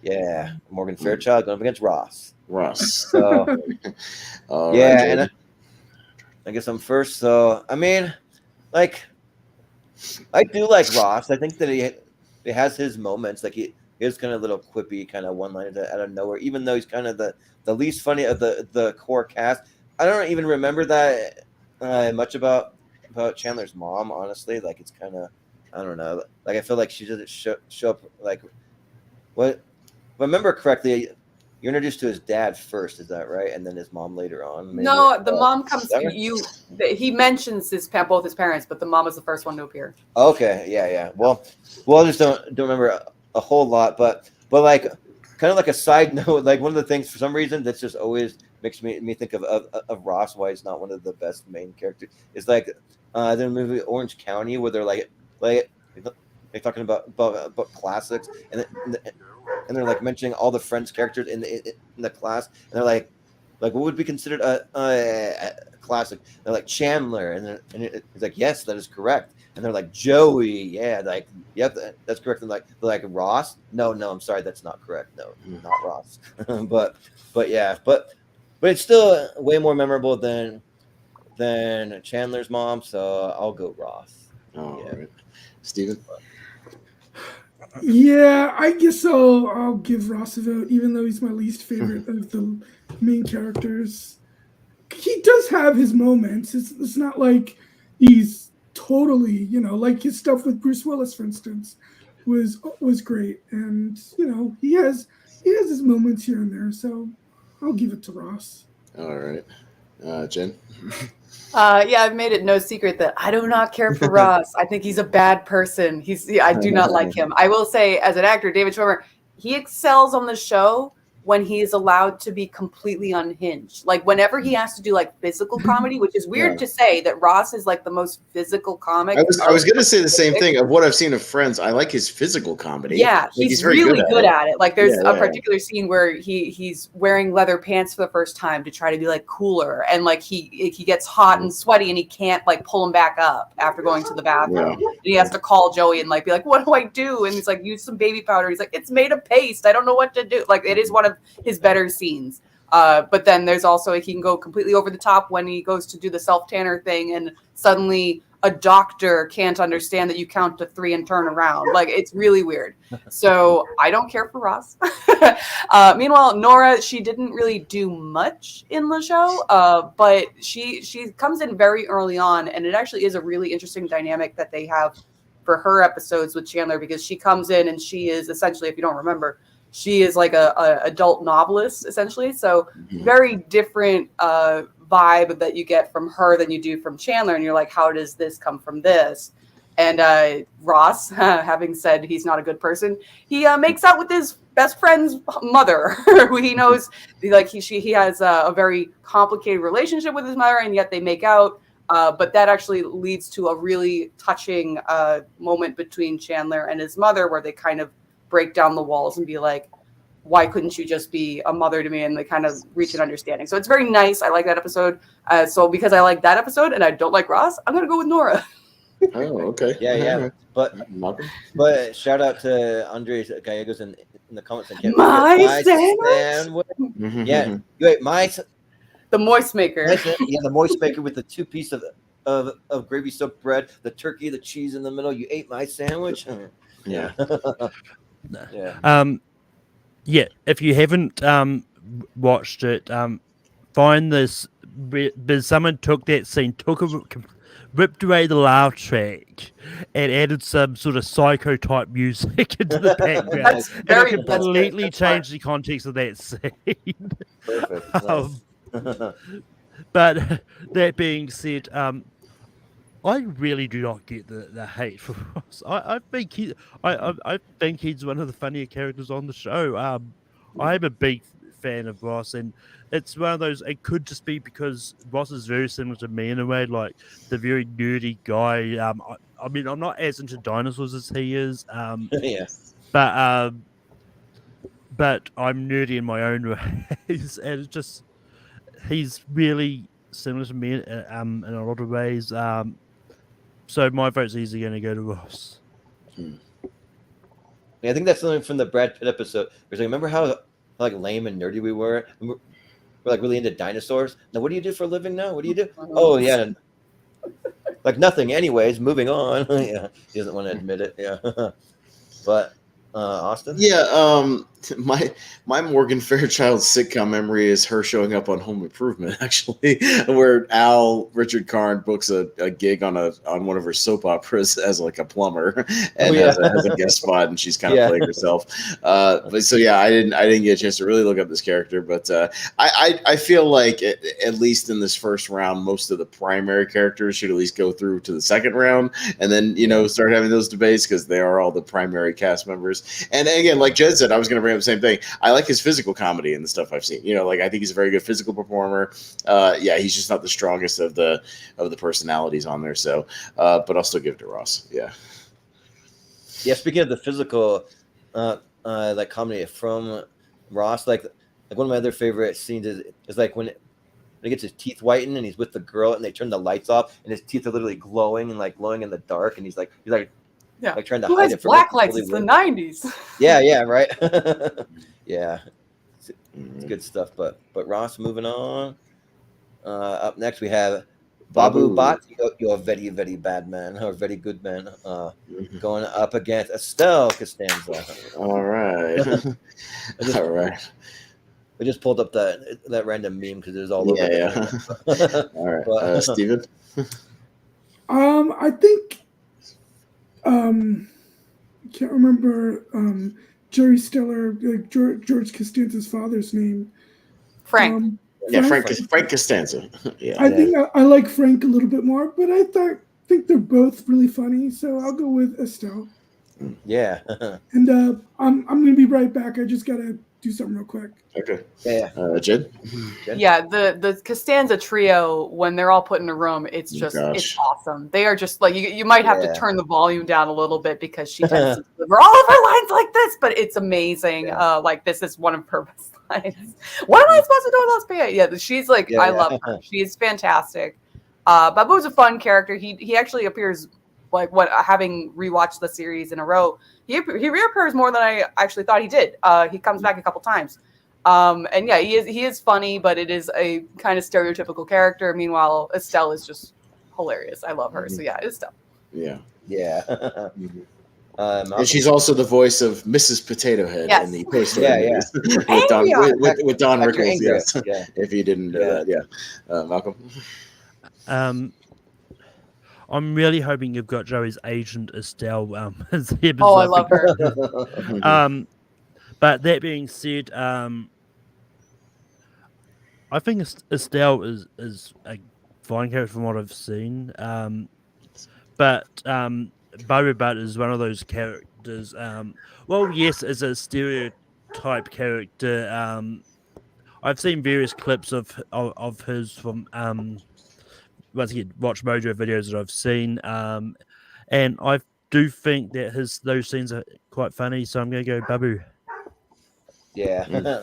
Speaker 2: Yeah, Morgan Fairchild going up against Ross.
Speaker 3: So,
Speaker 2: yeah, and I guess I'm first. So, I mean, like, I do like Ross. I think that he has his moments. Like, he is kind of little quippy, kind of one-liners out of nowhere. Even though he's kind of the least funny of the core cast, I don't even remember that much about Chandler's mom. Honestly, like, it's kind of, I don't know. Like, I feel like she doesn't show up. Like, what? If I remember correctly, you're introduced to his dad first, is that right? And then his mom later on. Maybe?
Speaker 6: No, the mom comes. He mentions both his parents, but the mom is the first one to appear.
Speaker 2: Okay, yeah. Well, I just don't remember a whole lot, but like, kind of like a side note, like one of the things for some reason that's just always makes me think of Ross, why he's not one of the best main characters, is like the movie Orange County, where they're like they're talking about classics, and they're like mentioning all the Friends characters in the class, and they're like what would be considered a classic? They're like Chandler, and it's like, yes, that is correct. And they're like, Joey, yeah, like, yep, that's correct. And they're like Ross, no, I'm sorry, that's not correct. No, not Ross. but yeah, but it's still way more memorable than Chandler's mom. So I'll go Ross.
Speaker 3: All right, Steven?
Speaker 7: Yeah, I guess I'll give Ross a vote, even though he's my least favorite of the main characters. He does have his moments. It's not like he's totally, like his stuff with Bruce Willis, for instance, was great, and he has his moments here and there. So I'll give it to Ross.
Speaker 3: All right, Jen.
Speaker 6: Yeah, I've made it no secret that I do not care for Ross. I think he's a bad person. I do not like him. I will say, as an actor, David Schwimmer, he excels on the show when he's allowed to be completely unhinged. Like, whenever he has to do like physical comedy, which is weird to say that Ross is like the most physical comic.
Speaker 3: I was going to say the same thing of what I've seen of Friends. I like his physical comedy.
Speaker 6: Yeah, he's really good at it. Like, there's a
Speaker 3: Yeah.
Speaker 6: particular scene where he's wearing leather pants for the first time to try to be like cooler, and like he gets hot and sweaty and he can't like pull him back up after going to the bathroom. And he has to call Joey and like be like, what do I do? And he's like, use some baby powder. He's like, it's made of paste. I don't know what to do. Like, it is one of his better scenes. But then there's also, he can go completely over the top when he goes to do the self-tanner thing and suddenly a doctor can't understand that you count to 3 and turn around. Like, it's really weird. So I don't care for Ross. Meanwhile, Nora, she didn't really do much in the show, but she comes in very early on, and it actually is a really interesting dynamic that they have for her episodes with Chandler, because she comes in and she is essentially, if you don't remember, she is like a adult novelist, essentially. So very different vibe that you get from her than you do from Chandler. And you're like, how does this come from this? And Ross, having said he's not a good person, he makes out with his best friend's mother, who he knows, like he has a very complicated relationship with his mother, and yet they make out. But that actually leads to a really touching moment between Chandler and his mother, where they kind of break down the walls and be like, why couldn't you just be a mother to me? And they kind of reach an understanding. So it's very nice. I like that episode. So because I like that episode and I don't like Ross, I'm going to go with Nora.
Speaker 3: Oh, okay.
Speaker 2: Yeah. But shout out to Andres Gallegos in the comments.
Speaker 6: My sandwich?
Speaker 2: Yeah. You ate
Speaker 6: the moist maker.
Speaker 2: The moist maker with the 2 pieces of gravy soaked bread, the turkey, the cheese in the middle. You ate my sandwich.
Speaker 3: Yeah.
Speaker 5: Yeah. If you haven't watched it, find this. But someone took that scene, ripped away the laugh track, and added some sort of psycho type music into the background,
Speaker 6: That's
Speaker 5: and
Speaker 6: very
Speaker 5: it
Speaker 6: that's good.
Speaker 5: completely
Speaker 6: That's smart.
Speaker 5: changed the context of that scene.
Speaker 2: Perfect. Nice.
Speaker 5: But that being said, I really do not get the hate for Ross. I think he's one of the funnier characters on the show. I'm a big fan of Ross, and it's one of those. It could just be because Ross is very similar to me in a way, like the very nerdy guy. I mean, I'm not as into dinosaurs as he is.
Speaker 2: Yeah.
Speaker 5: But I'm nerdy in my own ways, and it's just he's really similar to me in a lot of ways. So my vote's easily going to go to Ross.
Speaker 2: Yeah, I think that's something from the Brad Pitt episode. Where like, remember how like lame and nerdy we were? We're like really into dinosaurs. Now, what do you do for a living now? What do you do? Oh yeah, like nothing. Anyways, moving on. Yeah, he doesn't want to admit it. Yeah, but Austin.
Speaker 3: Yeah, my Morgan Fairchild sitcom memory is her showing up on Home Improvement, actually, where Richard Karn books a gig on one of her soap operas as like a plumber and has a guest spot, and she's kind of playing herself. But so yeah, I didn't get a chance to really look up this character, but I feel like at least in this first round, most of the primary characters should at least go through to the second round, and then start having those debates because they are all the primary cast members. And again, like Jed said, I was going to bring up the same thing. I like his physical comedy and the stuff I've seen. Like I think he's a very good physical performer. Yeah, he's just not the strongest of the personalities on there. So, but I'll still give it to Ross. Yeah.
Speaker 2: Yeah. Speaking of the physical, like comedy from Ross, like one of my other favorite scenes is like when he gets his teeth whitened and he's with the girl and they turn the lights off and his teeth are literally glowing and like glowing in the dark and he's like.
Speaker 6: Yeah.
Speaker 2: Like trying to
Speaker 6: Who
Speaker 2: hide
Speaker 6: has
Speaker 2: it from
Speaker 6: black
Speaker 2: really
Speaker 6: lights? It's the
Speaker 2: weird.
Speaker 6: 90s.
Speaker 2: Yeah, right. Yeah, it's good stuff. But Ross, moving on. Up next we have Babu Bhat. You're a very very bad man or very good man. Going up against Estelle Costanza.
Speaker 3: All right. All right.
Speaker 2: I just pulled up that random meme because it was all over.
Speaker 3: Yeah. All right, Steven.
Speaker 7: I think. I can't remember Jerry Stiller, like George Costanza's father's name.
Speaker 6: Frank.
Speaker 3: Frank Costanza. Yeah.
Speaker 7: I think I like Frank a little bit more, but I think they're both really funny, so I'll go with Estelle.
Speaker 2: Yeah.
Speaker 7: And I'm gonna be right back. I just gotta do something real quick.
Speaker 3: Okay.
Speaker 2: Yeah.
Speaker 3: Jen?
Speaker 6: Yeah, the Costanza trio, when they're all put in a room, it's just it's awesome. They are just like you might have to turn the volume down a little bit because she tends to deliver all of her lines like this, but it's amazing. Like this is one of her best lines. What am I supposed to do with Los Piet? Yeah, she's like I love her. She's fantastic. Babu's a fun character. He actually appears like having rewatched the series in a row. He reappears more than I actually thought he did. He comes back a couple times. And yeah, he is funny, but it is a kind of stereotypical character. Meanwhile, Estelle is just hilarious. I love her. So yeah, Estelle.
Speaker 3: Yeah.
Speaker 2: Yeah.
Speaker 3: And she's also the voice of Mrs. Potato Head in the Toy Story movies with Don Rickles. Yes, if you didn't know that, Malcolm.
Speaker 5: I'm really hoping you've got Joey's agent Estelle as the episode.
Speaker 6: Oh, I love her.
Speaker 5: But that being said, I think Estelle is a fine character from what I've seen. But Babu Bhat is one of those characters. Well, yes, as a stereotype character. I've seen various clips of his from once again Watch Mojo videos that I've seen, and I do think that those scenes are quite funny. So I'm going to go Babu.
Speaker 2: Yeah.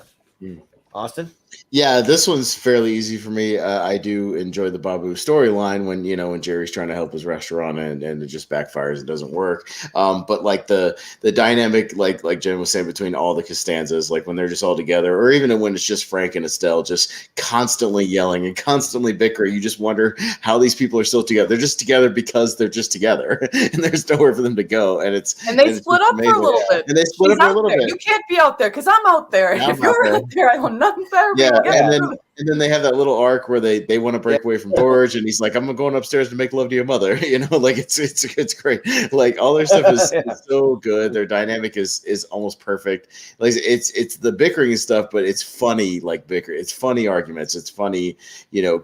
Speaker 2: Austin?
Speaker 3: Yeah, this one's fairly easy for me. I do enjoy the Babu storyline when when Jerry's trying to help his restaurant and it just backfires and doesn't work. But like the dynamic, like Jen was saying, between all the Costanzas, like when they're just all together, or even when it's just Frank and Estelle just constantly yelling and constantly bickering, you just wonder how these people are still together. They're just together because they're just together, and there's nowhere for them to go. And
Speaker 6: they split up for a little bit.
Speaker 3: And they split up for a little bit.
Speaker 6: You can't be out there because I'm out there.
Speaker 3: Yeah,
Speaker 6: if you're out there, I want nothing better.
Speaker 3: Yeah, and then they have that little arc where they want to break away from George, and he's like, "I'm going upstairs to make love to your mother." Like it's great. Like all their stuff is so good. Their dynamic is almost perfect. Like it's the bickering stuff, but it's funny. Like it's funny arguments. It's funny,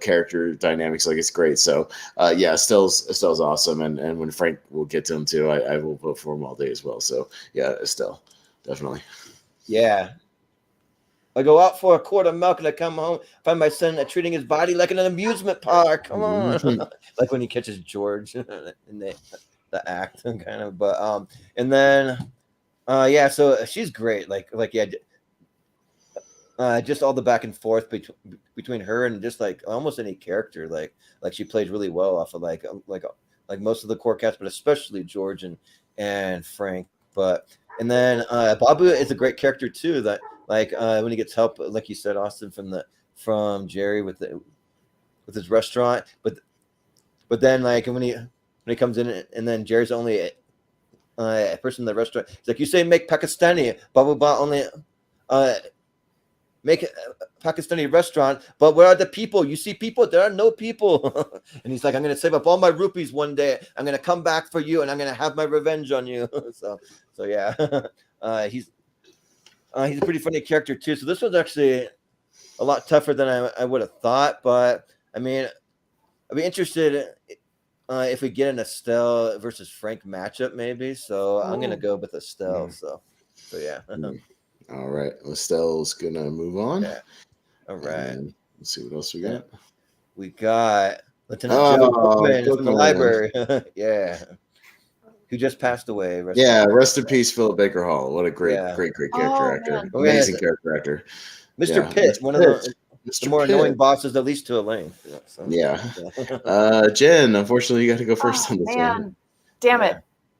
Speaker 3: character dynamics. Like it's great. So yeah, Estelle's awesome, and when Frank, will get to him too, I will vote for him all day as well. So yeah, Estelle, definitely.
Speaker 2: Yeah. I go out for a quart of milk and I come home, find my son treating his body like an amusement park. Come on. Like when he catches George in the act kind of. But and then yeah, so she's great. Like yeah, just all the back and forth between her and just like almost any character. Like she plays really well off of like most of the core cast, but especially George and Frank. But and then Babu is a great character too. That like when he gets help, like you said, Austin, from Jerry with his restaurant, but then like when he comes in and then Jerry's only a person in the restaurant. He's like, you say make Pakistani, Babu only make a Pakistani restaurant, but where are the people? You see people? There are no people. And he's like, I'm going to save up all my rupees one day. I'm going to come back for you, and I'm going to have my revenge on you. So yeah, he's a pretty funny character too. So this was actually a lot tougher than I would have thought. But I mean, I'd be interested if we get an Estelle versus Frank matchup, maybe. So I'm going to go with Estelle. So yeah.
Speaker 3: All right, Estelle's gonna move on.
Speaker 2: Yeah. All right.
Speaker 3: And let's see what else we got.
Speaker 2: We got Lieutenant Joe Bookman from the library. Yeah. Who just passed away.
Speaker 3: Rest in peace, Philip Baker Hall. What a great character actor. Amazing character actor.
Speaker 2: Mr. Pitt, one of the more annoying bosses, at least to Elaine.
Speaker 3: Jen, unfortunately, you got to go first on this one.
Speaker 6: Damn it.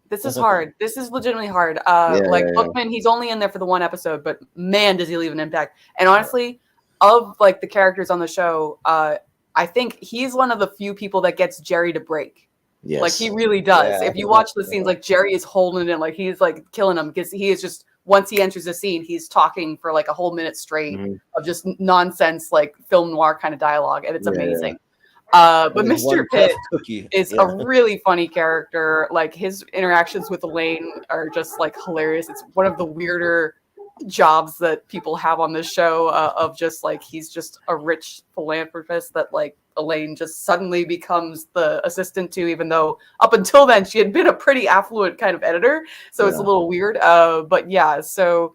Speaker 6: This is hard. This is legitimately hard. Bookman, he's only in there for the one episode, but man, does he leave an impact. And honestly, of like the characters on the show, I think he's one of the few people that gets Jerry to break.
Speaker 3: Yes.
Speaker 6: Like he really does. If you watch the scenes, like Jerry is holding it, like he's like killing him because he is just, once he enters the scene, he's talking for like a whole minute straight of just nonsense, like film noir kind of dialogue, and it's amazing. But Mr. Pitt is a really funny character. Like his interactions with Elaine are just like hilarious. It's one of the weirder jobs that people have on this show of just like, he's just a rich philanthropist that like Elaine just suddenly becomes the assistant to, even though up until then she had been a pretty affluent kind of editor. So it's a little weird. But yeah, so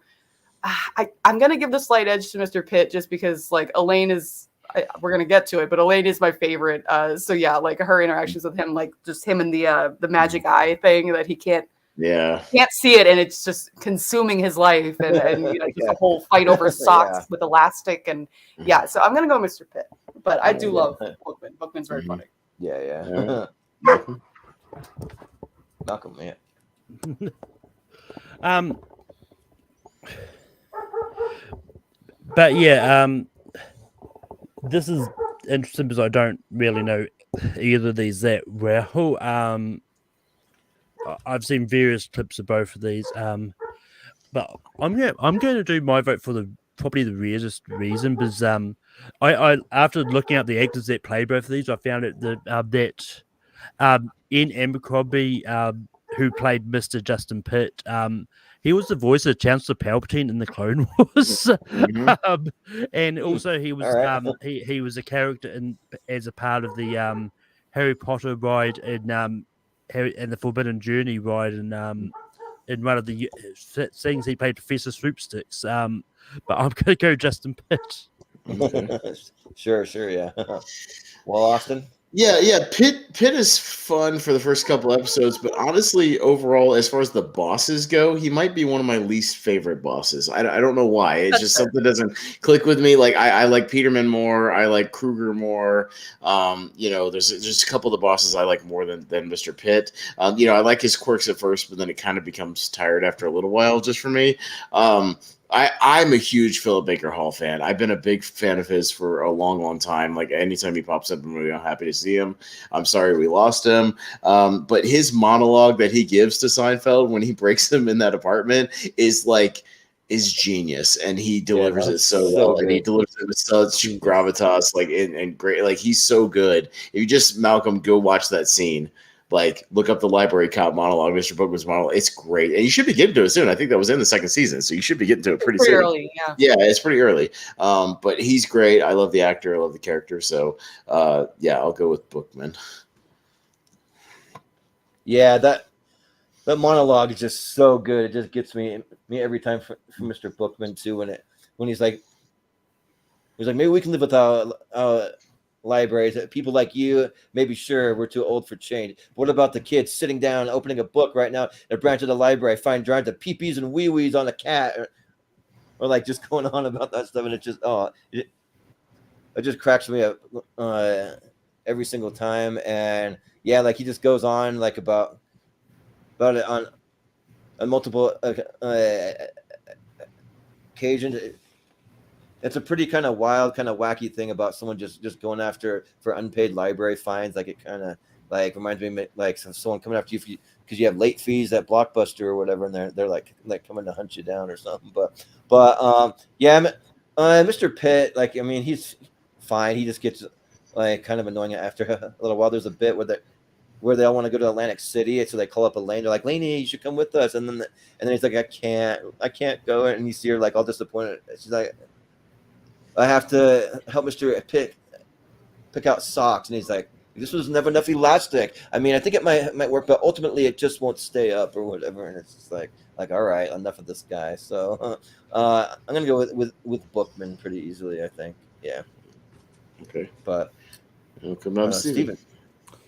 Speaker 6: I'm going to give the slight edge to Mr. Pitt just because like Elaine is, we're gonna get to it, but Elaine is my favorite. So yeah, like her interactions with him, like just him and the magic eye thing that he can't see it, and it's just consuming his life, and just a whole fight over socks with elastic, and so I'm gonna go Mr. Pitt, but I do love Bookman. Bookman's very funny.
Speaker 2: Yeah. Malcolm,
Speaker 5: but yeah, this is interesting because I don't really know either of these that well. I've seen various clips of both of these, but I'm going to do my vote for probably the weirdest reason because I after looking at the actors that played both of these, I found it that in Abercrombie, who played Mr. Justin Pitt, he was the voice of Chancellor Palpatine in the Clone Wars, and also he was he was a character as a part of the Harry Potter ride in the Forbidden Journey ride, and in one of the things he played Professor Swoopsticks. But I'm going to go Justin Pitt.
Speaker 2: Sure, yeah. Well, Austin.
Speaker 3: Yeah. Pitt is fun for the first couple episodes, but honestly, overall, as far as the bosses go, he might be one of my least favorite bosses. I don't know why. It's
Speaker 4: That's
Speaker 3: just
Speaker 4: fair.
Speaker 3: something doesn't click with me. Like I like Peterman more. I like Kruger more. There's just a couple of the bosses I like more than Mr. Pitt. I like his quirks at first, but then it kind of becomes tired after a little while, just for me. I'm a huge Philip Baker Hall fan. I've been a big fan of his for a long, long time. Like anytime he pops up in a movie, I'm happy to see him. I'm sorry we lost him. But his monologue that he gives to Seinfeld when he breaks him in that apartment is genius, and he delivers it so well, and he delivers it with such gravitas, and great. Like he's so good. If you just Malcolm, go watch that scene. Like, look up the library cop monologue, Mr. Bookman's monologue. It's great. And you should be getting to it soon. I think that was in the second season, so you should be getting to it pretty soon.
Speaker 6: Early, yeah.
Speaker 3: Yeah, it's pretty early. But he's great. I love the actor. I love the character. So, I'll go with Bookman.
Speaker 2: Yeah, that monologue is just so good. It just gets me every time from Mr. Bookman too. When he's like maybe we can live without libraries. People like you, maybe sure we're too old for change. What about the kids sitting down, opening a book right now, a branch of the library, find drawings of pee-pees and wee-wees on a cat, or like just going on about that stuff, and it just cracks me up every single time. And yeah, like he just goes on like about it on multiple occasions. It's a pretty kind of wild, kind of wacky thing about someone just going after for unpaid library fines. Like it kind of like reminds me like someone coming after you because you have late fees at Blockbuster or whatever, and they're like coming to hunt you down or something. But Mr. Pitt, like I mean, he's fine. He just gets like kind of annoying after a little while. There's a bit where they all want to go to Atlantic City, so they call up Elaine. They're like, "Lainey, you should come with us." And then he's like, "I can't go." And you see her like all disappointed. She's like, I have to help Mr. Pitt pick out socks. And he's like, this was never enough elastic. I mean, I think it might work, but ultimately it just won't stay up or whatever. And it's just like all right, enough of this guy. So I'm going to go with Bookman pretty easily, I think. Yeah.
Speaker 3: Okay.
Speaker 2: But
Speaker 3: Steven.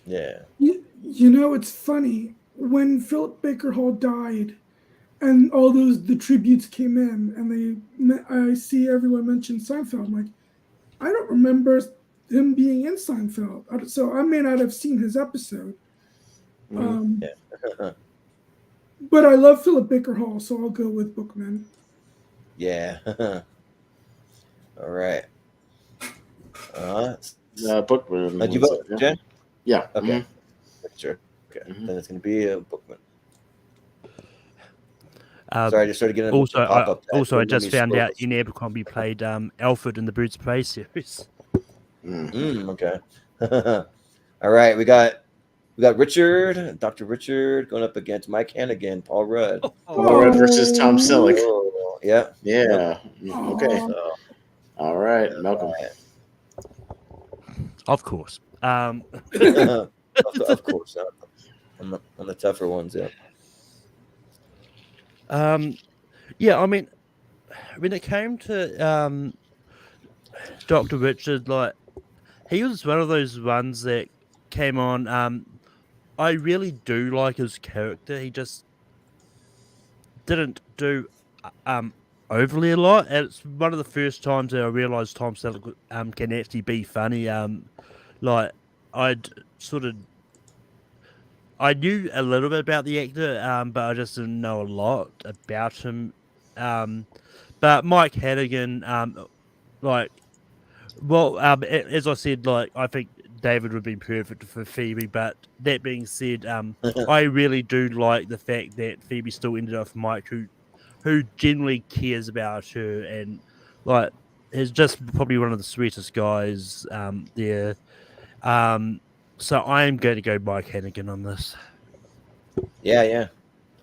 Speaker 2: Yeah.
Speaker 7: It's funny. When Philip Baker Hall died, and all the tributes came in, and I see everyone mention Seinfeld. I'm like, I don't remember him being in Seinfeld, so I may not have seen his episode.
Speaker 2: Yeah.
Speaker 7: But I love Philip Baker Hall, so I'll go with Bookman.
Speaker 2: Yeah. All right.
Speaker 3: Bookman.
Speaker 2: Did you vote, Jen?
Speaker 3: Yeah.
Speaker 2: Okay.
Speaker 3: Mm-hmm.
Speaker 2: Sure. Okay. Mm-hmm. Then it's going to be a Bookman.
Speaker 5: Sorry,
Speaker 2: I just started getting
Speaker 5: I just found out Ian Abercrombie played Alfred in the Birds of Prey series.
Speaker 2: Okay. All right, we got Richard, Dr. Richard, going up against Mike Hannigan, Paul Rudd.
Speaker 3: Paul Rudd versus Tom Selleck.
Speaker 2: Oh, yeah.
Speaker 3: Yeah. Okay. So, all right, Malcolm.
Speaker 5: Of course.
Speaker 2: Of course. On the tougher ones, yeah.
Speaker 5: I mean, when it came to Dr. Richard, like he was one of those ones that came on. I really do like his character. He just didn't do overly a lot. And it's one of the first times that I realized Tom Selleck can actually be funny. Like I knew a little bit about the actor, but I just didn't know a lot about him. But Mike Hannigan, as I said, like I think David would be perfect for Phoebe. But that being said, I really do like the fact that Phoebe still ended up with Mike, who generally cares about her and like is just probably one of the sweetest guys there. So I am going to go Mike Hannigan on this.
Speaker 2: Yeah.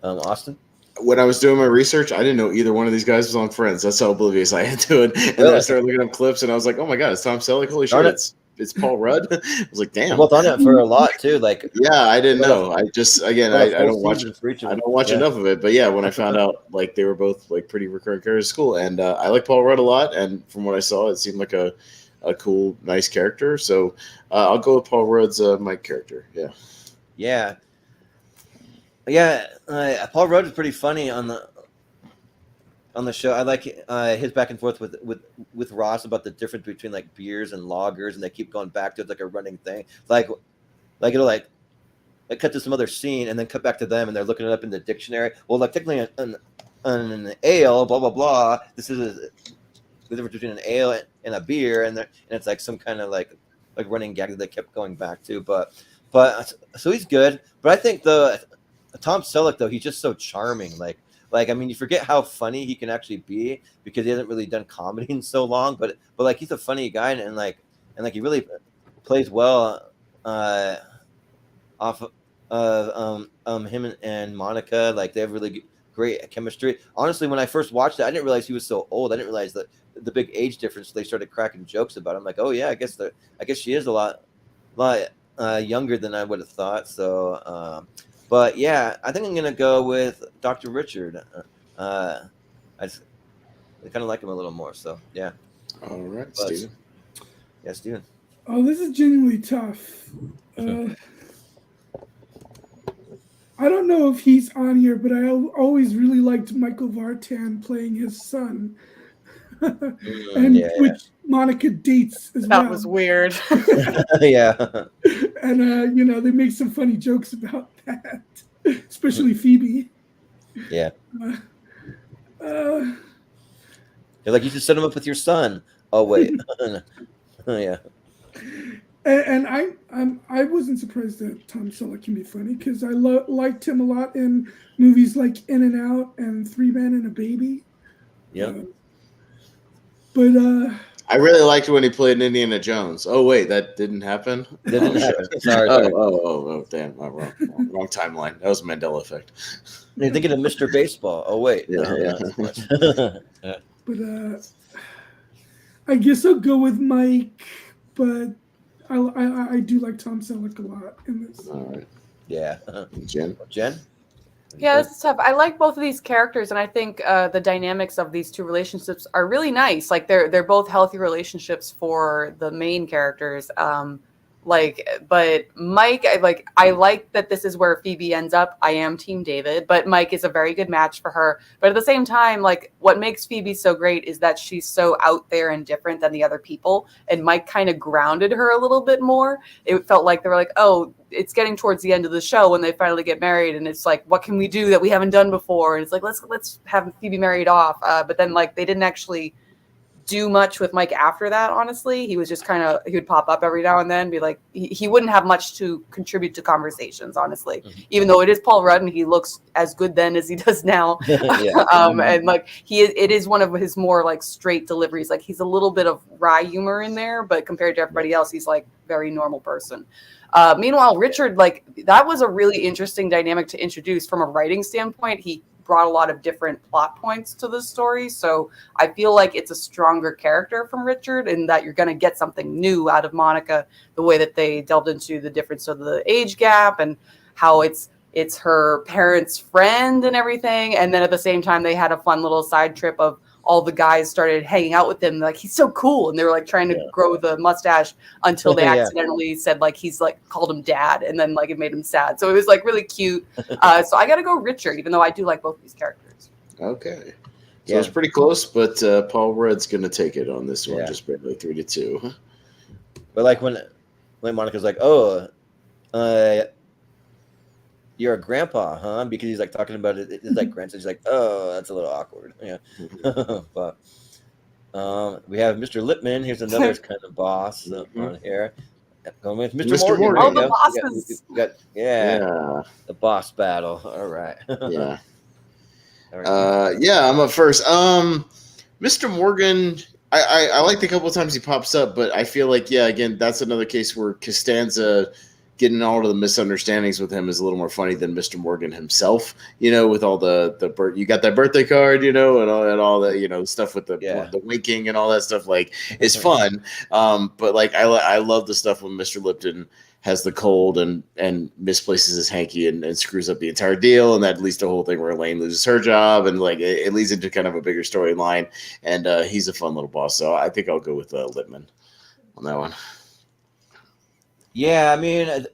Speaker 2: Austin?
Speaker 3: When I was doing my research, I didn't know either one of these guys was on Friends. That's how oblivious I am to it. And then I started looking up clips, and I was like, "Oh my god, it's Tom Selleck! Holy shit, it's Paul Rudd!" I was like, "Damn!"
Speaker 2: Both on it for a lot too. Like,
Speaker 3: yeah, I didn't know. I just I don't watch enough of it. But yeah, when I found out like they were both like pretty recurring characters, cool. And I like Paul Rudd a lot. And from what I saw, it seemed like a a cool, nice character. So I'll go with Paul Rudd's Mike character.
Speaker 2: Yeah. Paul Rudd is pretty funny on the show. I like his back and forth with Ross about the difference between like beers and lagers, and they keep going back to it like a running thing. Like it'll like cut to some other scene and then cut back to them, and they're looking it up in the dictionary. Well, like technically an ale, blah blah blah. This is the difference between an ale and a beer, and it's like some kind of like running gag that they kept going back to. But so he's good. But I think Tom Selleck, though, he's just so charming. Like I mean, you forget how funny he can actually be because he hasn't really done comedy in so long. But like he's a funny guy, and like he really plays well off of him and Monica. Like they have really great chemistry. Honestly, when I first watched it, I didn't realize he was so old. I didn't realize that the big age difference. They started cracking jokes about him. Like, oh yeah, I guess she is a lot younger than I would have thought. So. But yeah, I think I'm gonna go with Dr. Richard. I kind of like him a little more. So yeah.
Speaker 3: All right, Steven.
Speaker 2: Yeah, Steven.
Speaker 7: Oh, this is genuinely tough. I don't know if he's on here, but I always really liked Michael Vartan playing his son, which Monica dates as well.
Speaker 6: That was weird.
Speaker 2: Yeah.
Speaker 7: And they make some funny jokes about that, especially Phoebe.
Speaker 2: Yeah. You're like, you should set him up with your son. Oh wait. Yeah.
Speaker 7: And I wasn't surprised that Tom Selleck can be funny because I liked him a lot in movies like In and Out and Three Men and a Baby.
Speaker 2: Yeah.
Speaker 3: I really liked when he played Indiana Jones. Oh wait, that didn't happen.
Speaker 2: That didn't happen. Sorry.
Speaker 3: Oh, damn! Wrong timeline. That was a Mandela effect.
Speaker 2: You're thinking of Mr. Baseball. Oh wait.
Speaker 3: Yeah.
Speaker 7: But I guess I'll go with Mike. But I do like Tom Selleck a lot in this.
Speaker 3: All right.
Speaker 2: Yeah.
Speaker 3: Jen.
Speaker 6: Yeah, this is tough. I like both of these characters, and I think the dynamics of these two relationships are really nice. Like they're both healthy relationships for the main characters. But Mike, I like that this is where Phoebe ends up. I am Team David, but Mike is a very good match for her. But at the same time, like what makes Phoebe so great is that she's so out there and different than the other people. And Mike kind of grounded her a little bit more. It felt like they were like, oh, it's getting towards the end of the show when they finally get married, and it's like, what can we do that we haven't done before? And it's like, let's have Phoebe married off. But then like they didn't actually do much with Mike after that, honestly. He was just he would pop up every now and then, be like, he wouldn't have much to contribute to conversations, honestly. Mm-hmm. Even though it is Paul Rudd and he looks as good then as he does now. And like it is one of his more like straight deliveries. Like he's a little bit of wry humor in there, but compared to everybody else, he's like very normal person. Meanwhile, Richard, like that was a really interesting dynamic to introduce from a writing standpoint. He brought a lot of different plot points to the story. So I feel like it's a stronger character from Richard in that you're going to get something new out of Monica, the way that they delved into the difference of the age gap and how it's her parents' friend and everything. And then at the same time, they had a fun little side trip of all the guys started hanging out with him. Like, he's so cool. And they were like trying to grow the mustache until they accidentally said like, he's like called him dad. And then like, it made him sad. So it was like really cute. So I got to go Richard, even though I do like both of these characters.
Speaker 3: Okay. So it's pretty close, but Paul Rudd's going to take it on this one, just barely 3-2.
Speaker 2: But like when Monica's like, oh, you're a grandpa, huh? Because he's like talking about it. It's like grandson. He's like, oh, that's a little awkward. Yeah. But we have Mr. Lipman. Here's another kind of boss on here. Going with Mr. Morgan.
Speaker 6: Oh, the bosses.
Speaker 2: We got the boss battle. All right.
Speaker 3: Yeah. All right. I'm up first. Mr. Morgan, I liked a couple of times he pops up, but I feel like, again, that's another case where Costanza getting all of the misunderstandings with him is a little more funny than Mr. Morgan himself, with all the you got that birthday card, and all that, stuff with the winking and all that stuff, like, it's fun. But like, I love the stuff when Mr. Lipton has the cold and misplaces his hanky and screws up the entire deal. And that leads to the whole thing where Elaine loses her job, and like, it leads into kind of a bigger storyline, and he's a fun little boss. So I think I'll go with Lipman. on that one.
Speaker 2: Yeah, I mean,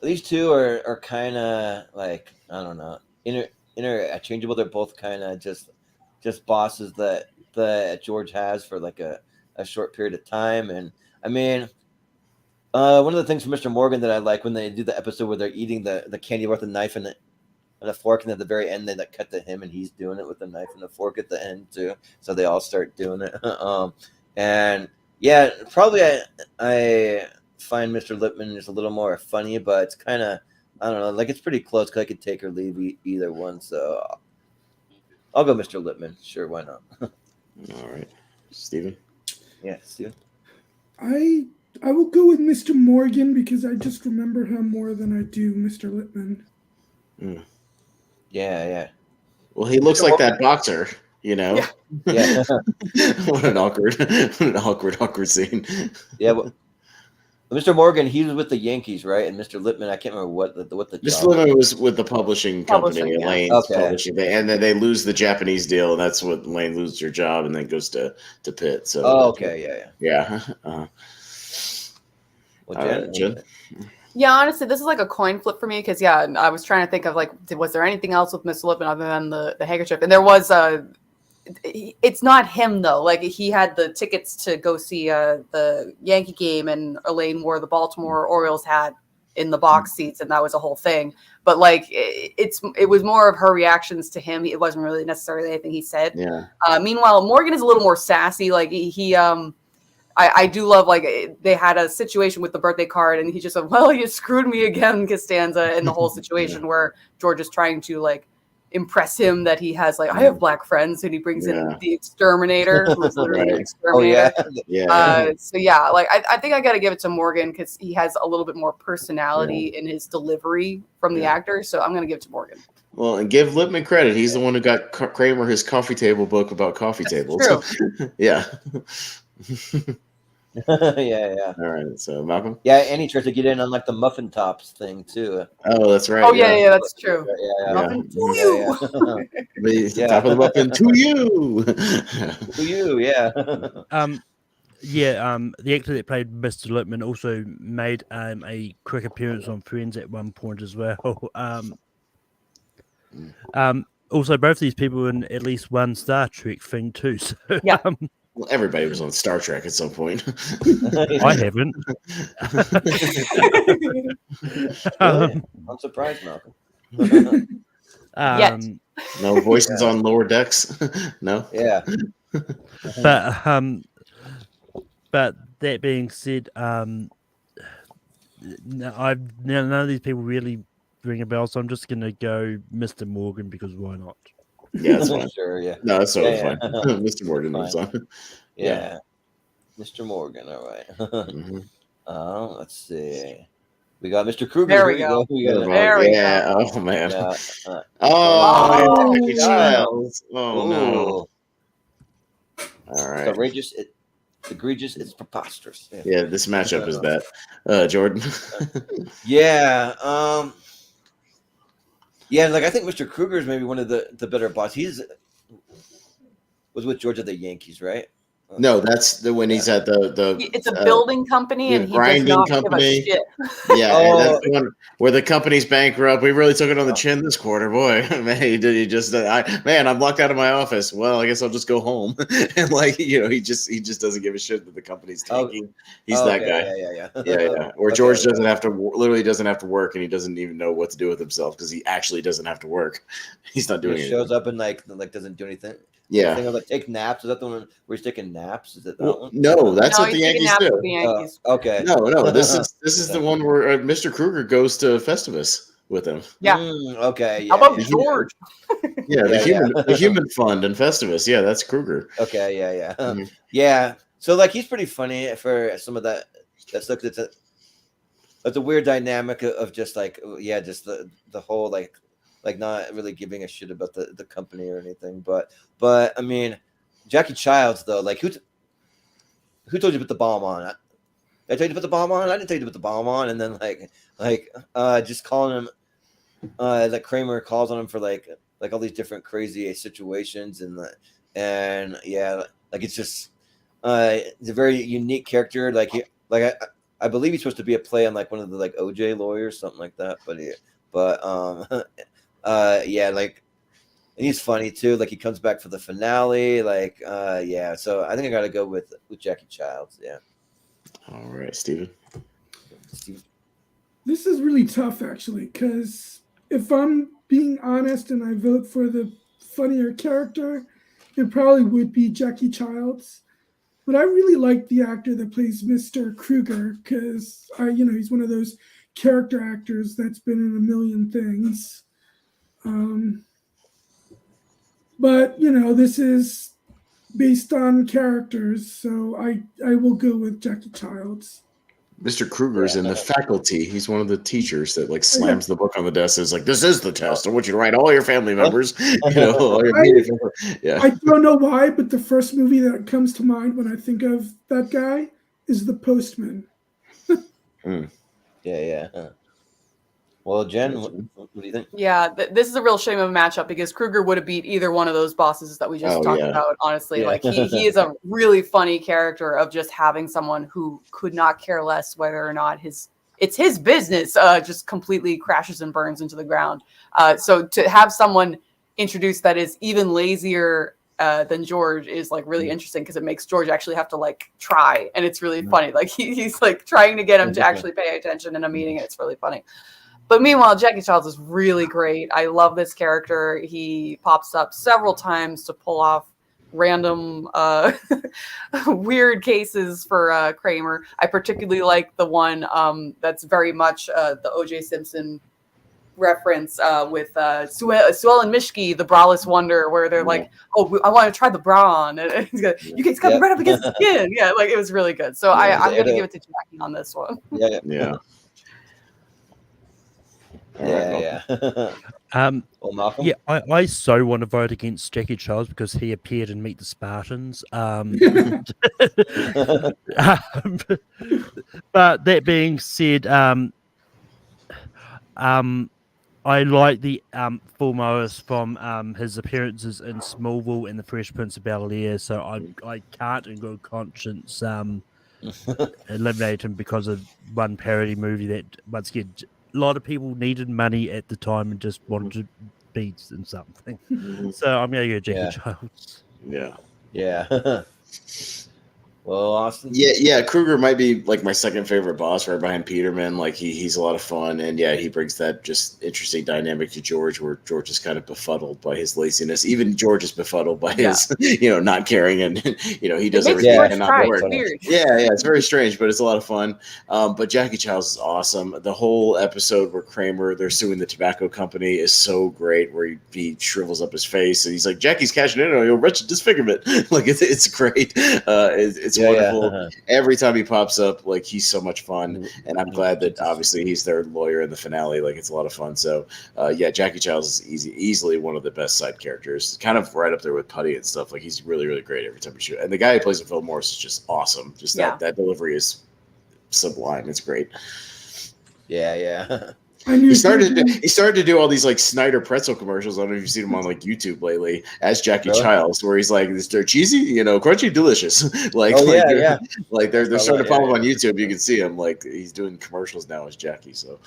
Speaker 2: these two are kind of like, I don't know, interchangeable. They're both kind of just bosses that George has for like a short period of time. And I mean, one of the things from Mr. Morgan that I like when they do the episode where they're eating the candy with a knife and a fork, and at the very end they like cut to him and he's doing it with a knife and a fork at the end too. So they all start doing it. And yeah, probably I find Mr. Lippman is a little more funny, but it's kind of, I don't know, like it's pretty close because I could take or leave either one. So I'll go Mr. Lippman. Sure, why not?
Speaker 3: All right, Steven?
Speaker 2: Yeah, Steven?
Speaker 7: I will go with Mr. Morgan because I just remember him more than I do Mr. Lippman.
Speaker 2: Yeah.
Speaker 3: Well, he looks like that boxer, you know?
Speaker 2: Yeah.
Speaker 3: What an awkward scene.
Speaker 2: Yeah, well, Mr. Morgan, he was with the Yankees, right? And Mr. Lippman, I can't remember what the
Speaker 3: Mr.
Speaker 2: job.
Speaker 3: Lippman was with the publishing company, Elaine's publishing, and then they lose the Japanese deal, and that's what Elaine loses her job, and then goes to Pitt. So,
Speaker 2: okay,
Speaker 3: yeah.
Speaker 2: Well,
Speaker 3: Jen?
Speaker 6: Yeah, honestly, this is like a coin flip for me because I was trying to think of like, was there anything else with Mr. Lippman other than the handkerchief? And there was it's not him though. Like he had the tickets to go see the Yankee game, and Elaine wore the Baltimore Orioles hat in the box seats, and that was a whole thing. But like it was more of her reactions to him. It wasn't really necessarily anything he said.
Speaker 3: Yeah.
Speaker 6: Meanwhile, Morgan is a little more sassy. Like I do love, like, they had a situation with the birthday card, and he just said, well, you screwed me again, Costanza, in the whole situation where George is trying to, like, impress him that he has, like, I have black friends, and he brings in the exterminator, who's literally an exterminator. So, yeah, like, I think I got to give it to Morgan because he has a little bit more personality in his delivery from the actor, so I'm going to give it to Morgan.
Speaker 3: Well, and give Lippman credit. He's the one who got Kramer his coffee table book about coffee tables.
Speaker 6: True.
Speaker 3: Yeah.
Speaker 2: yeah.
Speaker 3: All right, so Malcolm.
Speaker 2: Yeah, and he tries to get in on like the muffin tops thing too.
Speaker 3: Oh, that's right.
Speaker 6: Oh yeah, that's true.
Speaker 3: Muffin
Speaker 6: to you.
Speaker 3: Top of the muffin to you.
Speaker 2: To you, yeah.
Speaker 5: The actor that played Mr. Lippman also made a quick appearance on Friends at one point as well. Also, both these people were in at least one Star Trek thing too. So,
Speaker 6: yeah.
Speaker 3: Well, everybody was on Star Trek at some point.
Speaker 5: I haven't.
Speaker 2: I'm surprised, Malcolm.
Speaker 3: No voices on lower decks. No.
Speaker 2: Yeah.
Speaker 5: But that being said, none of these people really ring a bell, so I'm just gonna go Mr. Morgan because why not?
Speaker 3: Yeah, that's fine.
Speaker 2: Sure, yeah.
Speaker 3: No, that's totally fine. Mr. Morgan moves on.
Speaker 2: Yeah. Mr. Morgan, all right. Let's see. We got Mr. Kruger.
Speaker 6: There we go.
Speaker 3: There we go. Oh man. Jackie Childs. Oh no. All right.
Speaker 2: Outrageous. Egregious. It's preposterous.
Speaker 3: Yeah, this matchup is that. Jordan.
Speaker 2: Yeah. Yeah, like I think Mr. Kruger is maybe one of the better bosses. Was with George at the Yankees, right?
Speaker 3: No, that's when he's at the.
Speaker 6: It's a building company and he does not
Speaker 3: company.
Speaker 6: give a shit.
Speaker 3: Yeah, that's the one where the company's bankrupt. We really took it on the chin this quarter, boy. Man, he just. I'm locked out of my office. Well, I guess I'll just go home. And he just doesn't give a shit that the company's tanking. He's that guy. Yeah. Or George doesn't have to work, and he doesn't even know what to do with himself because he actually doesn't have to work. He's not doing it.
Speaker 2: He shows up and like doesn't do anything.
Speaker 3: Yeah.
Speaker 2: Thing of like take naps. Is that the one where he's taking naps? Is it that one?
Speaker 3: No, that's what the Yankees do.
Speaker 2: Okay.
Speaker 3: No. This is the one where Mr. Kruger goes to Festivus with him.
Speaker 6: Yeah.
Speaker 2: Okay.
Speaker 6: How about George?
Speaker 3: The human fund and Festivus. Yeah, that's Kruger.
Speaker 2: Okay. Yeah. Yeah. So like he's pretty funny for some of that stuff. It's a weird dynamic of just like just the whole like not really giving a shit about the company or anything. But I mean, Jackie Childs though, like who told you to put the bomb on? Did I tell you to put the bomb on? I didn't tell you to put the bomb on. And then like just calling him like Kramer calls on him for like all these different crazy situations and like it's just He's a very unique character. I believe he's supposed to be a play on like one of the like OJ lawyers, something like that. Yeah, like, and he's funny too. Like he comes back for the finale. Like, yeah. So I think I got to go with Jackie Childs. Yeah.
Speaker 3: All right, Steven.
Speaker 7: This is really tough, actually, because if I'm being honest and I vote for the funnier character, it probably would be Jackie Childs. But I really like the actor that plays Mr. Kruger because he's one of those character actors that's been in a million things. But this is based on characters, so I will go with Jackie Childs.
Speaker 3: Mr. Kruger's in The Faculty. He's one of the teachers that like slams the book on the desk and is like, "This is the test. I want you to write all your family members." All your
Speaker 7: I don't know why, but the first movie that comes to mind when I think of that guy is The Postman.
Speaker 2: Yeah. Well, Jen, what do you think?
Speaker 6: Yeah, this is a real shame of a matchup because Kruger would have beat either one of those bosses that we just talked about. Honestly, like he is a really funny character of just having someone who could not care less whether or not it's his business just completely crashes and burns into the ground. So to have someone introduced that is even lazier than George is like really interesting because it makes George actually have to like try, and it's really funny. Like he's like trying to get him to actually pay attention in a meeting, and it's really funny. But meanwhile, Jackie Childs is really great. I love this character. He pops up several times to pull off random weird cases for Kramer. I particularly like the one that's very much the O.J. Simpson reference with Sue Ellen Mishke, the braless wonder, where they're like, "Oh, I want to try the bra on," and he's gonna, it's coming right up against the skin. Yeah, like it was really good. So I'm going to give it to Jackie on this one.
Speaker 2: Yeah. Yeah.
Speaker 5: Malcolm? Yeah, I so want to vote against Jackie Childs because he appeared in Meet the Spartans. But that being said, I like the foremost from his appearances in Smallville and The Fresh Prince of Bel-Air, so I can't in good conscience eliminate him because of one parody movie that, once again, a lot of people needed money at the time and just wanted to be in something. So I'm going to go Jackie Childs.
Speaker 2: Yeah. Well, Austin?
Speaker 3: Yeah. Kruger might be like my second favorite boss, right behind Peterman. Like he's a lot of fun, and he brings that just interesting dynamic to George, where George is kind of befuddled by his laziness. Even George is befuddled by his, not caring, and he does everything and not bored. Yeah, it's very strange, but it's a lot of fun. But Jackie Childs is awesome. The whole episode where Kramer, they're suing the tobacco company, is so great. Where he shrivels up his face and he's like, "Jackie's cashing in on your wretched disfigurement." Like it's great. It's wonderful. Every time he pops up, like he's so much fun, and I'm glad that obviously he's their lawyer in the finale. Like it's a lot of fun. So Jackie Childs is easily one of the best side characters, kind of right up there with Putty and stuff. Like he's really, really great every time he shoots. And the guy who plays Phil Morris is just awesome. Just that delivery is sublime. It's great.
Speaker 2: Yeah.
Speaker 3: He started to do all these like Snyder pretzel commercials. I don't know if you've seen him on like YouTube lately as Jackie Childs, where he's like, "They're cheesy, crunchy, delicious." Like they're starting to pop up on YouTube. You can see him like he's doing commercials now as Jackie. So,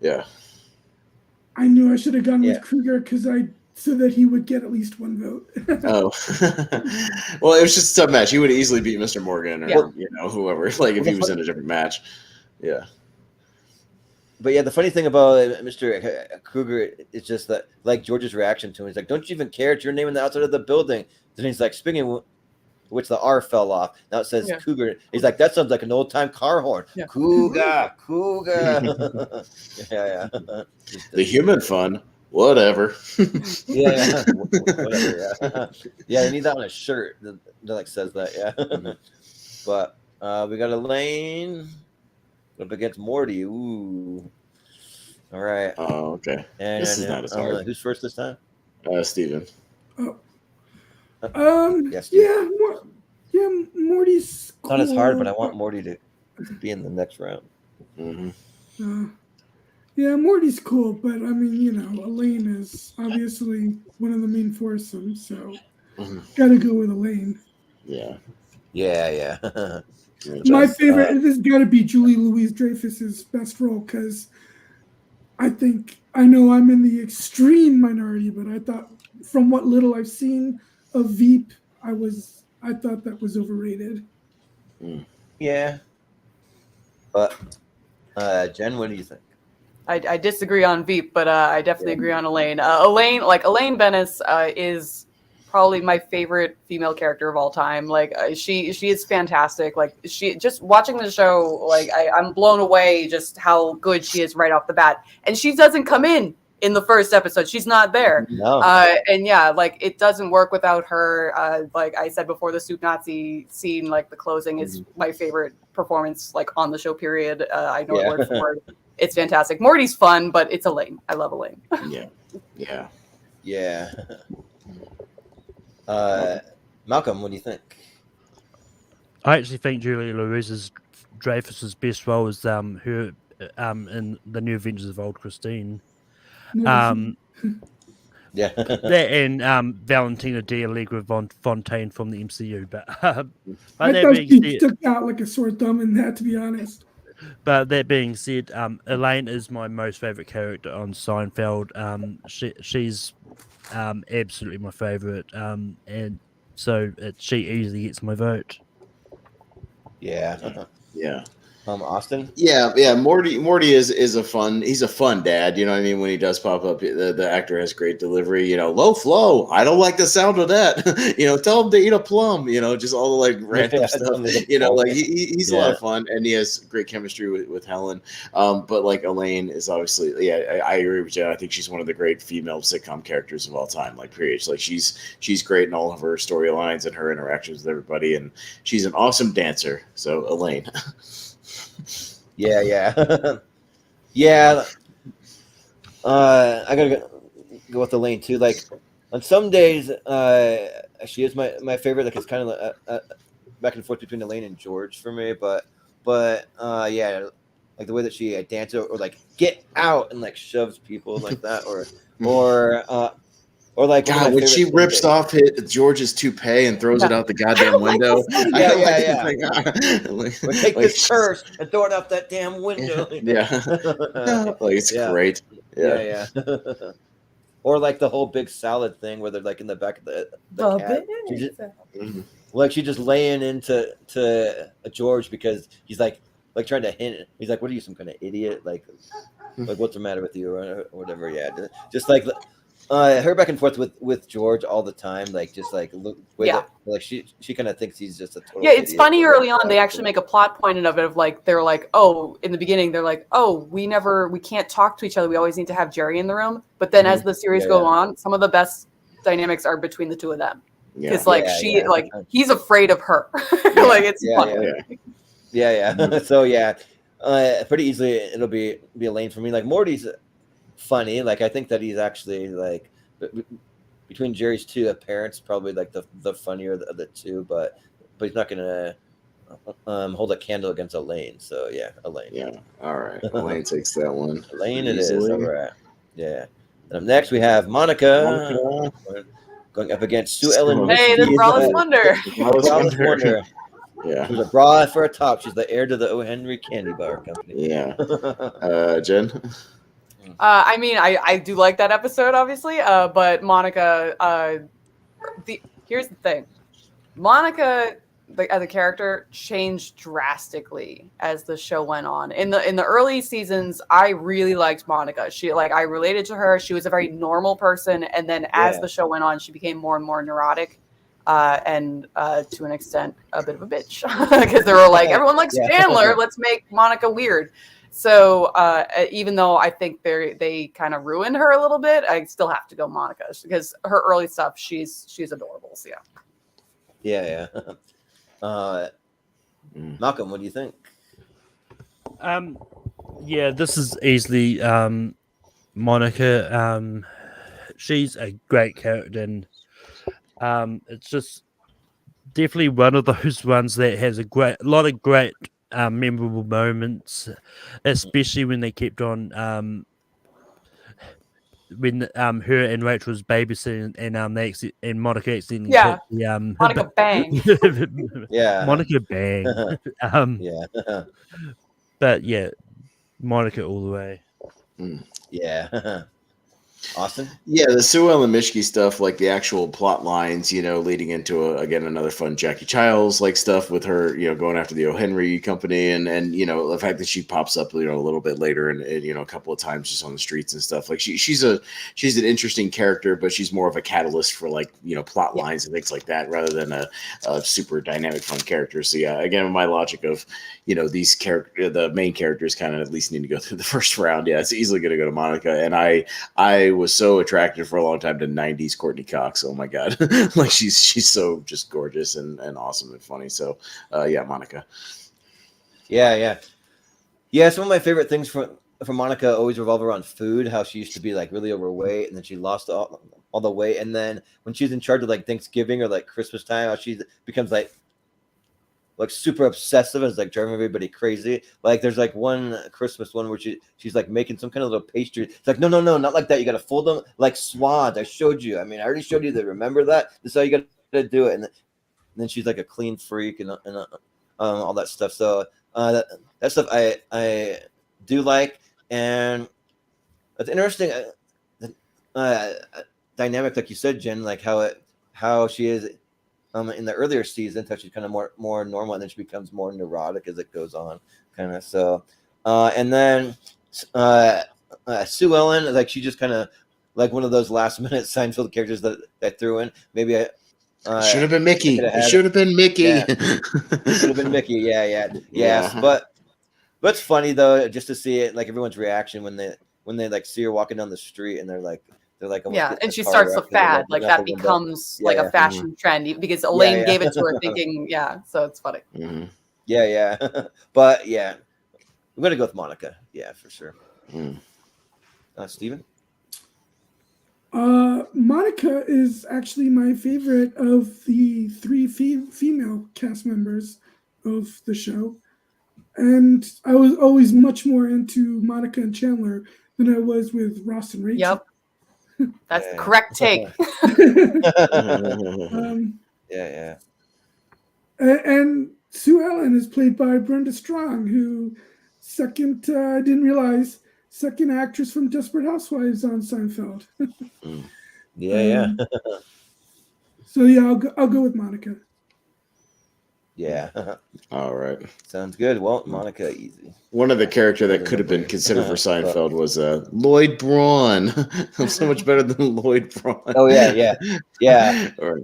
Speaker 3: yeah.
Speaker 7: I knew I should have gone with Kruger so that he would get at least one vote.
Speaker 3: Well, it was just a tough match. He would easily beat Mr. Morgan or whoever. Like if he was in a different match. Yeah.
Speaker 2: But the funny thing about Mr. Kruger is just that, like George's reaction to him, he's like, "Don't you even care? It's your name on the outside of the building." Then he's like, "Speaking of which, the R fell off. Now it says Cougar." He's like, "That sounds like an old time car horn." Yeah. Cougar. Yeah.
Speaker 3: The human fun. Whatever.
Speaker 2: Whatever. Yeah, I need that on a shirt that like says that. Yeah. But we got Elaine up against Morty. Ooh. All right.
Speaker 3: Oh, okay.
Speaker 2: And
Speaker 3: this is not as hard.
Speaker 2: Who's first this time?
Speaker 3: Steven.
Speaker 2: Yes.
Speaker 7: Morty's cool.
Speaker 2: Not as hard, but I want Morty to be in the next round.
Speaker 3: Mm-hmm.
Speaker 7: Morty's cool, but I mean, Elaine is obviously one of the main foursomes, so gotta go with Elaine.
Speaker 3: Yeah.
Speaker 2: Yeah.
Speaker 7: My favorite. This has got to be Julie Louis-Dreyfus's best role because I know I'm in the extreme minority, but I thought from what little I've seen of Veep, I thought that was overrated.
Speaker 2: Yeah. But Jen, what do you think?
Speaker 6: I disagree on Veep, but I definitely agree on Elaine. Elaine Bennis is probably my favorite female character of all time. Like she is fantastic. Like she just watching the show, like I'm blown away just how good she is right off the bat. And she doesn't come in the first episode. She's not there.
Speaker 2: No.
Speaker 6: And yeah, like it doesn't work without her. Like I said before, the Soup Nazi scene, like the closing is my favorite performance like on the show, period. I know it word for word. It's fantastic. Morty's fun, but it's Elaine. I love Elaine.
Speaker 2: Yeah. Malcolm, what do you think?
Speaker 5: I actually think Julia Louis-Dreyfus's best role is her in the New Adventures of Old Christine.
Speaker 7: No,
Speaker 2: Yeah.
Speaker 5: That and Valentina d'Allegro Fontaine from the MCU, but
Speaker 7: I
Speaker 5: that
Speaker 7: thought
Speaker 5: being
Speaker 7: she
Speaker 5: said,
Speaker 7: stuck out like a sore thumb in that, to be honest.
Speaker 5: but that being said, Elaine is my most favorite character on Seinfeld. She's absolutely my favorite, and so she easily gets my vote.
Speaker 2: Yeah. Austin?
Speaker 3: Yeah. Morty is he's a fun dad. You know what I mean? When he does pop up, the actor has great delivery. You know, low flow. I don't like the sound of that. You know, tell him to eat a plum. You know, just all the like random stuff. You know, like he's a lot of fun, and he has great chemistry with Helen. But like Elaine is obviously, I agree with you. I think she's one of the great female sitcom characters of all time. Like period. Like she's great in all of her storylines and her interactions with everybody, and she's an awesome dancer. So Elaine.
Speaker 2: Yeah. Yeah. I gotta go with Elaine too. Like on some days, she is my favorite. Like it's kind of back and forth between Elaine and George for me. But yeah, like the way that she dances or like get out and like shoves people like that, or like
Speaker 3: God, when she rips off George's toupee and throws it out the goddamn window.
Speaker 2: Yeah. Or take this curse and throw it out that damn window.
Speaker 3: Like it's great.
Speaker 2: Yeah. Or like the whole big salad thing where they're like in the back of the cat. She's just laying into George because he's like trying to hint. He's like, "What are you, some kind of idiot? Like what's the matter with you or whatever?" Yeah, just like. Her back and forth with George all the time, like just like like she kind of thinks he's just a total
Speaker 6: it's
Speaker 2: idiot.
Speaker 6: funny early on they actually make a plot point of it of like they're like, oh, in the beginning they're like, oh, we can't talk to each other, we always need to have Jerry in the room, but then as the series go on, some of the best dynamics are between the two of them because like he's afraid of her. Like it's funny.
Speaker 2: So pretty easily it'll be Elaine for me. Like Morty's funny. Like I think that he's actually like between Jerry's two parents probably like the funnier of the two, but he's not gonna hold a candle against Elaine. So yeah, Elaine.
Speaker 3: Yeah. All right. Elaine takes that one.
Speaker 2: Elaine it is. All right. Yeah. And up next we have Monica. Going up against Sue Ellen.
Speaker 6: Hey, the Braless Wonder.
Speaker 2: Wonder.
Speaker 3: Yeah.
Speaker 2: She's a bra for a top. She's the heir to the O. Henry Candy Bar Company.
Speaker 3: Yeah. Jen?
Speaker 6: I mean, I do like that episode, obviously, but Monica, here's the thing. Monica, as a character, changed drastically as the show went on. In the early seasons, I really liked Monica. I related to her. She was a very normal person, and then as the show went on, she became more and more neurotic, and to an extent, a bit of a bitch. Because they were like, everyone likes Chandler, let's make Monica weird. So even though I think they kind of ruined her a little bit, I still have to go Monica because her early stuff, she's adorable. So
Speaker 2: yeah. Malcolm, what do you think?
Speaker 5: Yeah, this is easily Monica. She's a great character, and it's just definitely one of those ones that has a lot of great memorable moments, especially when they kept on when her and Rachel was babysitting and and Monica accidentally
Speaker 6: Yeah.
Speaker 5: hit the
Speaker 6: Monica Bang.
Speaker 2: Yeah.
Speaker 5: Monica Bang.
Speaker 2: Yeah.
Speaker 5: But yeah, Monica all the way.
Speaker 2: Yeah. Austin?
Speaker 3: Yeah, the Sue Ellen Mishke stuff, like the actual plot lines, leading into again another fun Jackie Childs like stuff with her, going after the O. Henry company, and the fact that she pops up, a little bit later and a couple of times just on the streets and stuff. Like she's an interesting character, but she's more of a catalyst for plot lines and things like that, rather than a super dynamic fun character. So yeah, again, my logic of these the main characters kind of at least need to go through the first round. Yeah, it's easily going to go to Monica, and I was so attracted for a long time to 90s Courtney Cox. Oh my god. Like she's so just gorgeous and awesome and funny. So yeah, Monica.
Speaker 2: Yeah. Some of my favorite things from Monica always revolve around food, how she used to be like really overweight and then she lost all the weight, and then when she's in charge of like Thanksgiving or like Christmas time, how she becomes like super obsessive and it's like driving everybody crazy. Like there's like one Christmas one where she's like making some kind of little pastry. It's like no, not like that. You got to fold them like swans. I showed you. I mean, I already showed you that. Remember that? This is how you got to do it. And then she's like a clean freak and all that stuff. So that stuff I do like, and it's interesting dynamic, like you said, Jen, like how she is. In the earlier seasons, how she's kind of more normal, and then she becomes more neurotic as it goes on, kind of. So, and then Sue Ellen, like she just kind of like one of those last minute Seinfeld characters that I threw in. Maybe
Speaker 3: should have been Mickey. It should have been Mickey.
Speaker 2: Yeah. Should have been Mickey. Yeah. But it's funny though, just to see it, like everyone's reaction when they like see her walking down the street, and they're like,
Speaker 6: and she starts the fad, like that becomes like a fashion trend because Elaine gave it to her thinking, so it's funny.
Speaker 3: Mm-hmm.
Speaker 2: Yeah. But yeah, I'm gonna go with Monica. Yeah, for sure. Steven?
Speaker 7: Monica is actually my favorite of the three female cast members of the show, and I was always much more into Monica and Chandler than I was with Ross and Rachel.
Speaker 6: Yep. That's the correct take.
Speaker 2: Yeah.
Speaker 7: And Sue Ellen is played by Brenda Strong, who I didn't realize, second actress from Desperate Housewives on Seinfeld.
Speaker 2: Yeah.
Speaker 7: So yeah, I'll go with Monica.
Speaker 2: Yeah.
Speaker 3: All right.
Speaker 2: Sounds good. Well, Monica, easy.
Speaker 3: One of the character that could have been considered for Seinfeld was Lloyd Braun. I'm so much better than Lloyd Braun.
Speaker 2: Oh yeah.
Speaker 3: Or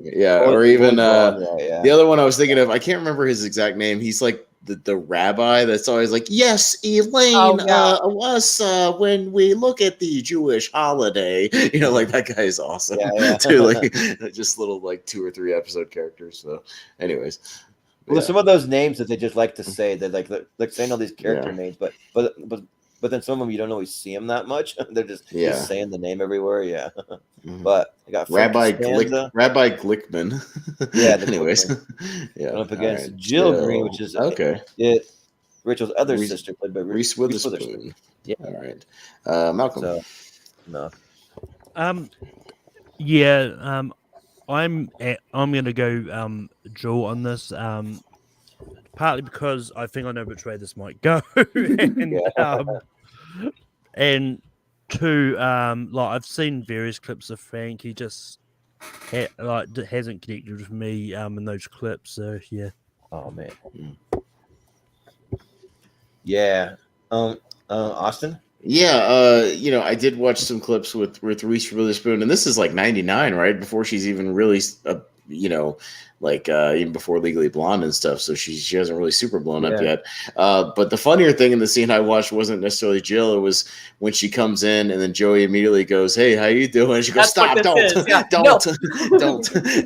Speaker 3: even the other one I was thinking of. I can't remember his exact name. He's like the rabbi that's always like, yes, Elaine, us when we look at the Jewish holiday. Like that guy is awesome.
Speaker 2: Yeah.
Speaker 3: Too, like just little like 2 or 3 episode characters. So, anyways.
Speaker 2: Well, some of those names that they just like to say, they like saying all these character names, but then some of them you don't always see them that much. They're just saying the name everywhere. Yeah. But I got
Speaker 3: Rabbi Glickman.
Speaker 2: Yeah.
Speaker 3: Anyways,
Speaker 2: up against Jill Green, which is Rachel's other sister, played by
Speaker 3: Reese Witherspoon.
Speaker 2: Yeah.
Speaker 3: All right, Malcolm.
Speaker 2: So, no.
Speaker 5: I'm gonna go Joel on this, partly because I think I know which way this might go, and two, like I've seen various clips of Frank. He just hasn't connected with me in those clips. So yeah.
Speaker 2: Oh man. Yeah. Austin.
Speaker 3: Yeah, I did watch some clips with Reese Witherspoon, and this is like 99, right? Before she's even really, even before Legally Blonde and stuff. So she hasn't really super blown up yet. But the funnier thing in the scene I watched wasn't necessarily Jill. It was when she comes in and then Joey immediately goes, "Hey, how you doing?" And she goes, "Stop! Don't.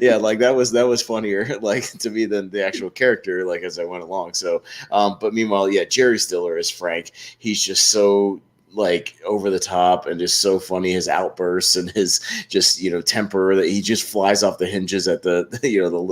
Speaker 3: Yeah, like that was funnier, like to me than the actual character, like as I went along. So, but meanwhile, Jerry Stiller is Frank. He's just so like over the top and just so funny. His outbursts and his just temper that he just flies off the hinges at the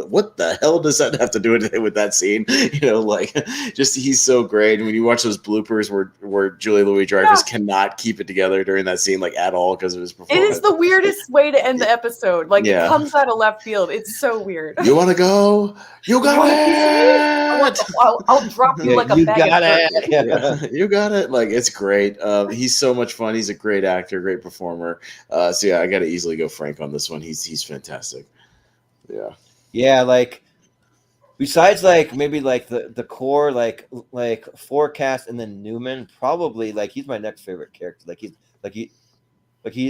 Speaker 3: what the hell does that have to do with that scene? Like just he's so great. And when you watch those bloopers where Julia Louis-Dreyfus cannot keep it together during that scene like at all because of his performance.
Speaker 6: It is the weirdest way to end the episode. Like it comes out of left field. It's so weird.
Speaker 3: You want to go? You got it.
Speaker 6: I'll drop you like a bag of
Speaker 2: it.
Speaker 3: Yeah, you got it. Like it's great. He's so much fun. He's a great actor, great performer. So yeah, I got to easily go Frank on this one. He's fantastic. Yeah.
Speaker 2: Like besides like maybe like the core like Forecast and then Newman, probably like he's my next favorite character. He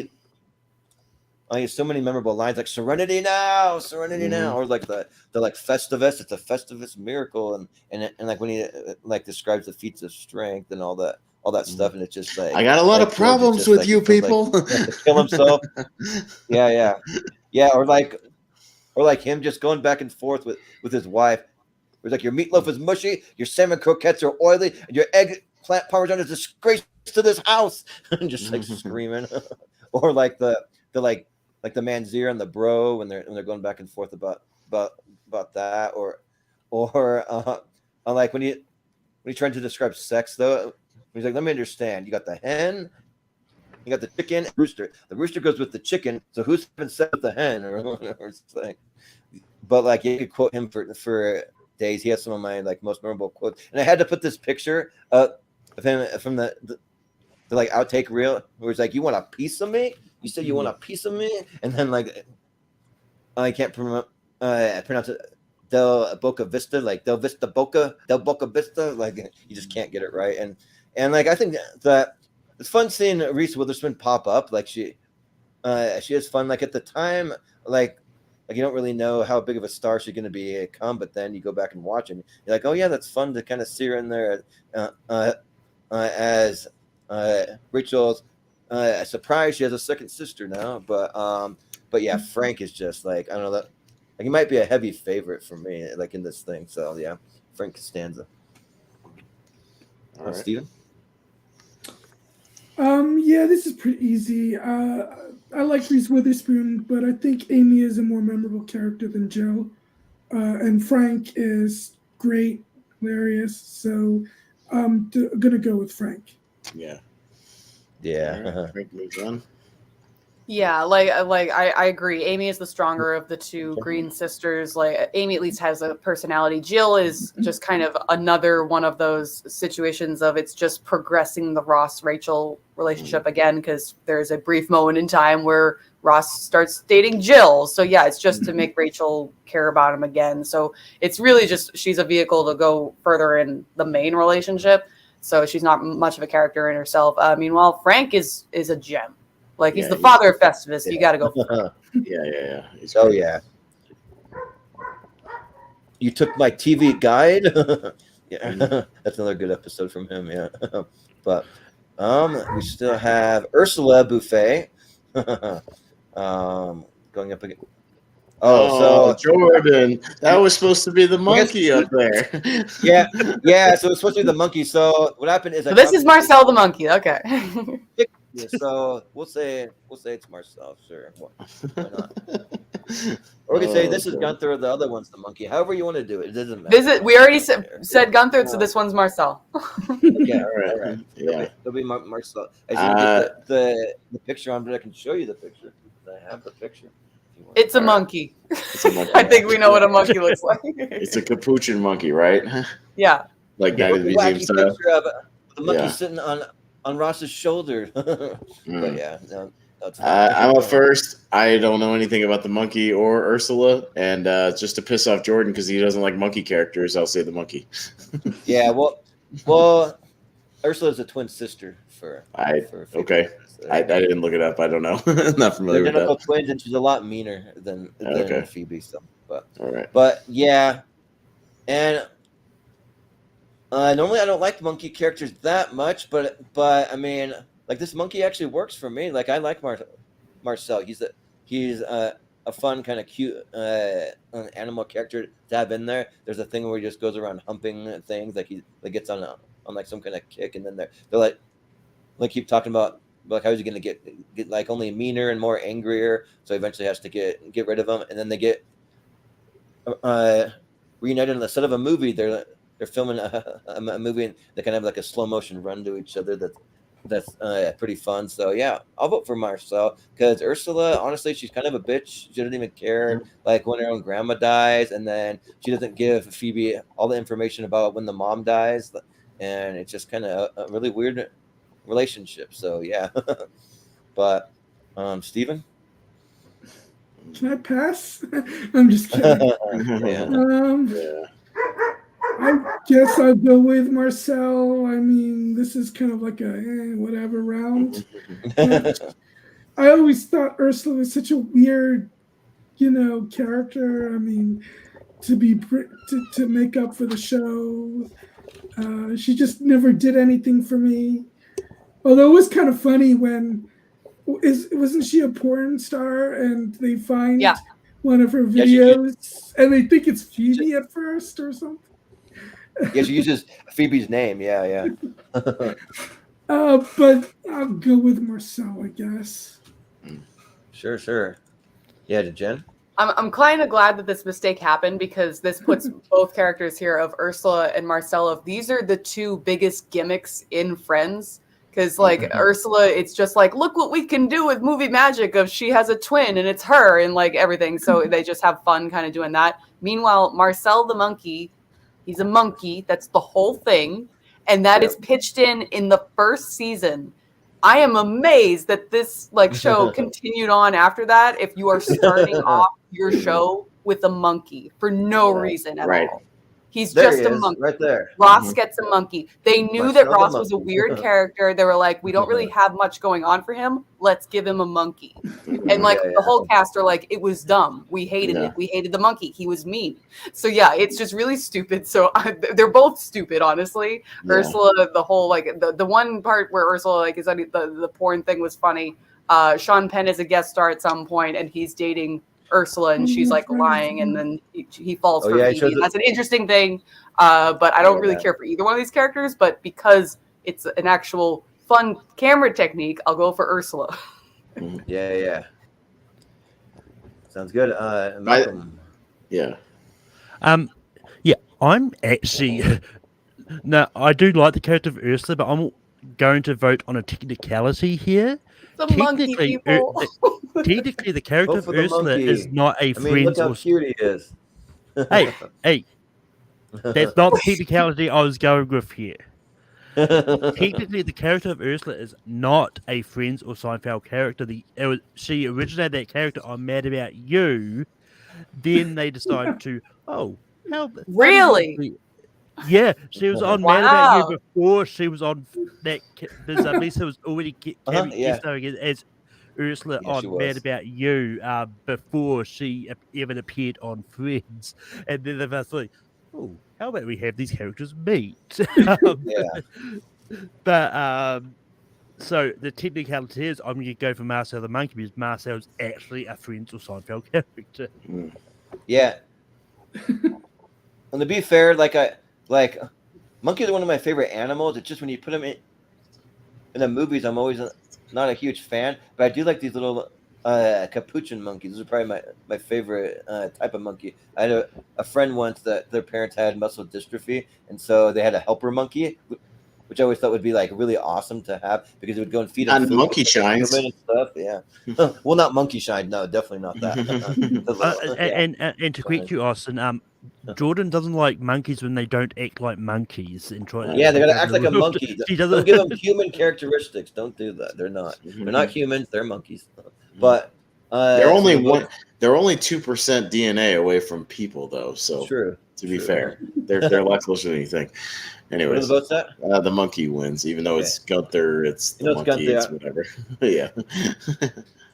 Speaker 2: has so many memorable lines like "Serenity now," or like the like Festivus. It's a Festivus miracle, and like when he like describes the feats of strength and all that stuff, and it's just like
Speaker 3: I got a lot of problems with you people.
Speaker 2: To kill himself. yeah, or like him just going back and forth with his wife. It's like your meatloaf is mushy, your salmon croquettes are oily, and your eggplant parmesan is a disgrace to this house, and just like screaming, or like the Manzier and the bro when they're going back and forth about that, or like when he tried to describe sex though, he's like, let me understand. You got the hen, you got the chicken, rooster. The rooster goes with the chicken. So who's having sex with the hen or something? But like you could quote him for days. He has some of my like most memorable quotes, and I had to put this picture of him from the like outtake reel where he's like, "You want a piece of me? You said you want a piece of me?" And then like I can't pronounce it. Del Boca Vista, like Del Boca Vista, like you just can't get it right. And like I think that it's fun seeing Reese Witherspoon pop up. Like she has fun. Like at the time, like you don't really know how big of a star she's going to become, but then you go back and watch and you're like, oh yeah, that's fun to kind of see her in there as Rachel's surprise. She has a second sister now, but yeah, Frank is just like, I don't know, that like he might be a heavy favorite for me, like in this thing. So yeah, Frank Costanza. Right. Steven?
Speaker 7: Yeah, this is pretty easy. I like Reese Witherspoon, but I think Amy is a more memorable character than Joe. And Frank is great, hilarious. So I'm gonna go with Frank.
Speaker 3: Yeah.
Speaker 2: Yeah.
Speaker 3: Frank moves on.
Speaker 6: Yeah, I agree. Amy is the stronger of the two Green sisters. Like Amy at least has a personality. Jill is just kind of another one of those situations of it's just progressing the Ross-Rachel relationship again, because there's a brief moment in time where Ross starts dating Jill. So yeah, it's just to make Rachel care about him again. So it's really just she's a vehicle to go further in the main relationship. So she's not much of a character in herself. Meanwhile, Frank is a gem. Like he's the father of Festivus. You got to go for him.
Speaker 3: Yeah.
Speaker 2: Oh yeah. You took my TV guide. Yeah, that's another good episode from him. Yeah, but we still have Ursula Buffet. Going up again.
Speaker 3: So Jordan, that was supposed to be the monkey up there.
Speaker 2: yeah. So it's supposed to be the monkey. So what happened is
Speaker 6: this is Marcel the monkey. Okay.
Speaker 2: Yeah, so we'll say it's Marcel, sure. Why not? Or we can say this is Gunther, the other one's the monkey. However you want to do it, it doesn't matter.
Speaker 6: We already said Gunther, so this one's Marcel.
Speaker 2: Okay, all right. Yeah, it'll be Marcel. As you get the picture on, but I can show you the picture. I have the picture.
Speaker 6: It's a monkey. I think we know what a monkey looks like.
Speaker 3: It's a capuchin monkey, right?
Speaker 6: Yeah.
Speaker 3: Like Night of the Museum style.
Speaker 2: Picture of the monkey sitting on Ross's shoulder. But yeah, no,
Speaker 3: I'm a first. I don't know anything about the monkey or Ursula, and just to piss off Jordan because he doesn't like monkey characters, I'll say the monkey.
Speaker 2: Yeah, well, Ursula's a twin sister for
Speaker 3: okay. I didn't look it up. I don't know. I'm not familiar with that.
Speaker 2: Twins, and she's a lot meaner than Phoebe. So, but
Speaker 3: all right.
Speaker 2: But yeah, and normally I don't like monkey characters that much, but I mean, like this monkey actually works for me. Like I like Marcel. He's a fun kind of cute animal character to have in there. There's a thing where he just goes around humping things, like he gets on like some kind of kick, and then they're like, like keep talking about like how he's going to get like only meaner and more angrier, so eventually has to get rid of him, and then they get reunited on the set of a movie. They're filming a movie, and they kind of have like a slow motion run to each other. That's pretty fun. So yeah, I'll vote for Marcel because Ursula, honestly, she's kind of a bitch. She doesn't even care like when her own grandma dies, and then she doesn't give Phoebe all the information about when the mom dies, and it's just kind of a really weird relationship. So yeah, but Steven?
Speaker 7: Can I pass? I'm just kidding.
Speaker 2: Yeah.
Speaker 7: I guess I'll go with Marcel. I mean, this is kind of like a whatever round. But I always thought Ursula was such a weird, character. I mean, to make up for the show, she just never did anything for me. Although it was kind of funny when wasn't she a porn star and they find one of her videos and they think it's Phoebe at first or something.
Speaker 2: Yeah, she uses Phoebe's name. Yeah.
Speaker 7: But I'll go with Marcel, I guess.
Speaker 2: Sure. Yeah, Jen?
Speaker 6: I'm kind of glad that this mistake happened because this puts both characters here of Ursula and Marcella. These are the two biggest gimmicks in Friends. Because Ursula, it's just like, look what we can do with movie magic of she has a twin and it's her and like everything. So they just have fun kind of doing that. Meanwhile, Marcel the monkey, he's a monkey. That's the whole thing. And that is pitched in the first season. I am amazed that this show continued on after that. If you are starting off your show with a monkey for no reason at all. He's
Speaker 2: there
Speaker 6: just a monkey.
Speaker 2: Right there.
Speaker 6: Ross gets a monkey. They knew that Ross was a weird character. They were like, we don't really have much going on for him. Let's give him a monkey. And the whole cast are like, it was dumb. We hated it. We hated the monkey. He was mean. So yeah, it's just really stupid. So they're both stupid, honestly. Yeah. Ursula, the whole the one part where Ursula is the porn thing was funny. Sean Penn is a guest star at some point, and he's dating Ursula, and she's lying, and then he falls for Phoebe. That's an interesting thing, but I don't really care for either one of these characters. But because it's an actual fun camera technique, I'll go for Ursula.
Speaker 2: Yeah. Sounds good. Malcolm.
Speaker 5: I'm actually no, I do like the character of Ursula, but I'm going to vote on a technicality here.
Speaker 6: The monkey people.
Speaker 5: Technically, the character of Ursula is not a friend.
Speaker 2: Look how cute he is.
Speaker 5: Hey, that's not the technicality I was going with here. Technically, the character of Ursula is not a Friends or Seinfeld character. She originated that character on Mad About You. Then they decided to,
Speaker 6: really?
Speaker 5: Yeah, she was on Mad About You before she was on that. Lisa was already starring as Ursula on Mad About You before she even appeared on Friends. And then they were like, oh, how about we have these characters meet? But so the technicality is I'm going to go for Marcel the monkey because Marcel's actually a Friends or Seinfeld character.
Speaker 2: Yeah. And to be fair, monkeys are one of my favorite animals. It's just when you put them in the movies, I'm always not a huge fan. But I do like these little capuchin monkeys. Those are probably my favorite type of monkey. I had a friend once that their parents had muscle dystrophy, and so they had a helper monkey, which I always thought would be really awesome to have because it would go and feed on
Speaker 3: monkey shines
Speaker 2: and stuff. Yeah, well, not monkey shine. No, definitely not that.
Speaker 5: And to correct you, Austin, Jordan doesn't like monkeys when they don't act like monkeys and try.
Speaker 2: Yeah, they gotta act like a monkey. Don't give them human characteristics. Don't do that. They're not. They're not humans. They're monkeys. But
Speaker 3: they're only 2% DNA away from people, though. So to be fair, they're a lot closer than you think. Anyways,
Speaker 2: what the vote's at?
Speaker 3: The monkey wins, even though it's Gunther. It's the monkey. It's whatever. Yeah.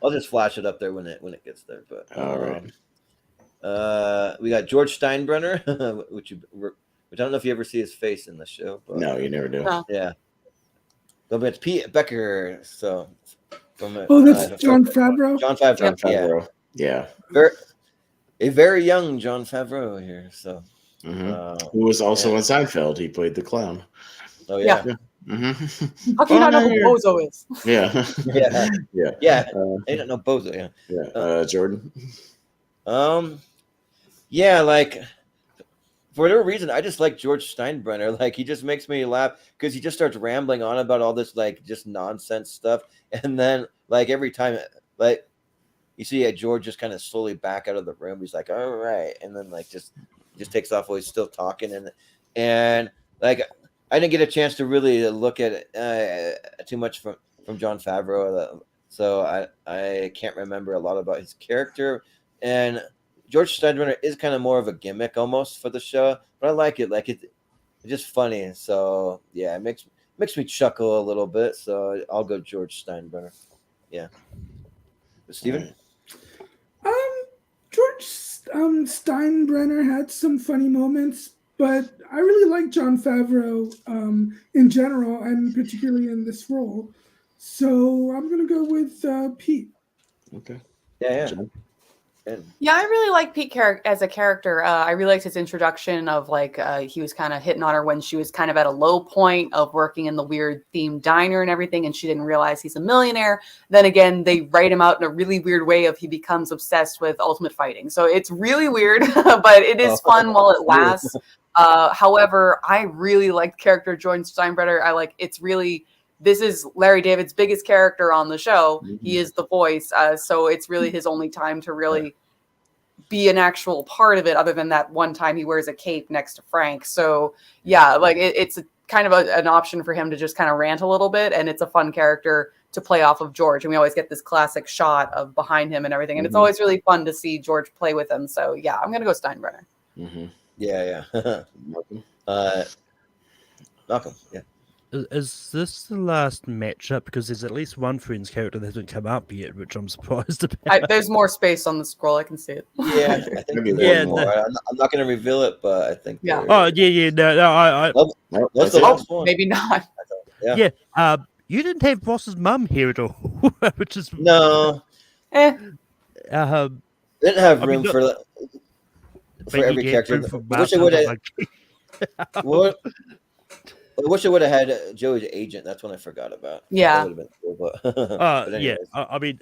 Speaker 2: I'll just flash it up there when it gets there. But
Speaker 3: all right.
Speaker 2: We got George Steinbrenner, which I don't know if you ever see his face in the show. But,
Speaker 3: no, you never do.
Speaker 2: Yeah. But it's Pete Becker. So
Speaker 7: that's Jon Favreau.
Speaker 2: Jon Favreau.
Speaker 3: Yeah.
Speaker 2: A very young Jon Favreau here. So
Speaker 3: who was also on Seinfeld. He played the clown.
Speaker 2: Oh yeah.
Speaker 3: Mm-hmm.
Speaker 6: How can you not know who Bozo is?
Speaker 3: Yeah.
Speaker 2: Yeah. I don't know Bozo.
Speaker 3: Yeah. Jordan.
Speaker 2: Yeah, like for whatever reason, I just like George Steinbrenner. Like he just makes me laugh because he just starts rambling on about all this like just nonsense stuff, and then like every time, like you see George just kind of slowly back out of the room. He's like, "All right," and then like just takes off while he's still talking, and like I didn't get a chance to really look at it too much from Jon Favreau, so I can't remember a lot about his character. And George Steinbrenner is kind of more of a gimmick almost for the show, but I like it. Like it's just funny. So yeah, it makes me chuckle a little bit. So I'll go George Steinbrenner. Yeah, Steven?
Speaker 7: George Steinbrenner had some funny moments, but I really like Jon Favreau in general, and particularly in this role. So I'm gonna go with Pete.
Speaker 3: Okay.
Speaker 2: Yeah.
Speaker 6: Yeah, I really like Pete as a character. I really liked his introduction of like he was kind of hitting on her when she was kind of at a low point of working in the weird themed diner and everything, and she didn't realize he's a millionaire. Then again, they write him out in a really weird way of he becomes obsessed with ultimate fighting. So it's really weird, but it is fun while it lasts. However, I really like the character George Steinbrenner. This is Larry David's biggest character on the show. He is the voice. So it's really his only time to really be an actual part of it, other than that one time he wears a cape next to Frank. So yeah, like it's kind of an option for him to just kind of rant a little bit. And it's a fun character to play off of George. And we always get this classic shot of behind him and everything. And it's always really fun to see George play with him. So yeah, I'm going to go Steinbrenner.
Speaker 2: Yeah. Malcolm. Yeah.
Speaker 5: Is this the last matchup? Because there's at least one Friends character that hasn't come up yet, which I'm surprised about.
Speaker 6: There's more space on the scroll. I can see it.
Speaker 2: Yeah, I think I'm not going to reveal it, but I think.
Speaker 6: Yeah.
Speaker 5: Oh yeah. No.
Speaker 2: That's the last one.
Speaker 6: Maybe not.
Speaker 5: Yeah. You didn't have Ross's mum here at all, which is
Speaker 2: no.
Speaker 5: Didn't
Speaker 2: have room for every character. I wish I would have. I wish I would have had Joey's agent. That's one I forgot about.
Speaker 6: Yeah.
Speaker 2: That would have been cool, but
Speaker 5: yeah. I mean,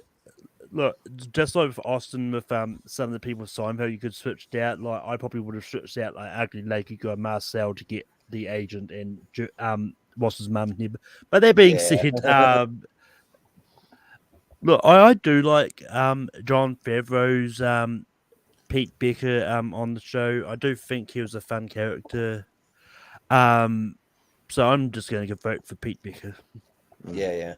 Speaker 5: look, just like with Austin, with some of the people with Seinfeld, you could switch it out. Like I probably would have switched out like Ugly Lady guy Marcel to get the agent and Ross's mum here. But that being said, look, I do like Jon Favreau's Pete Becker on the show. I do think he was a fun character. So I'm just going to vote for Pete Becker.
Speaker 2: Yeah.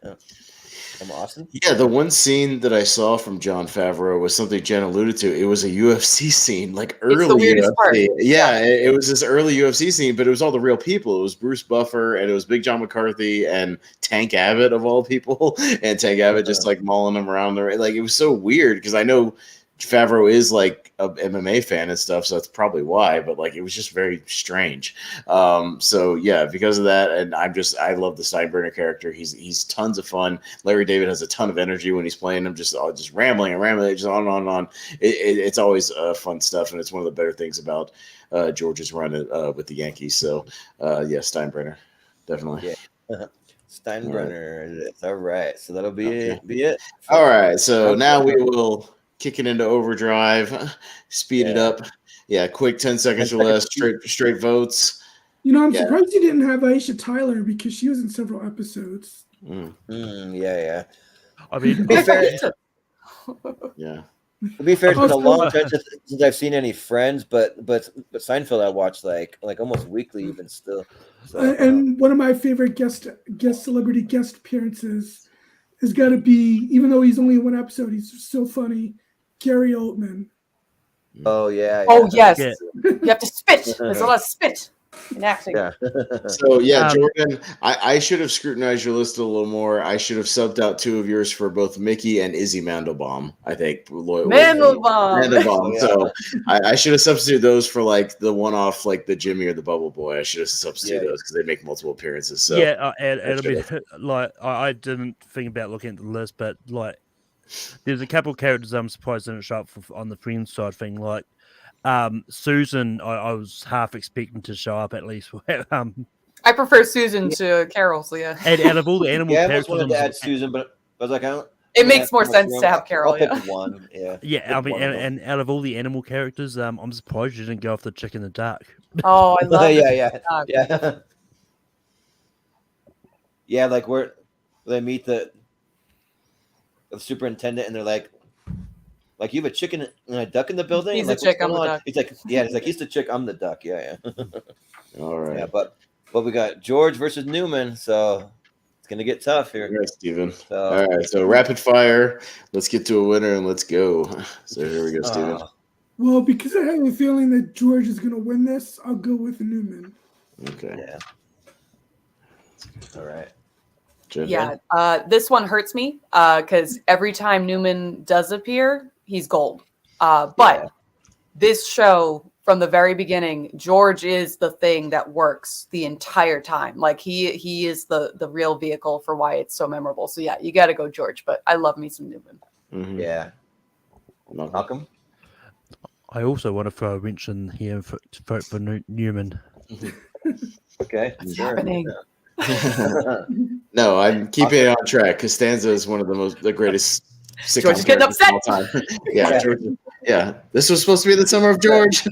Speaker 2: I'm Austin.
Speaker 3: Yeah, the one scene that I saw from Jon Favreau was something Jen alluded to. It was a UFC scene, like early
Speaker 6: it's the weirdest
Speaker 3: UFC.
Speaker 6: Part.
Speaker 3: Yeah, it was this early UFC scene, but it was all the real people. It was Bruce Buffer and it was Big John McCarthy and Tank Abbott of all people, and Tank Abbott just like mauling him around like it was so weird because I know Favreau is like a MMA fan and stuff, so that's probably why. But like, it was just very strange. So yeah, because of that, and I love the Steinbrenner character. He's tons of fun. Larry David has a ton of energy when he's playing him, just rambling, just on and on. It's always fun stuff, and it's one of the better things about George's run with the Yankees. So yeah, Steinbrenner, definitely.
Speaker 2: Yeah. Steinbrenner. That's all right. So that'll be it.
Speaker 3: All right. So now we will. Kicking into overdrive, speed it up. Yeah, quick 10 seconds or less, straight votes.
Speaker 7: I'm surprised you didn't have Aisha Tyler because she was in several episodes.
Speaker 2: Yeah.
Speaker 5: I mean,
Speaker 2: to be fair, it's been a long time since I've seen any Friends, but Seinfeld I watch like almost weekly even still. So,
Speaker 7: and one of my favorite celebrity guest appearances has got to be, even though he's only in one episode, he's so funny. Gary Oldman.
Speaker 2: Oh yeah.
Speaker 6: Oh yes. Yeah. You have to spit. There's a lot of spit in acting.
Speaker 2: Yeah.
Speaker 3: So yeah, Jordan, I should have scrutinized your list a little more. I should have subbed out two of yours for both Mickey and Izzy Mandelbaum. I think Mandelbaum. So I should have substituted those for like the one-off, like the Jimmy or the Bubble Boy. I should have substituted those because they make multiple appearances. So
Speaker 5: and it'll be like I didn't think about looking at the list, but like. There's a couple of characters I'm surprised didn't show up on the Friends side thing. Like Susan, I was half expecting to show up at least.
Speaker 6: I prefer Susan to Carol, so yeah.
Speaker 5: And out of all the animal
Speaker 2: Yeah, I almost
Speaker 5: characters,
Speaker 2: wanted to add Susan, but I was like, I don't.
Speaker 6: It
Speaker 2: I'm gonna
Speaker 6: makes
Speaker 2: have
Speaker 6: more
Speaker 2: too much
Speaker 6: sense
Speaker 2: room.
Speaker 6: to have Carol,
Speaker 2: I'll pick one. Yeah.
Speaker 5: yeah, I
Speaker 2: pick
Speaker 5: mean,
Speaker 2: one of them.
Speaker 5: and out of all the animal characters, I'm surprised you didn't go off the chick in the dark.
Speaker 6: Oh, I love it.
Speaker 2: yeah. Yeah, like where they meet the superintendent, and they're like, you have a chicken and a duck in the building.
Speaker 6: He's
Speaker 2: like,
Speaker 6: the chick,
Speaker 2: what's
Speaker 6: I'm
Speaker 2: going
Speaker 6: the
Speaker 2: on?
Speaker 6: duck.
Speaker 2: He's like, he's the chick, I'm the duck. Yeah.
Speaker 3: All right.
Speaker 2: Yeah, but we got George versus Newman, so it's gonna get tough here.
Speaker 3: All right, Steven.
Speaker 2: So,
Speaker 3: All right, so rapid fire. Let's get to a winner and let's go. So here we go, Steven.
Speaker 7: Well, because I have a feeling that George is going to win this, I'll go with Newman.
Speaker 3: Okay.
Speaker 2: Yeah. All right.
Speaker 3: Jen?
Speaker 6: Yeah, this one hurts me because every time Newman does appear, he's gold. But this show, from the very beginning, George is the thing that works the entire time. Like he is the real vehicle for why it's so memorable. So yeah, you got to go George. But I love me some Newman.
Speaker 3: Mhm.
Speaker 2: Yeah. Malcolm?
Speaker 5: I also want to throw a wrench in here and vote for Newman.
Speaker 2: Okay.
Speaker 6: What's
Speaker 2: sure.
Speaker 6: happening?
Speaker 3: No, I'm keeping it on track. Costanza is one of the greatest sitcom
Speaker 6: George is getting
Speaker 3: characters of
Speaker 6: upset.
Speaker 3: all time. Yeah, George, yeah. This was supposed to be the summer of George.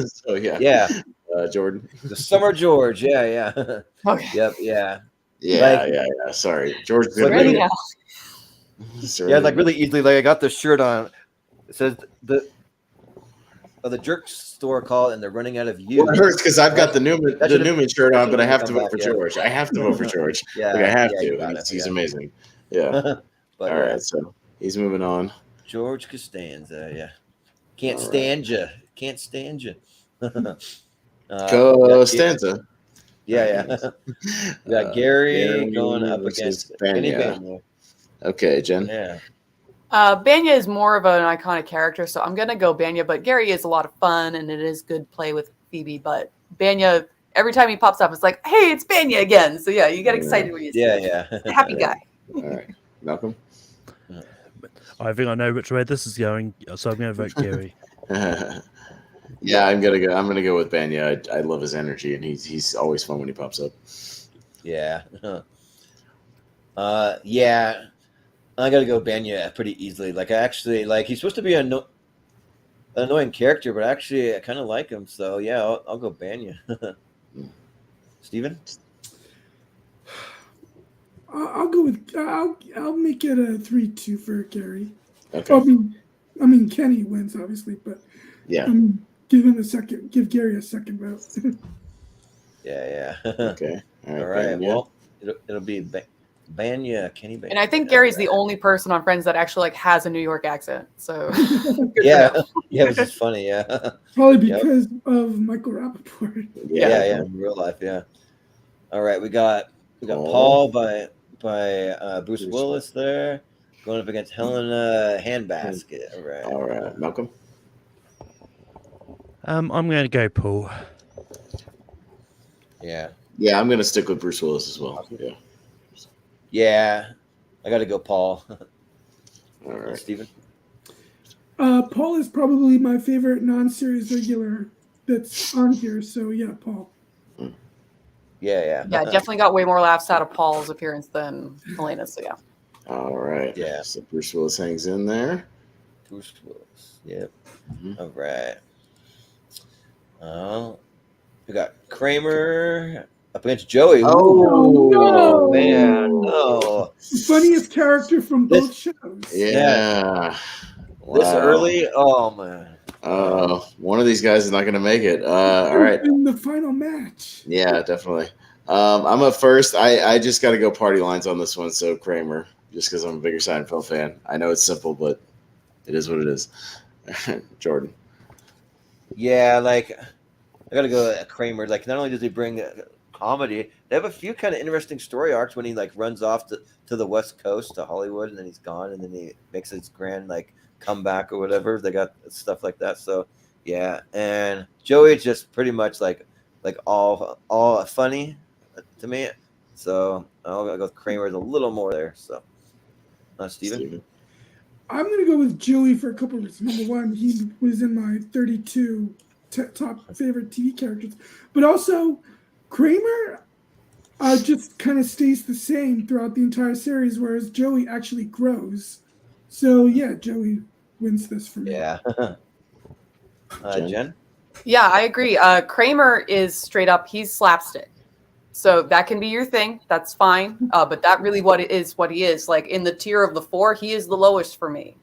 Speaker 3: So yeah.
Speaker 2: Yeah.
Speaker 3: Jordan.
Speaker 2: The Summer George. Yeah.
Speaker 6: Okay.
Speaker 2: Yep. Yeah.
Speaker 3: Yeah. Sorry, George. is gonna
Speaker 2: Ready
Speaker 3: be-
Speaker 6: now.
Speaker 2: Yeah, like really easily. Like I got this shirt on. It says the jerk store call, and they're running out of you.
Speaker 3: Well, it hurts because I've got the Newman
Speaker 2: That should've-
Speaker 3: Newman shirt on, but I have to
Speaker 2: come
Speaker 3: vote
Speaker 2: back,
Speaker 3: for
Speaker 2: yeah.
Speaker 3: George. I have to vote for George.
Speaker 2: Yeah,
Speaker 3: Like I have
Speaker 2: yeah,
Speaker 3: to.
Speaker 2: you got it,
Speaker 3: He's
Speaker 2: yeah.
Speaker 3: amazing. Yeah.
Speaker 2: But
Speaker 3: All right, so he's moving on.
Speaker 2: George Costanza. Yeah. Can't
Speaker 3: All right.
Speaker 2: stand you. Can't stand you.
Speaker 3: Costanza.
Speaker 2: Yeah. We got Gary going up
Speaker 3: versus
Speaker 2: against Kenny
Speaker 3: Banya.
Speaker 2: Banya.
Speaker 3: Okay, Jen.
Speaker 2: Yeah.
Speaker 6: Banya is more of an iconic character, so I'm gonna go Banya. But Gary is a lot of fun, and it is good play with Phoebe. But Banya, every time he pops up, it's like, hey, it's Banya again. So yeah, you get excited when you see him.
Speaker 2: Yeah.
Speaker 6: Happy guy.
Speaker 3: All right, Malcolm.
Speaker 5: I think I know which way this is going, so I'm going to vote Gary.
Speaker 3: Yeah, I'm gonna go with Banya. I love his energy, and he's always fun when he pops up.
Speaker 2: Yeah. Yeah. I gotta go Banya pretty easily. Like I actually he's supposed to be an annoying character, but actually I kind of like him. So yeah, I'll go Banya. Steven?
Speaker 7: I'll go with I'll make it a 3-2 for Gary.
Speaker 3: Okay.
Speaker 7: I mean Kenny wins obviously, but
Speaker 3: Yeah.
Speaker 7: give Gary a second vote.
Speaker 2: Yeah.
Speaker 3: Okay.
Speaker 2: All right.
Speaker 3: Banya.
Speaker 2: Well, it'll be Banya, Kenny Banya.
Speaker 6: And I think Gary's the only person on Friends that actually has a New York accent. So
Speaker 2: Yeah, which is funny. Yeah.
Speaker 7: Probably
Speaker 2: Yep.
Speaker 7: because of Michael Rappaport.
Speaker 2: Yeah. In real life, yeah. All right, we got Paul by Bruce Willis there, going up against Helen Handbasket.
Speaker 3: All right, Malcolm.
Speaker 5: I'm going to go Paul.
Speaker 2: Yeah.
Speaker 3: Yeah, I'm gonna stick with Bruce Willis as well. Yeah.
Speaker 2: Yeah. I got to go Paul.
Speaker 3: All right.
Speaker 2: Steven?
Speaker 7: Paul is probably my favorite non-series regular that's on here. So yeah, Paul.
Speaker 2: Yeah.
Speaker 6: yeah, definitely got way more laughs out of Paul's appearance than Helena's. So yeah.
Speaker 3: All right.
Speaker 2: Yeah.
Speaker 3: So Bruce Willis hangs in there.
Speaker 2: Bruce Willis. Yep.
Speaker 3: Mhm.
Speaker 2: All right. We got Kramer up against Joey.
Speaker 3: Oh,
Speaker 7: no.
Speaker 2: Man, no.
Speaker 7: The funniest character from both shows.
Speaker 3: Yeah.
Speaker 2: This
Speaker 3: Wow.
Speaker 2: early? Oh, man.
Speaker 3: One of these guys is not going to make it. All right.
Speaker 7: In the final match.
Speaker 3: Yeah, definitely. I'm up first. I just got to go party lines on this one. So Kramer, just because I'm a bigger Seinfeld fan. I know it's simple, but it is what it is. Jordan.
Speaker 2: Yeah, I got to go Kramer. Not only does he bring comedy, they have a few kind of interesting story arcs when he, runs off to the West Coast, to Hollywood, and then he's gone, and then he makes his grand, comeback or whatever. They got stuff like that. So, yeah. And Joey's just pretty much, all funny to me. So, I'll go with Kramer. There's a little more there. So, Steven?
Speaker 7: I'm going to go with Joey for a couple of reasons. Number one, he was in my 32 top favorite TV characters. But also, Kramer, just kind of stays the same throughout the entire series, whereas Joey actually grows. So yeah, Joey wins this for me.
Speaker 2: Yeah. Jen?
Speaker 6: Yeah, I agree. Kramer is straight up, he's slapstick. So that can be your thing. That's fine. But that really what he is. Like in the tier of the 4, he is the lowest for me.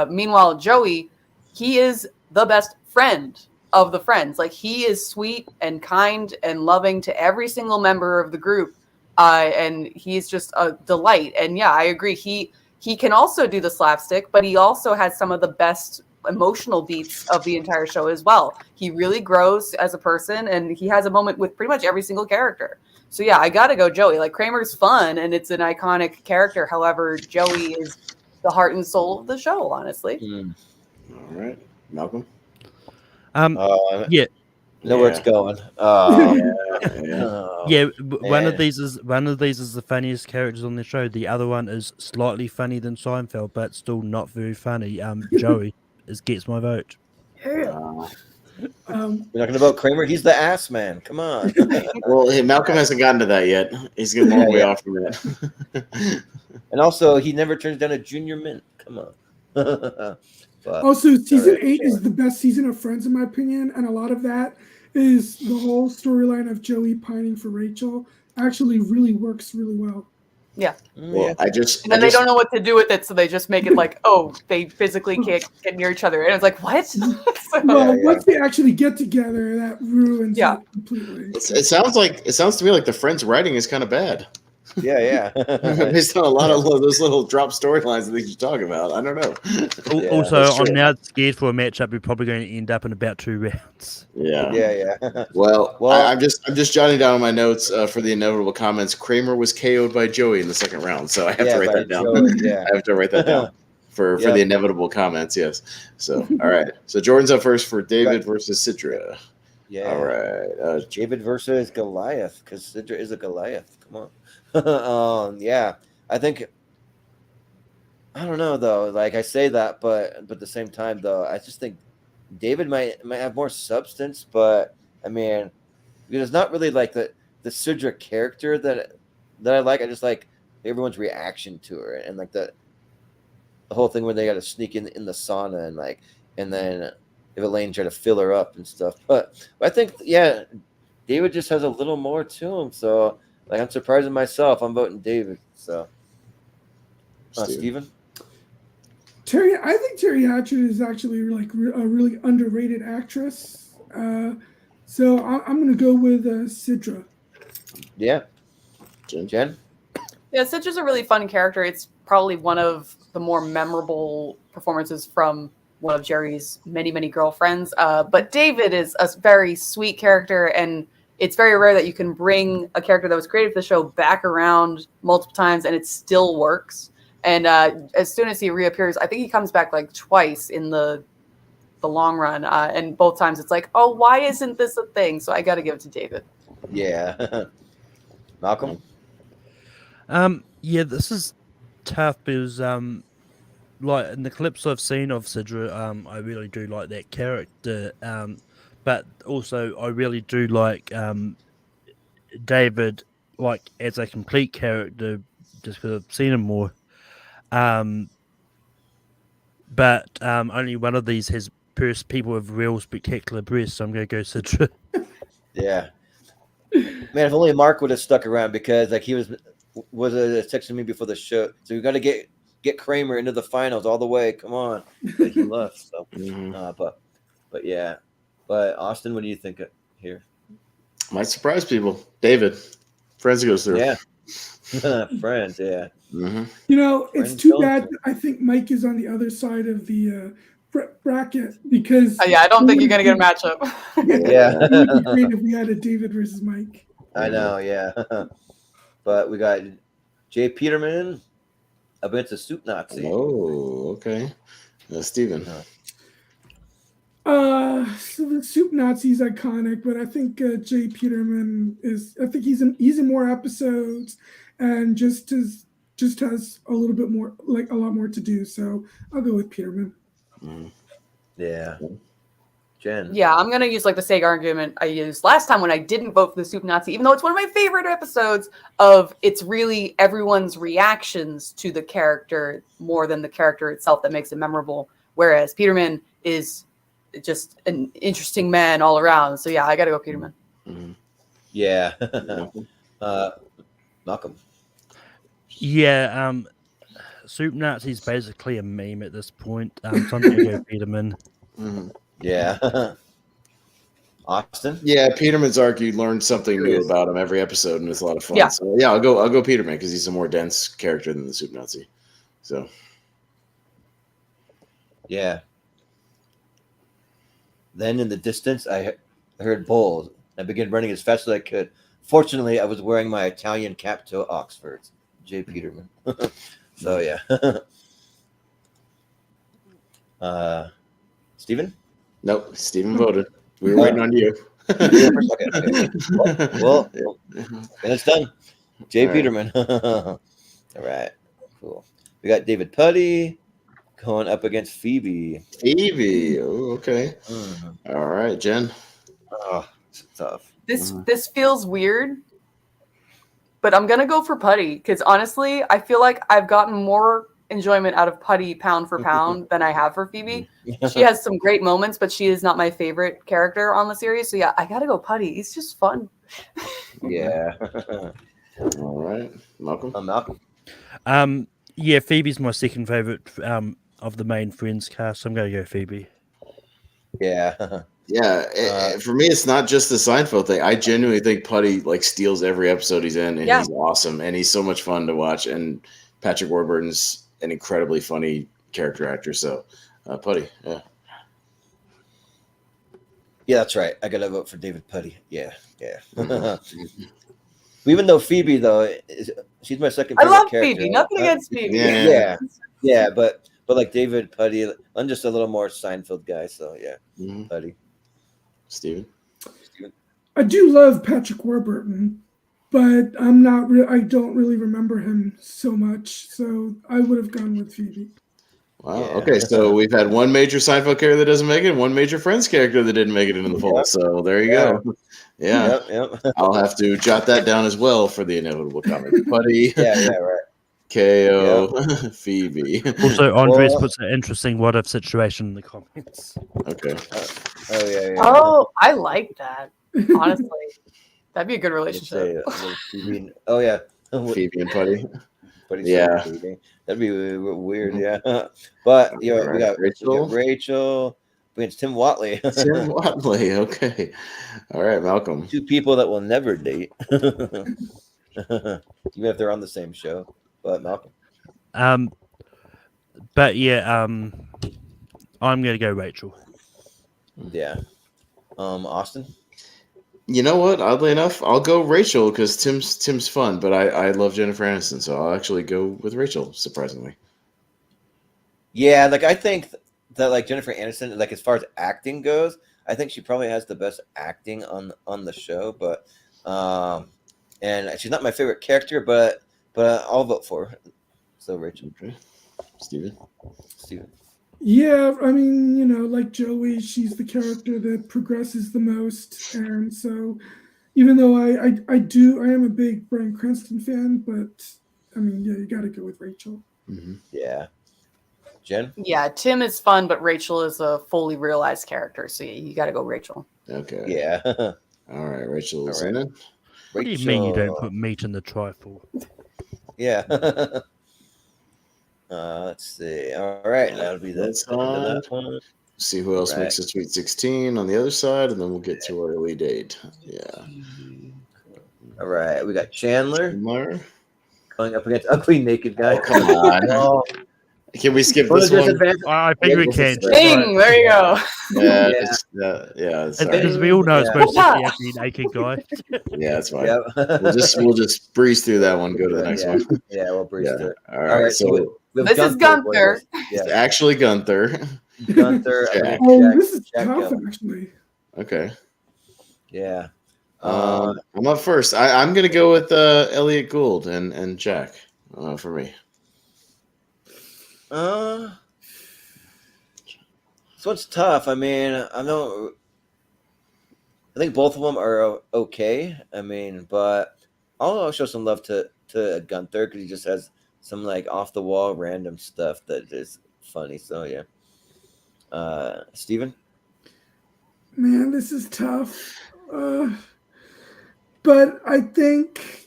Speaker 6: Meanwhile, Joey, he is the best friend of the friends. Like he is sweet and kind and loving to every single member of the group. And he's just a delight. And yeah, I agree. He can also do the slapstick, but he also has some of the best emotional beats of the entire show as well. He really grows as a person, and he has a moment with pretty much every single character. So yeah, I gotta go Joey. Like Kramer's fun and it's an iconic character. However, Joey is the heart and soul of the show, honestly.
Speaker 3: All right. Malcolm?
Speaker 5: Yeah.
Speaker 2: Know where it's going.
Speaker 5: One of these is the funniest characters on the show. The other one is slightly funny than Seinfeld, but still not very funny. Joey gets my vote.
Speaker 2: We're not going to vote Kramer. He's the ass man. Come on.
Speaker 3: Well, hey, Malcolm hasn't gotten to that yet. He's getting a long way off from that.
Speaker 2: And also, he never turns down a junior mint. Come on. But,
Speaker 7: also, season 8 is the best season of Friends, in my opinion, and a lot of that is the whole storyline of Joey pining for Rachel actually really works really well.
Speaker 6: Yeah.
Speaker 3: Well,
Speaker 6: and they don't know what to do with it, so they just make it like, oh, they physically can't get near each other, and it's like, what?
Speaker 7: Once they actually get together, that ruins it completely.
Speaker 3: It sounds to me like the Friends writing is kind of bad.
Speaker 2: Yeah.
Speaker 3: Based on a lot of those little drop storylines that you talk about. I don't know.
Speaker 5: Also, I'm now scared for a matchup. We're probably going to end up in about 2 rounds.
Speaker 3: Yeah. Well, I'm just jotting down on my notes for the inevitable comments. Kramer was KO'd by Joey in the second round, so I have to write that down. I have to write that down for the inevitable comments. Yes. So all right. So Jordan's up first for David versus Sidra.
Speaker 2: Yeah.
Speaker 3: All right.
Speaker 2: David versus Goliath, because Sidra is a Goliath. Come on. I think I don't know though. Like I say that, but at the same time though, I just think David might have more substance. But I mean, it's not really like the Sidra character that I like. I just like everyone's reaction to her and like the whole thing where they got to sneak in the sauna and then if Elaine tried to fill her up and stuff. But I think David just has a little more to him. So. Like I'm surprising myself. I'm voting David. So, Steven?
Speaker 7: I think Terry Hatcher is actually like a really underrated actress. So I'm going to go with Sidra.
Speaker 2: Yeah. Jen?
Speaker 6: Yeah, Sidra's a really fun character. It's probably one of the more memorable performances from one of Jerry's many, many girlfriends. But David is a very sweet character, and it's very rare that you can bring a character that was created for the show back around multiple times and it still works. And as soon as he reappears, I think he comes back like twice in the long run. And both times it's like, oh, why isn't this a thing? So I got to give it to David.
Speaker 2: Yeah. Malcolm?
Speaker 5: This is tough because like in the clips I've seen of Sidra, I really do like that character. But also, I really do like David, like as a complete character, just because I've seen him more. But only one of these has people with real spectacular breasts, so I'm going to go Sidra.
Speaker 2: Yeah, man. If only Mark would have stuck around, because like he was texting me before the show. So we got to get Kramer into the finals all the way. Come on, but he left. So, but yeah. But Austin, what do you think here?
Speaker 3: Might surprise people. David, Friends goes through.
Speaker 2: Yeah, Friends. Yeah.
Speaker 3: Mm-hmm.
Speaker 7: You know, it's too bad. I think Mike is on the other side of the bracket because.
Speaker 6: I don't think you're gonna get a matchup.
Speaker 2: Yeah.
Speaker 7: It would be great if we had a David versus Mike.
Speaker 2: I know. Yeah. But we got Jay Peterman against a Soup Nazi.
Speaker 3: Oh, okay. Steven.
Speaker 7: So the Soup Nazi is iconic, but I think Jay Peterman is. I think he's in more episodes, and just has a little bit more, like a lot more to do. So I'll go with Peterman.
Speaker 2: Yeah. Jen.
Speaker 6: Yeah, I'm gonna use like the same argument I used last time when I didn't vote for the Soup Nazi, even though it's one of my favorite episodes. Of it's really everyone's reactions to the character more than the character itself that makes it memorable. Whereas Peterman is just an interesting man all around. So yeah, I gotta go Peterman.
Speaker 3: Mhm.
Speaker 2: Yeah. Malcolm.
Speaker 5: Yeah, Soup Nazi is basically a meme at this point. So I'm gonna go Peterman.
Speaker 3: Mhm.
Speaker 2: Yeah. Austin.
Speaker 3: Yeah, Peterman's arc. You learn something new about him every episode, and it's a lot of fun.
Speaker 6: Yeah.
Speaker 3: So yeah, I'll go Peterman because he's a more dense character than the Soup Nazi. So
Speaker 2: Yeah. Then in the distance, I heard bulls. I began running as fast as I could. Fortunately, I was wearing my Italian cap to Oxfords. J. Peterman. So yeah. Steven?
Speaker 3: nope, Steven voted. We were waiting on you.
Speaker 2: Okay. Well, and it's done. J.
Speaker 3: All right.
Speaker 2: Peterman. All right. Cool. We got David Putty going up against Phoebe.
Speaker 3: Phoebe. Oh, okay.
Speaker 2: Mhm.
Speaker 3: All right, Jen.
Speaker 2: Oh, it's tough.
Speaker 6: This feels weird, but I'm gonna go for Putty because honestly, I feel like I've gotten more enjoyment out of Putty pound for pound than I have for Phoebe. She has some great moments, but she is not my favorite character on the series. So yeah, I gotta go Putty. He's just fun.
Speaker 2: Yeah.
Speaker 3: All right, Malcolm.
Speaker 2: Malcolm.
Speaker 5: Yeah, Phoebe's my second favorite of the main Friends cast. So I'm gonna go Phoebe.
Speaker 2: Yeah.
Speaker 3: Yeah, for me, it's not just the Seinfeld thing. I genuinely think Putty like steals every episode he's in, and
Speaker 6: Yeah.
Speaker 3: he's awesome, and he's so much fun to watch. And Patrick Warburton's an incredibly funny character actor. So, Putty, yeah.
Speaker 2: Yeah, that's right. I gotta vote for David Putty. Yeah.
Speaker 3: Mhm.
Speaker 2: Even though Phoebe, though, she's my second
Speaker 6: I
Speaker 2: favorite
Speaker 6: love
Speaker 2: character.
Speaker 6: Phoebe. Nothing against Phoebe.
Speaker 2: Yeah, but like David Putty, I'm just a little more Seinfeld guy, so yeah,
Speaker 3: Mhm.
Speaker 2: Putty.
Speaker 3: Steven?
Speaker 7: I do love Patrick Warburton, but I'm not. I don't really remember him so much, so I would have gone with Phoebe.
Speaker 3: Wow.
Speaker 2: Yeah.
Speaker 3: Okay, so we've had one major Seinfeld character that doesn't make it, and one major Friends character that didn't make it into the fold.
Speaker 2: Yep.
Speaker 3: So there you go. Yeah.
Speaker 2: Yep.
Speaker 3: I'll have to jot that down as well for the inevitable comment. Putty,
Speaker 2: Yeah, right.
Speaker 3: KO, Phoebe.
Speaker 5: Also, Andres
Speaker 2: Well-
Speaker 5: puts an interesting what if situation in the comments.
Speaker 3: Okay.
Speaker 2: Oh yeah.
Speaker 6: Oh, I like that. Honestly, that'd be a good
Speaker 2: Let's say,
Speaker 6: relationship.
Speaker 2: Phoebe. Oh yeah.
Speaker 3: Phoebe and Putty.
Speaker 2: Putty
Speaker 3: Yeah.
Speaker 2: Phoebe. That'd be weird, yeah. But we got Rachel against Tim Watley.
Speaker 3: Tim Watley. Okay. All right, Malcolm.
Speaker 2: Two people that will never date, even if they're on the same show. But Malcolm.
Speaker 5: But yeah, I'm gonna go Rachel.
Speaker 2: Yeah. Austin.
Speaker 3: You know what? Oddly enough, I'll go Rachel because Tim's fun, but I love Jennifer Aniston, so I'll actually go with Rachel. Surprisingly.
Speaker 2: Yeah, like I think that like Jennifer Aniston, like as far as acting goes, I think she probably has the best acting on the show. But and she's not my favorite character, but I'll vote for her. So Rachel.
Speaker 3: Okay. Steven.
Speaker 7: Yeah, I mean, like Joey, she's the character that progresses the most, and so even though I am a big Bryan Cranston fan, but I mean, yeah, you got to go with Rachel.
Speaker 3: Mm-hmm.
Speaker 2: Yeah. Jen?
Speaker 6: Yeah, Tim is fun, but Rachel is a fully realized character, so you got to go Rachel.
Speaker 3: Okay.
Speaker 2: Yeah.
Speaker 3: All right, Rachel's
Speaker 2: All right.
Speaker 3: in it.
Speaker 5: What do you mean you don't put meat in the trifle?
Speaker 2: Yeah. Let's see. All right, that'll be
Speaker 3: That's
Speaker 2: the end of
Speaker 3: fine.
Speaker 2: that one.
Speaker 3: See who else
Speaker 2: Right.
Speaker 3: makes the Sweet 16 on the other side, and then we'll get to our early date. Yeah.
Speaker 2: All right, we got Chandler
Speaker 3: Chandler.
Speaker 2: going up against Ugly Naked Guy.
Speaker 3: Oh, come on.
Speaker 2: Oh,
Speaker 3: Can we skip
Speaker 2: what
Speaker 3: this
Speaker 2: is this
Speaker 3: one?
Speaker 2: advantage?
Speaker 5: I think we can.
Speaker 6: Ding! There you go.
Speaker 3: Yeah,
Speaker 2: Yeah.
Speaker 3: sorry.
Speaker 5: Because we all know it's
Speaker 2: Yeah.
Speaker 5: supposed to be ugly naked guy.
Speaker 3: Yeah, that's fine.
Speaker 2: Yep.
Speaker 3: We'll just breeze through that one. Go to the next
Speaker 2: Yeah.
Speaker 3: one.
Speaker 2: Yeah, we'll breeze
Speaker 3: Yeah.
Speaker 2: through it.
Speaker 3: All right. So
Speaker 2: we have
Speaker 6: This is Gunther.
Speaker 3: it's
Speaker 2: Yeah,
Speaker 3: actually Gunther.
Speaker 2: Gunther.
Speaker 3: Jack.
Speaker 2: against
Speaker 7: Oh,
Speaker 2: Jack-
Speaker 7: this is
Speaker 2: Jack
Speaker 7: tough,
Speaker 2: Gillen.
Speaker 7: actually.
Speaker 3: Okay.
Speaker 2: Yeah.
Speaker 3: I'm up first. I'm gonna go with Elliot Gould and Jack for me.
Speaker 2: one's tough. I mean, I think both of them are okay. I mean, but I'll show some love to Gunther because he just has some like off the wall random stuff that is funny. So yeah. Steven?
Speaker 7: Man, this is tough. But I think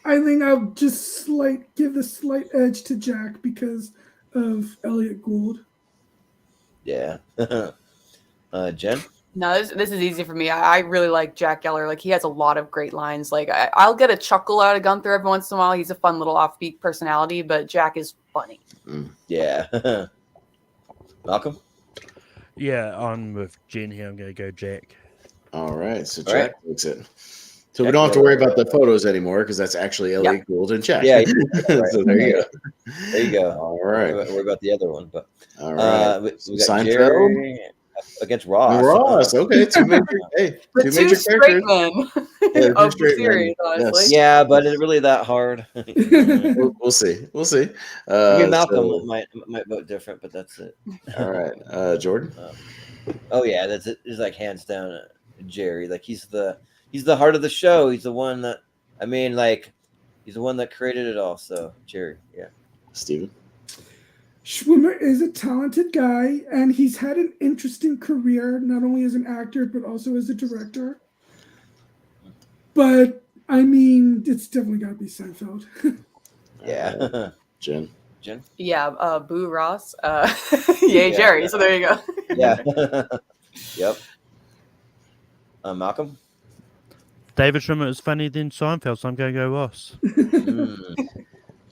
Speaker 7: I'll just give the slight edge to Jack because of Elliot Gould.
Speaker 2: Yeah. Jen?
Speaker 6: No, this is easy for me. I really like Jack Geller. Like, he has a lot of great lines. Like, I'll get a chuckle out of Gunther every once in a while. He's a fun little offbeat personality, but Jack is funny.
Speaker 2: Yeah. Malcolm?
Speaker 5: Yeah, I'm with Jen here. I'm going to go Jack.
Speaker 3: All right, so
Speaker 2: All
Speaker 3: Jack takes it. So we
Speaker 2: Jack
Speaker 3: don't have to
Speaker 2: Geller.
Speaker 3: worry about the photos anymore because that's actually Elliot Gould and Jack.
Speaker 2: Yeah, right.
Speaker 3: So there you go.
Speaker 2: There you go.
Speaker 3: All right.
Speaker 2: We're about the other one, but
Speaker 3: All right.
Speaker 2: we got
Speaker 3: Seinfeld?
Speaker 2: Jerry against Ross.
Speaker 3: Okay, two major
Speaker 6: The two straight men
Speaker 3: Yeah,
Speaker 6: of the
Speaker 3: straight men.
Speaker 6: series, honestly.
Speaker 3: Yes.
Speaker 2: Yeah, but is it really that hard?
Speaker 3: We'll see.
Speaker 2: I mean, Malcolm
Speaker 3: So-
Speaker 2: might vote different, but that's it.
Speaker 3: all right, Jordan.
Speaker 2: Oh yeah, that's it. It's like hands down Jerry. Like he's the heart of the show. He's the one that he's the one that created it all. So Jerry, yeah.
Speaker 3: Steven.
Speaker 7: Schwimmer is a talented guy, and he's had an interesting career, not only as an actor, but also as a director. But, I mean, it's definitely got to be Seinfeld.
Speaker 2: Yeah.
Speaker 3: Jen.
Speaker 6: Yeah, Boo Ross. Yay,
Speaker 2: Yeah.
Speaker 6: Jerry. So there you go.
Speaker 2: Yeah. Yep. Malcolm?
Speaker 5: David Schwimmer is funnier than Seinfeld, so I'm going to go Ross.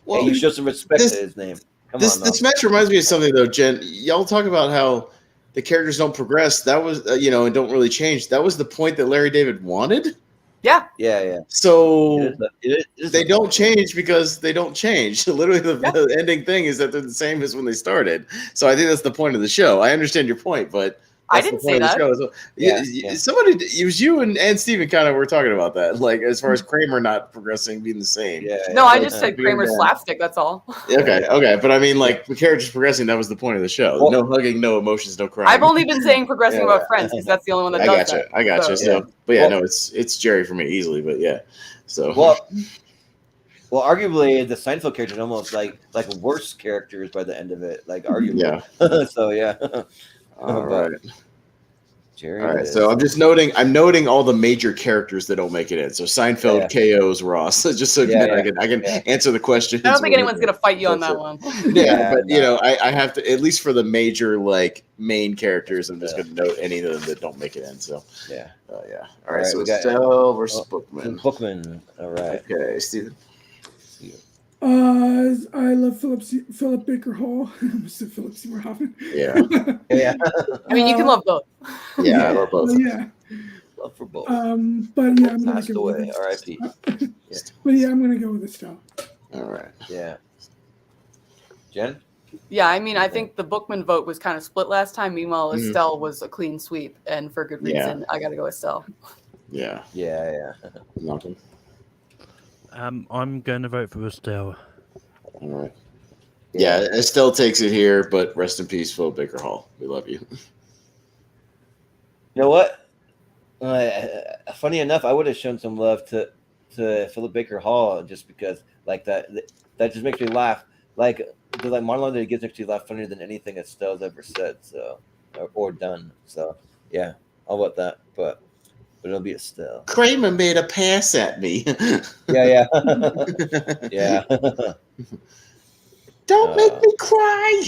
Speaker 2: Well, you show some respect to his name. Come on,
Speaker 3: This
Speaker 2: Malcolm.
Speaker 3: match reminds me of something though, Jen. Y'all talk about how the characters don't progress. That was and don't really change. That was the point that Larry David wanted.
Speaker 6: Yeah.
Speaker 2: Yeah.
Speaker 3: So
Speaker 2: It is
Speaker 3: they
Speaker 2: the
Speaker 3: don't
Speaker 2: point.
Speaker 3: change because they don't change. Literally, the ending thing is that they're the same as when they started. So I think that's the point of the show. I understand your point, but
Speaker 6: I
Speaker 3: that's the
Speaker 6: didn't
Speaker 3: point
Speaker 6: say
Speaker 3: of the
Speaker 6: that.
Speaker 3: show as well.
Speaker 2: Yeah.
Speaker 3: Somebody, it was you and Steven kind of were talking about that. Like as far as Kramer not progressing, being the same.
Speaker 2: Yeah.
Speaker 6: No, I
Speaker 2: yeah.
Speaker 6: just said
Speaker 3: being
Speaker 6: Kramer's
Speaker 3: bad.
Speaker 6: slapstick. That's all.
Speaker 3: Okay. But I mean, like the characters progressing. That was the point of the show.
Speaker 2: Well-
Speaker 3: No hugging, no emotions, no crying.
Speaker 6: I've only been saying progressing
Speaker 2: Yeah.
Speaker 6: about Friends because that's the only one that
Speaker 3: I
Speaker 6: does
Speaker 3: gotcha.
Speaker 6: that.
Speaker 3: I gotcha.
Speaker 6: So-
Speaker 3: So, but yeah,
Speaker 2: Well-
Speaker 3: no, it's Jerry for me easily. But yeah, so
Speaker 2: Well, arguably the Seinfeld characters almost like worse characters by the end of it. Like arguably.
Speaker 3: yeah.
Speaker 2: So yeah.
Speaker 3: All right.
Speaker 2: Jerry.
Speaker 3: All right.
Speaker 2: is-
Speaker 3: So I'm noting all the major characters that don't make it in. So Seinfeld KOs Ross, just so
Speaker 2: Yeah,
Speaker 3: I can answer the question.
Speaker 6: I don't think anyone's gonna fight you on that one.
Speaker 3: Yeah, but
Speaker 2: no.
Speaker 3: I have to at least for the major like main characters. I'm just going to note any of them that don't make it in. So
Speaker 2: Yeah.
Speaker 3: yeah. All
Speaker 2: All
Speaker 3: right.
Speaker 2: right,
Speaker 3: So
Speaker 2: we got-
Speaker 3: Estelle versus
Speaker 2: Oh,
Speaker 3: Bookman.
Speaker 2: Bookman. All right.
Speaker 3: Okay, Steven.
Speaker 7: I love Philip Baker Hall. I almost said Philip Seymour Hoffman.
Speaker 3: Yeah.
Speaker 2: Yeah.
Speaker 6: I mean, you can love both.
Speaker 3: Yeah, or both.
Speaker 7: Yeah.
Speaker 2: Love for both.
Speaker 7: But yeah, I'm gonna
Speaker 2: Passed
Speaker 7: go
Speaker 2: away.
Speaker 7: with
Speaker 2: R.I.P.
Speaker 7: But yeah, I'm gonna go with Estelle.
Speaker 3: All right.
Speaker 2: Yeah. Jen.
Speaker 6: Yeah, I mean, I think the Bookman vote was kind of split last time. Meanwhile,
Speaker 3: Mhm.
Speaker 6: Estelle was a clean sweep, and for good
Speaker 3: Yeah.
Speaker 6: reason. I got to go Estelle.
Speaker 3: Yeah.
Speaker 2: Yeah.
Speaker 3: Malcolm.
Speaker 5: I'm going to vote for Estelle.
Speaker 3: All right. Yeah, Estelle takes it here, but rest in peace, Phil Baker Hall. We love you.
Speaker 2: You know what? Funny enough, I would have shown some love to Philip Baker Hall just because like that just makes me laugh. Like the monologue that he gives makes me laugh funnier than anything Estelle's ever said. So or done. So yeah, I'll vote that. But it'll be Estelle.
Speaker 3: Kramer made a pass at me.
Speaker 2: Yeah. Yeah.
Speaker 3: Don't make me cry.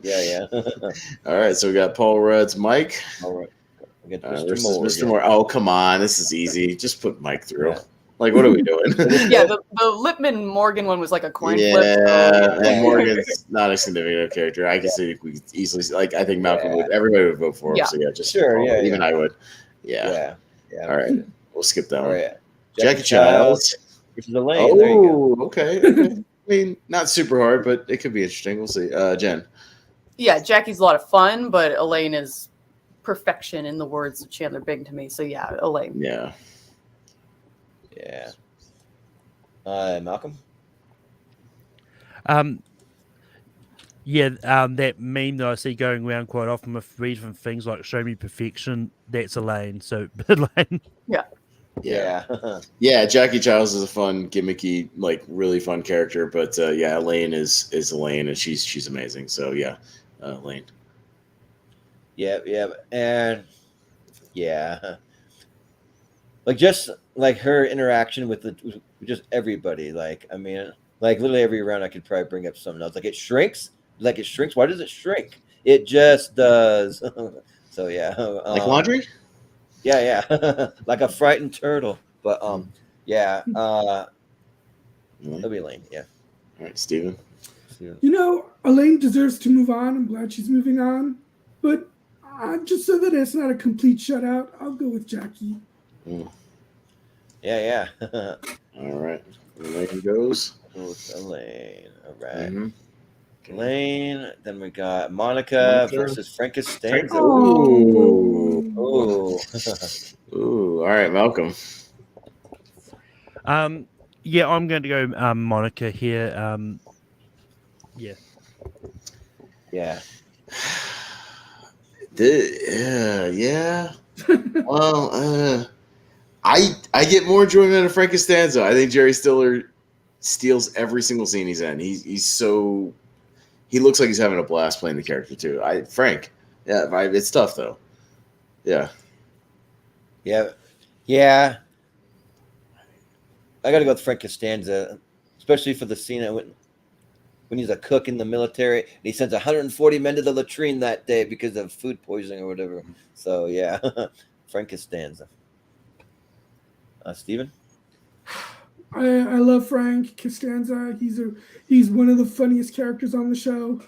Speaker 2: Yeah.
Speaker 3: All right, so we got Paul Rudd's Mike.
Speaker 2: All right. Against
Speaker 3: Versus
Speaker 2: Mr. Moore.
Speaker 3: Mr. Moore. Oh, come on. This is easy. Just put Mike through. Like, what are we doing?
Speaker 6: Yeah, the Lipman Morgan one was like a coin flip.
Speaker 3: Yeah, and Morgan's not a significant character. I can see we could easily like. I think Malcolm would. Everybody would vote for him.
Speaker 6: Yeah.
Speaker 3: So yeah, just
Speaker 2: Sure,
Speaker 3: Paul.
Speaker 2: yeah,
Speaker 3: Even
Speaker 2: yeah.
Speaker 3: I would. Yeah.
Speaker 2: Yeah.
Speaker 3: All right, we'll skip that
Speaker 2: All
Speaker 3: one.
Speaker 2: right.
Speaker 3: Jackie Childs.
Speaker 2: versus Elaine. There you go.
Speaker 3: Oh, okay. I mean, not super hard, but it could be interesting. We'll see. Jen.
Speaker 6: Yeah, Jackie's a lot of fun, but Elaine is perfection in the words of Chandler Bing to me. So yeah, Elaine.
Speaker 3: Yeah.
Speaker 2: Yeah. Malcolm.
Speaker 5: Yeah, that meme that I see going around quite often with three different things like "Show me perfection." That's Elaine. So Elaine.
Speaker 3: Yeah. Jackie Giles is a fun, gimmicky, like really fun character, but yeah, Elaine is Elaine, and she's amazing. So yeah, Elaine.
Speaker 2: Yeah, and yeah, like just like her interaction with just everybody. Like I mean, like literally every round I could probably bring up something else. Like it shrinks. Like it shrinks. Why does it shrink? It just does. So yeah,
Speaker 3: Like laundry?
Speaker 2: Yeah, like a frightened turtle. But yeah, it'll be Elaine. Yeah.
Speaker 3: All right, Steven.
Speaker 7: You know, Elaine deserves to move on. I'm glad she's moving on. But just so that it's not a complete shutout, I'll go with Jackie.
Speaker 2: Yeah.
Speaker 3: All right. Elaine goes.
Speaker 2: Elaine. All right.
Speaker 3: Mm-hmm.
Speaker 2: Elaine. Then we got Monica versus Frank Costanza.
Speaker 3: Ooh.
Speaker 2: Ooh.
Speaker 3: All right, Malcolm.
Speaker 5: Yeah, I'm going to go Monica here. Yeah.
Speaker 3: Yeah. Well, I get more enjoyment out of Frank Costanza. I think Jerry Stiller steals every single scene he's in. He looks like he's having a blast playing the character too. Frank, yeah, it's tough though. Yeah.
Speaker 2: I got to go with Frank Costanza, especially for the scene when he's a cook in the military and he sends 140 men to the latrine that day because of food poisoning or whatever. So yeah, Frank Costanza. Steven?
Speaker 7: I love Frank Costanza. He's one of the funniest characters on the show,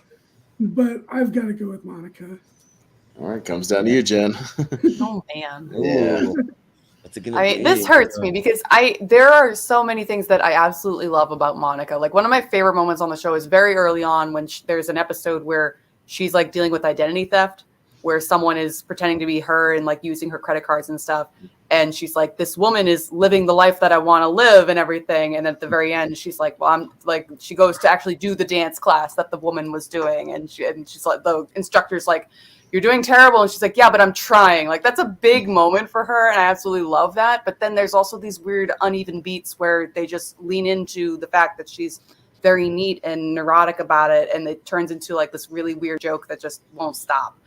Speaker 7: but I've got to go with Monica.
Speaker 3: All right, comes down to you, Jen.
Speaker 6: Oh man.
Speaker 3: Yeah.
Speaker 6: This hurts me because there are so many things that I absolutely love about Monica. Like one of my favorite moments on the show is very early on when there's an episode where she's like dealing with identity theft, where someone is pretending to be her and like using her credit cards and stuff. And she's like, this woman is living the life that I want to live and everything. And at the very end, she's like, well, I'm like, she goes to actually do the dance class that the woman was doing. And she's like, the instructor's like, you're doing terrible. And she's like, yeah, but I'm trying. Like, that's a big moment for her. And I absolutely love that. But then there's also these weird uneven beats where they just lean into the fact that she's very neat and neurotic about it. And it turns into like this really weird joke that just won't stop.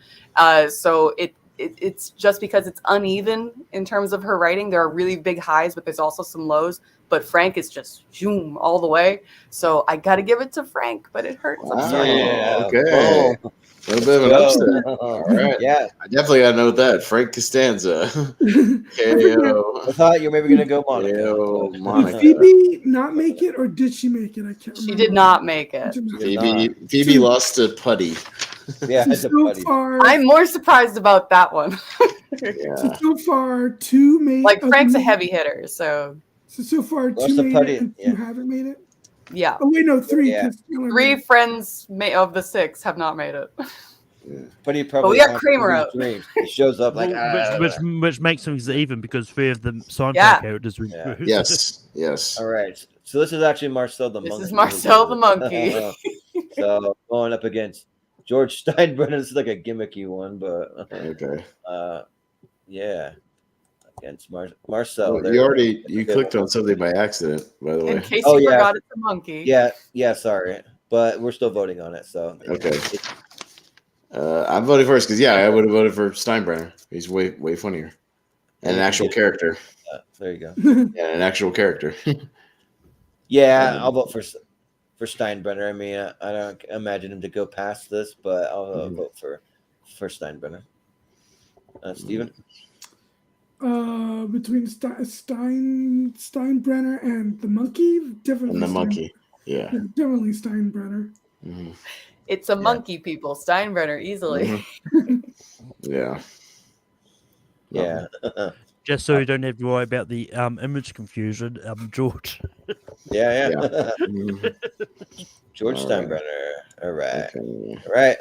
Speaker 6: So it's just because it's uneven in terms of her writing. There are really big highs, but there's also some lows. But Frank is just zoom all the way. So I got to give it to Frank, but it hurts.
Speaker 3: Wow. Okay. A little bit of an upset. All right.
Speaker 2: Yeah.
Speaker 3: I definitely got to note that. Frank Costanza. KO.
Speaker 2: I thought you were maybe going to go Monica.
Speaker 3: KO,
Speaker 7: Did
Speaker 3: Monica.
Speaker 7: Phoebe not make it, or did she make it? I can't remember.
Speaker 6: She did not make it.
Speaker 3: Phoebe lost to Putty.
Speaker 2: Yeah, it's a
Speaker 7: So
Speaker 2: buddy.
Speaker 7: far,
Speaker 6: I'm more surprised about that one.
Speaker 3: Yeah.
Speaker 7: so far, two made.
Speaker 6: Like Frank's a heavy hitter, so
Speaker 7: So far,
Speaker 2: What's
Speaker 7: two
Speaker 2: the
Speaker 7: made
Speaker 2: putty?
Speaker 7: it, and
Speaker 2: Yeah.
Speaker 7: two haven't made it.
Speaker 6: yeah.
Speaker 7: Oh wait, no, three.
Speaker 2: Yeah.
Speaker 7: 'cause Taylor
Speaker 6: Three
Speaker 7: made it.
Speaker 6: friends of the six have not made it.
Speaker 2: Buddy probably.
Speaker 6: we got
Speaker 2: haunts
Speaker 6: Kramer
Speaker 2: his
Speaker 6: out.
Speaker 2: dreams. He shows up like
Speaker 5: which makes things even because three of the Seinfeld
Speaker 6: Yeah.
Speaker 5: characters.
Speaker 2: Yeah.
Speaker 3: Yes.
Speaker 2: All right. So this is actually Marcel the
Speaker 6: This
Speaker 2: monkey.
Speaker 6: is Marcel the monkey.
Speaker 2: So going up against George Steinbrenner. This is like a gimmicky one, but
Speaker 3: Okay.
Speaker 2: yeah, against Marcel.
Speaker 3: Oh, you clicked on something by accident, by the way.
Speaker 6: In case
Speaker 2: Oh,
Speaker 6: you
Speaker 2: yeah.
Speaker 6: forgot, it's a monkey.
Speaker 2: Yeah. Sorry, but we're still voting on it. So
Speaker 3: Okay. I'm voting first because I would have voted for Steinbrenner. He's way funnier, and an actual character.
Speaker 2: There you go.
Speaker 3: Yeah, an actual character.
Speaker 2: Yeah, I'll vote for Steinbrenner. I mean, I don't imagine him to go past this, but I'll vote for Steinbrenner. Steven?
Speaker 7: Between Steinbrenner and the monkey, definitely.
Speaker 3: And the monkey. Yeah.
Speaker 7: Definitely Steinbrenner.
Speaker 3: Mm-hmm.
Speaker 6: It's a monkey, people. Steinbrenner, easily.
Speaker 3: Yeah.
Speaker 2: Yeah.
Speaker 5: Just so you don't have to worry about the image confusion, George.
Speaker 2: Yeah.
Speaker 3: Mhm.
Speaker 2: George
Speaker 3: All right.
Speaker 2: Steinbrenner. All right.
Speaker 3: Okay.
Speaker 2: All right.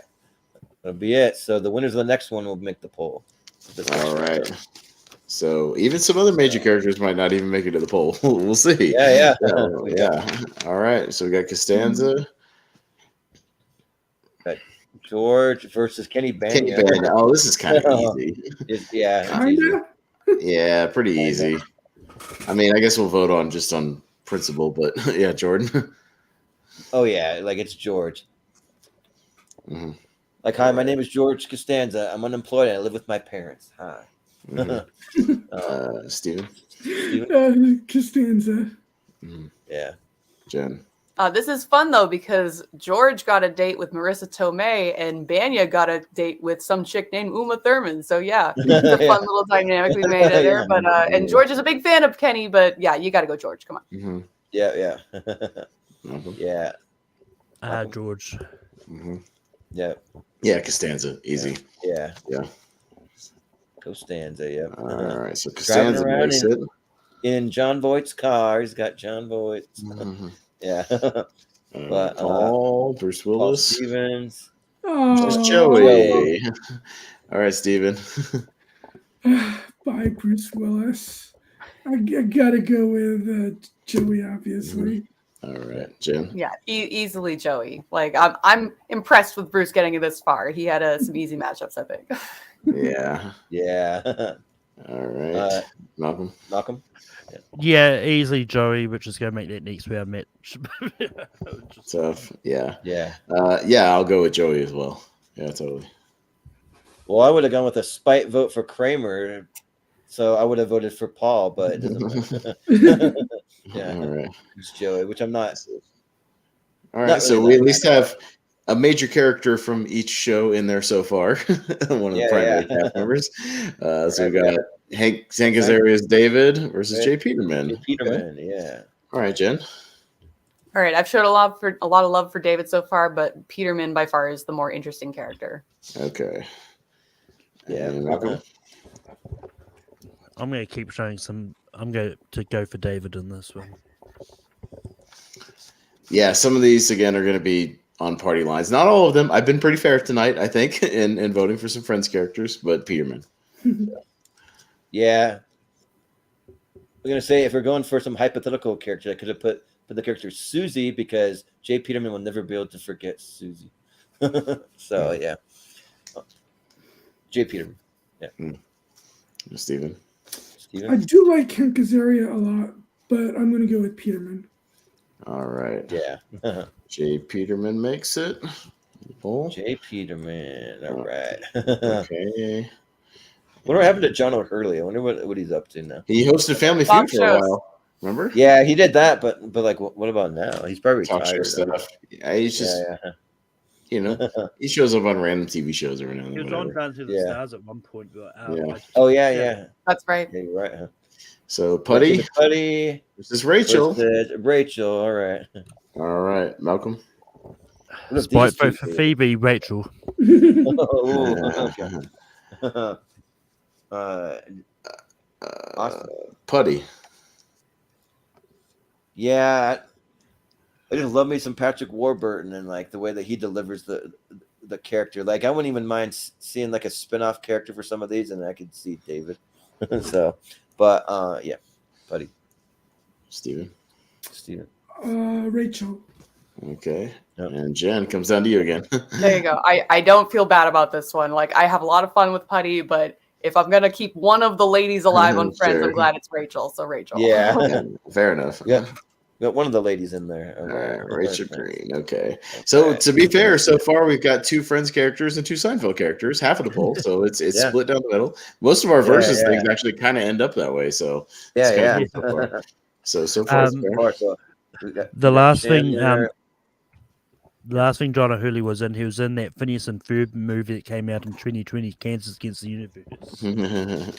Speaker 2: That'll be it. So the winners of the next one will make the poll.
Speaker 3: All right. So even some other major characters might not even make it to the poll. We'll see.
Speaker 2: Yeah.
Speaker 3: Yeah. All right. So we got Costanza.
Speaker 2: George versus Kenny Bania.
Speaker 3: Kenny Bania. Oh, this is kind of easy.
Speaker 2: It's easy.
Speaker 7: Kinda.
Speaker 3: Yeah, pretty easy. I mean, I guess we'll vote on principle, but yeah, Jordan.
Speaker 2: Oh yeah, like it's George.
Speaker 3: Mhm.
Speaker 2: Like, hi, my name is George Costanza. I'm unemployed and I live with my parents. Hi.
Speaker 3: Steven.
Speaker 7: Costanza.
Speaker 2: Yeah.
Speaker 3: Jen.
Speaker 6: This is fun though because George got a date with Marissa Tomei and Banya got a date with some chick named Uma Thurman. So yeah, it's a fun little dynamic we made there. But and George is a big fan of Kenny, but yeah, you got to go George. Come on.
Speaker 3: Mm-hmm.
Speaker 2: Yeah. Yeah.
Speaker 5: George.
Speaker 3: Mm-hmm.
Speaker 2: Yeah.
Speaker 3: Yeah, Costanza, easy.
Speaker 2: Yeah. Costanza. Yeah.
Speaker 3: All right, so Costanza makes it
Speaker 2: in John Voight's car. He's got John Voight's.
Speaker 3: Mm-hmm.
Speaker 2: Yeah.
Speaker 3: But Paul, Bruce Willis,
Speaker 2: Paul Stevens.
Speaker 3: Just Joey. All right, Steven.
Speaker 7: Bye, Bruce Willis. I gotta go with Joey, obviously.
Speaker 3: All right, Jen.
Speaker 6: Yeah, easily Joey. Like I'm impressed with Bruce getting this far. He had some easy matchups, I think.
Speaker 2: Yeah.
Speaker 3: All right, Malcolm.
Speaker 5: Yeah, easily Joey, which is going to make that next round match.
Speaker 3: Tough. Yeah.
Speaker 2: Yeah.
Speaker 3: I'll go with Joey as well. Yeah, totally.
Speaker 2: Well, I would have gone with a spite vote for Kramer, so I would have voted for Paul, but it doesn't matter. Yeah.
Speaker 3: All right.
Speaker 2: It's Joey, which I'm not.
Speaker 3: All right, so we at least have a major character from each show in there so far. One of the primary cast members. So we got Hank Azaaria's David versus Jay Peterman.
Speaker 2: Yeah.
Speaker 3: All right, Jen.
Speaker 6: All right, I've showed a lot of love for David so far, but Peterman by far is the more interesting character.
Speaker 3: Okay.
Speaker 2: Yeah.
Speaker 5: I'm going to keep showing some. I'm going to go for David in this one.
Speaker 3: Yeah, some of these again are going to be on party lines. Not all of them. I've been pretty fair tonight, I think, in voting for some Friends characters, but Peterman.
Speaker 2: Yeah. We're gonna say if we're going for some hypothetical character, I could have put the character Susie because Jay Peterman will never be able to forget Susie. So yeah. Jay Peterman. Yeah.
Speaker 3: Steven.
Speaker 7: I do like Hank Azaria a lot, but I'm going to go with Peterman.
Speaker 3: All right.
Speaker 2: Yeah.
Speaker 3: Jay Peterman makes it.
Speaker 2: Jay Peterman. All right.
Speaker 3: Okay.
Speaker 2: What happened to John O'Hurley? I wonder what he's up to now.
Speaker 3: He hosted Family Feud for a while. Remember?
Speaker 2: Yeah, he did that, but like, what about now? He's probably
Speaker 3: talk show stuff. Yeah, he's just he shows up on random TV shows every now and then.
Speaker 5: He was on Down to the Stars at one point. But,
Speaker 2: yeah.
Speaker 6: That's right.
Speaker 2: Yeah, you're right. Huh?
Speaker 3: So Putty
Speaker 2: this
Speaker 3: is Rachel.
Speaker 2: Rachel. All right.
Speaker 3: All right, Malcolm.
Speaker 5: Spite vote for Phoebe, Rachel.
Speaker 3: Putty.
Speaker 2: Yeah, I just love me some Patrick Warburton and like the way that he delivers the character. Like I wouldn't even mind seeing like a spin-off character for some of these, and I could see David. So, but yeah, Putty.
Speaker 3: Steven.
Speaker 7: Rachel.
Speaker 3: Okay. Yep. And Jen comes down to you again.
Speaker 6: There you go. I don't feel bad about this one. Like I have a lot of fun with Putty, but if I'm gonna keep one of the ladies alive on Friends, I'm glad it's Rachel. So Rachel.
Speaker 2: Yeah.
Speaker 3: Fair enough.
Speaker 2: Yeah. Got one of the ladies in there.
Speaker 3: All right, Rachel Green. Okay. So to be fair, so far we've got 2 Friends characters and 2 Seinfeld characters, half of the poll. So it's split down the middle. Most of our versus things actually kind of end up that way. So so far,
Speaker 5: the last thing. The last thing John O'Hurley was in, he was in that Phineas and Ferb movie that came out in 2020, Kansas Against the Universe.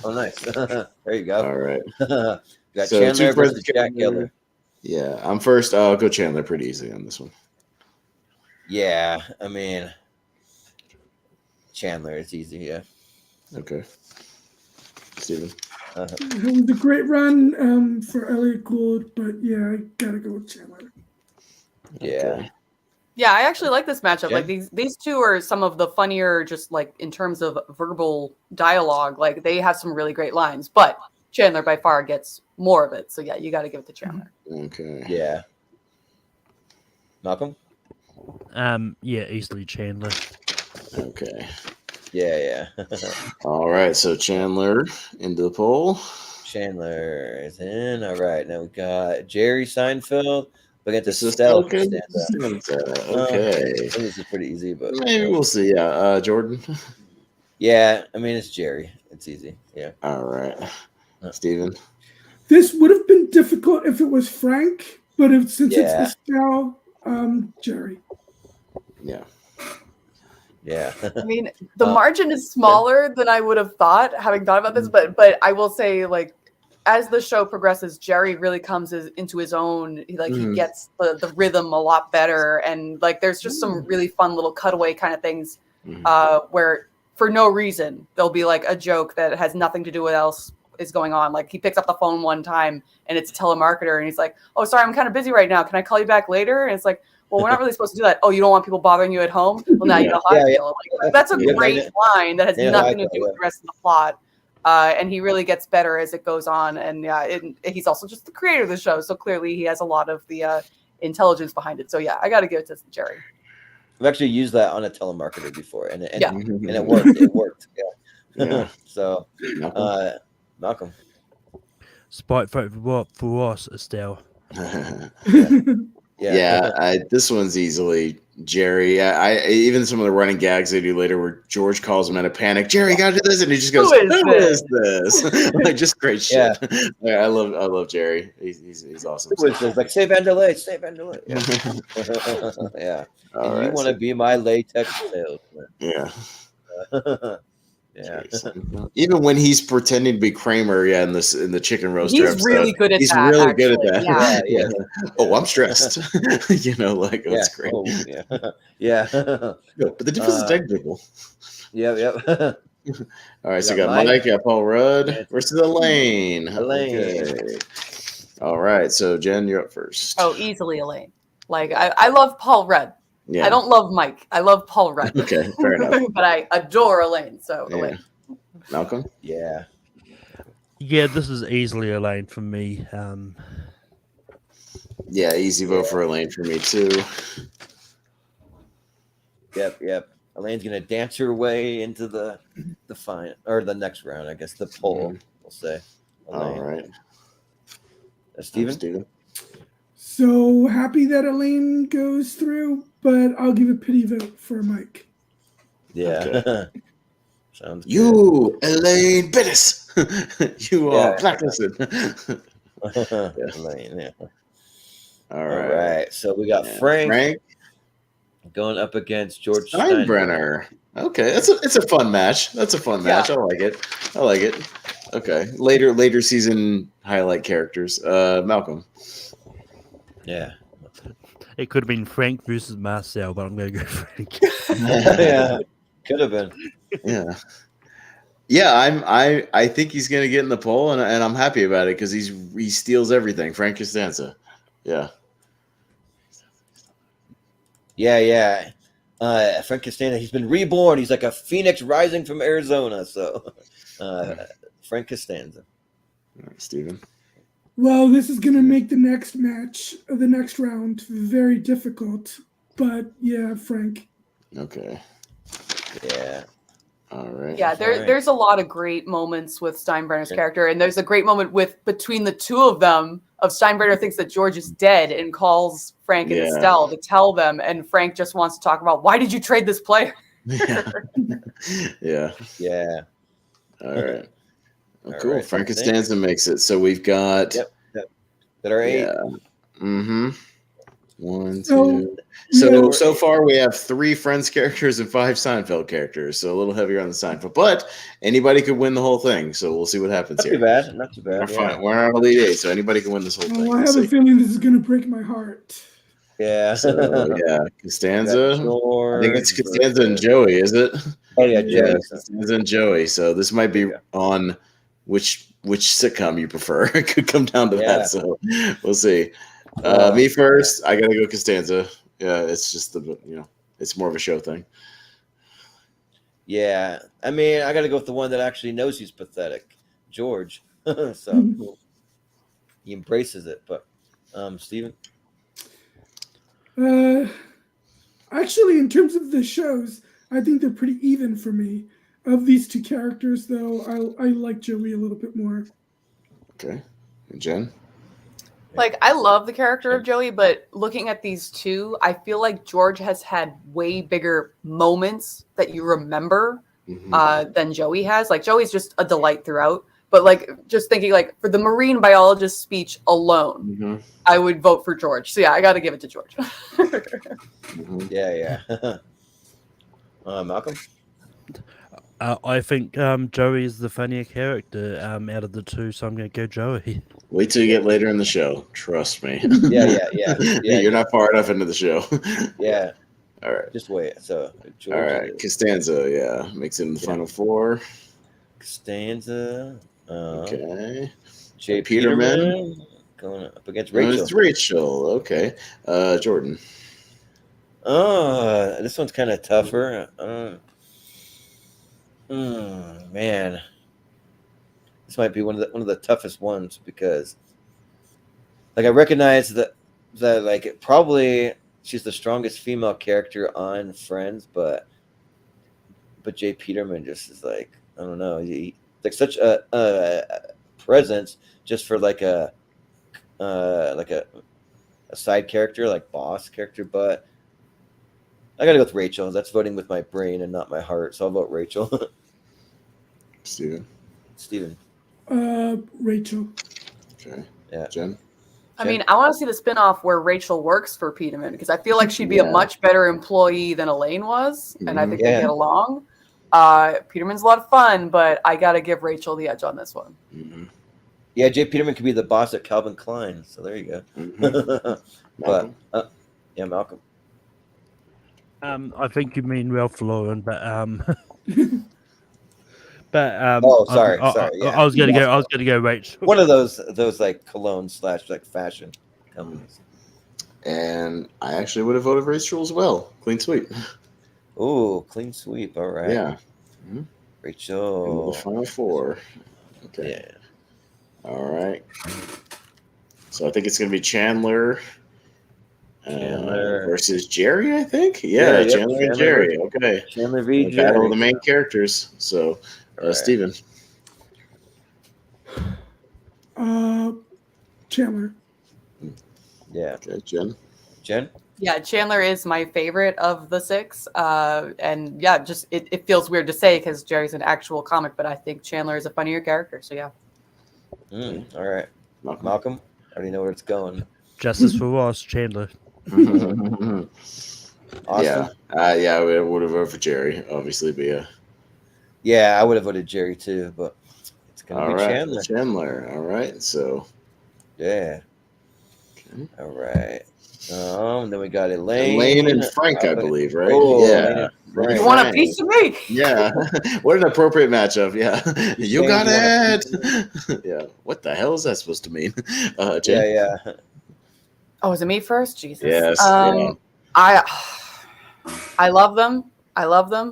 Speaker 2: Oh, nice. There you go.
Speaker 3: All right.
Speaker 2: Got so Chandler versus Jack Geller.
Speaker 3: Yeah, I'm first. I'll go Chandler pretty easily on this one.
Speaker 2: Yeah, I mean, Chandler is easy, yeah.
Speaker 3: Okay. Steven.
Speaker 7: It was a great run for Elliot Gould, but yeah, I gotta go with Chandler.
Speaker 2: Yeah.
Speaker 3: Okay.
Speaker 6: Yeah, I actually like this matchup.
Speaker 2: Yeah.
Speaker 6: Like these two are some of the funnier, just like in terms of verbal dialogue. Like they have some really great lines, but Chandler by far gets more of it. So yeah, you got to give it to Chandler.
Speaker 3: Okay.
Speaker 2: Yeah. Malcolm?
Speaker 5: Yeah, easily Chandler.
Speaker 3: Okay.
Speaker 2: Yeah.
Speaker 3: All right. So Chandler into the poll.
Speaker 2: Chandler is in. All right. Now we got Jerry Seinfeld. We got the
Speaker 3: This is
Speaker 2: Stella
Speaker 3: okay.
Speaker 2: Costanza.
Speaker 3: Okay.
Speaker 2: I think this is pretty easy, but
Speaker 3: Maybe we'll see. Yeah. Jordan.
Speaker 2: yeah, I mean it's Jerry. It's easy. Yeah.
Speaker 3: All right. Steven.
Speaker 7: This would have been difficult if it was Frank, but since it's
Speaker 2: Yeah.
Speaker 7: Estelle, Jerry.
Speaker 3: Yeah.
Speaker 2: Yeah.
Speaker 6: I mean, the margin is smaller than I would have thought, having thought about this. But I will say, like, as the show progresses, Jerry really comes into his own. He gets the rhythm a lot better, and like, there's just some really fun little cutaway kind of things where, for no reason, there'll be like a joke that has nothing to do with else is going on. Like, he picks up the phone one time, and it's a telemarketer, and he's like, "Oh, sorry, I'm kind of busy right now. Can I call you back later?" And it's like, well, we're not really supposed to do that. Oh, you don't want people bothering you at home? Well, now you know how I feel. Like, that's a great line that has nothing to do with the rest of the plot. And he really gets better as it goes on. And he's also just the creator of the show. So clearly he has a lot of the intelligence behind it. So yeah, I got to give it to Jerry.
Speaker 2: I've actually used that on a telemarketer before, and it worked. It worked. Yeah. So, Malcolm.
Speaker 5: Spite vote for us, Estelle.
Speaker 3: Yeah, this one's easily Jerry. I even some of the running gags they do later where George calls him in a panic. Jerry, gotta do this, and he just goes, "Who is this?" Like, just great shit. Yeah. I love Jerry. He's awesome.
Speaker 2: Who is this? Like, say Vandelay, say Vandelay. Yeah. Yeah. And you want to be my latex salesman?
Speaker 3: Yeah.
Speaker 2: Yeah.
Speaker 3: Even when he's pretending to be Kramer, in the chicken roast,
Speaker 6: he's really good at that.
Speaker 3: He's really good at that.
Speaker 6: Yeah.
Speaker 3: Oh, I'm stressed. That's great.
Speaker 2: Oh, yeah.
Speaker 3: But the difference is technical.
Speaker 2: Yep.
Speaker 3: All right, so we got Mike, Paul Rudd versus Elaine. Okay. All right, so Jen, you're up first.
Speaker 6: Oh, easily Elaine. Like, I love Paul Rudd. Yeah. I don't love Mike. I love Paul Rudd.
Speaker 3: Okay, fair enough.
Speaker 6: But I adore Elaine. So Elaine.
Speaker 3: Malcolm?
Speaker 2: Yeah.
Speaker 5: Yeah, this is easily Elaine for me.
Speaker 3: Yeah, easy vote for Elaine for me too.
Speaker 2: Yep. Elaine's gonna dance her way into the the next round, I guess. The poll, we'll say. Elaine.
Speaker 3: All right.
Speaker 2: Steven?
Speaker 7: So happy that Elaine goes through, but I'll give a pity vote for Mike.
Speaker 2: Yeah. Okay. Sounds good.
Speaker 3: You, Elaine Bittis. You are blacklisted.
Speaker 2: Elaine, yeah.
Speaker 3: All right.
Speaker 2: So we got Frank going up against George
Speaker 3: Steinbrenner. Okay, it's a fun match. That's a fun match. I like it. Okay, later season highlight characters. Malcolm.
Speaker 2: Yeah.
Speaker 5: It could have been Frank versus Marcel, but I'm going to go Frank.
Speaker 2: Yeah, could have been.
Speaker 3: Yeah. I think he's going to get in the poll, and I'm happy about it because he steals everything. Frank Costanza. Yeah.
Speaker 2: Yeah. Frank Costanza, he's been reborn. He's like a phoenix rising from Arizona. So, Frank Costanza.
Speaker 3: All right, Steven.
Speaker 7: Well, this is going to make the next match, the next round, very difficult. But yeah, Frank.
Speaker 3: Okay.
Speaker 2: Yeah.
Speaker 3: All right.
Speaker 6: Yeah, there's a lot of great moments with Steinbrenner's character, and there's a great moment between the two of them. Of Steinbrenner thinks that George is dead and calls Frank and Estelle to tell them, and Frank just wants to talk about why did you trade this player?
Speaker 3: Yeah. All right. Oh, cool.
Speaker 2: Right,
Speaker 3: Frank Costanza makes it. So we've got.
Speaker 2: Yep. That are 8.
Speaker 3: Yeah. Mm-hmm. 1, 2. So far we have 3 Friends characters and 5 Seinfeld characters. So a little heavier on the Seinfeld, but anybody could win the whole thing. So we'll see what happens here.
Speaker 2: Not too bad.
Speaker 3: We're fine. We're on Elite 8, so anybody can win this whole thing.
Speaker 7: I have a feeling this is going to break my heart.
Speaker 2: Yeah.
Speaker 3: So, Costanza. I think it's Costanza and Joey, is it?
Speaker 2: Oh yeah, Joey.
Speaker 3: Costanza and Joey. So this might be on which sitcom you prefer. It could come down to that. So we'll see. Me first. I gotta go Costanza. Yeah, it's just it's more of a show thing.
Speaker 2: Yeah, I mean, I gotta go with the one that actually knows he's pathetic, George. So he embraces it. But Steven?
Speaker 7: I Actually, in terms of the shows, I think they're pretty even for me. Of these two characters, though, I like Joey a little bit more.
Speaker 3: Okay. And Jen?
Speaker 6: Like, I love the character of Joey, but looking at these two, I feel like George has had way bigger moments that you remember than Joey has. Like, Joey's just a delight throughout. But, like, just thinking, like, for the marine biologist speech alone, I would vote for George. So, yeah, I got to give it to George.
Speaker 2: Yeah. Malcolm?
Speaker 5: I think Joey is the funnier character out of the two, so I'm going to go Joey.
Speaker 3: Wait till you get later in the show. Trust me.
Speaker 2: Yeah.
Speaker 3: You're not far enough into the show.
Speaker 2: Yeah.
Speaker 3: All right.
Speaker 2: Just wait. So, George,
Speaker 3: All right. Costanza, makes it in the final four.
Speaker 2: Costanza.
Speaker 3: Okay.
Speaker 2: Jay
Speaker 3: Peterman
Speaker 2: going up against Rachel.
Speaker 3: It's Rachel. Okay. Jordan.
Speaker 2: This one's kind of tougher. Man, this might be one of the toughest ones because, like, I recognize that like probably she's the strongest female character on Friends, but Jay Peterman just is like, I don't know, he like such a presence just for like a side character, like boss character, but I gotta go with Rachel. That's voting with my brain and not my heart, so I'll vote Rachel.
Speaker 3: Steven.
Speaker 7: Rachel.
Speaker 3: Okay.
Speaker 2: Yeah.
Speaker 3: Jen.
Speaker 6: I mean, I want to see the spinoff where Rachel works for Peterman because I feel like she'd be a much better employee than Elaine was, and I think they get along. Peterman's a lot of fun, but I got to give Rachel the edge on this one.
Speaker 2: Yeah, Jay Peterman could be the boss at Calvin Klein, so there you go. But Malcolm.
Speaker 5: I think you mean Ralph Lauren, but
Speaker 2: sorry. Yeah.
Speaker 5: I was gonna go Rachel.
Speaker 2: One of those like cologne / like fashion companies.
Speaker 3: And I actually would have voted Rachel as well. Clean sweep.
Speaker 2: Ooh, clean sweep. All right.
Speaker 3: Yeah.
Speaker 2: Rachel.
Speaker 3: The final four. Okay.
Speaker 2: Yeah.
Speaker 3: All right. So I think it's gonna be Chandler. Versus Jerry, I think. Yeah, Chandler and Jerry. Okay.
Speaker 2: Chandler v.
Speaker 3: Jerry. Battle of the main characters. So, Steven.
Speaker 7: Chandler.
Speaker 2: Yeah.
Speaker 3: Okay, Jen.
Speaker 6: Yeah, Chandler is my favorite of the six. And yeah, just it feels weird to say because Jerry's an actual comic, but I think Chandler is a funnier character. So yeah.
Speaker 2: All right. Malcolm, I already know where it's going.
Speaker 5: Justice for Ross, Chandler.
Speaker 2: Awesome.
Speaker 3: Yeah, I would have voted for Jerry, obviously, but
Speaker 2: yeah, I would have voted Jerry too, but it's gonna be Chandler.
Speaker 3: Chandler. All right, so
Speaker 2: yeah. Okay. All right. Then we got
Speaker 3: Elaine and Frank, I believe, right?
Speaker 2: Oh,
Speaker 3: yeah.
Speaker 6: Frank. You want a piece of me?
Speaker 3: Yeah. What an appropriate matchup. Yeah. You got it. Yeah. What the hell is that supposed to mean? Jen?
Speaker 2: Yeah.
Speaker 6: Oh, is it me first? Jesus.
Speaker 3: Yes.
Speaker 6: I love them.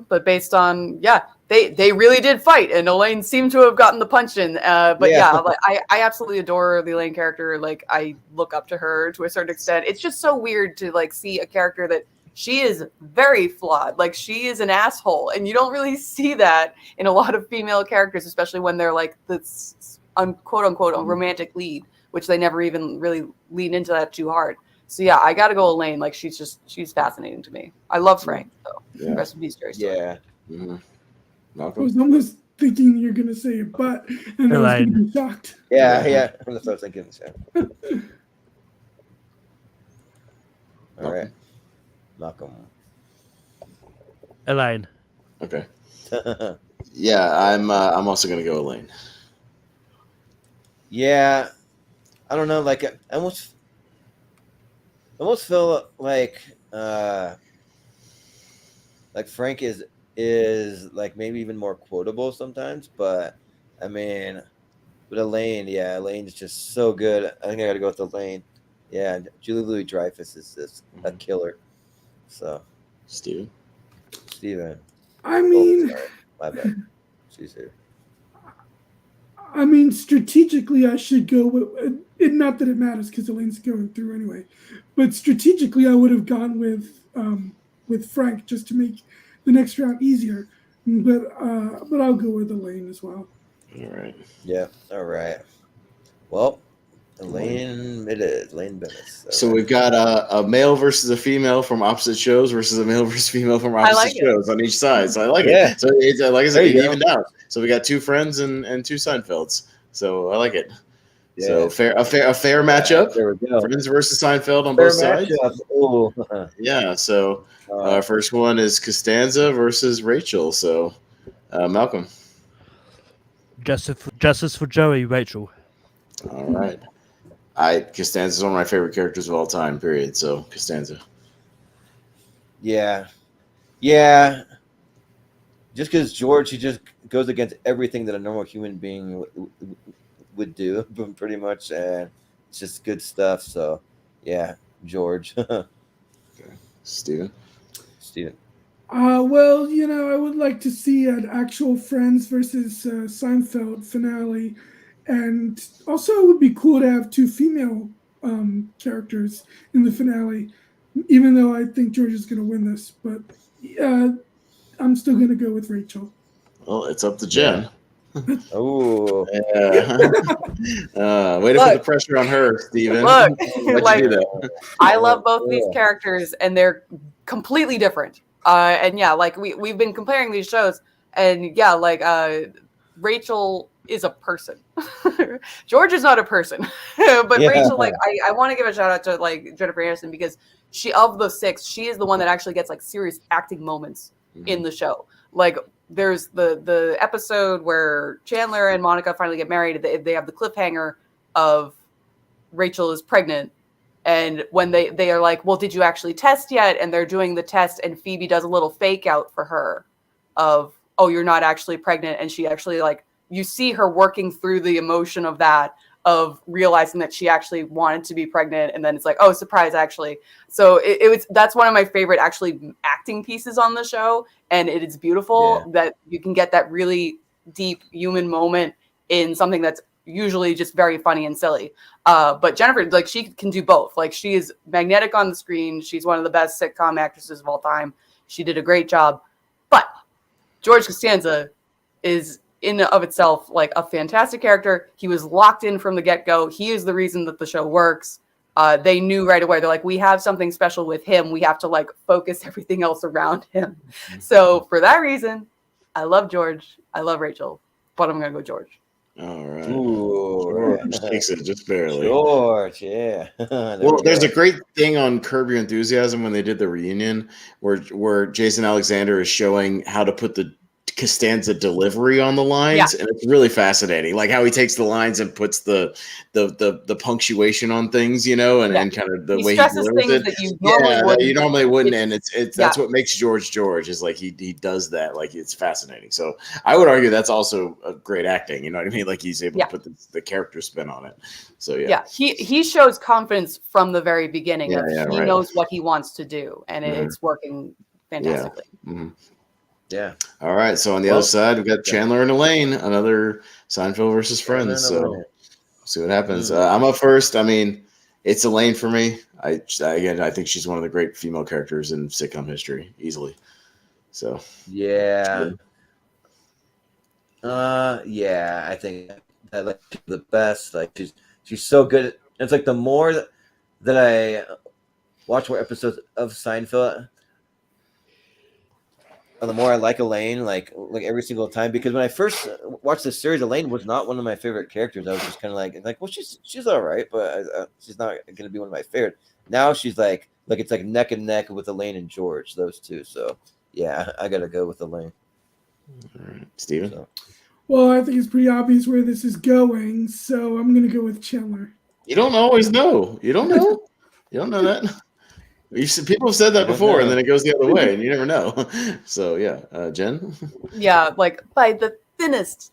Speaker 6: But based on they really did fight, and Elaine seemed to have gotten the punch in. But I absolutely adore the Elaine character. Like, I look up to her to a certain extent. It's just so weird to like see a character that she is very flawed. Like, she is an asshole, and you don't really see that in a lot of female characters, especially when they're like the quote unquote a romantic lead, which they never even really lean into that too hard. So yeah, I gotta go Elaine. Like, she's fascinating to me. I love Frank though. Yeah. Rest in peace, Jerry.
Speaker 2: Yeah.
Speaker 7: I was almost thinking you're gonna say it, but and I was gonna be shocked.
Speaker 2: Yeah. That's what I was thinking. All right, Malcolm.
Speaker 5: Elaine.
Speaker 3: Okay. Yeah, I'm also gonna go Elaine.
Speaker 2: Yeah, I don't know. Like, I almost feel like Frank is like maybe even more quotable sometimes, but I mean, with Elaine, Elaine's just so good. I think I got to go with Elaine. Yeah, Julie Louis-Dreyfus is just a killer. So,
Speaker 3: Steven.
Speaker 7: I mean,
Speaker 2: my bad. She's here.
Speaker 7: I mean, strategically, I should go with it. Not that it matters because Elaine's going through anyway, but strategically, I would have gone with with Frank just to make the next round easier. But I'll go with Elaine as well.
Speaker 3: All right.
Speaker 2: Yeah. All right. Well, Elaine it is. Elaine Bennis.
Speaker 3: So
Speaker 2: right.
Speaker 3: we've got a male versus a female from opposite shows versus a male versus female from opposite shows on each side. So I like it. So it's like I said, it evened out. So we got 2 Friends and 2 Seinfelds. So I like it. Yeah. So a fair matchup.
Speaker 2: There we go.
Speaker 3: Friends versus Seinfeld on both sides.
Speaker 2: Oh.
Speaker 3: Yeah. So our first one is Costanza versus Rachel. So Malcolm.
Speaker 5: Justice for Joey, Rachel.
Speaker 3: All right. Costanza's one of my favorite characters of all time, period. So Costanza.
Speaker 2: Yeah. Just because George, he just goes against everything that a normal human being would do, pretty much, and it's just good stuff. So, yeah, George.
Speaker 3: Okay. Steven.
Speaker 7: Well, I would like to see an actual Friends versus Seinfeld finale. And also, it would be cool to have 2 female characters in the finale, even though I think George is going to win this. But I'm still going to go with Rachel.
Speaker 3: Well, it's up to Jen.
Speaker 2: Oh.
Speaker 3: Yeah. Way to put the pressure on her, Steven.
Speaker 6: Look, I love both these characters, and they're completely different. And yeah, like we've been comparing these shows, and yeah, like Rachel is a person. George is not a person. But Rachel, like I want to give a shout out to like Jennifer Aniston, because of the 6, she is the one that actually gets like serious acting moments in the show. Like there's the episode where Chandler and Monica finally get married. They have the cliffhanger of Rachel is pregnant. And when they are like, well, did you actually test yet? And they're doing the test, and Phoebe does a little fake out for her of, oh, you're not actually pregnant. And she actually, like, you see her working through the emotion of that, of realizing that she actually wanted to be pregnant. And then it's like, oh, surprise, actually. So that's one of my favorite actually acting pieces on the show. And it is beautiful that you can get that really deep human moment in something that's usually just very funny and silly. But Jennifer, like, she can do both. Like, she is magnetic on the screen. She's one of the best sitcom actresses of all time. She did a great job. But George Costanza is in and of itself like a fantastic character. He was locked in from the get-go. He is the reason that the show works. They knew right away. They're like, we have something special with him. We have to like focus everything else around him. So for that reason, I love George. I love Rachel, but I'm going to go George.
Speaker 3: All right.
Speaker 2: Ooh,
Speaker 3: George takes it just barely.
Speaker 2: George, yeah.
Speaker 3: Well, there's a great thing on Curb Your Enthusiasm when they did the reunion where Jason Alexander is showing how to put the Costanza delivery on the lines, and it's really fascinating, like how he takes the lines and puts the punctuation on things, and kind of the way he delivers it. That you normally wouldn't, and it's that's what makes George is like he does that, like it's fascinating. So I would argue that's also a great acting, you know what I mean? Like he's able to put the character spin on it. So
Speaker 6: he shows confidence from the very beginning. He knows what he wants to do, and it's working fantastically.
Speaker 2: Yeah.
Speaker 3: All right. So on the other side, we've got Chandler and Elaine, another Seinfeld versus Friends. So see what happens. I'm up first. I mean, it's Elaine for me. I think she's one of the great female characters in sitcom history, easily. So
Speaker 2: I think that like the best. Like she's so good. It's like the more that I watch more episodes of Seinfeld, the more I like Elaine, like every single time. Because when I first watched this series, Elaine was not one of my favorite characters. I was just kind of like, well, she's all right, but she's not going to be one of my favorite. Now she's like it's like neck and neck with Elaine and George, those two. So yeah, I got to go with Elaine.
Speaker 3: All right, Steven?
Speaker 2: So.
Speaker 7: Well, I think it's pretty obvious where this is going, so I'm going to go with Chandler.
Speaker 3: You don't always know. You don't know. You don't know that. People have said that before, and then it goes the other way, and you never know. So, Jen?
Speaker 6: Yeah, like by the thinnest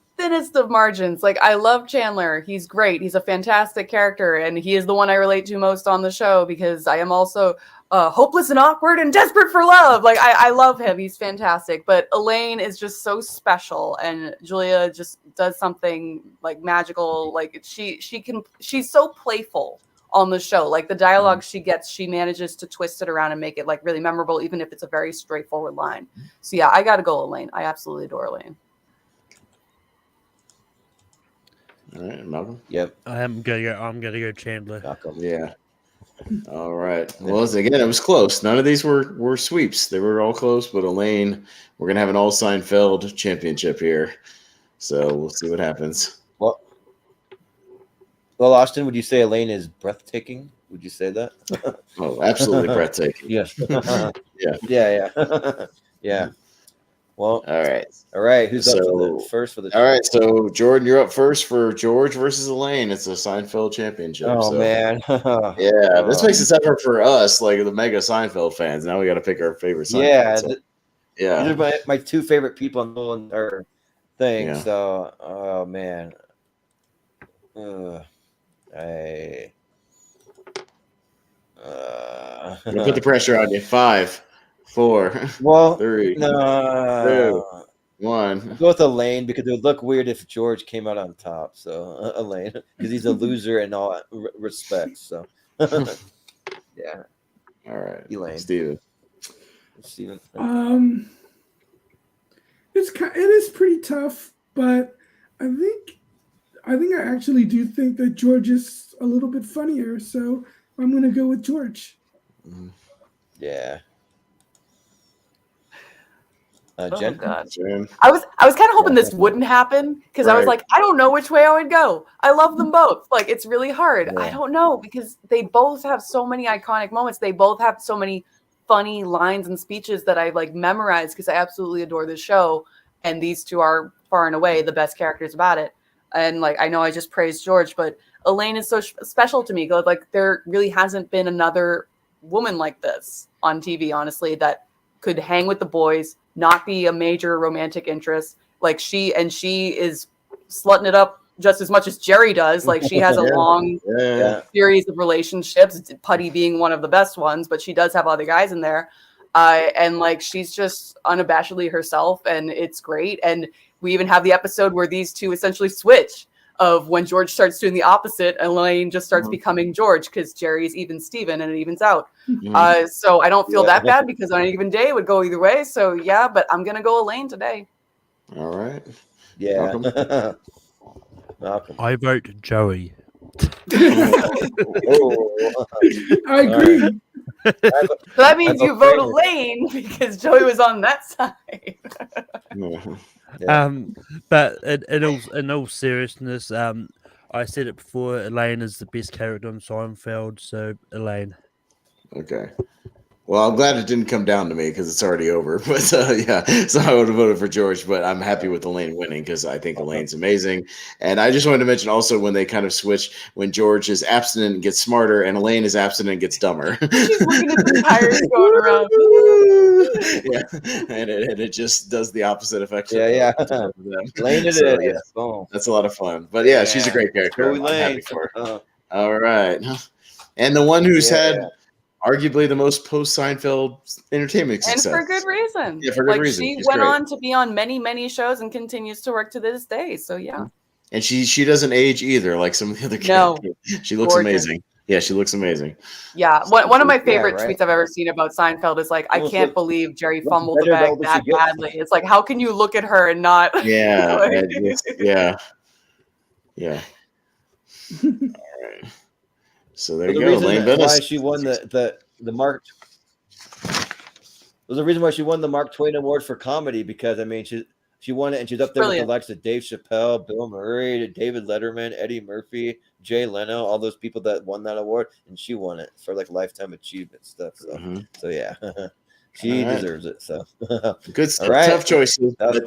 Speaker 6: of margins. Like, I love Chandler. He's great. He's a fantastic character, and he is the one I relate to most on the show because I am also hopeless and awkward and desperate for love. Like, I love him. He's fantastic. But Elaine is just so special, and Julia just does something like magical. Like, she's so playful on the show. Like the dialogue she gets, she manages to twist it around and make it like really memorable, even if it's a very straightforward line. So yeah, I gotta go Elaine. I absolutely adore Elaine.
Speaker 3: All right, Malcolm.
Speaker 2: Yep.
Speaker 5: I'm gonna go Chandler.
Speaker 2: Malcolm.
Speaker 3: Yeah. All right. Well, again, it was close. None of these were sweeps. They were all close, but Elaine, we're gonna have an all Seinfeld championship here. So we'll see what happens.
Speaker 2: Well, Austin, would you say Elaine is breathtaking? Would you say that?
Speaker 3: Oh, absolutely breathtaking.
Speaker 2: Yes.
Speaker 3: Yeah.
Speaker 2: Yeah. Yeah. Well,
Speaker 3: All right.
Speaker 2: Who's up for first for the?
Speaker 3: All right. So Jordan, you're up first for George versus Elaine. It's a Seinfeld championship.
Speaker 2: Oh man.
Speaker 3: Yeah, this makes it tougher for us, like the mega Seinfeld fans. Now we got to pick our favorite Seinfeld.
Speaker 2: Yeah. These are my two favorite people on the whole entire thing.
Speaker 3: Yeah.
Speaker 2: So, oh man.
Speaker 3: I'm gonna put the pressure on you. 5, 4, 3, 2, 1.
Speaker 2: Go with Elaine because it would look weird if George came out on top. So Elaine, because he's a loser in all respects. So yeah.
Speaker 3: All right,
Speaker 2: Elaine.
Speaker 7: Steven. It is pretty tough, but I actually do think that George is a little bit funnier. So I'm gonna go with George.
Speaker 2: Yeah.
Speaker 6: Jen? Oh God.
Speaker 3: Jen.
Speaker 6: I was kind of hoping this wouldn't happen because I was like, I don't know which way I would go. I love them both. Like it's really hard.
Speaker 2: Yeah.
Speaker 6: I don't know because they both have so many iconic moments. They both have so many funny lines and speeches that I like memorized because I absolutely adore this show. And these two are far and away the best characters about it. And like I know I just praised George, but Elaine is so special to me. Like there really hasn't been another woman like this on TV, honestly, that could hang with the boys, not be a major romantic interest. Like she is slutting it up just as much as Jerry does. Like she has a long series of relationships, Putty being one of the best ones, but she does have other guys in there. And like she's just unabashedly herself, and it's great. And we even have the episode where these two essentially switch of when George starts doing the opposite, Elaine just starts becoming George because Jerry's even Steven and it evens out. So I don't feel that bad because on an even day it would go either way. So yeah, but I'm going to go Elaine today.
Speaker 3: All right.
Speaker 2: Yeah. Malcolm.
Speaker 5: I vote Joey.
Speaker 7: I agree.
Speaker 6: So that means you vote Elaine because Joey was on that side.
Speaker 5: But in all seriousness, I said it before, Elaine is the best character on Seinfeld, so Elaine.
Speaker 3: Okay. Well, I'm glad it didn't come down to me because it's already over. But so I would have voted for George, but I'm happy with Elaine winning because I think Elaine's amazing. And I just wanted to mention also when they kind of switch, when George is abstinent and gets smarter, and Elaine is abstinent and gets dumber.
Speaker 6: She's looking at the tires going around.
Speaker 3: And it just does the opposite effect.
Speaker 2: Yeah. Elaine it is.
Speaker 3: Yeah, that's a lot of fun. But yeah, she's a great character. I'm happy for her. All right. And the one who's had arguably the most post-Seinfeld entertainment success.
Speaker 6: And for good reason.
Speaker 3: Yeah, for good reason.
Speaker 6: She went on to be on many, many shows and continues to work to this day. So, yeah.
Speaker 3: And she doesn't age either like some of the other characters. She looks amazing. Yeah, she looks amazing.
Speaker 6: Yeah. One of my favorite tweets I've ever seen about Seinfeld is like, I can't believe Jerry fumbled the bag that badly. It's like, how can you look at her and not?
Speaker 3: Yeah. Yeah. All right. So there you go. Elaine Bennis.
Speaker 2: Why she won the Mark. There's a reason why she won the Mark Twain Award for comedy because I mean she won it and she's up there with the likes of Dave Chappelle, Bill Murray, David Letterman, Eddie Murphy, Jay Leno, all those people that won that award, and she won it for like lifetime achievement stuff. So so yeah, she deserves it. So
Speaker 3: good stuff. Right. Tough choices. That's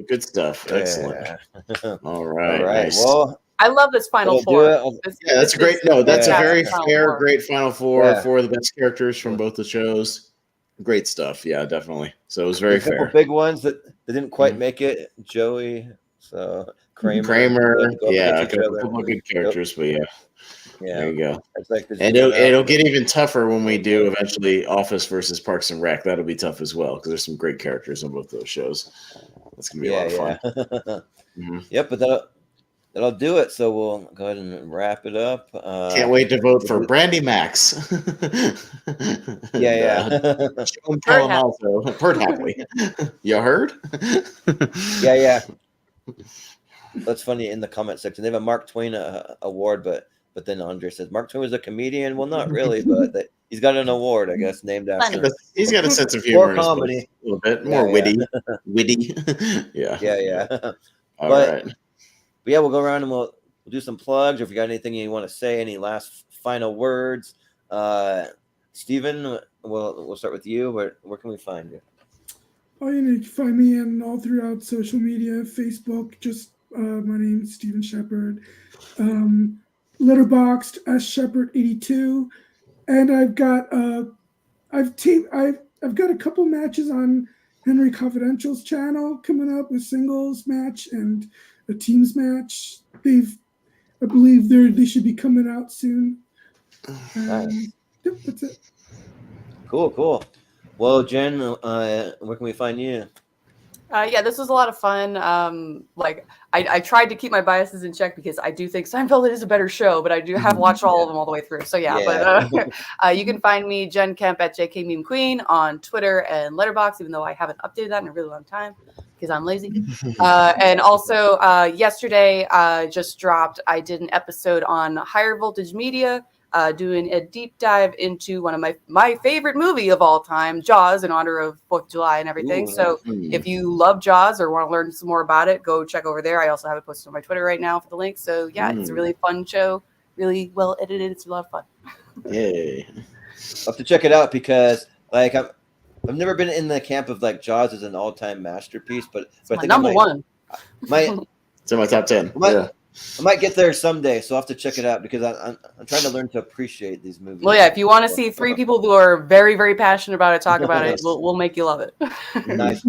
Speaker 3: good stuff. Excellent. All right. Nice.
Speaker 2: Well.
Speaker 6: I love this Final Four.
Speaker 3: That's great. No, that's a very fair, great Final Four for the best characters from both the shows. Great stuff. Yeah, definitely. So it was very fair.
Speaker 2: Couple big ones that didn't quite make it. Joey, so Kramer.
Speaker 3: A couple of good characters, but there you go. And it'll get even tougher when we do eventually Office versus Parks and Rec. That'll be tough as well because there's some great characters on both those shows. That's gonna be a lot of fun.
Speaker 2: Yep, but that'll do it. So we'll go ahead and wrap it up.
Speaker 3: Can't wait to vote for Brandy Max.
Speaker 2: Yeah.
Speaker 3: Joan Calamazzo, Pert Hapley. You heard?
Speaker 2: Yeah. That's funny in the comment section. They have a Mark Twain award, but then Andre says Mark Twain was a comedian. Well, not really, but he's got an award, I guess, named after him.
Speaker 3: He's got a sense of humor.
Speaker 2: More comedy,
Speaker 3: a little bit more witty. Yeah. All right.
Speaker 2: But yeah, we'll go around and we'll do some plugs. Or if you got anything you want to say, any last final words, Stephen, we'll start with you. Where can we find you?
Speaker 7: Oh, you can find me in all throughout social media, Facebook, just my name is Stephen Shepard, Letterboxd S Shepard 82, and I've got I've got a couple matches on Henry Confidential's channel coming up, a singles match and a teams match. I believe they should be coming out soon.
Speaker 2: Nice.
Speaker 7: Yep, that's it.
Speaker 2: Cool. Well, Jen, where can we find you?
Speaker 6: Yeah, this was a lot of fun. I tried to keep my biases in check because I do think Seinfeld is a better show, but I do have watched all of them all the way through. So but you can find me, Jen Kemp, at JK Meme Queen on Twitter and Letterboxd, even though I haven't updated that in a really long time because I'm lazy. And also yesterday just dropped, I did an episode on Higher Voltage Media, doing a deep dive into one of my favorite movie of all time, Jaws, in honor of 4th of July and everything. So if you love Jaws or want to learn some more about it, go check over there. I also have it posted on my Twitter right now for the link. So yeah, it's a really fun show, really well edited. It's a lot of fun.
Speaker 3: Yay.
Speaker 2: I'll have to check it out because I've never been in the camp of like Jaws as an all-time masterpiece, but I think
Speaker 6: number one.
Speaker 3: It's in my top 10.
Speaker 2: I might get there someday, so I'll have to check it out because I'm trying to learn to appreciate these movies.
Speaker 6: Well, yeah, if you want to see three people who are very, very passionate about it talk about it, we'll make you love it.
Speaker 2: Nice.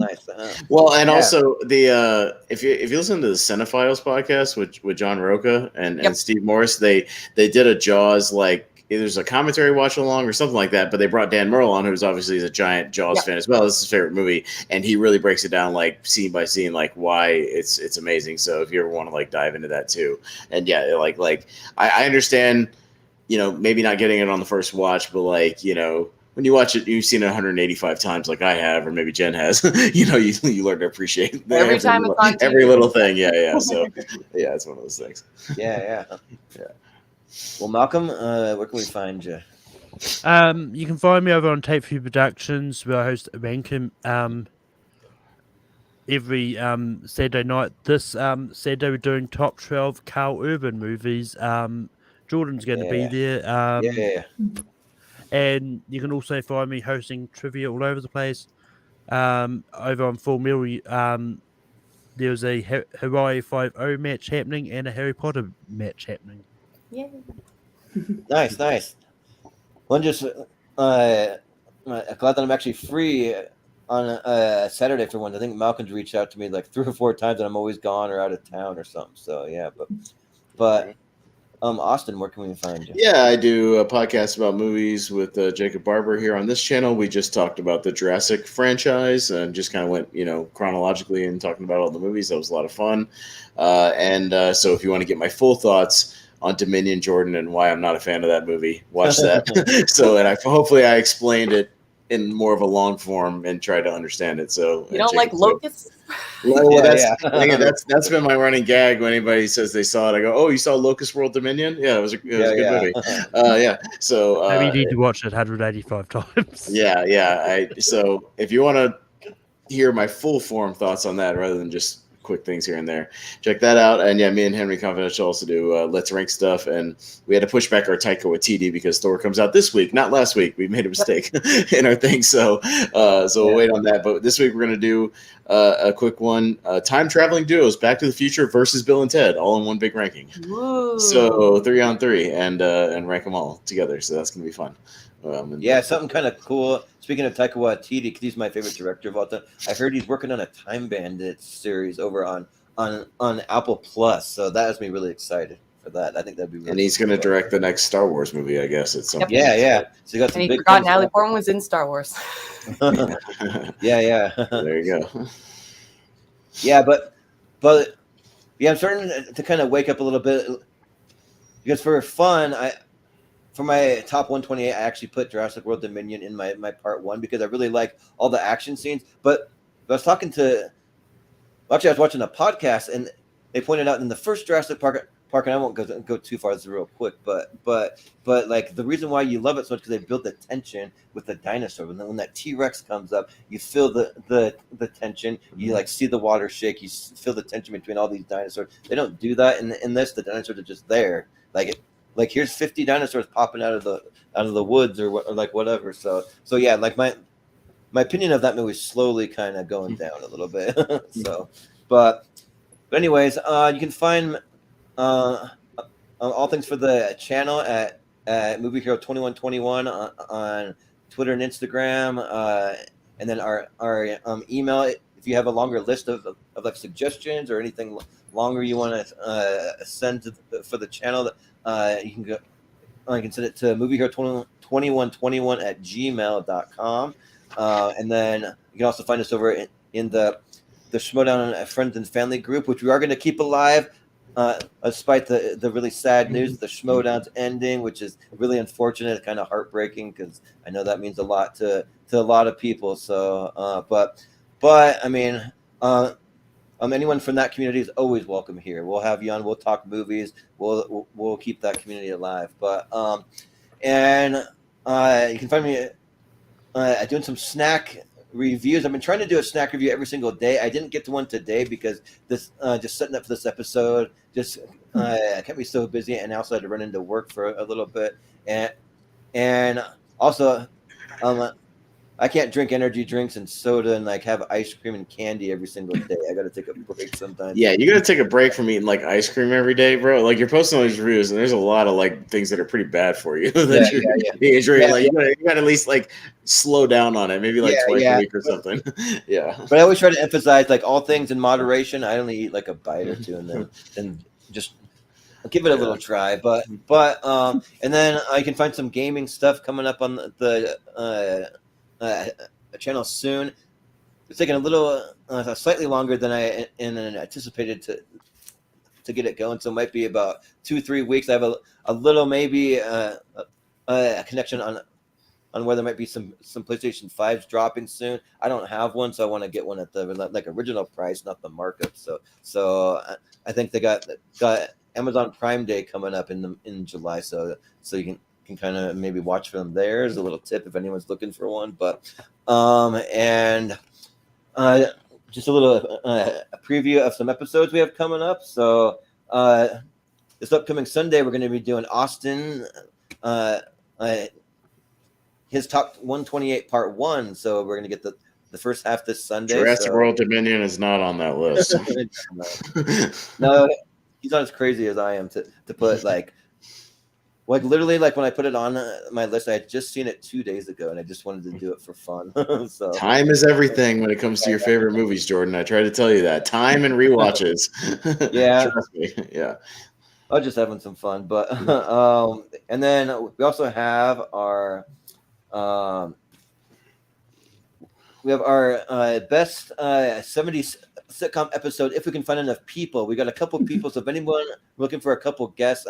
Speaker 3: Well, and also the if you listen to the Cinephiles podcast with John Roca and Steve Morris, they did a Jaws there's a commentary watch along or something like that, but they brought Dan Merle on, who's obviously a giant Jaws fan as well. This is his favorite movie, and he really breaks it down like scene by scene, like why it's amazing. So if you ever want to dive into that too, and I understand, maybe not getting it on the first watch, but when you watch it, you've seen it 185 times, like I have, or maybe Jen has. You learn to appreciate
Speaker 6: every time it's on TV.
Speaker 3: Every little thing. Yeah. So yeah, it's one of those things.
Speaker 2: Yeah. Well, Malcolm, where can we find you?
Speaker 5: You can find me over on Tape View Productions, where I host a ranking every Saturday night. This Saturday we're doing top 12 Carl Urban movies. Jordan's going to be there. And you can also find me hosting trivia all over the place. Over on Full Meal, there's a Hawaii 5-0 match happening and a Harry Potter match happening.
Speaker 6: Yeah.
Speaker 2: Nice. Well, I'm just glad that I'm actually free on Saturday for one. I think Malcolm's reached out to me 3 or 4 times, and I'm always gone or out of town or something. So yeah, but Austin, where can we find you?
Speaker 3: Yeah, I do a podcast about movies with Jacob Barber here on this channel. We just talked about the Jurassic franchise and just kind of went, chronologically and talking about all the movies. That was a lot of fun. So if you want to get my full thoughts on Dominion, Jordan, and why I'm not a fan of that movie, watch that. Hopefully I explained it in more of a long form and try to understand it. So
Speaker 6: you don't like locusts?
Speaker 3: Well, that's been my running gag when anybody says they saw it. I go, "Oh, you saw Locust World Dominion? Yeah, it was a good movie." So
Speaker 5: maybe you need to watch it 185 times.
Speaker 3: So if you want to hear my full form thoughts on that, rather than just quick things here and there, check that out. And me and Henry Confidential also do Let's Rank stuff, and we had to push back our Taika Waititi because Thor comes out this week, not last week. We made a mistake in our thing, so we'll wait on that. But this week we're going to do a quick one: time traveling duos, Back to the Future versus Bill and Ted, all in one big ranking.
Speaker 6: Woo.
Speaker 3: So 3-on-3, and rank them all together. So that's going to be fun.
Speaker 2: Something kind of cool. Speaking of Taika Waititi, because he's my favorite director of all time, I heard he's working on a Time Bandits series over on Apple Plus. So that has me really excited for that. I think that'd be really.
Speaker 3: And he's going to direct the next Star Wars movie, I guess. At some point.
Speaker 2: Yeah. So you got some.
Speaker 6: And he forgot Natalie Portman was in Star Wars.
Speaker 2: Yeah.
Speaker 3: There you go.
Speaker 2: Yeah, but I'm starting to kind of wake up a little bit because for fun, for my top 128, I actually put Jurassic World Dominion in my part 1 because I really like all the action scenes. But I was I was watching a podcast and they pointed out in the first Jurassic Park, and I won't go too far. This is real quick, but like the reason why you love it so much because they build the tension with the dinosaur. And then when that T-Rex comes up, you feel the tension. You like see the water shake. You feel the tension between all these dinosaurs. They don't do that in this. The dinosaurs are just there. Like here's 50 dinosaurs popping out of the woods or like whatever. So yeah, like my opinion of that movie is slowly kind of going down a little bit. So, but anyways, you can find all things for the channel at Movie Hero 2121 on Twitter and Instagram, and then our email. If you have a longer list of like suggestions or anything longer you want to send for the channel, you can go. You can send it to moviehero2121@gmail.com. And then you can also find us over in the Schmodown Friends and Family group, which we are going to keep alive, despite the really sad news. The Schmodown's ending, which is really unfortunate, kind of heartbreaking because I know that means a lot to a lot of people. So, but I mean, anyone from that community is always welcome here. We'll have you on. We'll talk movies. We'll keep that community alive. But and you can find me doing some snack reviews. I've been trying to do a snack review every single day. I didn't get to one today because this just setting up for this episode just kept me so busy, and I also had to run into work for a little bit, and also I can't drink energy drinks and soda and like have ice cream and candy every single day. I got to take a break sometimes.
Speaker 3: Yeah, you got to take a break from eating like ice cream every day, bro. Like you're posting all these reviews, and there's a lot of like things that are pretty bad for you. That you're enjoying. Like you got to at least like slow down on it, maybe like twice a week or something. Yeah.
Speaker 2: But I always try to emphasize like all things in moderation. I only eat like a bite or two, and then just give it a little try. But and then I can find some gaming stuff coming up on the channel soon. It's taking a little slightly longer than I anticipated to get it going, so it might be about 2-3 weeks. I have a little maybe a connection on where there might be some PlayStation 5s dropping soon. I don't have one, so I want to get one at the like original price, not the markup. So I think they got Amazon Prime Day coming up in July, so you can kind of maybe watch for them there as a little tip if anyone's looking for one. But and just a little a preview of some episodes we have coming up. So this upcoming Sunday we're going to be doing Austin his top 128 part 1. So we're going to get the first half this Sunday.
Speaker 3: Jurassic World Dominion is not on that list.
Speaker 2: No, he's not as crazy as I am to put like literally like when I put it on my list, I had just seen it 2 days ago and I just wanted to do it for fun. So
Speaker 3: time is everything when it comes to your favorite movies, Jordan. I try to tell you that. Time and rewatches.
Speaker 2: Yeah.
Speaker 3: Trust me. Yeah.
Speaker 2: I was just having some fun. But and then we also have our best 70s sitcom episode if we can find enough people. We got a couple people, so if anyone looking for a couple guests,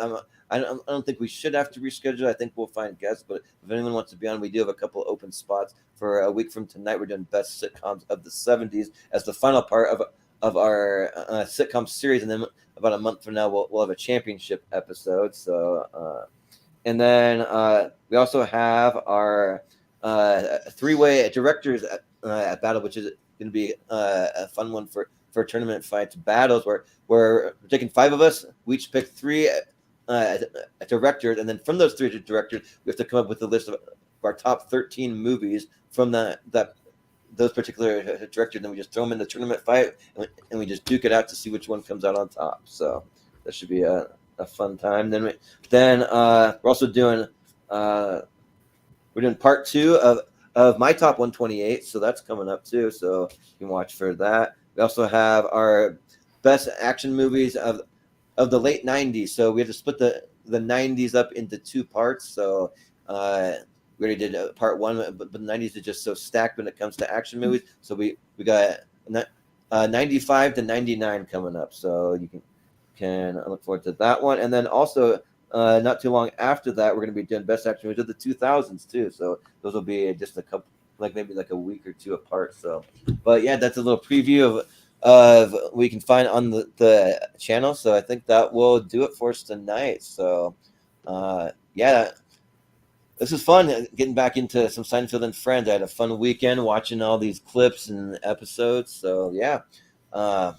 Speaker 2: I don't think we should have to reschedule. I think we'll find guests, but if anyone wants to be on, we do have a couple open spots for a week from tonight. We're doing best sitcoms of the 70s as the final part of our sitcom series, and then about a month from now we'll have a championship episode. So and then we also have our 3-way directors battle, which is going to be a fun one for tournament fights battles where we're taking 5 of us. We each pick 3 directors, and then from those 3 directors, we have to come up with a list of our top 13 movies from those particular directors. Then we just throw them in the tournament fight, and we just duke it out to see which one comes out on top. So that should be a fun time. Then we're also doing we're doing part 2 of my top 128, so that's coming up too. So you can watch for that. We also have our best action movies of the late 90s. So we have to split the 90s up into 2 parts. So we already did part 1, but the 90s is just so stacked when it comes to action movies. So we got 95 to 99 coming up. So you can can look forward to that one. And then also, not too long after that, we're going to be doing Best Action Movies of the 2000s too. So those will be just a couple, like maybe like a week or two apart. So, but yeah, that's a little preview of we can find on the channel. So I think that will do it for us tonight. So, yeah. This was fun getting back into some Seinfeld and Friends. I had a fun weekend watching all these clips and episodes. So yeah, that'll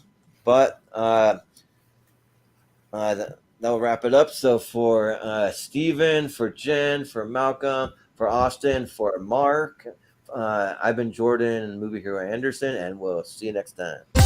Speaker 2: wrap it up. So for Steven, for Jen, for Malcolm, for Austin, for Mark, I've been Jordan, Movie Hero Anderson, and we'll see you next time.